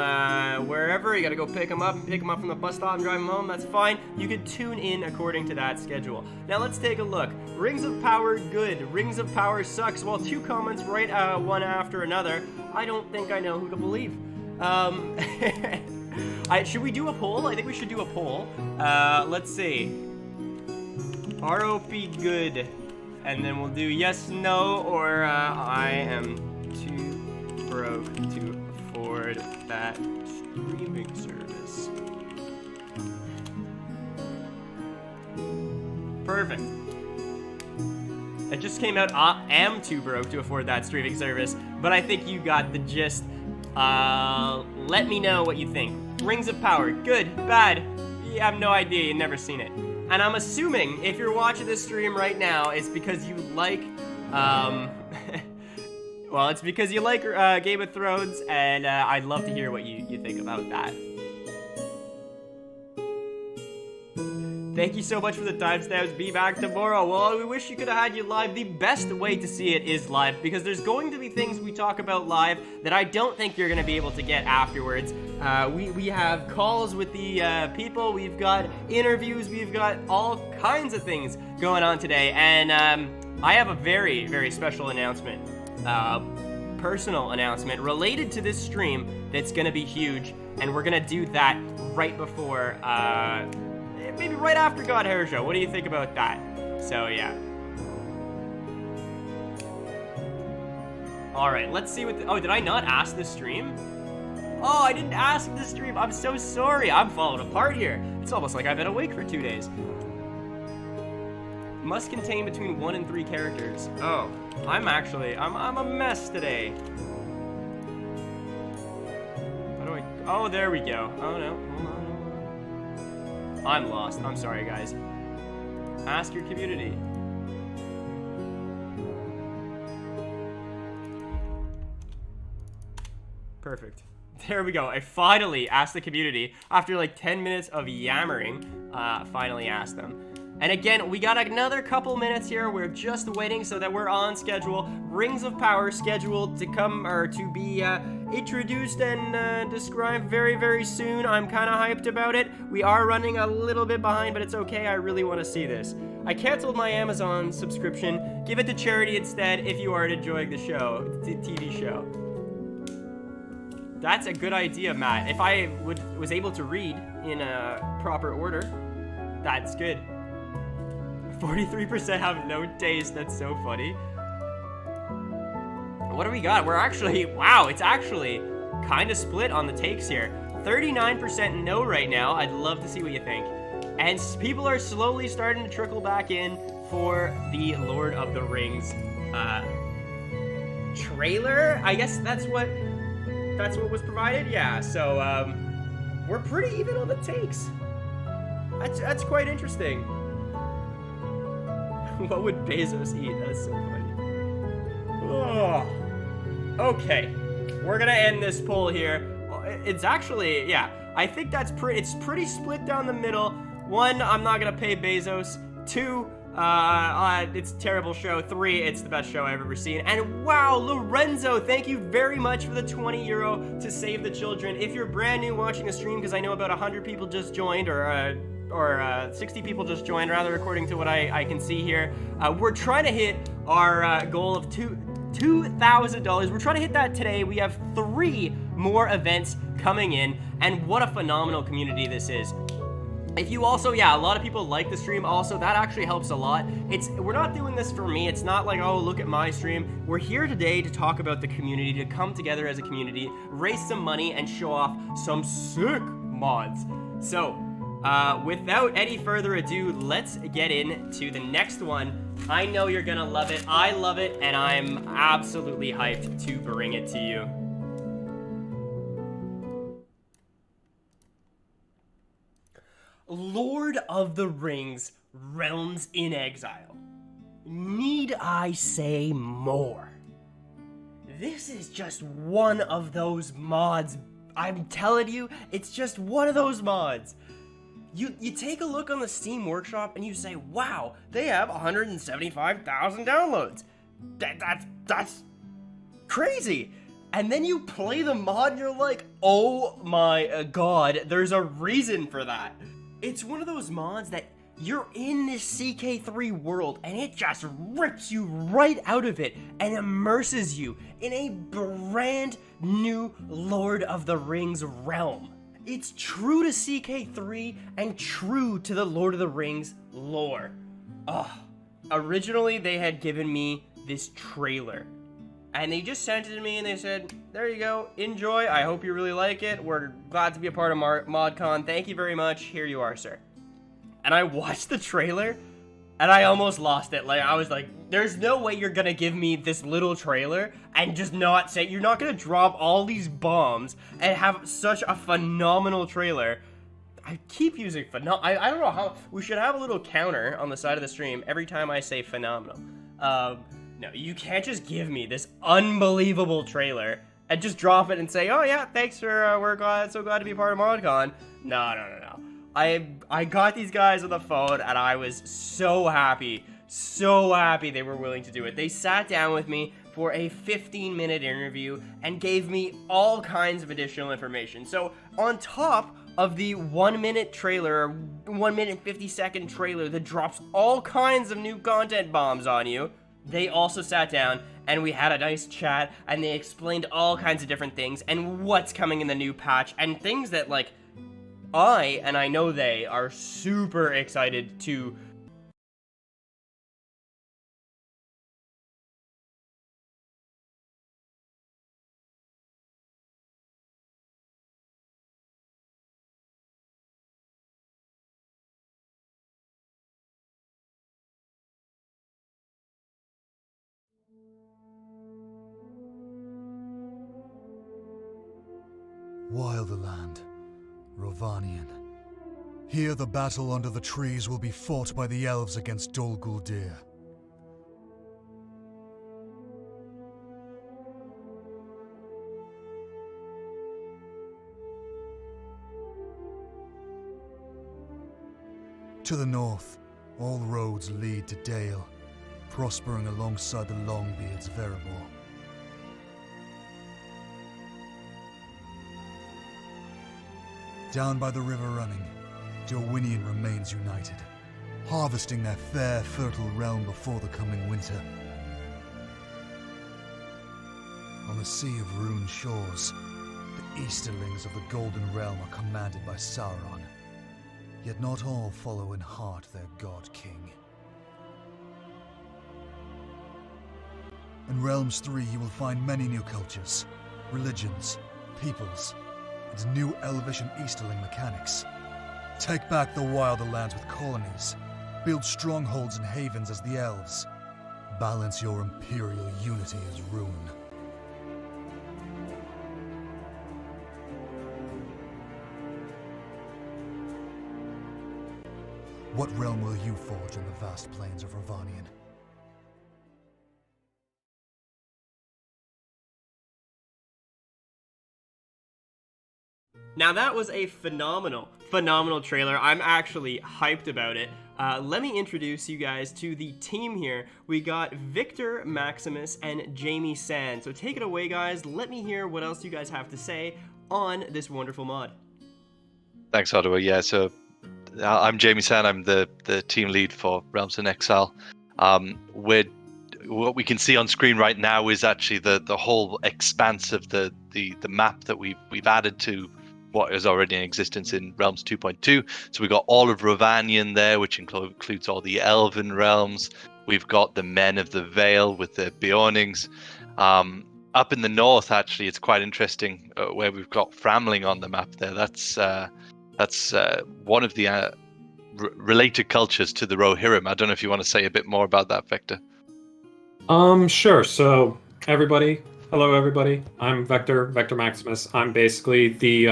wherever. You got to go pick him up from the bus stop and drive him home. That's fine. You can tune in according to that schedule. Now let's take a look. Rings of Power, good. Rings of Power sucks. Well, 2 comments right one after another. I don't think I know who to believe. Should we do a poll? I think we should do a poll. Let's see. ROP good. And then we'll do yes, no, or I am too broke to afford that streaming service. Perfect. It just came out, I am too broke to afford that streaming service, but I think you got the gist. Let me know what you think. Rings of Power, good, bad? You have no idea, you've never seen it. And I'm assuming if you're watching this stream right now, it's because you like, well, it's because you like Game of Thrones, and I'd love to hear what you think about that. Thank you so much for the timestamps. Be back tomorrow. Well, we wish you could have had you live. The best way to see it is live, because there's going to be things we talk about live that I don't think you're going to be able to get afterwards. We have calls with the people. We've got interviews. We've got all kinds of things going on today. And I have a very, very special announcement. Personal announcement related to this stream that's going to be huge. And we're going to do that right before... maybe right after Godherja. What do you think about that? So, yeah. Alright, let's see what... oh, did I not ask the stream? Oh, I didn't ask the stream. I'm so sorry. I'm falling apart here. It's almost like I've been awake for 2 days. Must contain between 1 and 3 characters. Oh, I'm a mess today. How do I... oh, there we go. Oh, no. Hold on. I'm lost. I'm sorry, guys. Ask your community. Perfect. There we go. I finally asked the community after like 10 minutes of yammering. Finally asked them. And again, we got another couple minutes here. We're just waiting so that we're on schedule. Rings of Power scheduled to come, or to be introduced and described very, very soon. I'm kind of hyped about it. We are running a little bit behind, but it's okay. I really want to see this. I canceled my Amazon subscription. Give it to charity instead if you are enjoying the show, the TV show. That's a good idea, Matt. If I was able to read in a proper order, that's good. 43% have no taste. That's so funny. What do we got? We're actually, wow, it's actually kind of split on the takes here. 39% no right now. I'd love to see what you think. And people are slowly starting to trickle back in for the Lord of the Rings trailer. I guess that's what was provided. Yeah, so we're pretty even on the takes. That's quite interesting. What would Bezos eat? That's so funny. Oh. Okay, we're gonna end this poll here. It's actually, yeah, I think that's it's pretty split down the middle. 1, I'm not gonna pay Bezos. 2, it's a terrible show. 3, it's the best show I've ever seen. And wow, Lorenzo, thank you very much for the €20 to save the children. If you're brand new watching the stream, because I know about 100 people just joined, or 60 people just joined, rather, according to what I can see here. We're trying to hit our goal of $2,000. We're trying to hit that today. We have 3 more events coming in, and what a phenomenal community this is. If you also, yeah, a lot of people like the stream also, that actually helps a lot. We're not doing this for me. It's not like, oh, look at my stream. We're here today to talk about the community, to come together as a community, raise some money, and show off some sick mods. So, without any further ado, let's get into the next one. I know you're gonna love it. I love it, and I'm absolutely hyped to bring it to you. Lord of the Rings, Realms in Exile. Need I say more? This is just one of those mods. I'm telling you, it's just one of those mods. You take a look on the Steam Workshop and you say, wow, they have 175,000 downloads. That's crazy. And then you play the mod and you're like, oh my god, there's a reason for that. It's one of those mods that you're in this CK3 world and it just rips you right out of it and immerses you in a brand new Lord of the Rings realm. It's true to CK3 and true to the Lord of the Rings lore. Originally they had given me this trailer and they just sent it to me and they said, there you go, enjoy, I hope you really like it, we're glad to be a part of ModCon, thank you very much, here you are, sir. And I watched the trailer and I almost lost it. Like, I was like, there's no way you're gonna give me this little trailer and just not say, you're not gonna drop all these bombs and have such a phenomenal trailer. I keep using I don't know how, we should have a little counter on the side of the stream every time I say phenomenal. No, you can't just give me this unbelievable trailer and just drop it and say, oh yeah, thanks for, we're so glad to be part of ModCon. No. I got these guys on the phone and I was so happy they were willing to do it. They sat down with me for a 15-minute interview and gave me all kinds of additional information. So on top of the 1-minute trailer, 1 minute 50-second trailer that drops all kinds of new content bombs on you, they also sat down and we had a nice chat and they explained all kinds of different things and what's coming in the new patch and things that, like, I know they are super excited to. Wilderland, Rovanian. Here the battle under the trees will be fought by the elves against Dol Guldir. To the north, all roads lead to Dale, prospering alongside the Longbeards Verebor. Down by the river running, Dorwinian remains united, harvesting their fair, fertile realm before the coming winter. On the sea of ruined shores, the Easterlings of the Golden Realm are commanded by Sauron, yet not all follow in heart their god-king. In Realms 3 you will find many new cultures, religions, peoples, and new Elvish and Easterling mechanics. Take back the wilder lands with colonies, build strongholds and havens as the elves. Balance your imperial unity as Rune. What realm will you forge in the vast plains of Rovanian? Now that was a phenomenal trailer. I'm actually hyped about it. Let me introduce you guys to the team here. We got Victor, Maximus, and Jamie Sand. So take it away, guys. Let me hear what else you guys have to say on this wonderful mod. Thanks, Ottawa. Yeah, so I'm Jamie Sand. I'm the team lead for Realms in Exile. What we can see on screen right now is actually the whole expanse of the map that we've added to what is already in existence in Realms 2.2. So we've got all of Rovanian there, which includes all the Elven realms. We've got the Men of the Vale with their Beornings. Up in the north, actually, it's quite interesting where we've got Framling on the map there. That's one of the related cultures to the Rohirrim. I don't know if you want to say a bit more about that, Vector. Sure. So hello everybody. I'm Vector Maximus. I'm basically the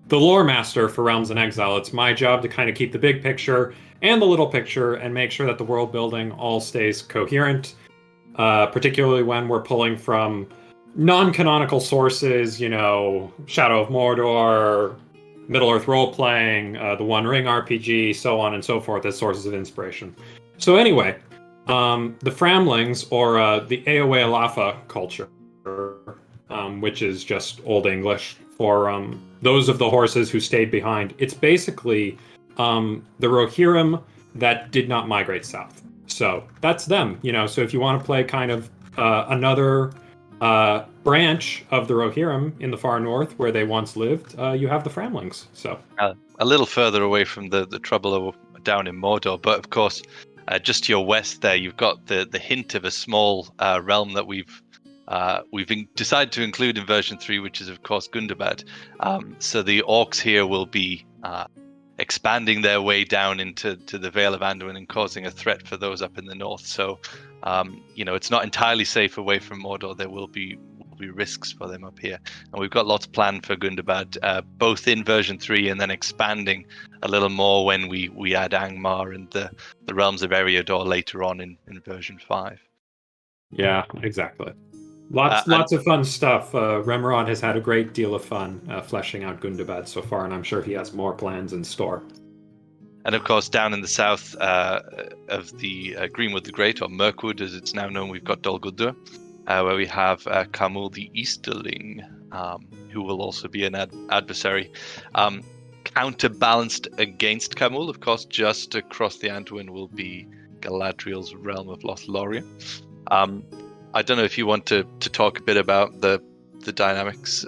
lore master for Realms in Exile. It's my job to kind of keep the big picture and the little picture and make sure that the world building all stays coherent, particularly when we're pulling from non-canonical sources, Shadow of Mordor, Middle-earth role-playing, the One Ring RPG, so on and so forth as sources of inspiration. So anyway, the Framlings, or the Eowyn Alafa culture, which is just Old English for those of the horses who stayed behind. It's basically the Rohirrim that did not migrate south. So that's them, So if you want to play kind of another branch of the Rohirrim in the far north where they once lived, you have the Framlings. So a little further away from the trouble down in Mordor, but of course, just to your west there, you've got the hint of a small realm that we've decided to include in version 3, which is of course Gundabad. So the orcs here will be expanding their way down into the Vale of Anduin and causing a threat for those up in the north. So it's not entirely safe away from Mordor. There will be risks for them up here, and we've got lots planned for Gundabad, both in version 3 and then expanding a little more when we add Angmar and the realms of Eriador later on in version 5. Yeah, exactly. Lots of fun stuff. Remeron has had a great deal of fun fleshing out Gundabad so far, and I'm sure he has more plans in store. And of course, down in the south of the Greenwood the Great, or Mirkwood as it's now known, we've got Dol Guldur, where we have Kamul the Easterling, who will also be an adversary. Counterbalanced against Kamul, of course, just across the Anduin will be Galadriel's realm of Lothlorien. I don't know if you want to talk a bit about the dynamics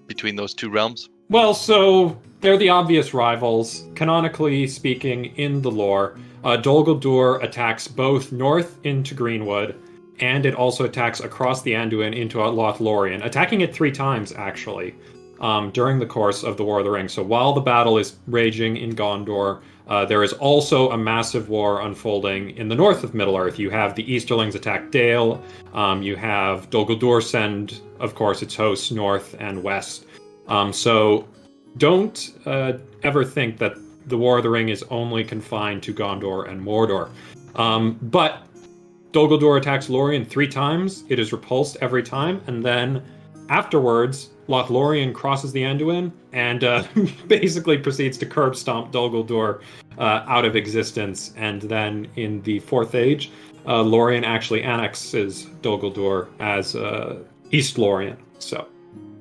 between those two realms. Well, so they're the obvious rivals. Canonically speaking, in the lore, Dol Guldur attacks both north into Greenwood, and it also attacks across the Anduin into Lothlorien, attacking it 3 times, actually, during the course of the War of the Ring. So while the battle is raging in Gondor, there is also a massive war unfolding in the north of Middle-earth. You have the Easterlings attack Dale, you have Dol Guldur send, of course, its hosts north and west. So don't ever think that the War of the Ring is only confined to Gondor and Mordor. But Dol Guldur attacks Lorien 3 times. It is repulsed every time, and then afterwards, Lothlorien crosses the Anduin and basically proceeds to curb stomp Dol Guldur out of existence. And then in the Fourth Age, Lorien actually annexes Dol Guldur as East Lorien. So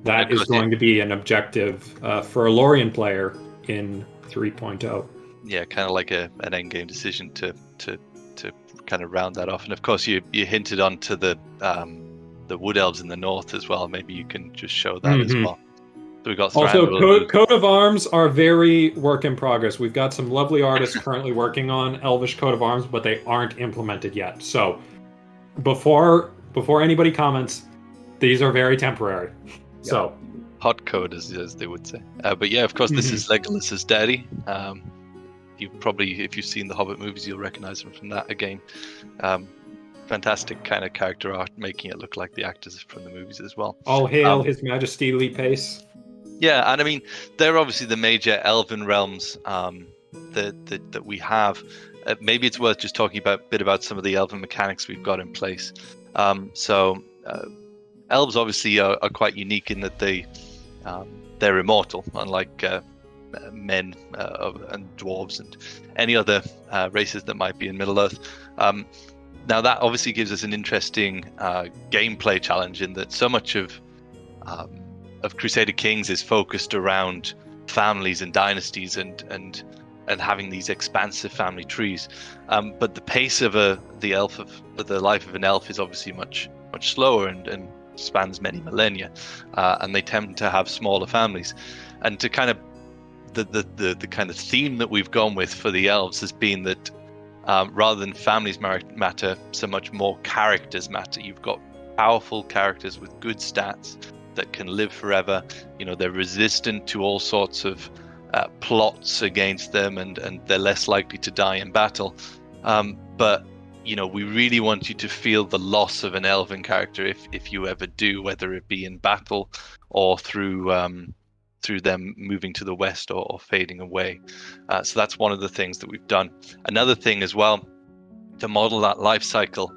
that is going to be an objective for a Lorien player in 3.0. Yeah, kind of like an endgame decision to kind of round that off. And of course, you hinted onto the Wood Elves in the north as well. Maybe you can just show that as well. So we got also coat of arms are very work in progress. We've got some lovely artists currently working on Elvish coat of arms, but they aren't implemented yet. So before anybody comments, these are very temporary. So hot code, as they would say. But yeah, of course, this is Legolas's daddy. You probably, if you've seen the Hobbit movies, you'll recognize him from that again. Fantastic kind of character art, making it look like the actors from the movies as well. All hail His Majesty Lee Pace. Yeah, and I mean, they're obviously the major elven realms that we have. Maybe it's worth just talking a bit about some of the elven mechanics we've got in place. Elves obviously are quite unique in that they're immortal, unlike men and dwarves and any other races that might be in Middle-earth. Now that obviously gives us an interesting gameplay challenge in that so much of Crusader Kings is focused around families and dynasties and having these expansive family trees. But the pace of the life of an elf is obviously much slower and spans many millennia, and they tend to have smaller families. And to kind of the kind of theme that we've gone with for the elves has been that rather than families matter so much, more characters matter. You've got powerful characters with good stats that can live forever. You know, they're resistant to all sorts of plots against them, and they're less likely to die in battle. But you know, we really want you to feel the loss of an elven character if you ever do, whether it be in battle or through them moving to the west or fading away. So that's one of the things that we've done. Another thing as well, to model that life cycle,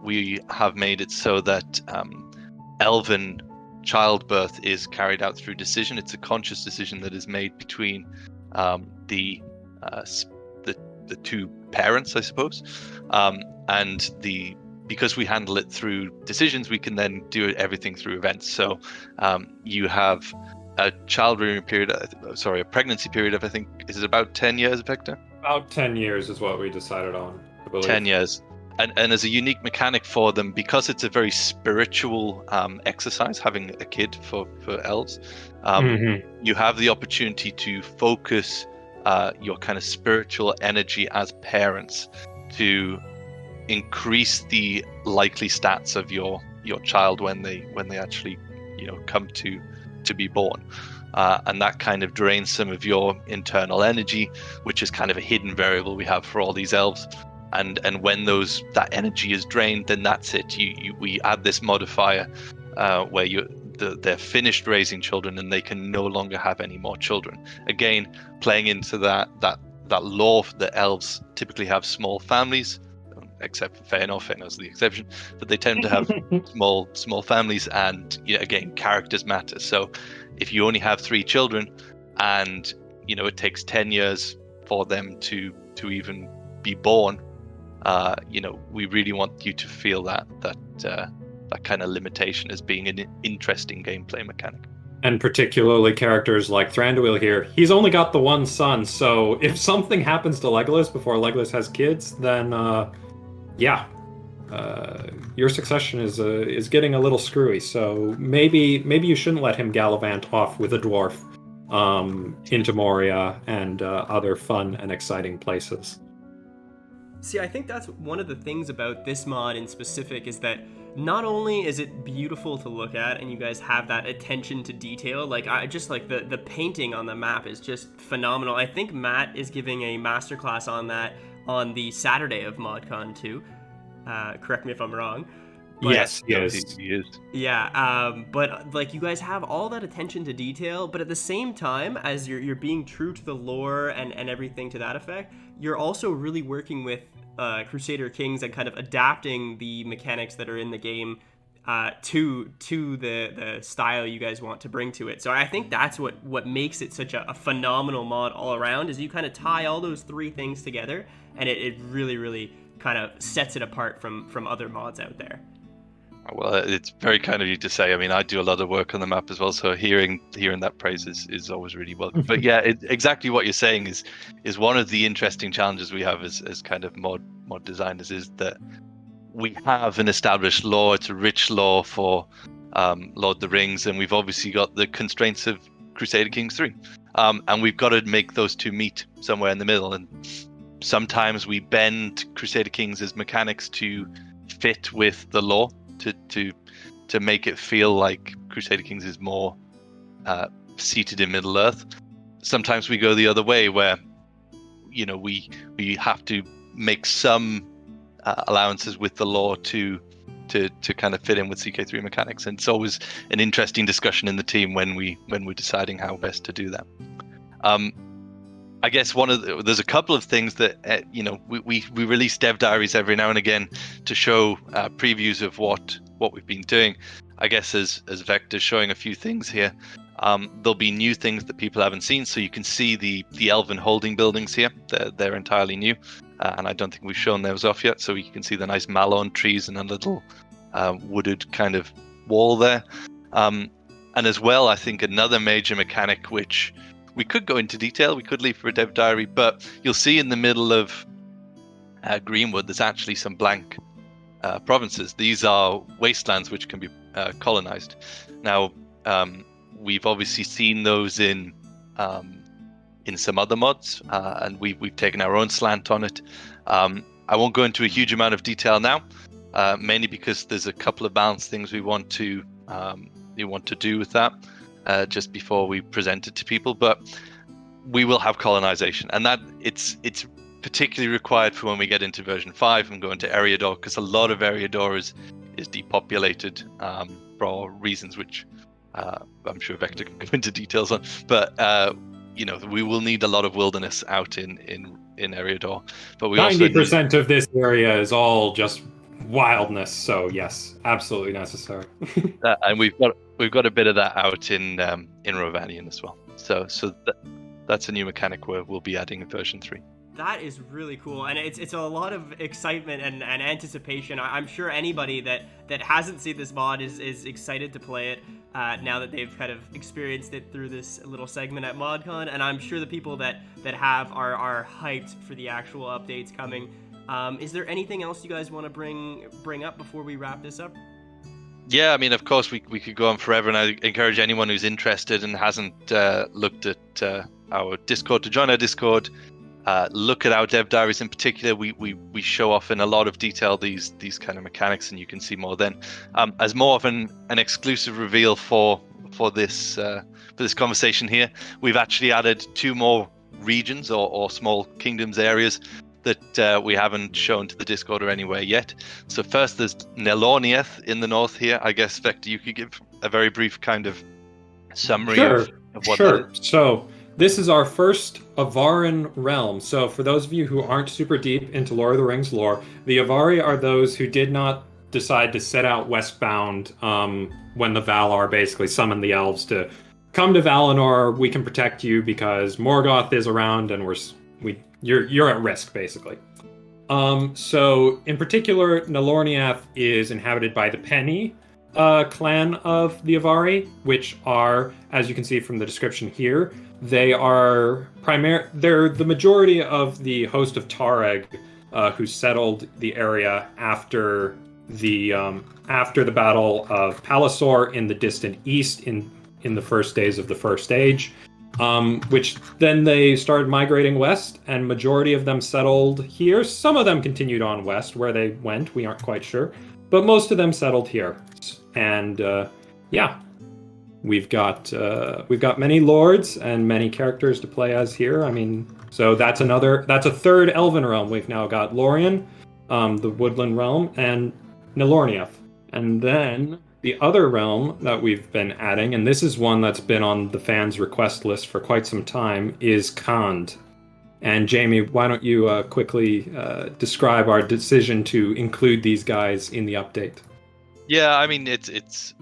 we have made it so that elven childbirth is carried out through decision. It's a conscious decision that is made between the two parents, I suppose, and because we handle it through decisions, we can then do everything through events. So you have a child-rearing period, a pregnancy period of, I think, is it about 10 years, Victor? About 10 years is what we decided on, I believe. 10 years. And as a unique mechanic for them, because it's a very spiritual exercise, having a kid for elves, you have the opportunity to focus your kind of spiritual energy as parents to increase the likely stats of your child when they actually, you know, come to be born. And that kind of drains some of your internal energy, which is kind of a hidden variable we have for all these elves. And when that energy is drained, then that's it. We add this modifier where they're finished raising children and they can no longer have any more children. Again, playing into that law that elves typically have small families, except for Fëanor. Fëanor's the exception, but they tend to have small families, and again, characters matter. So if you only have 3 children and it takes 10 years for them to even be born. We really want you to feel that kind of limitation as being an interesting gameplay mechanic. And particularly characters like Thranduil here, he's only got the one son, so if something happens to Legolas before Legolas has kids, then your succession is getting a little screwy. So maybe you shouldn't let him gallivant off with a dwarf into Moria and other fun and exciting places. See, I think that's one of the things about this mod in specific is that not only is it beautiful to look at and you guys have that attention to detail, like I just like the painting on the map is just phenomenal. I think Matt is giving a masterclass on that on the Saturday of ModCon too. Correct me if I'm wrong. But, yes, he is. Yeah, but like you guys have all that attention to detail, but at the same time, as you're being true to the lore and everything to that effect, you're also really working with Crusader Kings and kind of adapting the mechanics that are in the game to the style you guys want to bring to it. So I think that's what makes it such a phenomenal mod all around, is you kind of tie all those three things together, and it really, really kind of sets it apart from other mods out there. Well, it's very kind of you to say. I mean, I do a lot of work on the map as well, so hearing that praise is always really welcome. But yeah, exactly what you're saying is one of the interesting challenges we have as kind of mod designers, is that we have an established lore. It's a rich lore for Lord of the Rings, and we've obviously got the constraints of Crusader Kings 3. And we've got to make those two meet somewhere in the middle. And sometimes we bend Crusader Kings' mechanics to fit with the lore, to make it feel like Crusader Kings is more seated in Middle Earth. Sometimes we go the other way, where we have to make some allowances with the lore to kind of fit in with CK3 mechanics, and it's always an interesting discussion in the team when we're deciding how best to do that. I guess there's a couple of things that we release dev diaries every now and again to show previews of what we've been doing. I guess as Vector's showing a few things here, there'll be new things that people haven't seen. So you can see the elven holding buildings here. They're entirely new, and I don't think we've shown those off yet. So you can see the nice mallow trees and a little wooded kind of wall there. And as well, I think another major mechanic which we could go into detail, we could leave for a dev diary, but you'll see in the middle of Greenwood, there's actually some blank provinces. These are wastelands which can be colonized. Now, we've obviously seen those in some other mods, and we've taken our own slant on it. I won't go into a huge amount of detail now, mainly because there's a couple of balanced things we want to do with that. Just before we present it to people, but we will have colonization, and that it's particularly required for when we get into version 5 and go into Eriador, because a lot of Eriador is depopulated for reasons which I'm sure Vector can go into details on, but we will need a lot of wilderness out in Eriador. But we 90% of this area is all just wildness, so yes, absolutely necessary. And we've got a bit of that out in Rovanian as well. So that's a new mechanic where we'll be adding in version 3. That is really cool, and it's a lot of excitement and anticipation. I'm sure anybody that hasn't seen this mod is excited to play it now that they've kind of experienced it through this little segment at ModCon, and I'm sure the people that have are hyped for the actual updates coming. Is there anything else you guys want to bring up before we wrap this up? Yeah, I mean, of course, we could go on forever, and I encourage anyone who's interested and hasn't looked at our Discord to join our Discord. Look at our dev diaries in particular. We show off in a lot of detail these kind of mechanics, and you can see more then. As more of an exclusive reveal for this conversation here, we've actually added 2 more regions or small kingdoms areas that we haven't shown to the Discord or anywhere yet. So first there's Nelornieth in the north here. I guess, Vector, you could give a very brief kind of summary of what that is. So this is our first Avaran realm. So for those of you who aren't super deep into Lord of the Rings lore, the Avari are those who did not decide to set out westbound when the Valar basically summoned the elves to come to Valinor. We can protect you because Morgoth is around, and you're at risk basically. So in particular, Nalorniath is inhabited by the Penny clan of the Avari, which are, as you can see from the description here, they're the majority of the host of Tareg, who settled the area after the Battle of Palisor in the distant east in the first days of the First Age, which then they started migrating west, and majority of them settled here. Some of them continued on west. Where they went, we aren't quite sure, but most of them settled here. And we've got many lords and many characters to play as here. I mean, so that's a third Elven realm. We've now got Lorien, the Woodland realm, and Nalorniath. And then the other realm that we've been adding, and this is one that's been on the fans' request list for quite some time, is Khand. And Jamie, why don't you quickly describe our decision to include these guys in the update? Yeah, I mean it's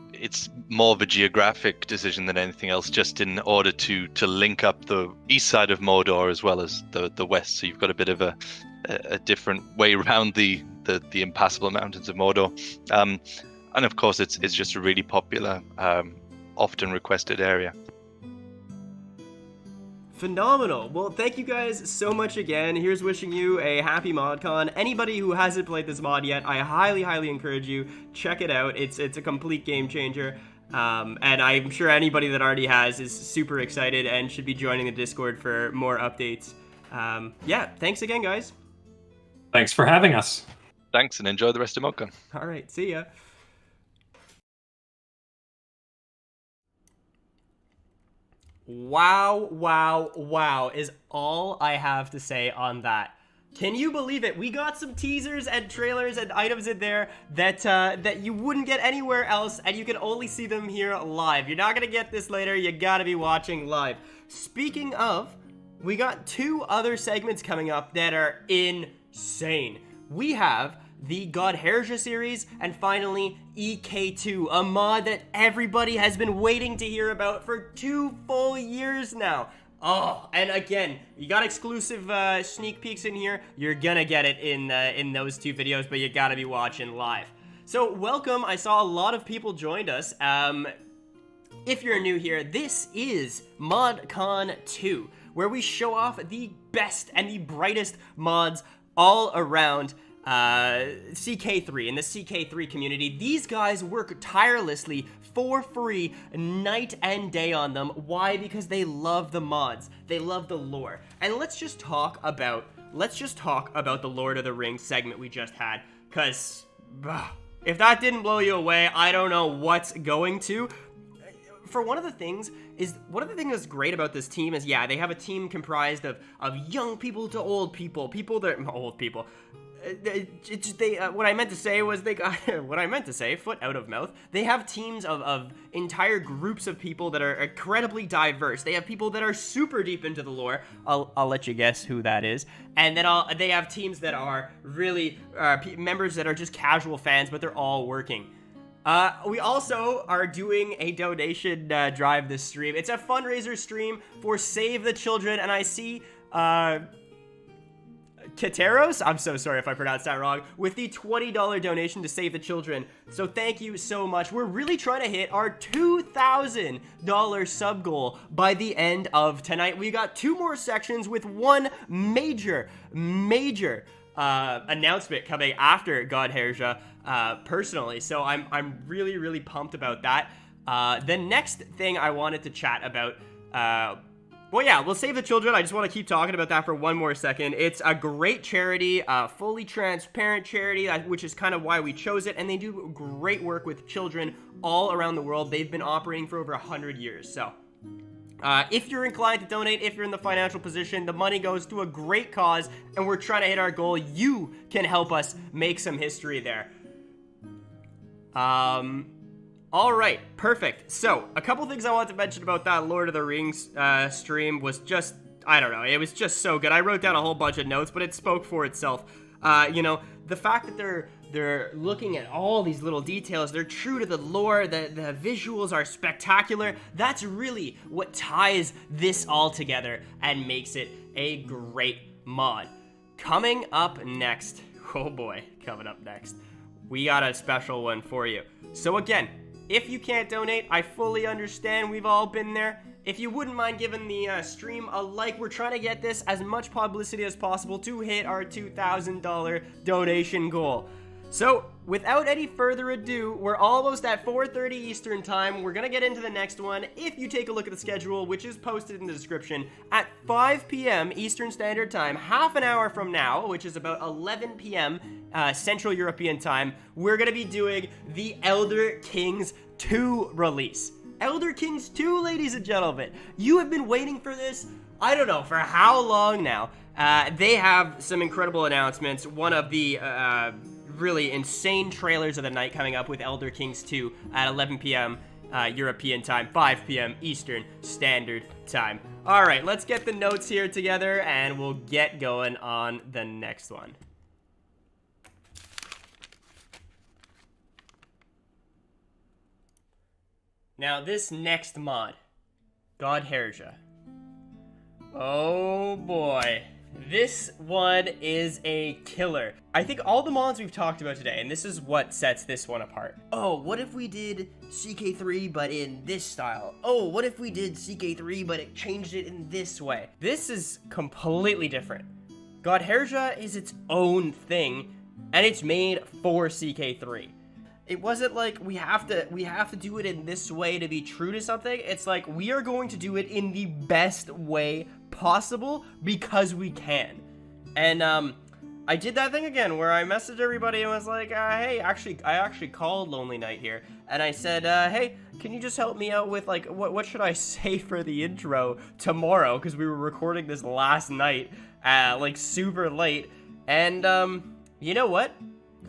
more of a geographic decision than anything else, just in order to link up the east side of Mordor as well as the west. So you've got a bit of a different way around the impassable mountains of Mordor. And of course, it's just a really popular, often requested area. Phenomenal. Well, thank you guys so much again. Here's wishing you a happy ModCon. Anybody who hasn't played this mod yet, I highly, highly encourage you. Check it out. It's a complete game changer. And I'm sure anybody that already has is super excited and should be joining the Discord for more updates. Yeah, thanks again, guys. Thanks for having us. Thanks, and enjoy the rest of ModCon. All right, see ya. Wow is all I have to say on that. Can you believe it? We got some teasers and trailers and items in there that you wouldn't get anywhere else, and you can only see them here live. You're not gonna get this later, you gotta be watching live. Speaking of, we got 2 other segments coming up that are insane. We have the Godherja series, and finally EK2, a mod that everybody has been waiting to hear about for 2 full years now. Oh, and again, you got exclusive sneak peeks in here. You're gonna get it in those 2 videos, but you gotta be watching live. So welcome, I saw a lot of people joined us. If you're new here, this is ModCon 2, where we show off the best and the brightest mods all around CK3, in the CK3 community. These guys work tirelessly for free night and day on them. Why? Because they love the mods. They love the lore. And let's just talk about the Lord of the Rings segment we just had, because if that didn't blow you away, I don't know what's going to. For one of the things that's great about this team is, yeah, they have a team comprised of young people to old people, what I meant to say was foot out of mouth. They have teams of entire groups of people that are incredibly diverse. They have people that are super deep into the lore. I'll let you guess who that is. And then they have teams that are really members that are just casual fans, but they're all working. We also are doing a donation drive this stream. It's a fundraiser stream for Save the Children, and I see Kateros, I'm so sorry if I pronounced that wrong, with the $20 donation to Save the Children. So thank you so much. We're really trying to hit our $2,000 sub goal by the end of tonight. We got 2 more sections with one major announcement coming after Godherja, personally. So I'm really, really pumped about that. The next thing I wanted to chat about, well, yeah, we'll Save the Children. I just want to keep talking about that for one more second. It's a great charity, fully transparent charity, which is kind of why we chose it. And they do great work with children all around the world. They've been operating for over 100 years. So if you're inclined to donate, if you're in the financial position, the money goes to a great cause, and we're trying to hit our goal. You can help us make some history there. All right, perfect. So, a couple things I want to mention about that Lord of the Rings stream was just, I don't know, it was just so good. I wrote down a whole bunch of notes, but it spoke for itself. You know, the fact that they're looking at all these little details, they're true to the lore, the visuals are spectacular. That's really what ties this all together and makes it a great mod. Coming up next, oh boy, coming up next, we got a special one for you. So again, if you can't donate, I fully understand, we've all been there. If you wouldn't mind giving the stream a like, we're trying to get this as much publicity as possible to hit our $2,000 donation goal. So, without any further ado, we're almost at 4:30 Eastern Time. We're gonna get into the next one. If you take a look at the schedule, which is posted in the description, at 5 p.m. Eastern Standard Time, half an hour from now, which is about 11 p.m. Central European Time, we're gonna be doing the Elder Kings 2 release. Elder Kings 2, ladies and gentlemen. You have been waiting for this, I don't know, for how long now? They have some incredible announcements. One of the really insane trailers of the night coming up with Elder Kings 2 at 11 p.m. European time, 5 p.m. Eastern Standard Time. All right, let's get the notes here together and we'll get going on the next one. Now, this next mod, Godherja. Oh boy. This one is a killer. I think all the mods we've talked about today, and this is what sets this one apart. Oh, what if we did CK3 but in this style? Oh, what if we did CK3 but it changed it in this way? This is completely different. Godherja is its own thing, and it's made for CK3. It wasn't like we have to do it in this way to be true to something. It's like we are going to do it in the best way possible because we can. And I did that thing again where I messaged everybody and was like, hey, I actually called Lonely Knight here and I said, hey, can you just help me out with like what should I say for the intro tomorrow? Because we were recording this last night, like super late. And you know what?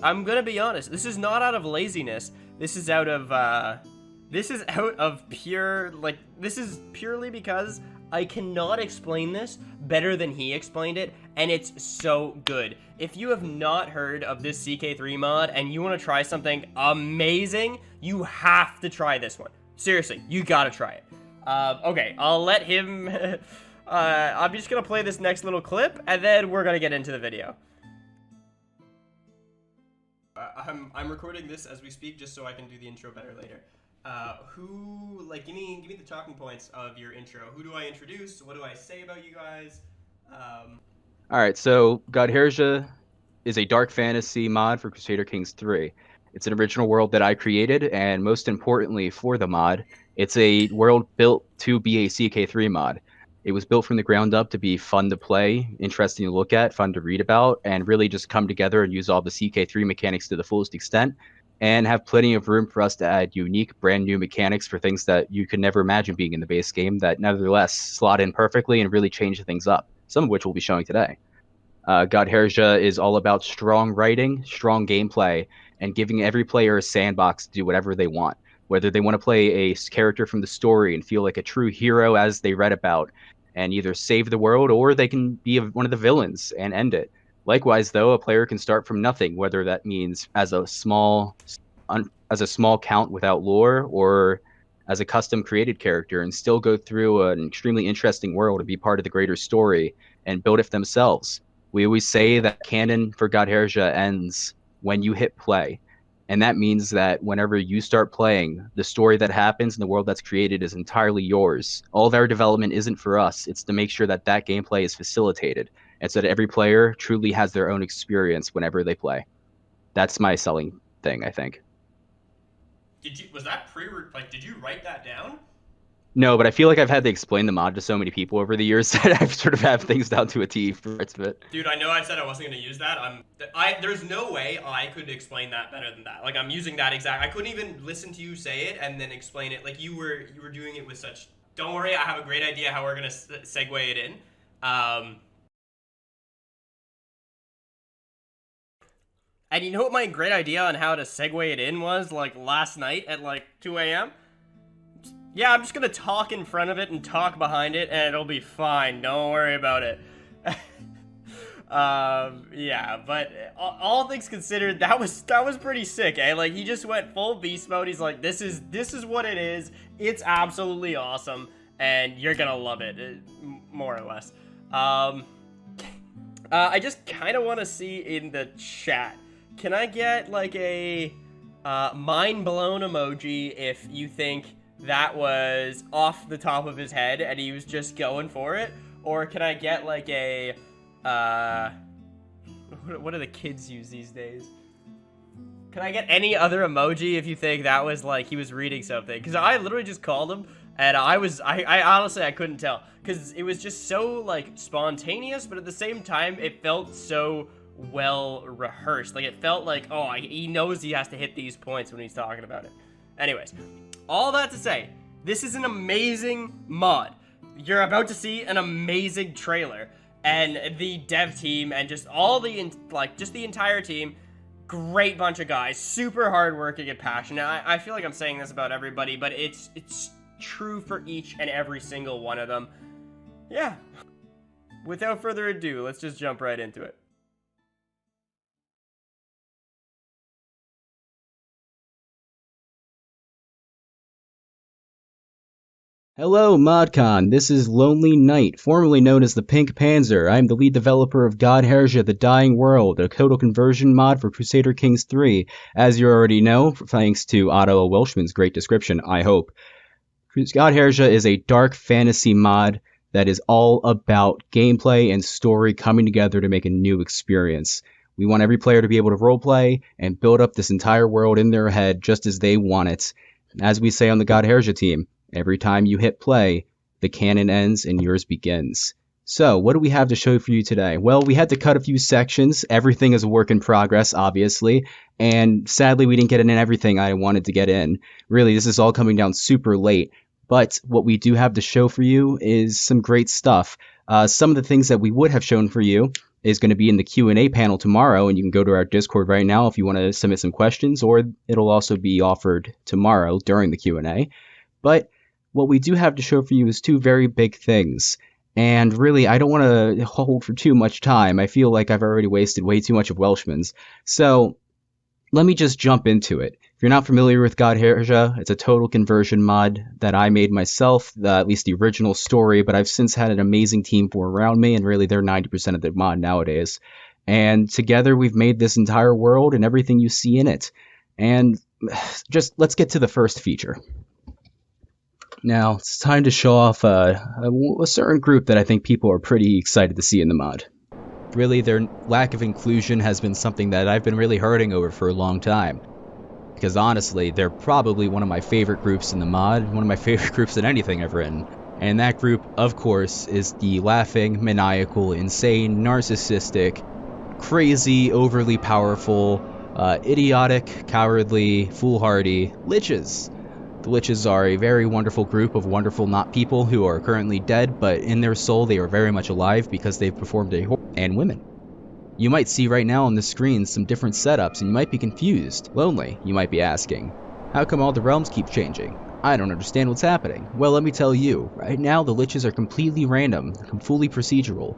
I'm gonna be honest, this is not out of laziness. This is out of pure, like, this is purely because I cannot explain this better than he explained it, and it's so good. If you have not heard of this CK3 mod and you want to try something amazing, you have to try this one. Seriously, you gotta try it. Okay, I'll let him, I'm just gonna play this next little clip, and then we're gonna get into the video. I'm recording this as we speak just so I can do the intro better later. Give me the talking points of your intro. Who do I introduce? What do I say about you guys? Alright, so Godherja is a dark fantasy mod for Crusader Kings 3. It's an original world that I created, and most importantly for the mod, it's a world built to be a CK3 mod. It was built from the ground up to be fun to play, interesting to look at, fun to read about, and really just come together and use all the CK3 mechanics to the fullest extent, and have plenty of room for us to add unique, brand new mechanics for things that you could never imagine being in the base game that nevertheless slot in perfectly and really change things up, some of which we'll be showing today. Godherja is all about strong writing, strong gameplay, and giving every player a sandbox to do whatever they want. Whether they want to play a character from the story and feel like a true hero as they read about, and either save the world, or they can be one of the villains and end it. Likewise, though, a player can start from nothing, whether that means as a small count without lore, or as a custom created character, and still go through an extremely interesting world and be part of the greater story and build it themselves. We always say that canon for Godherja ends when you hit play. And that means that whenever you start playing, the story that happens in the world that's created is entirely yours. All of our development isn't for us. It's to make sure that that gameplay is facilitated, and so that every player truly has their own experience whenever they play. That's my selling thing, I think. Did you write that down? No, but I feel like I've had to explain the mod to so many people over the years that I've sort of have things down to a T for parts of it. Dude, I know I said I wasn't going to use that. There's no way I could explain that better than that. Like, I'm using that exact. I couldn't even listen to you say it and then explain it. Like, you were doing it with such. Don't worry, I have a great idea how we're going to segue it in. And you know what my great idea on how to segue it in was, like, last night at, like, 2 a.m.? Yeah, I'm just gonna talk in front of it and talk behind it, and it'll be fine. Don't worry about it. Yeah, but all things considered, that was pretty sick, eh? Like, he just went full beast mode. He's like, this is what it is. It's absolutely awesome, and you're gonna love it, more or less. I just kind of want to see in the chat. Can I get like a mind blown emoji if you think that was off the top of his head and he was just going for it? Or can I get like a what do the kids use these days? Can I get any other emoji if you think that was like he was reading something? Because I literally just called him and I honestly I couldn't tell because it was just so like spontaneous, but at the same time it felt so well rehearsed. Like it felt like, oh, he knows he has to hit these points when he's talking about it. Anyways, all that to say, this is an amazing mod. You're about to see an amazing trailer, and the dev team and just all the just the entire team, great bunch of guys, super hardworking and passionate. I feel like I'm saying this about everybody, but it's true for each and every single one of them. Yeah. Without further ado, let's just jump right into it. Hello, ModCon. This is Lonely Knight, formerly known as the Pink Panzer. I am the lead developer of Godherja, The Dying World, a total conversion mod for Crusader Kings 3. As you already know, thanks to Otto Welshman's great description, I hope. Godherja is a dark fantasy mod that is all about gameplay and story coming together to make a new experience. We want every player to be able to roleplay and build up this entire world in their head just as they want it. As we say on the Godherja team, every time you hit play, the canon ends and yours begins. So, what do we have to show for you today? Well, we had to cut a few sections. Everything is a work in progress, obviously. And sadly, we didn't get in everything I wanted to get in. Really, this is all coming down super late. But what we do have to show for you is some great stuff. Some of the things that we would have shown for you is going to be in the Q&A panel tomorrow, and you can go to our Discord right now if you want to submit some questions, or it'll also be offered tomorrow during the Q&A. But what we do have to show for you is two very big things. And really, I don't want to hold for too much time. I feel like I've already wasted way too much of Welshman's. So let me just jump into it. If you're not familiar with Godherja, it's a total conversion mod that I made myself, at least the original story, but I've since had an amazing team for around me, and really they're 90% of the mod nowadays. And together we've made this entire world and everything you see in it. And just let's get to the first feature. Now, it's time to show off a certain group that I think people are pretty excited to see in the mod. Really, their lack of inclusion has been something that I've been really hurting over for a long time. Because honestly, they're probably one of my favorite groups in the mod, one of my favorite groups in anything I've written. And that group, of course, is the laughing, maniacal, insane, narcissistic, crazy, overly powerful, idiotic, cowardly, foolhardy Liches. The Liches are a very wonderful group of wonderful not people who are currently dead, but in their soul they are very much alive because they've performed and women. You might see right now on the screen some different setups and you might be confused. Lonely, you might be asking. How come all the realms keep changing? I don't understand what's happening. Well, let me tell you. Right now the Liches are completely random, fully procedural.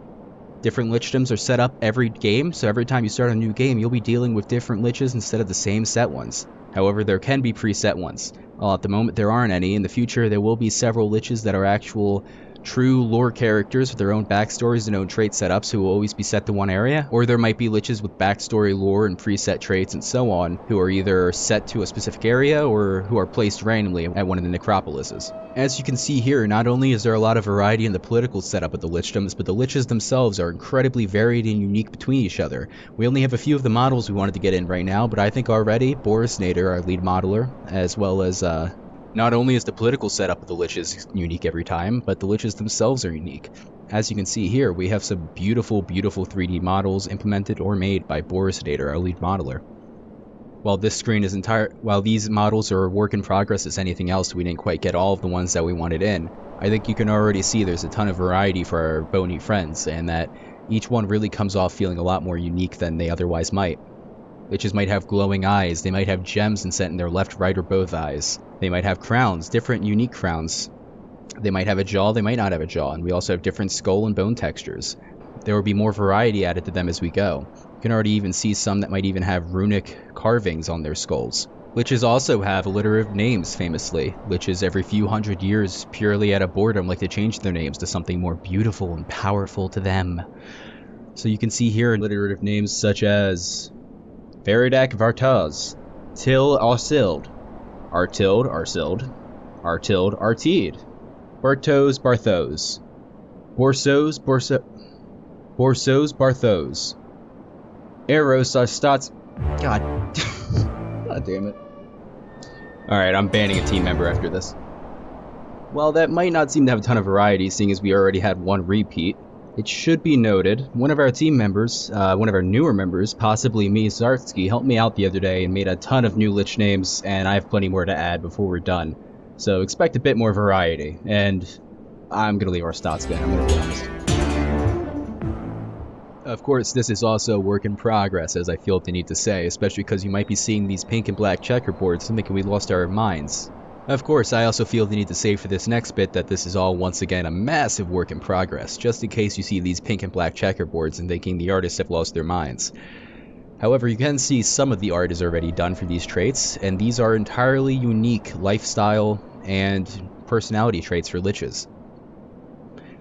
Different Lichdoms are set up every game, so every time you start a new game you'll be dealing with different Liches instead of the same set ones. However, there can be preset ones. Well, at the moment there aren't any. In the future there will be several Liches that are actual true lore characters with their own backstories and own trait setups who will always be set to one area, or there might be Liches with backstory lore and preset traits and so on who are either set to a specific area or who are placed randomly at one of the necropolises. As you can see here, not only is there a lot of variety in the political setup of the Lichdoms, but the Liches themselves are incredibly varied and unique between each other. We only have a few of the models we wanted to get in right now, but I think already Boris Nader, our lead modeler, as well as not only is the political setup of the Liches unique every time, but the Liches themselves are unique. As you can see here, we have some beautiful, beautiful 3D models implemented or made by Boris Nader, our lead modeler. While these models are a work in progress as anything else, we didn't quite get all of the ones that we wanted in. I think you can already see there's a ton of variety for our bony friends, and that each one really comes off feeling a lot more unique than they otherwise might. Liches might have glowing eyes, they might have gems inset in their left, right, or both eyes. They might have crowns, different unique crowns. They might have a jaw, they might not have a jaw, and we also have different skull and bone textures. There will be more variety added to them as we go. You can already even see some that might even have runic carvings on their skulls. Liches also have alliterative names, famously. Liches every few hundred years, purely out of boredom, like to change their names to something more beautiful and powerful to them. So you can see here alliterative names such as Veridak Vartaz, Til Arsild, Artild Arsild, Artild Artid, Bartos Barthos, Borsos Barthos, Eros Stats. God. God damn it. Alright, I'm banning a team member after this. While that might not seem to have a ton of variety, seeing as we already had one repeat, it should be noted, one of our team members, one of our newer members, possibly me, Zartsky, helped me out the other day and made a ton of new Lich names, and I have plenty more to add before we're done. So expect a bit more variety, and I'm gonna leave our stats ban, I'm gonna be honest. Of course, this is also a work in progress, as I feel the need to say, especially because you might be seeing these pink and black checkerboards thinking we lost our minds. Of course, I also feel the need to say for this next bit that this is all once again a massive work in progress, just in case you see these pink and black checkerboards and thinking the artists have lost their minds. However, you can see some of the art is already done for these traits, and these are entirely unique lifestyle and personality traits for liches.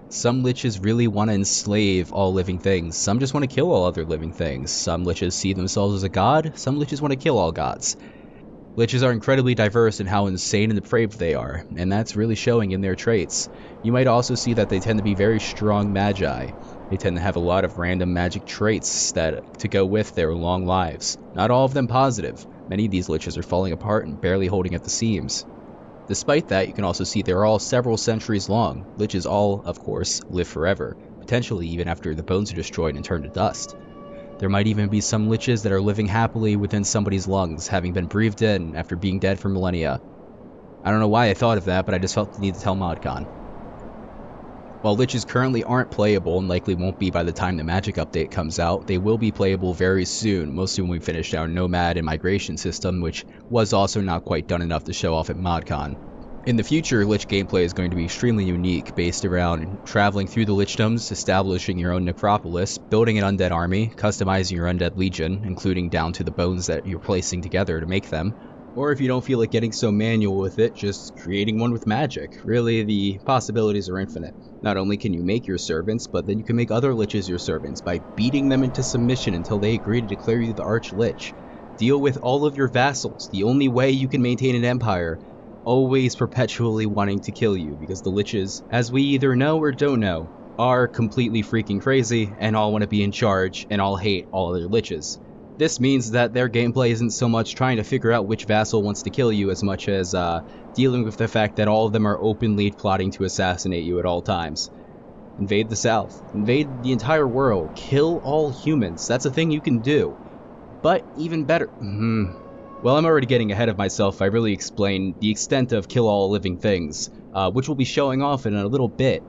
Some liches really want to enslave all living things, some just want to kill all other living things, some liches see themselves as a god, some liches want to kill all gods. Liches are incredibly diverse in how insane and depraved they are, and that's really showing in their traits. You might also see that they tend to be very strong magi. They tend to have a lot of random magic traits that to go with their long lives. Not all of them positive. Many of these liches are falling apart and barely holding at the seams. Despite that, you can also see they're all several centuries long. Liches all, of course, live forever, potentially even after the bones are destroyed and turned to dust. There might even be some liches that are living happily within somebody's lungs, having been breathed in after being dead for millennia. I don't know why I thought of that, but I just felt the need to tell ModCon. While liches currently aren't playable and likely won't be by the time the Magic update comes out, they will be playable very soon, mostly when we finish our Nomad and Migration system, which was also not quite done enough to show off at ModCon. In the future, Lich gameplay is going to be extremely unique, based around traveling through the Lichdoms, establishing your own necropolis, building an undead army, customizing your undead legion, including down to the bones that you're placing together to make them, or if you don't feel like getting so manual with it, just creating one with magic. Really, the possibilities are infinite. Not only can you make your servants, but then you can make other liches your servants by beating them into submission until they agree to declare you the Arch Lich. Deal with all of your vassals, the only way you can maintain an empire, always perpetually wanting to kill you, because the liches, as we either know or don't know, are completely freaking crazy and all want to be in charge and all hate all other liches. This means that their gameplay isn't so much trying to figure out which vassal wants to kill you as much as dealing with the fact that all of them are openly plotting to assassinate you at all times. Invade the South. Invade the entire world. Kill all humans. That's a thing you can do. But even better... Well, I'm already getting ahead of myself. I really explained the extent of kill all living things, which we'll be showing off in a little bit.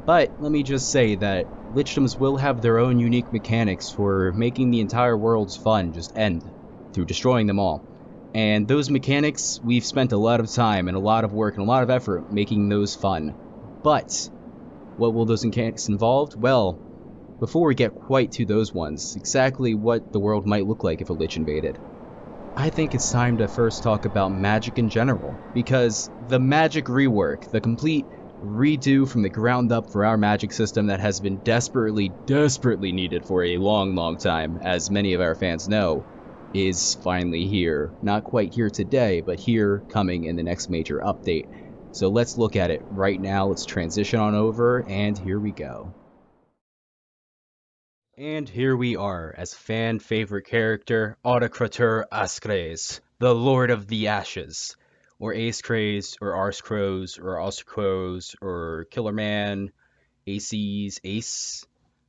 But let me just say that Lichdoms will have their own unique mechanics for making the entire world's fun just end through destroying them all. And those mechanics, we've spent a lot of time and a lot of work and a lot of effort making those fun. But what will those mechanics involve? Well, before we get quite to those ones, exactly what the world might look like if a Lich invaded, I think it's time to first talk about magic in general, because the magic rework, the complete redo from the ground up for our magic system that has been desperately needed for a long time, as many of our fans know, is finally here. Not quite here today, but here coming in the next major update. So let's look at it right now. Let's transition on over, and here we go. And here we are, as fan favorite character, Autocrator Askres, the Lord of the Ashes, or Acecraze, or Arscrows, or Oscrows, or Killerman, Ace,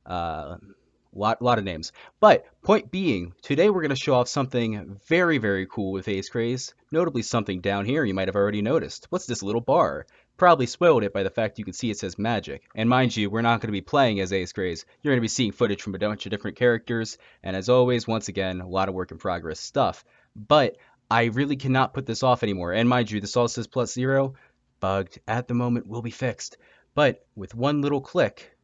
lot of names. But point being, today we're going to show off something very cool with Acecraze, notably something down here you might have already noticed. What's this little bar? Probably spoiled it by the fact you can see it says magic. And mind you, we're not going to be playing as Acecraze. You're going to be seeing footage from a bunch of different characters, and as always, once again, a lot of work in progress stuff. But I really cannot put this off anymore, and mind you, this all says +0, bugged, at the moment will be fixed. But with one little click,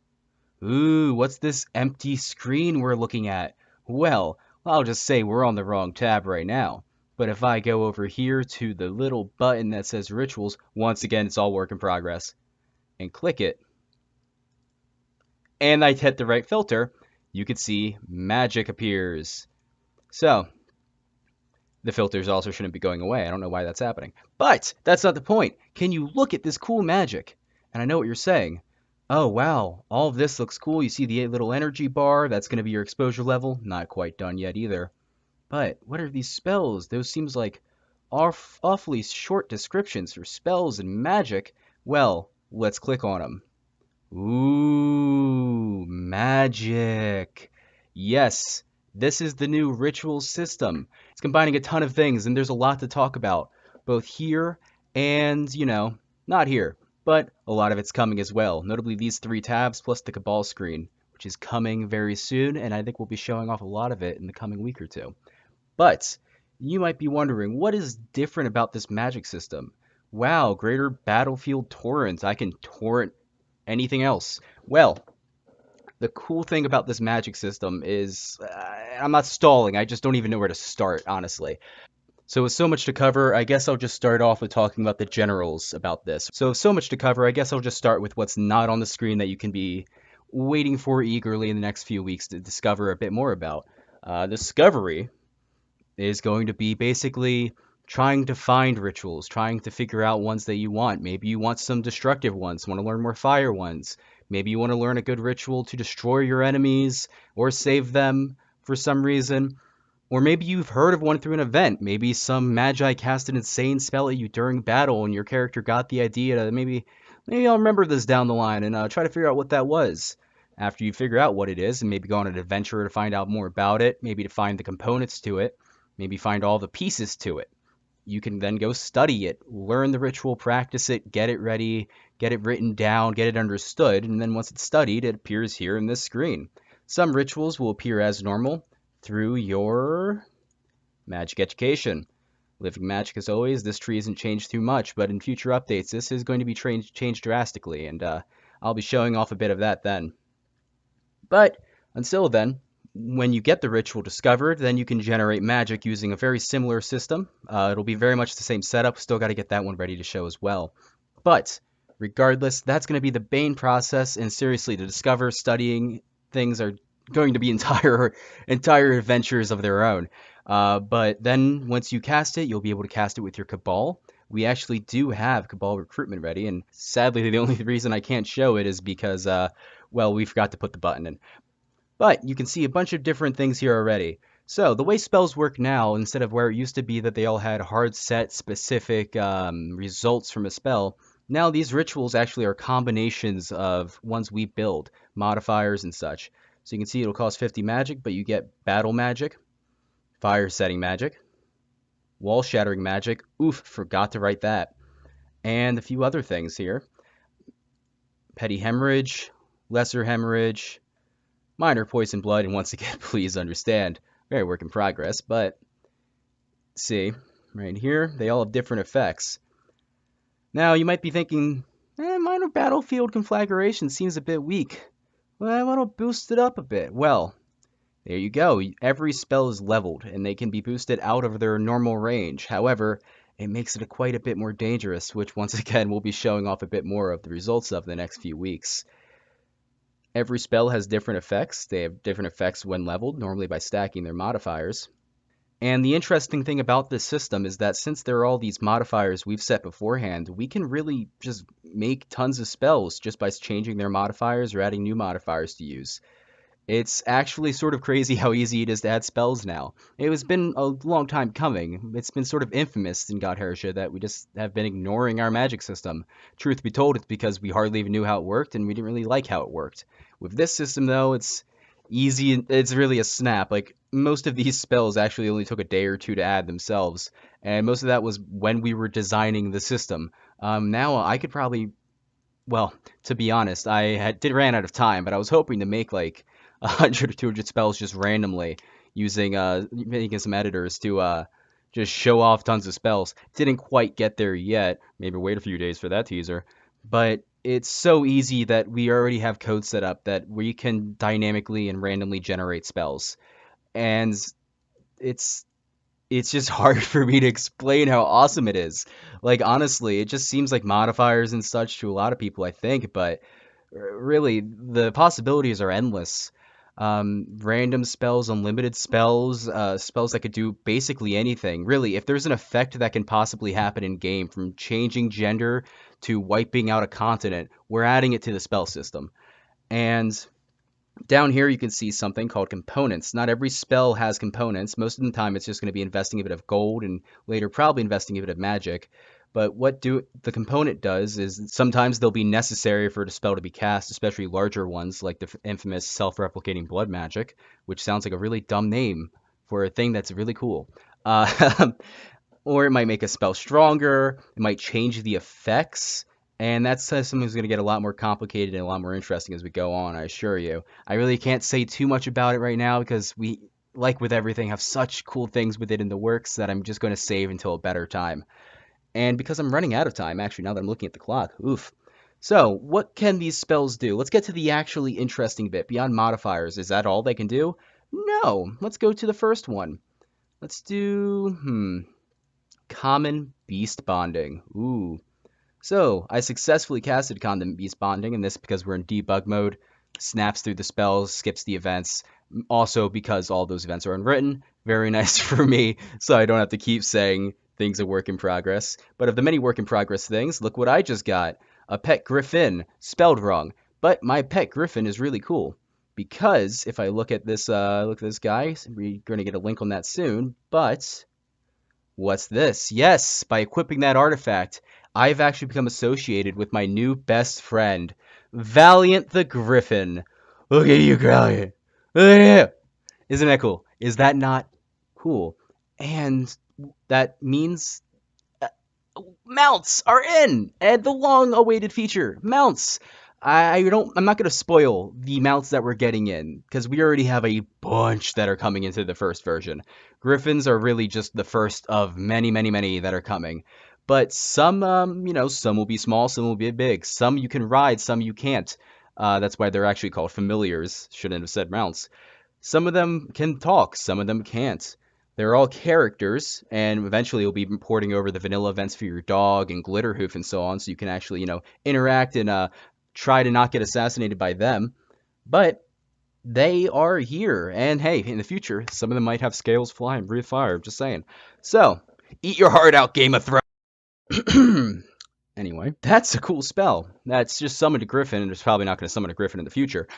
ooh, what's this empty screen we're looking at? Well, I'll just say we're on the wrong tab right now. But if I go over here to the little button that says Rituals, once again, it's all work in progress, and click it, and I hit the right filter, you could see magic appears. So, the filters also shouldn't be going away. I don't know why that's happening. But that's not the point. Can you look at this cool magic? And I know what you're saying. Oh, wow, all of this looks cool. You see the little energy bar. That's going to be your exposure level. Not quite done yet either. But what are these spells? Those seems like awfully short descriptions for spells and magic. Well, let's click on them. Ooh, magic. Yes, this is the new ritual system. It's combining a ton of things, and there's a lot to talk about, both here and, not here, but a lot of it's coming as well, notably these 3 tabs plus the Cabal screen, which is coming very soon, and I think we'll be showing off a lot of it in the coming week or two. But you might be wondering, what is different about this magic system? Wow, greater battlefield torrent. I can torrent anything else. Well, the cool thing about this magic system is, I'm not stalling, I just don't even know where to start, honestly. So with so much to cover, I guess I'll just start off with talking about the generals about this. So much to cover, I guess I'll just start with what's not on the screen that you can be waiting for eagerly in the next few weeks to discover a bit more about. Discovery is going to be basically trying to find rituals, trying to figure out ones that you want. Maybe you want some destructive ones, want to learn more fire ones. Maybe you want to learn a good ritual to destroy your enemies or save them for some reason. Or maybe you've heard of one through an event. Maybe some magi cast an insane spell at you during battle and your character got the idea to maybe I'll remember this down the line and try to figure out what that was. After you figure out what it is and maybe go on an adventure to find out more about it, maybe to find the components to it, maybe find all the pieces to it. You can then go study it, learn the ritual, practice it, get it ready, get it written down, get it understood, and then once it's studied, it appears here in this screen. Some rituals will appear as normal through your magic education. Living magic as always, this tree isn't changed too much, but in future updates, this is going to be changed drastically, and I'll be showing off a bit of that then. But until then, when you get the ritual discovered, then you can generate magic using a very similar system. It'll be very much the same setup, still got to get that one ready to show as well. But regardless, that's going to be the main process, and seriously, to discover, studying things are going to be entire adventures of their own. But then once you cast it, you'll be able to cast it with your Cabal. We actually do have Cabal recruitment ready, and sadly the only reason I can't show it is because, well, we forgot to put the button in. But you can see a bunch of different things here already. So the way spells work now, instead of where it used to be that they all had hard set specific results from a spell, now these rituals actually are combinations of ones we build, modifiers and such. So you can see it'll cost 50 magic, but you get battle magic, fire setting magic, wall shattering magic, oof, forgot to write that, and a few other things here. Petty hemorrhage, lesser hemorrhage, minor poison blood, and once again, please understand, very work in progress, but see, right here, they all have different effects. Now, you might be thinking, minor battlefield conflagration seems a bit weak. Well, I want to boost it up a bit. Well, there you go. Every spell is leveled, and they can be boosted out of their normal range. However, it makes it quite a bit more dangerous, which once again, we'll be showing off a bit more of the results of the next few weeks. Every spell has different effects. They have different effects when leveled, normally by stacking their modifiers. And the interesting thing about this system is that since there are all these modifiers we've set beforehand, we can really just make tons of spells just by changing their modifiers or adding new modifiers to use. It's actually sort of crazy how easy it is to add spells now. It has been a long time coming. It's been sort of infamous in Godherja that we just have been ignoring our magic system. Truth be told, it's because we hardly even knew how it worked and we didn't really like how it worked. With this system though, it's easy, it's really a snap. Like, most of these spells actually only took a day or two to add themselves, and most of that was when we were designing the system. Now I could probably, well, to be honest, I ran out of time, but I was hoping to make like 100 or 200 spells just randomly using making some editors to just show off tons of spells. Didn't quite get there yet. Maybe wait a few days for that teaser. But it's so easy that we already have code set up that we can dynamically and randomly generate spells. And it's just hard for me to explain how awesome it is. Like, honestly, it just seems like modifiers and such to a lot of people, I think, but really, the possibilities are endless. random spells, unlimited spells, spells that could do basically anything. Really, if there's an effect that can possibly happen in game, from changing gender to wiping out a continent, we're adding it to the spell system. And down here you can see something called components. Not every spell has components. Most of the time it's just going to be investing a bit of gold and later probably investing a bit of magic. But what the component does is sometimes they'll be necessary for the spell to be cast, especially larger ones like the infamous self-replicating blood magic, which sounds like a really dumb name for a thing that's really cool. Or it might make a spell stronger, it might change the effects, and that's something that's going to get a lot more complicated and a lot more interesting as we go on, I assure you. I really can't say too much about it right now because we, like with everything, have such cool things with it in the works that I'm just going to save until a better time. And because I'm running out of time, actually, now that I'm looking at the clock, oof. So, what can these spells do? Let's get to the actually interesting bit. Beyond modifiers, is that all they can do? No. Let's go to the first one. Let's do, Common Beast Bonding. Ooh. So, I successfully casted Common Beast Bonding, and this because we're in debug mode. Snaps through the spells, skips the events. Also because all those events are unwritten. Very nice for me, so I don't have to keep saying things are work in progress. But of the many work in progress things, look what I just got. A pet griffin, spelled wrong. But my pet griffin is really cool. Because if I look at this guy, we're going to get a link on that soon. But what's this? Yes, by equipping that artifact, I've actually become associated with my new best friend, Valiant the Griffin. Look at you, Valiant. Look at you. Isn't that cool? Is that not cool? And that means mounts are in, and the long-awaited feature, mounts. I'm not going to spoil the mounts that we're getting in, because we already have a bunch that are coming into the first version. Griffins are really just the first of many, many, many that are coming. But some, some will be small, some will be big. Some you can ride, some you can't. That's why they're actually called familiars. Shouldn't have said mounts. Some of them can talk, some of them can't. They're all characters, and eventually you'll be porting over the vanilla events for your dog and Glitterhoof and so on, so you can actually, interact and try to not get assassinated by them. But they are here, and hey, in the future, some of them might have scales fly and breathe fire, just saying. So, eat your heart out, Game of Thrones! Anyway, that's a cool spell. That's just summoned a griffin, and it's probably not going to summon a griffin in the future.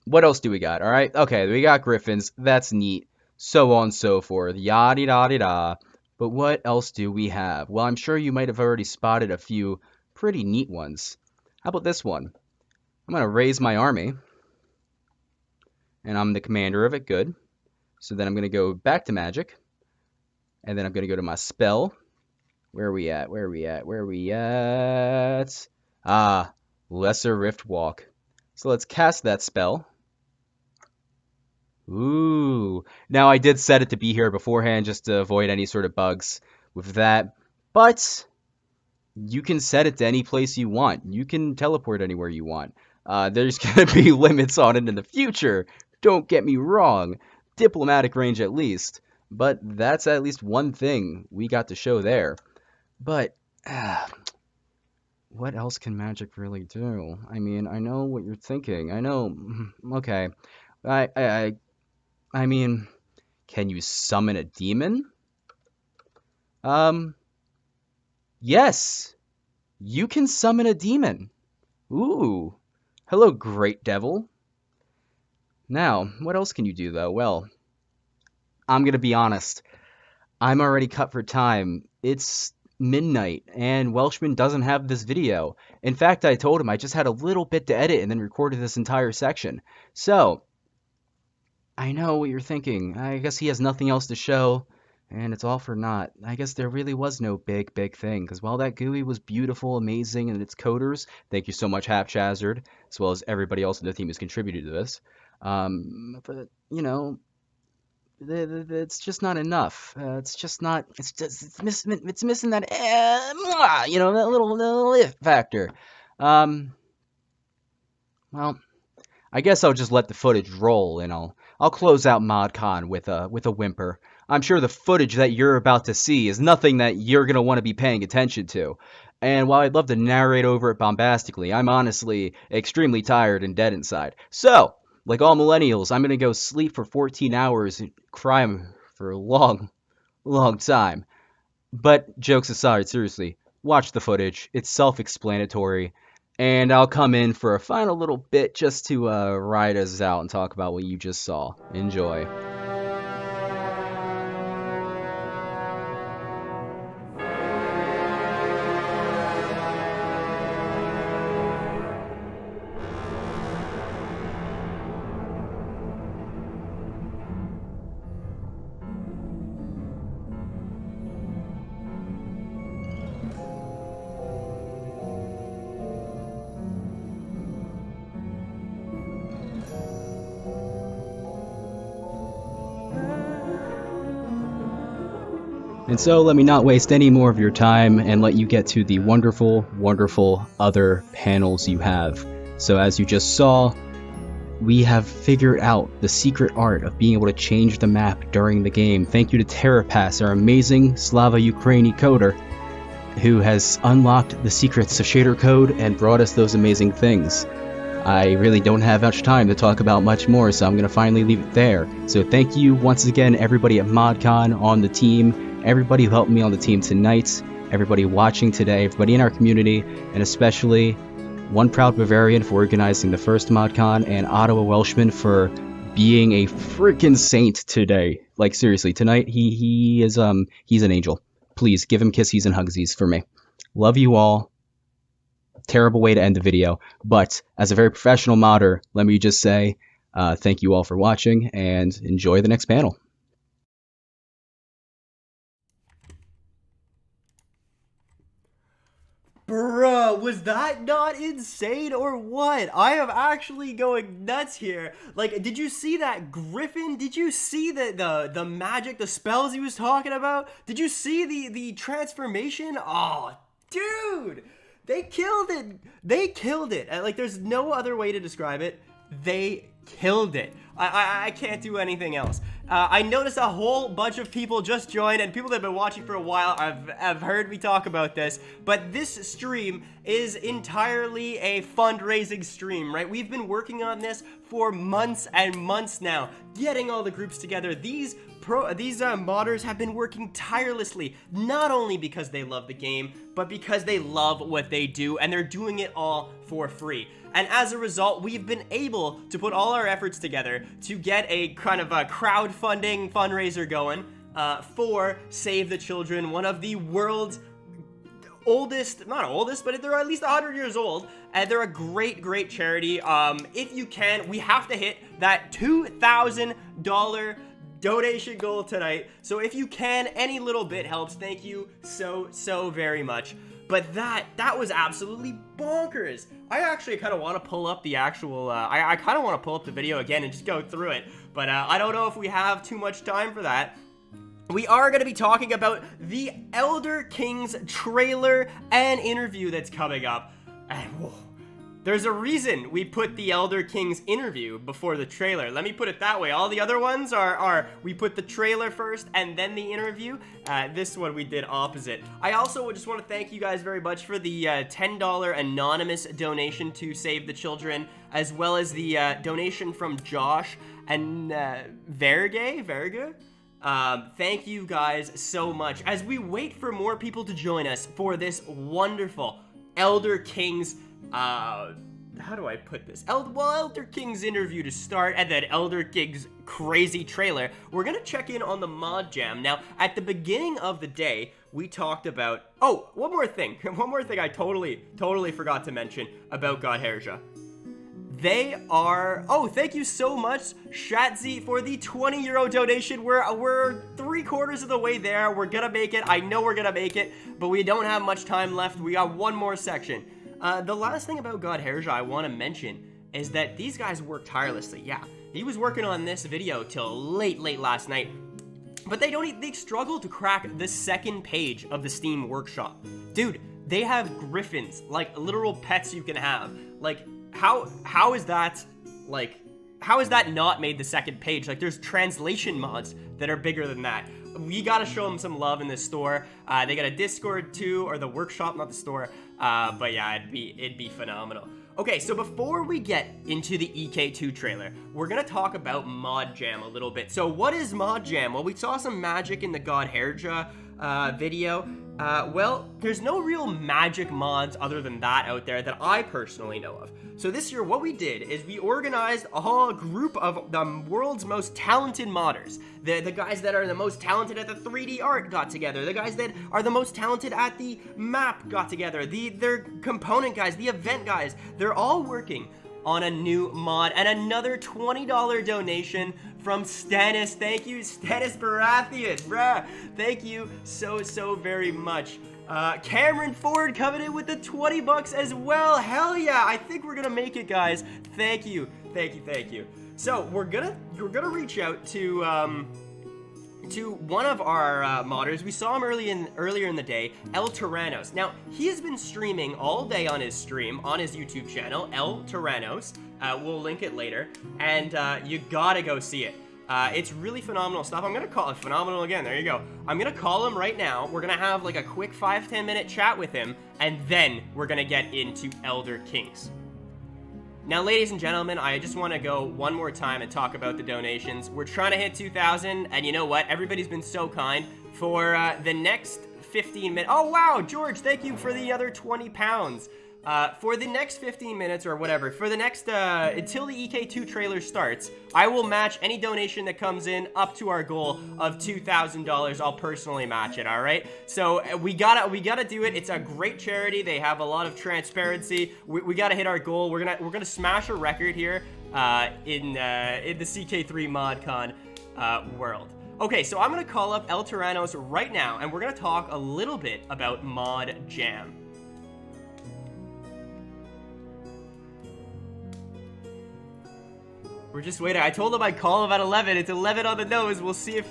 What else do we got, alright? Okay, we got griffins, that's neat. So on and so forth, yada-da-da-da. But what else do we have? Well, I'm sure you might have already spotted a few pretty neat ones. How about this one? I'm going to raise my army. And I'm the commander of it, good. So then I'm going to go back to magic. And then I'm going to go to my spell. Where are we at? Where are we at? Where are we at? Ah, Lesser Rift Walk. So let's cast that spell. Ooh. Now, I did set it to be here beforehand just to avoid any sort of bugs with that. But you can set it to any place you want. You can teleport anywhere you want. There's going to be limits on it in the future. Don't get me wrong. Diplomatic range at least. But that's at least one thing we got to show there. But what else can magic really do? I mean, I know what you're thinking. I know. Okay. I mean, can you summon a demon? Yes. You can summon a demon. Ooh. Hello, Great Devil. Now, what else can you do, though? Well, I'm going to be honest. I'm already cut for time. It's midnight, and Welshman doesn't have this video. In fact, I told him I just had a little bit to edit and then recorded this entire section. So, I know what you're thinking. I guess he has nothing else to show, and it's all for naught. I guess there really was no big thing, because while that GUI was beautiful, amazing, and its coders, thank you so much, Hapchazard, as well as everybody else in the team who's contributed to this, but, it's just not enough. It's missing that, that little if factor. Well, I guess I'll just let the footage roll, and I'll close out ModCon with a whimper. I'm sure the footage that you're about to see is nothing that you're gonna want to be paying attention to. And while I'd love to narrate over it bombastically, I'm honestly extremely tired and dead inside. So, Like all millennials, I'm gonna go sleep for 14 hours and cry for a long, long time. But jokes aside, seriously, watch the footage. It's self-explanatory. And I'll come in for a final little bit just to ride us out and talk about what you just saw. Enjoy. And so let me not waste any more of your time and let you get to the wonderful, wonderful other panels you have. So as you just saw, we have figured out the secret art of being able to change the map during the game. Thank you to TerraPass, our amazing Slava Ukraini coder, who has unlocked the secrets of shader code and brought us those amazing things. I really don't have much time to talk about much more, so I'm going to finally leave it there. So thank you once again everybody at ModCon, on the team, everybody who helped me on the team tonight, everybody watching today, everybody in our community, and especially one proud Bavarian for organizing the first ModCon, and Ottawa Welshman for being a freaking saint today. Like seriously, tonight he's an angel. Please give him kissies and hugsies for me. Love you all. Terrible way to end the video, but as a very professional modder, let me just say thank you all for watching and enjoy the next panel. Bruh, was that not insane or what? I am actually going nuts here. Like, did you see that Griffin? Did you see the magic, the spells he was talking about? Did you see the transformation? Oh, dude! They killed it! They killed it! Like, there's no other way to describe it. They killed it. I can't do anything else. I noticed a whole bunch of people just joined, and people that have been watching for a while have heard me talk about this, but this stream is entirely a fundraising stream, right? We've been working on this for months and months now, getting all the groups together. These modders have been working tirelessly, not only because they love the game, but because they love what they do, and they're doing it all for free. And as a result, we've been able to put all our efforts together to get a kind of a crowdfunding fundraiser going for Save the Children, one of the world's oldest, not oldest, but they're at least 100 years old, and they're a great, great charity. If you can, we have to hit that $2,000 donation goal tonight. So if you can, any little bit helps. Thank you so very much. But that was absolutely bonkers. I actually kind of want to pull up the actual, I kind of want to pull up the video again and just go through it. But I don't know if we have too much time for that. We are going to be talking about the Elder Kings trailer and interview that's coming up. And whoa, there's a reason we put the Elder Kings interview before the trailer. Let me put it that way. All the other ones are we put the trailer first and then the interview. This one we did opposite. I also just want to thank you guys very much for the $10 anonymous donation to Save the Children, as well as the donation from Josh and Verge. Thank you guys so much as we wait for more people to join us for this wonderful Elder Kings how do I put this? Elder King's interview to start, and then Elder King's crazy trailer. We're gonna check in on the ModJam. Now, at the beginning of the day, we talked about, oh, one more thing I totally forgot to mention about Godherja. They are, oh, thank you so much, Shatzi, for the 20 euro donation. We're 3/4 of the way there. We're gonna make it. I know we're gonna make it, but we don't have much time left. We got one more section. The last thing about Godherja I want to mention is that these guys work tirelessly. Yeah, he was working on this video till late last night, but they struggle to crack the second page of the Steam Workshop. Dude, they have griffins, like literal pets you can have. Like, how is that, like, how is that not made the second page? Like, there's translation mods that are bigger than that. We gotta show them some love in the store. They got a Discord too, or the workshop, not the store. But yeah, it'd be phenomenal. Okay, so before we get into the EK2 trailer, we're gonna talk about ModJam a little bit. So what is ModJam? Well, we saw some magic in the Godherja video. Well, there's no real magic mods other than that out there that I personally know of. So this year, what we did is we organized a whole group of the world's most talented modders. The guys that are the most talented at the 3D art got together. The guys that are the most talented at the map got together. Their component guys, the event guys, they're all working on a new mod, and another $20 donation from Stannis. Thank you, Stannis Baratheon, bruh. Thank you so very much. Cameron Ford coming in with the 20 bucks as well. Hell yeah, I think we're gonna make it, guys. Thank you. So we're gonna reach out to one of our modders. We saw him earlier in the day, El Tyrannos. Now, he has been streaming all day on his stream, on his YouTube channel, El Tyrannos. We'll link it later, and you gotta go see it. It's really phenomenal stuff. I'm gonna call it phenomenal again. There you go. I'm gonna call him right now. We're gonna have like a quick 5-10 minute chat with him, and then we're gonna get into Elder Kings. Now, ladies and gentlemen, I just want to go one more time and talk about the donations. We're trying to hit 2,000, and you know what? Everybody's been so kind. For the next 15 minutes... Oh, wow, George, thank you for the other 20 pounds. For the next 15 minutes or whatever, for the next, until the EK2 trailer starts, I will match any donation that comes in up to our goal of $2,000. I'll personally match it, all right? So we gotta do it. It's a great charity. They have a lot of transparency. We gotta hit our goal. We're gonna smash a record here in the CK3 ModCon world. Okay, so I'm gonna call up El Tyrannos right now, and we're gonna talk a little bit about ModJam. We're just waiting. I told him I'd call him at 11. It's 11 on the nose. We'll see if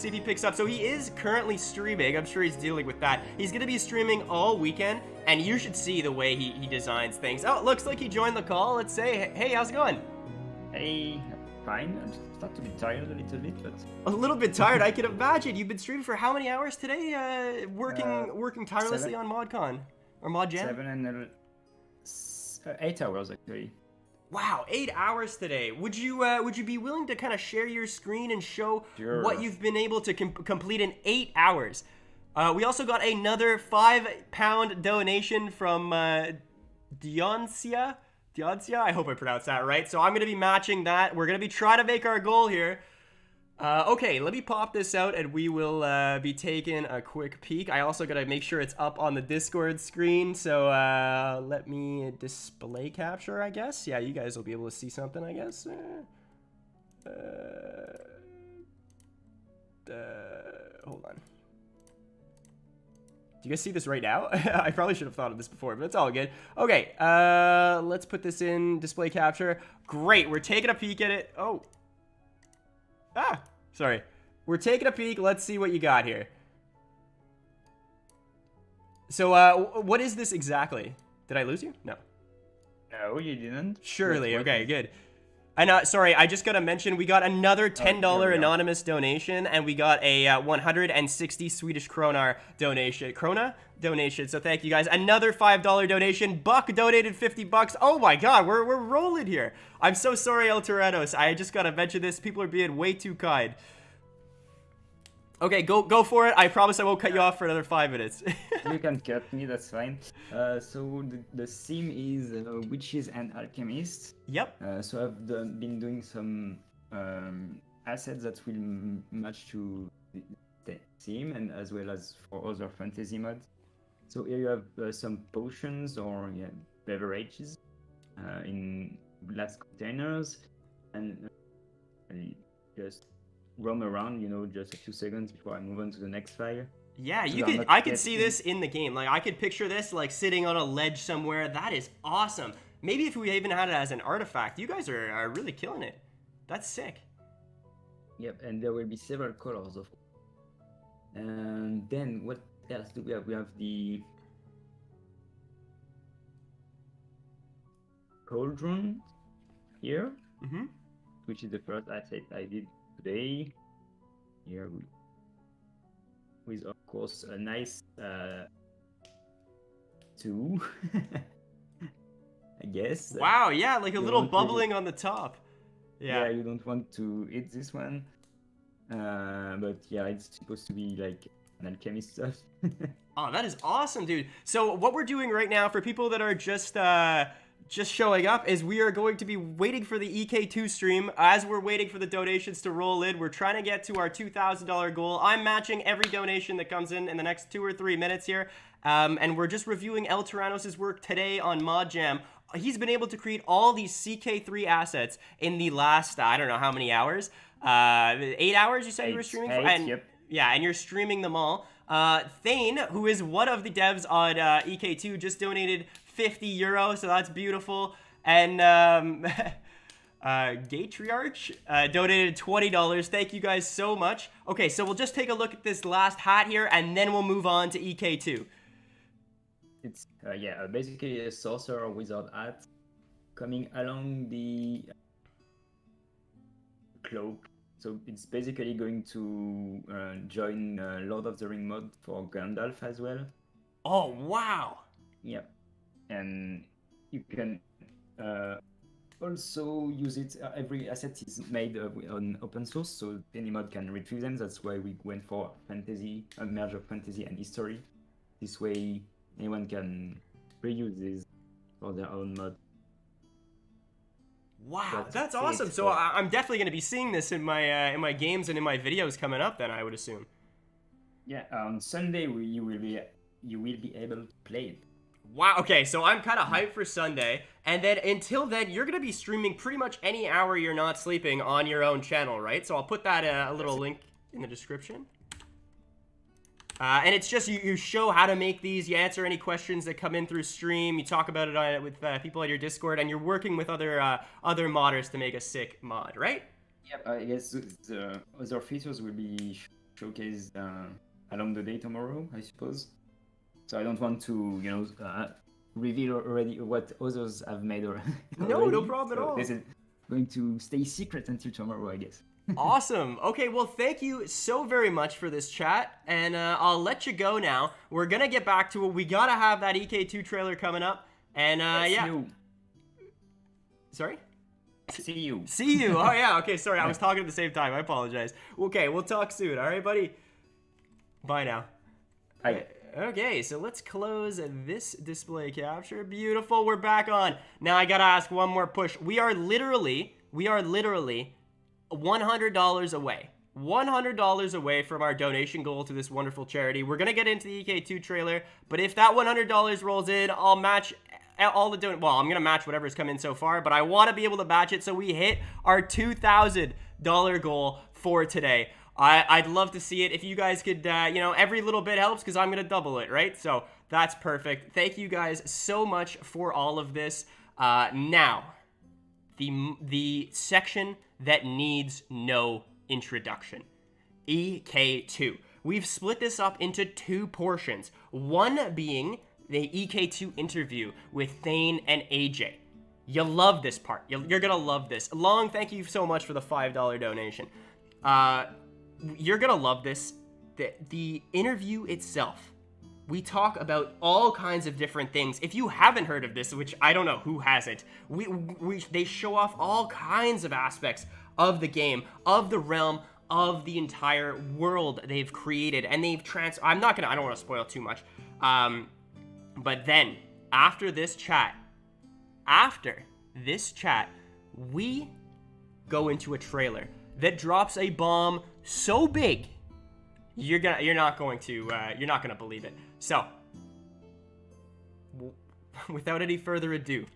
he picks up. So he is currently streaming. I'm sure he's dealing with that. He's gonna be streaming all weekend, and you should see the way he designs things. Oh, it looks like he joined the call. Let's say, hey, how's it going? Hey, fine. I'm just start to be tired a little bit, but a little bit tired. I can imagine. You've been streaming for how many hours today? Working tirelessly on ModCon or ModJam. 7 and 8 hours actually. Wow, 8 hours today. Would you be willing to kind of share your screen and show what you've been able to complete in 8 hours? We also got another £5 donation from Dioncia. I hope I pronounced that right. So I'm gonna be matching that. We're gonna be trying to make our goal here. Okay, let me pop this out and we will be taking a quick peek. I also gotta make sure it's up on the Discord screen, so let me display capture, I guess. Yeah, you guys will be able to see something, I guess. Hold on. Do you guys see this right now? I probably should have thought of this before, but it's all good. Okay, let's put this in display capture. Great, we're taking a peek at it. Oh. Ah, sorry. We're taking a peek. Let's see what you got here. So, what is this exactly? Did I lose you? No. No, you didn't. Surely. Okay, good. And sorry, I just gotta mention we got another $10 anonymous donation, and we got a 160 Swedish kronar donation. So thank you guys. Another $5 donation. Buck donated 50 bucks. Oh my God, we're rolling here. I'm so sorry, El Tyrannos. I just gotta mention this. People are being way too kind. Okay, go for it. I promise I won't cut you off for another 5 minutes. You can cut me, that's fine. So the theme is witches and alchemists. Yep. So I've been doing some assets that will match to the theme, and as well as for other fantasy mods. So here you have some potions or beverages in glass containers, and just roam around, just a few seconds before I move on to the next file. Yeah, I could see this in the game. Like, I could picture this like sitting on a ledge somewhere. That is awesome. Maybe if we even had it as an artifact. You guys are really killing it. That's sick. Yep, and there will be several colors of. And then what else do we have? We have the cauldron here, which is the first asset I did today. Here with of course a nice 2 I guess. Wow, yeah, like a You little don't really- bubbling on the top. Yeah. you don't want to eat this one. But yeah, it's supposed to be like an alchemist stuff. Oh, that is awesome, dude. So what we're doing right now for people that are just showing up is we are going to be waiting for the EK2 stream. As we're waiting for the donations to roll in, we're trying to get to our $2,000 goal. I'm matching every donation that comes in the next 2 or 3 minutes here. And we're just reviewing El Tyrannos' work today on ModJam. He's been able to create all these CK3 assets in the last, I don't know how many hours. 8 hours you said you were streaming for? And, yep. Yeah, and you're streaming them all. Thane, who is one of the devs on EK2, just donated €50, so that's beautiful. And Gatriarch donated $20. Thank you guys so much. Okay, so we'll just take a look at this last hat here, and then we'll move on to EK2. It's basically a sorcerer wizard hat coming along the cloak. So it's basically going to join Lord of the Ring mod for Gandalf as well. Oh, wow. Yep. And you can also use it. Every asset is made on open source, so any mod can retrieve them. That's why we went for fantasy, a merge of fantasy and history. This way, anyone can reuse these for their own mod. Wow, that's awesome. So I'm definitely going to be seeing this in my games and in my videos coming up. Then I would assume. Yeah, on Sunday you will be able to play it. Wow. Okay, so I'm kind of hyped for Sunday, and then until then, you're going to be streaming pretty much any hour you're not sleeping on your own channel, right? So I'll put that a little link in the description. And it's just you show how to make these, you answer any questions that come in through stream, you talk about it with people on your Discord, and you're working with other modders to make a sick mod, right? Yep, I guess the other features will be showcased along the day tomorrow, I suppose. So I don't want to, reveal already what others have made already. No problem at all. This is going to stay secret until tomorrow, I guess. Awesome. Okay, well, thank you so very much for this chat, and I'll let you go now. We're gonna get back to it. We gotta have that EK2 trailer coming up, and yeah. Sorry? See you. See you. Oh yeah. Okay. Sorry, I was talking at the same time. I apologize. Okay, we'll talk soon. All right, buddy. Bye now. Bye. Okay, so let's close this display capture. Beautiful. We're back on. Now I gotta ask one more push. We are literally $100 away. $100 away from our donation goal to this wonderful charity. We're gonna get into the EK2 trailer, but if that $100 rolls in, I'll match all the well, I'm gonna match whatever's come in so far, but I want to be able to match it so we hit our $2,000 goal for today. I'd love to see it. If you guys could, every little bit helps because I'm gonna double it, right? So that's perfect. Thank you guys so much for all of this. Now, the section that needs no introduction. EK2. We've split this up into 2 portions. One being the EK2 interview with Thane and AJ. You'll love this part. You're gonna love this. Long, thank you so much for the $5 donation. You're gonna love this. The interview itself. We talk about all kinds of different things. If you haven't heard of this, which I don't know who hasn't, they show off all kinds of aspects of the game, of the realm, of the entire world they've created, and they've I don't want to spoil too much. But then after this chat, we go into a trailer that drops a bomb so big you're not gonna believe it. So, without any further ado,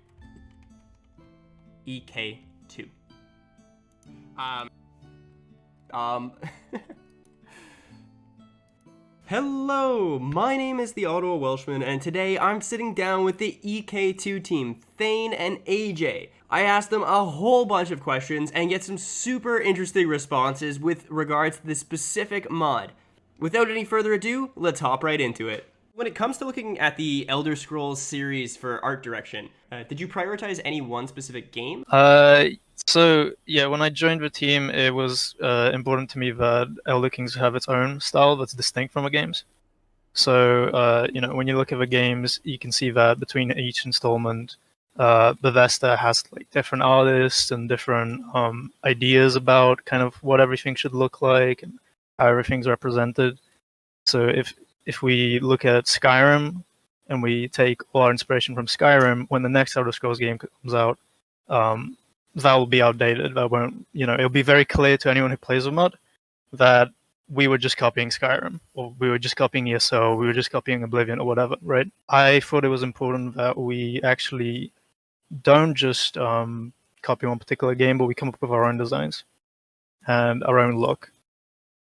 EK2. Hello, my name is the Ottawa Welshman, and today I'm sitting down with the EK2 team, Thane and AJ. I asked them a whole bunch of questions and get some super interesting responses with regards to this specific mod. Without any further ado, let's hop right into it. When it comes to looking at the Elder Scrolls series for art direction, did you prioritize any one specific game? So yeah, when I joined the team, it was important to me that Elder Kings have its own style that's distinct from the games. So when you look at the games, you can see that between each installment, Bethesda has like different artists and different ideas about kind of what everything should look like and how everything's represented. So if we look at Skyrim and we take all our inspiration from Skyrim, when the next Elder Scrolls game comes out, that will be outdated. That won't, it'll be very clear to anyone who plays a mod that we were just copying Skyrim, or we were just copying ESO, we were just copying Oblivion, or whatever, right? I thought it was important that we actually don't just copy one particular game, but we come up with our own designs and our own look.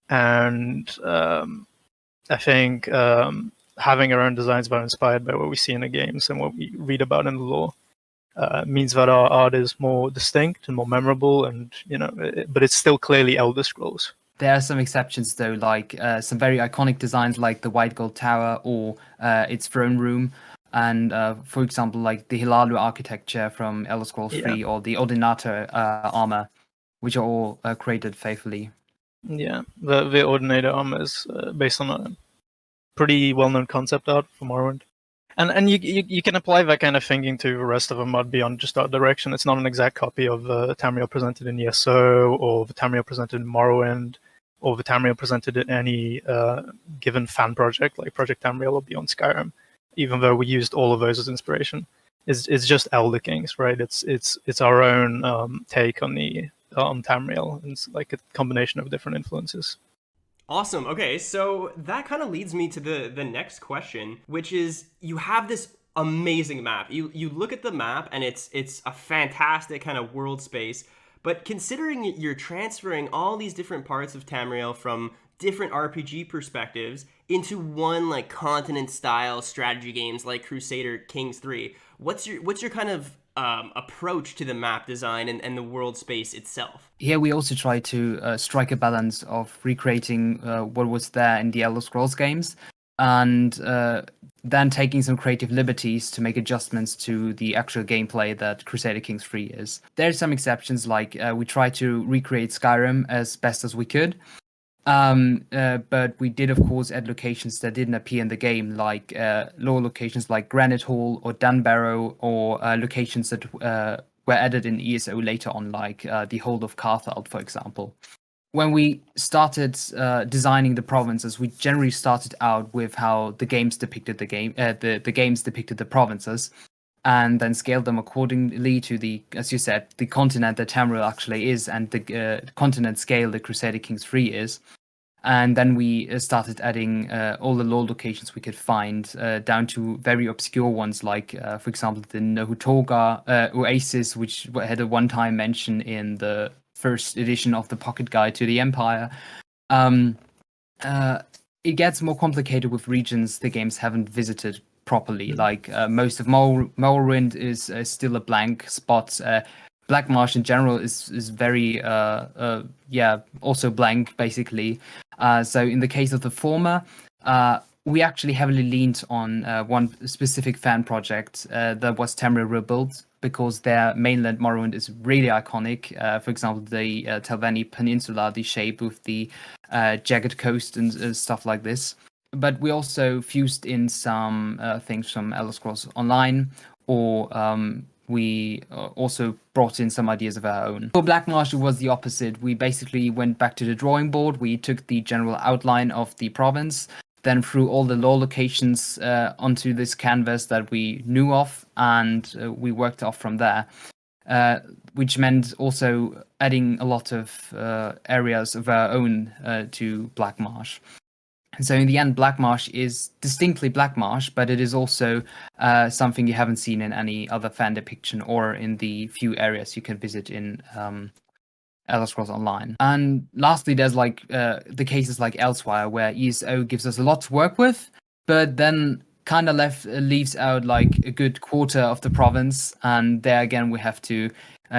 And I think having our own designs that are inspired by what we see in the games and what we read about in the lore means that our art is more distinct and more memorable, and but it's still clearly Elder Scrolls. There are some exceptions though, like some very iconic designs like the White Gold Tower or its throne room, and for example like the Hilalu architecture from Elder Scrolls 3 or the Ordinator armor, which are all created faithfully. Yeah, the Ordinator armor is based on a pretty well-known concept art from Morrowind. And you can apply that kind of thinking to the rest of the mod beyond just art direction. It's not an exact copy of the Tamriel presented in ESO, or the Tamriel presented in Morrowind, or the Tamriel presented in any given fan project like Project Tamriel or Beyond Skyrim, even though we used all of those as inspiration. It's just Elder Kings, right? It's our own take on the Tamriel. It's like a combination of different influences. Awesome. Okay, so that kind of leads me to the next question, which is, you have this amazing map. You look at the map and it's a fantastic kind of world space, but considering you're transferring all these different parts of Tamriel from different RPG perspectives into one like continent style strategy games like Crusader Kings 3, what's your kind of approach to the map design and the world space itself? Here we also try to strike a balance of recreating what was there in the Elder Scrolls games, and then taking some creative liberties to make adjustments to the actual gameplay that Crusader Kings 3 is. There are some exceptions, like we try to recreate Skyrim as best as we could, but we did of course add locations that didn't appear in the game, like lower locations like Granite Hall or Dunbarrow, or locations that were added in ESO later on, like the Hold of Cartheld, for example. When we started designing the provinces, we generally started out with how the games depicted the games depicted the provinces, and then scaled them accordingly to the, as you said, the continent that Tamriel actually is, and the continent scale that Crusader Kings 3 is. And then we started adding all the lore locations we could find, down to very obscure ones, like, for example, the Nahutoga Oasis, which had a one-time mention in the first edition of the Pocket Guide to the Empire. It gets more complicated with regions the games haven't visited properly. Like most of Morrowind is still a blank spot. Black Marsh in general is very also blank basically. So in the case of the former, we actually heavily leaned on one specific fan project that was Tamriel Rebuilt, because their mainland Morrowind is really iconic. For example, the Telvanni Peninsula, the shape with the jagged coast and stuff like this. But we also fused in some things from Elder Scrolls Online, or we also brought in some ideas of our own. For Black Marsh, it was the opposite. We basically went back to the drawing board. We took the general outline of the province, then threw all the lore locations onto this canvas that we knew of, and we worked off from there, which meant also adding a lot of areas of our own to Black Marsh. And so in the end, Black Marsh is distinctly Black Marsh, but it is also something you haven't seen in any other fan depiction or in the few areas you can visit in Elder Scrolls Online. And lastly, there's like the cases like Elsewhere, where ESO gives us a lot to work with, but then kind of leaves out like a good quarter of the province, and there again we have to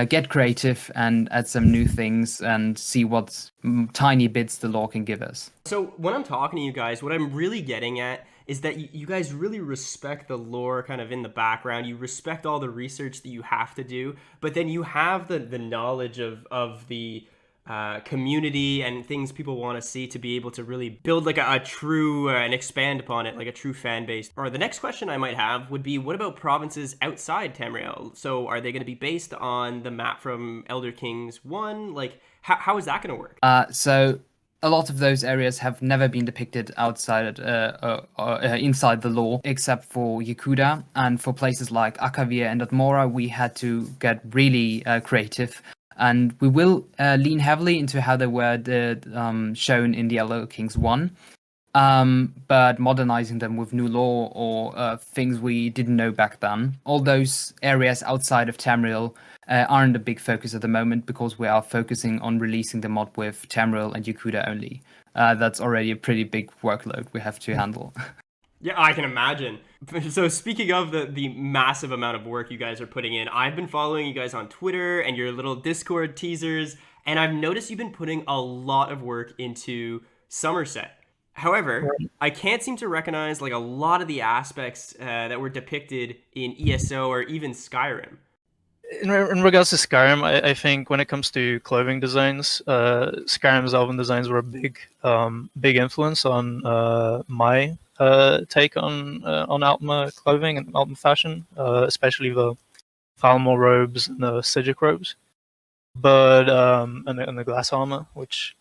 get creative and add some new things and see what tiny bits the lore can give us. So when I'm talking to you guys, what I'm really getting at is that you guys really respect the lore kind of in the background. You respect all the research that you have to do, but then you have the knowledge of the community and things people want to see to be able to really build like a true and expand upon it, like a true fan base. Or the next question I might have would be, what about provinces outside Tamriel? So are they going to be based on the map from Elder Kings 1? Like, how is that going to work? So a lot of those areas have never been depicted outside inside the lore, except for Yakuda. And for places like Akavir and Admora, we had to get really creative. And we will lean heavily into how they were shown in the Elder Kings 1, but modernizing them with new lore or things we didn't know back then. All those areas outside of Tamriel aren't a big focus at the moment because we are focusing on releasing the mod with Tamriel and Yakuda only. That's already a pretty big workload we have to handle. Yeah, I can imagine. So speaking of the massive amount of work you guys are putting in, I've been following you guys on Twitter and your little Discord teasers, and I've noticed you've been putting a lot of work into Somerset. However, I can't seem to recognize like a lot of the aspects that were depicted in ESO or even Skyrim. In regards to Skyrim, I think when it comes to clothing designs, Skyrim's elven designs were a big influence on my take on Altmer clothing and Altmer fashion, especially the Falmor robes and the Sijic robes, but and the glass armor, which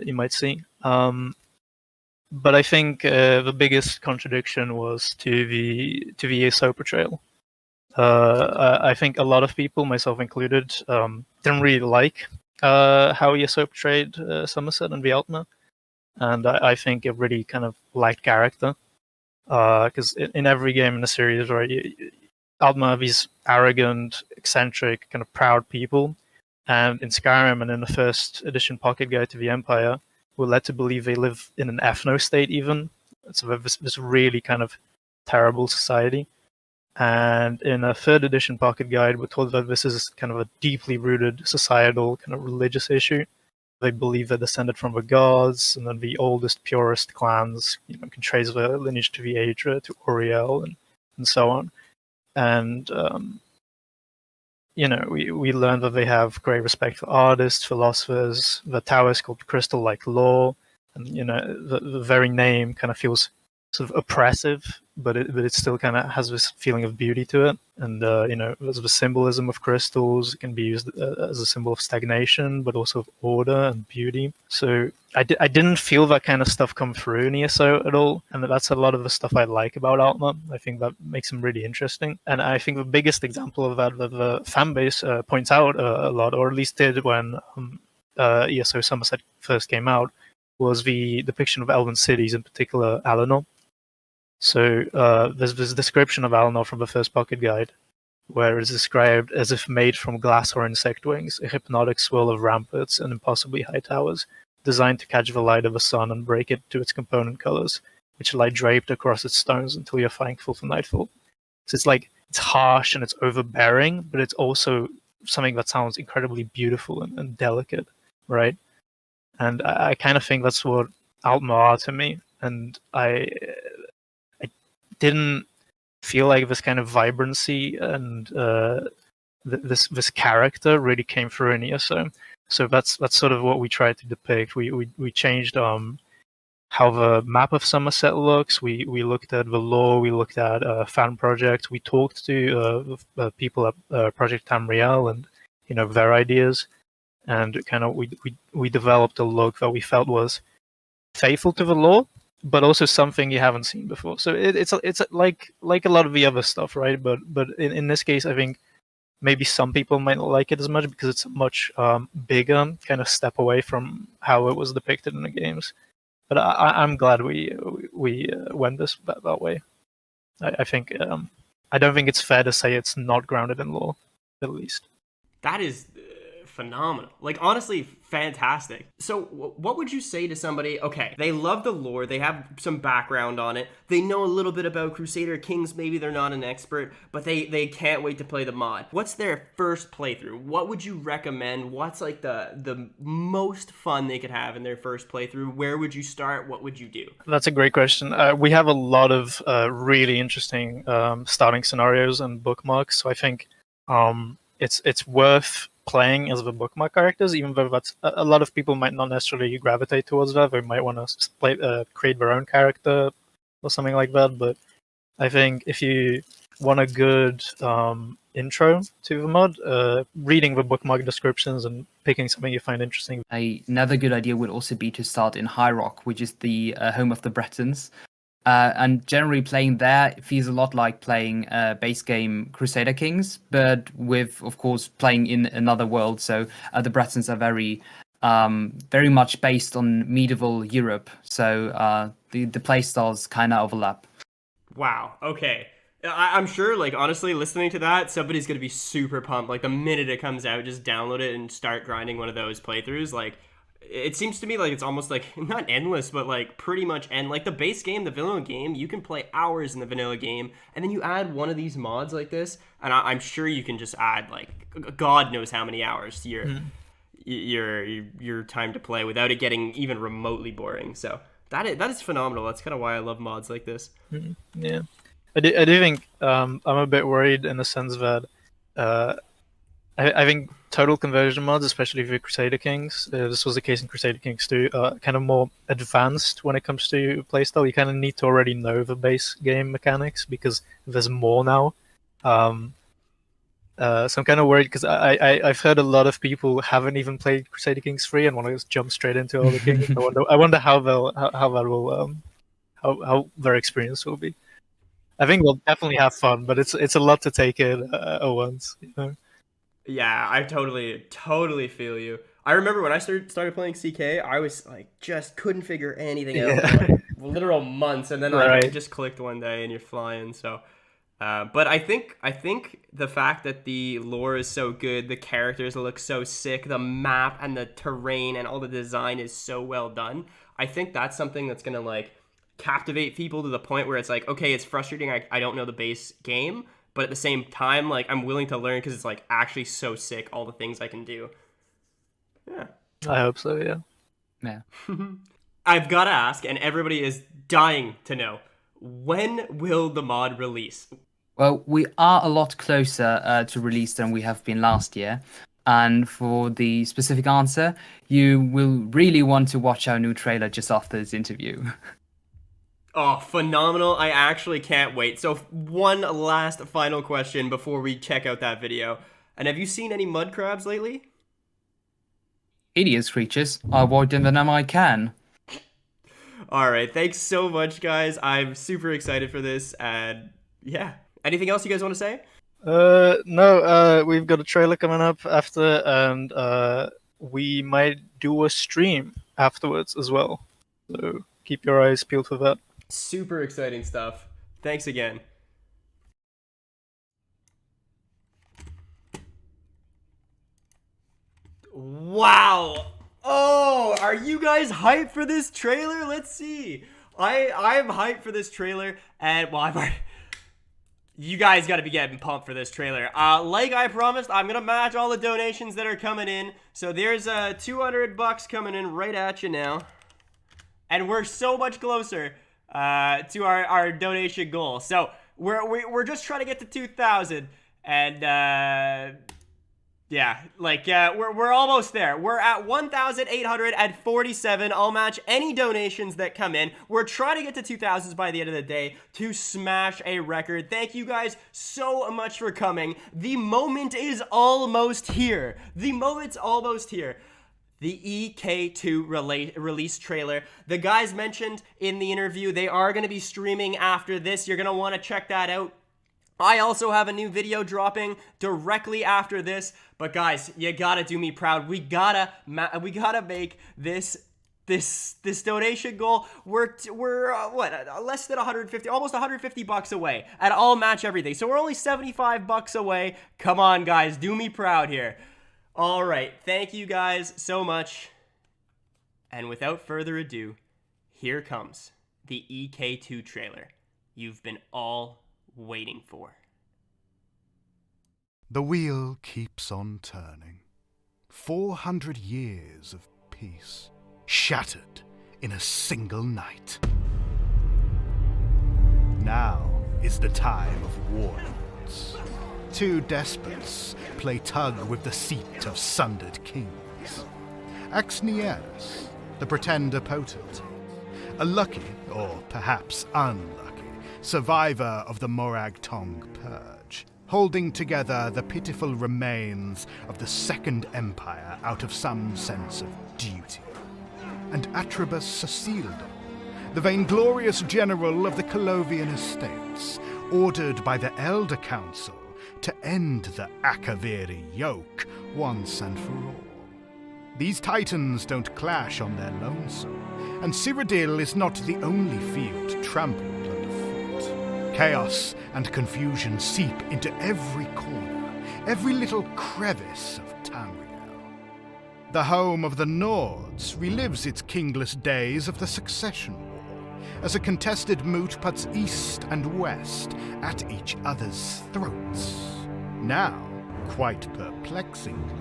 you might see. But I think the biggest contradiction was to the ESO portrayal. I think a lot of people, myself included, didn't really like how ESO portrayed Somerset and the Altmer. And I think it really kind of lacked character. Because in every game in the series, right, Altmer are these arrogant, eccentric, kind of proud people. And in Skyrim and in the first edition Pocket Guide to the Empire, we're led to believe they live in an ethno state even. So this really kind of terrible society. And in a third edition Pocket Guide, we're told that this is kind of a deeply rooted societal, kind of religious issue. They believe they're descended from the gods, and then the oldest, purest clans, can trace their lineage to the Aedra, to Uriel, and so on. And we learn that they have great respect for artists, philosophers. The tower is called Crystal-like Law, and the very name kind of feels sort of oppressive, but it still kind of has this feeling of beauty to it. And there's the symbolism of crystals. It can be used as a symbol of stagnation, but also of order and beauty. So I didn't feel that kind of stuff come through in ESO at all, and that's a lot of the stuff I like about Altmer. I think that makes him really interesting, and I think the biggest example of that the fan base points out a lot, or at least did when ESO Somerset first came out, was the depiction of elven cities, in particular Alinor. So there's this description of Alinor from the first Pocket Guide, where it's described as if made from glass or insect wings, a hypnotic swirl of ramparts and impossibly high towers, designed to catch the light of the sun and break it to its component colors, which lie draped across its stones until you're thankful for nightfall. So it's harsh and it's overbearing, but it's also something that sounds incredibly beautiful and delicate, right? And I kind of think that's what Altmer are to me, and I didn't feel like this kind of vibrancy and this character really came through in ESO. So that's sort of what we tried to depict. We changed how the map of Somerset looks. We looked at the lore. We looked at fan projects. We talked to people at Project Tamriel and their ideas, and kind of we developed a look that we felt was faithful to the lore, but also something you haven't seen before. So it's like a lot of the other stuff, right? But in this case, I think maybe some people might not like it as much because it's a much bigger kind of step away from how it was depicted in the games. But I'm glad we went that way. I think I don't think it's fair to say it's not grounded in lore, at least. That is phenomenal. Like, honestly, fantastic. So what would you say to somebody, okay, they love the lore, they have some background on it, they know a little bit about Crusader Kings, maybe they're not an expert, but they can't wait to play the mod. What's their first playthrough? What would you recommend? What's like the most fun they could have in their first playthrough? Where would you start? What would you do? That's a great question. We have a lot of really interesting starting scenarios and bookmarks, so I think it's worth playing as the bookmark characters, even though that's a lot of people might not necessarily gravitate towards that. They might want to play, create their own character or something like that. But I think if you want a good intro to the mod, reading the bookmark descriptions and picking something you find interesting. Another good idea would also be to start in High Rock, which is the home of the Bretons. And generally playing there feels a lot like playing base game Crusader Kings, but with, of course, playing in another world. So the Bretons are very much based on medieval Europe. So the playstyles kind of overlap. Wow. Okay. I'm sure, like, honestly, listening to that, somebody's going to be super pumped. Like, the minute it comes out, just download it and start grinding one of those playthroughs. Like, it seems to me like it's almost like, not endless, but like pretty much end. Like the base game, the vanilla game, you can play hours in the vanilla game, and then you add one of these mods like this, and I'm sure you can just add like God knows how many hours to your time to play without it getting even remotely boring. So that is phenomenal. That's kind of why I love mods like this. Yeah, I do think I'm a bit worried in the sense that I think total conversion mods, especially for Crusader Kings, this was the case in Crusader Kings too, kind of more advanced when it comes to playstyle. You kind of need to already know the base game mechanics because there's more now. So I'm kind of worried because I've heard a lot of people haven't even played Crusader Kings 3 and want to just jump straight into all the kings. I wonder how their experience will be. I think they'll definitely have fun, but it's a lot to take in at once, you know. Yeah, I totally feel you. I remember when I started playing CK, I was like just couldn't figure anything out for like literal months, and then like, it just clicked one day and you're flying. So, but I think the fact that the lore is so good, the characters look so sick, the map and the terrain and all the design is so well done. I think that's something that's gonna like captivate people to the point where it's like, okay, it's frustrating. I don't know the base game. But at the same time, like, I'm willing to learn because it's, like, actually so sick, all the things I can do. Yeah. I hope so, yeah. Yeah. I've got to ask, and everybody is dying to know, when will the mod release? Well, we are a lot closer to release than we have been last year. And for the specific answer, you will really want to watch our new trailer just after this interview. Oh, phenomenal. I actually can't wait. So one last final question before we check out that video. And have you seen any mud crabs lately? Hideous creatures. I avoid them whenever I can. All right. Thanks so much, guys. I'm super excited for this. And yeah. Anything else you guys want to say? No, we've got a trailer coming up after, and we might do a stream afterwards as well. So keep your eyes peeled for that. Super exciting stuff. Thanks again. Wow. Oh, are you guys hyped for this trailer? Let's see. I'm hyped for this trailer, and well, you guys got to be getting pumped for this trailer. Like I promised, I'm gonna match all the donations that are coming in. So there's $200 coming in right at you now, and we're so much closer to our donation goal. So we're just trying to get to 2,000, and yeah, like we're almost there. We're at 1,847. I'll match any donations that come in. We're trying to get to 2,000s by the end of the day to smash a record. Thank you guys so much for coming. The moment is almost here. The moment's almost here. The EK3 release trailer. The guys mentioned in the interview, they are going to be streaming after this. You're going to want to check that out. I also have a new video dropping directly after this. But guys, you gotta do me proud. We gotta make this donation goal. We're less than 150, almost 150 bucks away, and I'll match everything. So we're only 75 bucks away. Come on, guys, do me proud here. All right, thank you guys so much. And without further ado, here comes the EK2 trailer you've been all waiting for. The wheel keeps on turning. 400 years of peace, shattered in a single night. Now is the time of warlords. Two despots play tug with the seat of sundered kings. Axnieris, the pretender potent, a lucky, or perhaps unlucky, survivor of the Morag Tong Purge, holding together the pitiful remains of the Second Empire out of some sense of duty. And Atribus Cecildo, the vainglorious general of the Colovian estates, ordered by the Elder Council to end the Akaviri yoke once and for all. These titans don't clash on their lonesome, and Cyrodiil is not the only field trampled underfoot. Chaos and confusion seep into every corner, every little crevice of Tamriel. The home of the Nords relives its kingless days of the Succession War, as a contested moot puts east and west at each other's throats. Now, quite perplexingly,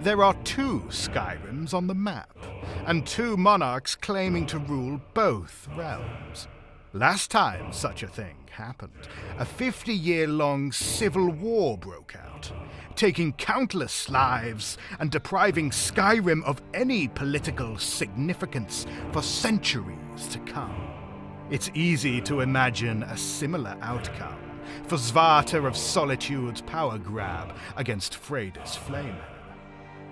there are two Skyrims on the map, and two monarchs claiming to rule both realms. Last time such a thing happened, a 50-year-long civil war broke out, taking countless lives and depriving Skyrim of any political significance for centuries to come. It's easy to imagine a similar outcome for Svarta of Solitude's power grab against Freydis Flamehair.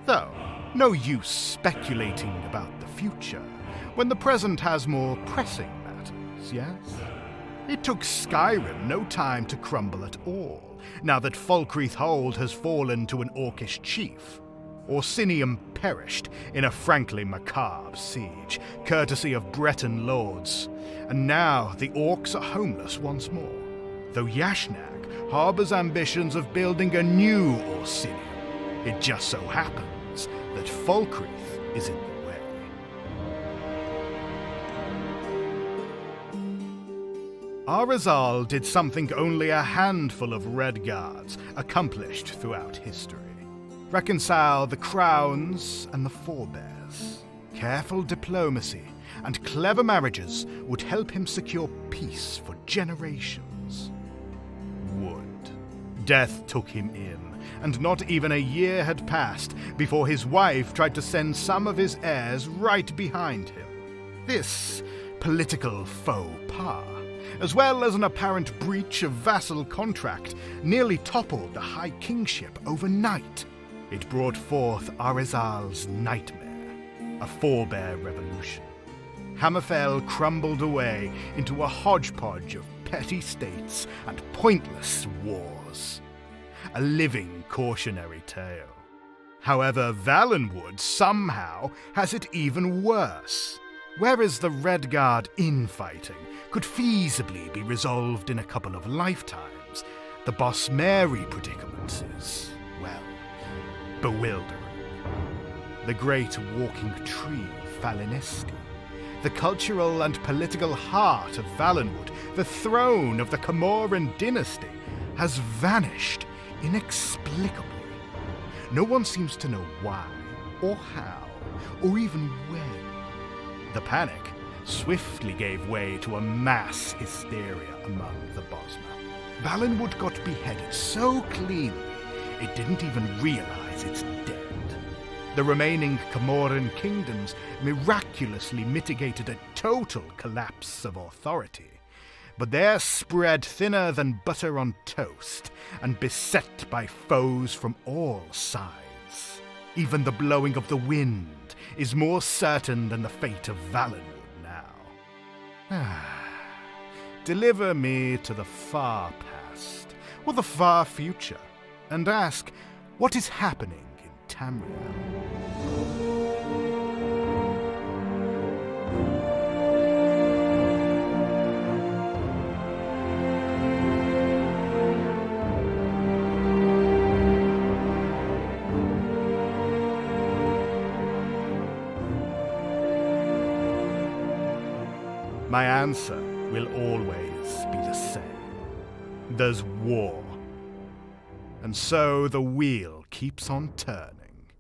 Though, no use speculating about the future when the present has more pressing matters, yes? It took Skyrim no time to crumble at all, now that Falkreath Hold has fallen to an Orcish chief. Orsinium perished in a frankly macabre siege, courtesy of Breton lords, and now the Orcs are homeless once more, though Yashnag harbors ambitions of building a new Orsinium. It just so happens that Falkreath is in the way. Arizal did something only a handful of Red Guards accomplished throughout history. Reconcile the crowns and the forebears. Careful diplomacy and clever marriages would help him secure peace for generations. Would. Death took him in, and not even a year had passed before his wife tried to send some of his heirs right behind him. This political faux pas, as well as an apparent breach of vassal contract, nearly toppled the High Kingship overnight. It brought forth Arizal's nightmare, a forebear revolution. Hammerfell crumbled away into a hodgepodge of petty states and pointless wars. A living cautionary tale. However, Valenwood somehow has it even worse. Whereas the Redguard infighting could feasibly be resolved in a couple of lifetimes, the Boss Mary predicament is, well, bewildering. The great walking tree, Falinesti, the cultural and political heart of Valenwood, the throne of the Comoran dynasty, has vanished inexplicably. No one seems to know why, or how, or even when. The panic swiftly gave way to a mass hysteria among the Bosma. Valenwood got beheaded so cleanly, it didn't even realize it's dead. The remaining Comoran kingdoms miraculously mitigated a total collapse of authority, but they're spread thinner than butter on toast and beset by foes from all sides. Even the blowing of the wind is more certain than the fate of Valenwood now. Deliver me to the far past, or the far future, and ask what is happening in Tamriel. My answer will always be the same. There's war. And so the wheel keeps on turning.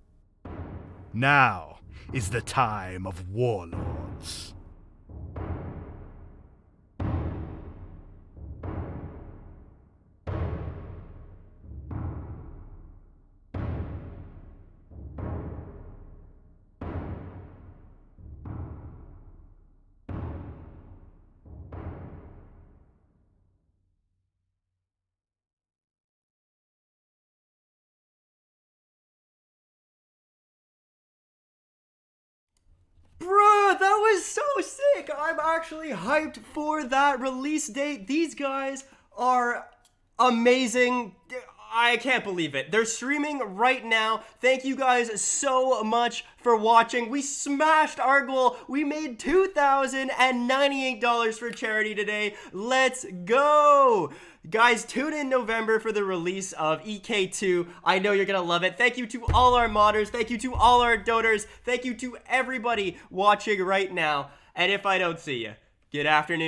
Now is the time of warlords. is so sick. I'm actually hyped for that release date. These guys are amazing. I can't believe it. They're streaming right now. Thank you guys so much for watching. We smashed our goal. We made $2,098 for charity today. Let's go. Guys, tune in November for the release of EK2. I know you're going to love it. Thank you to all our modders. Thank you to all our donors. Thank you to everybody watching right now. And if I don't see you, good afternoon.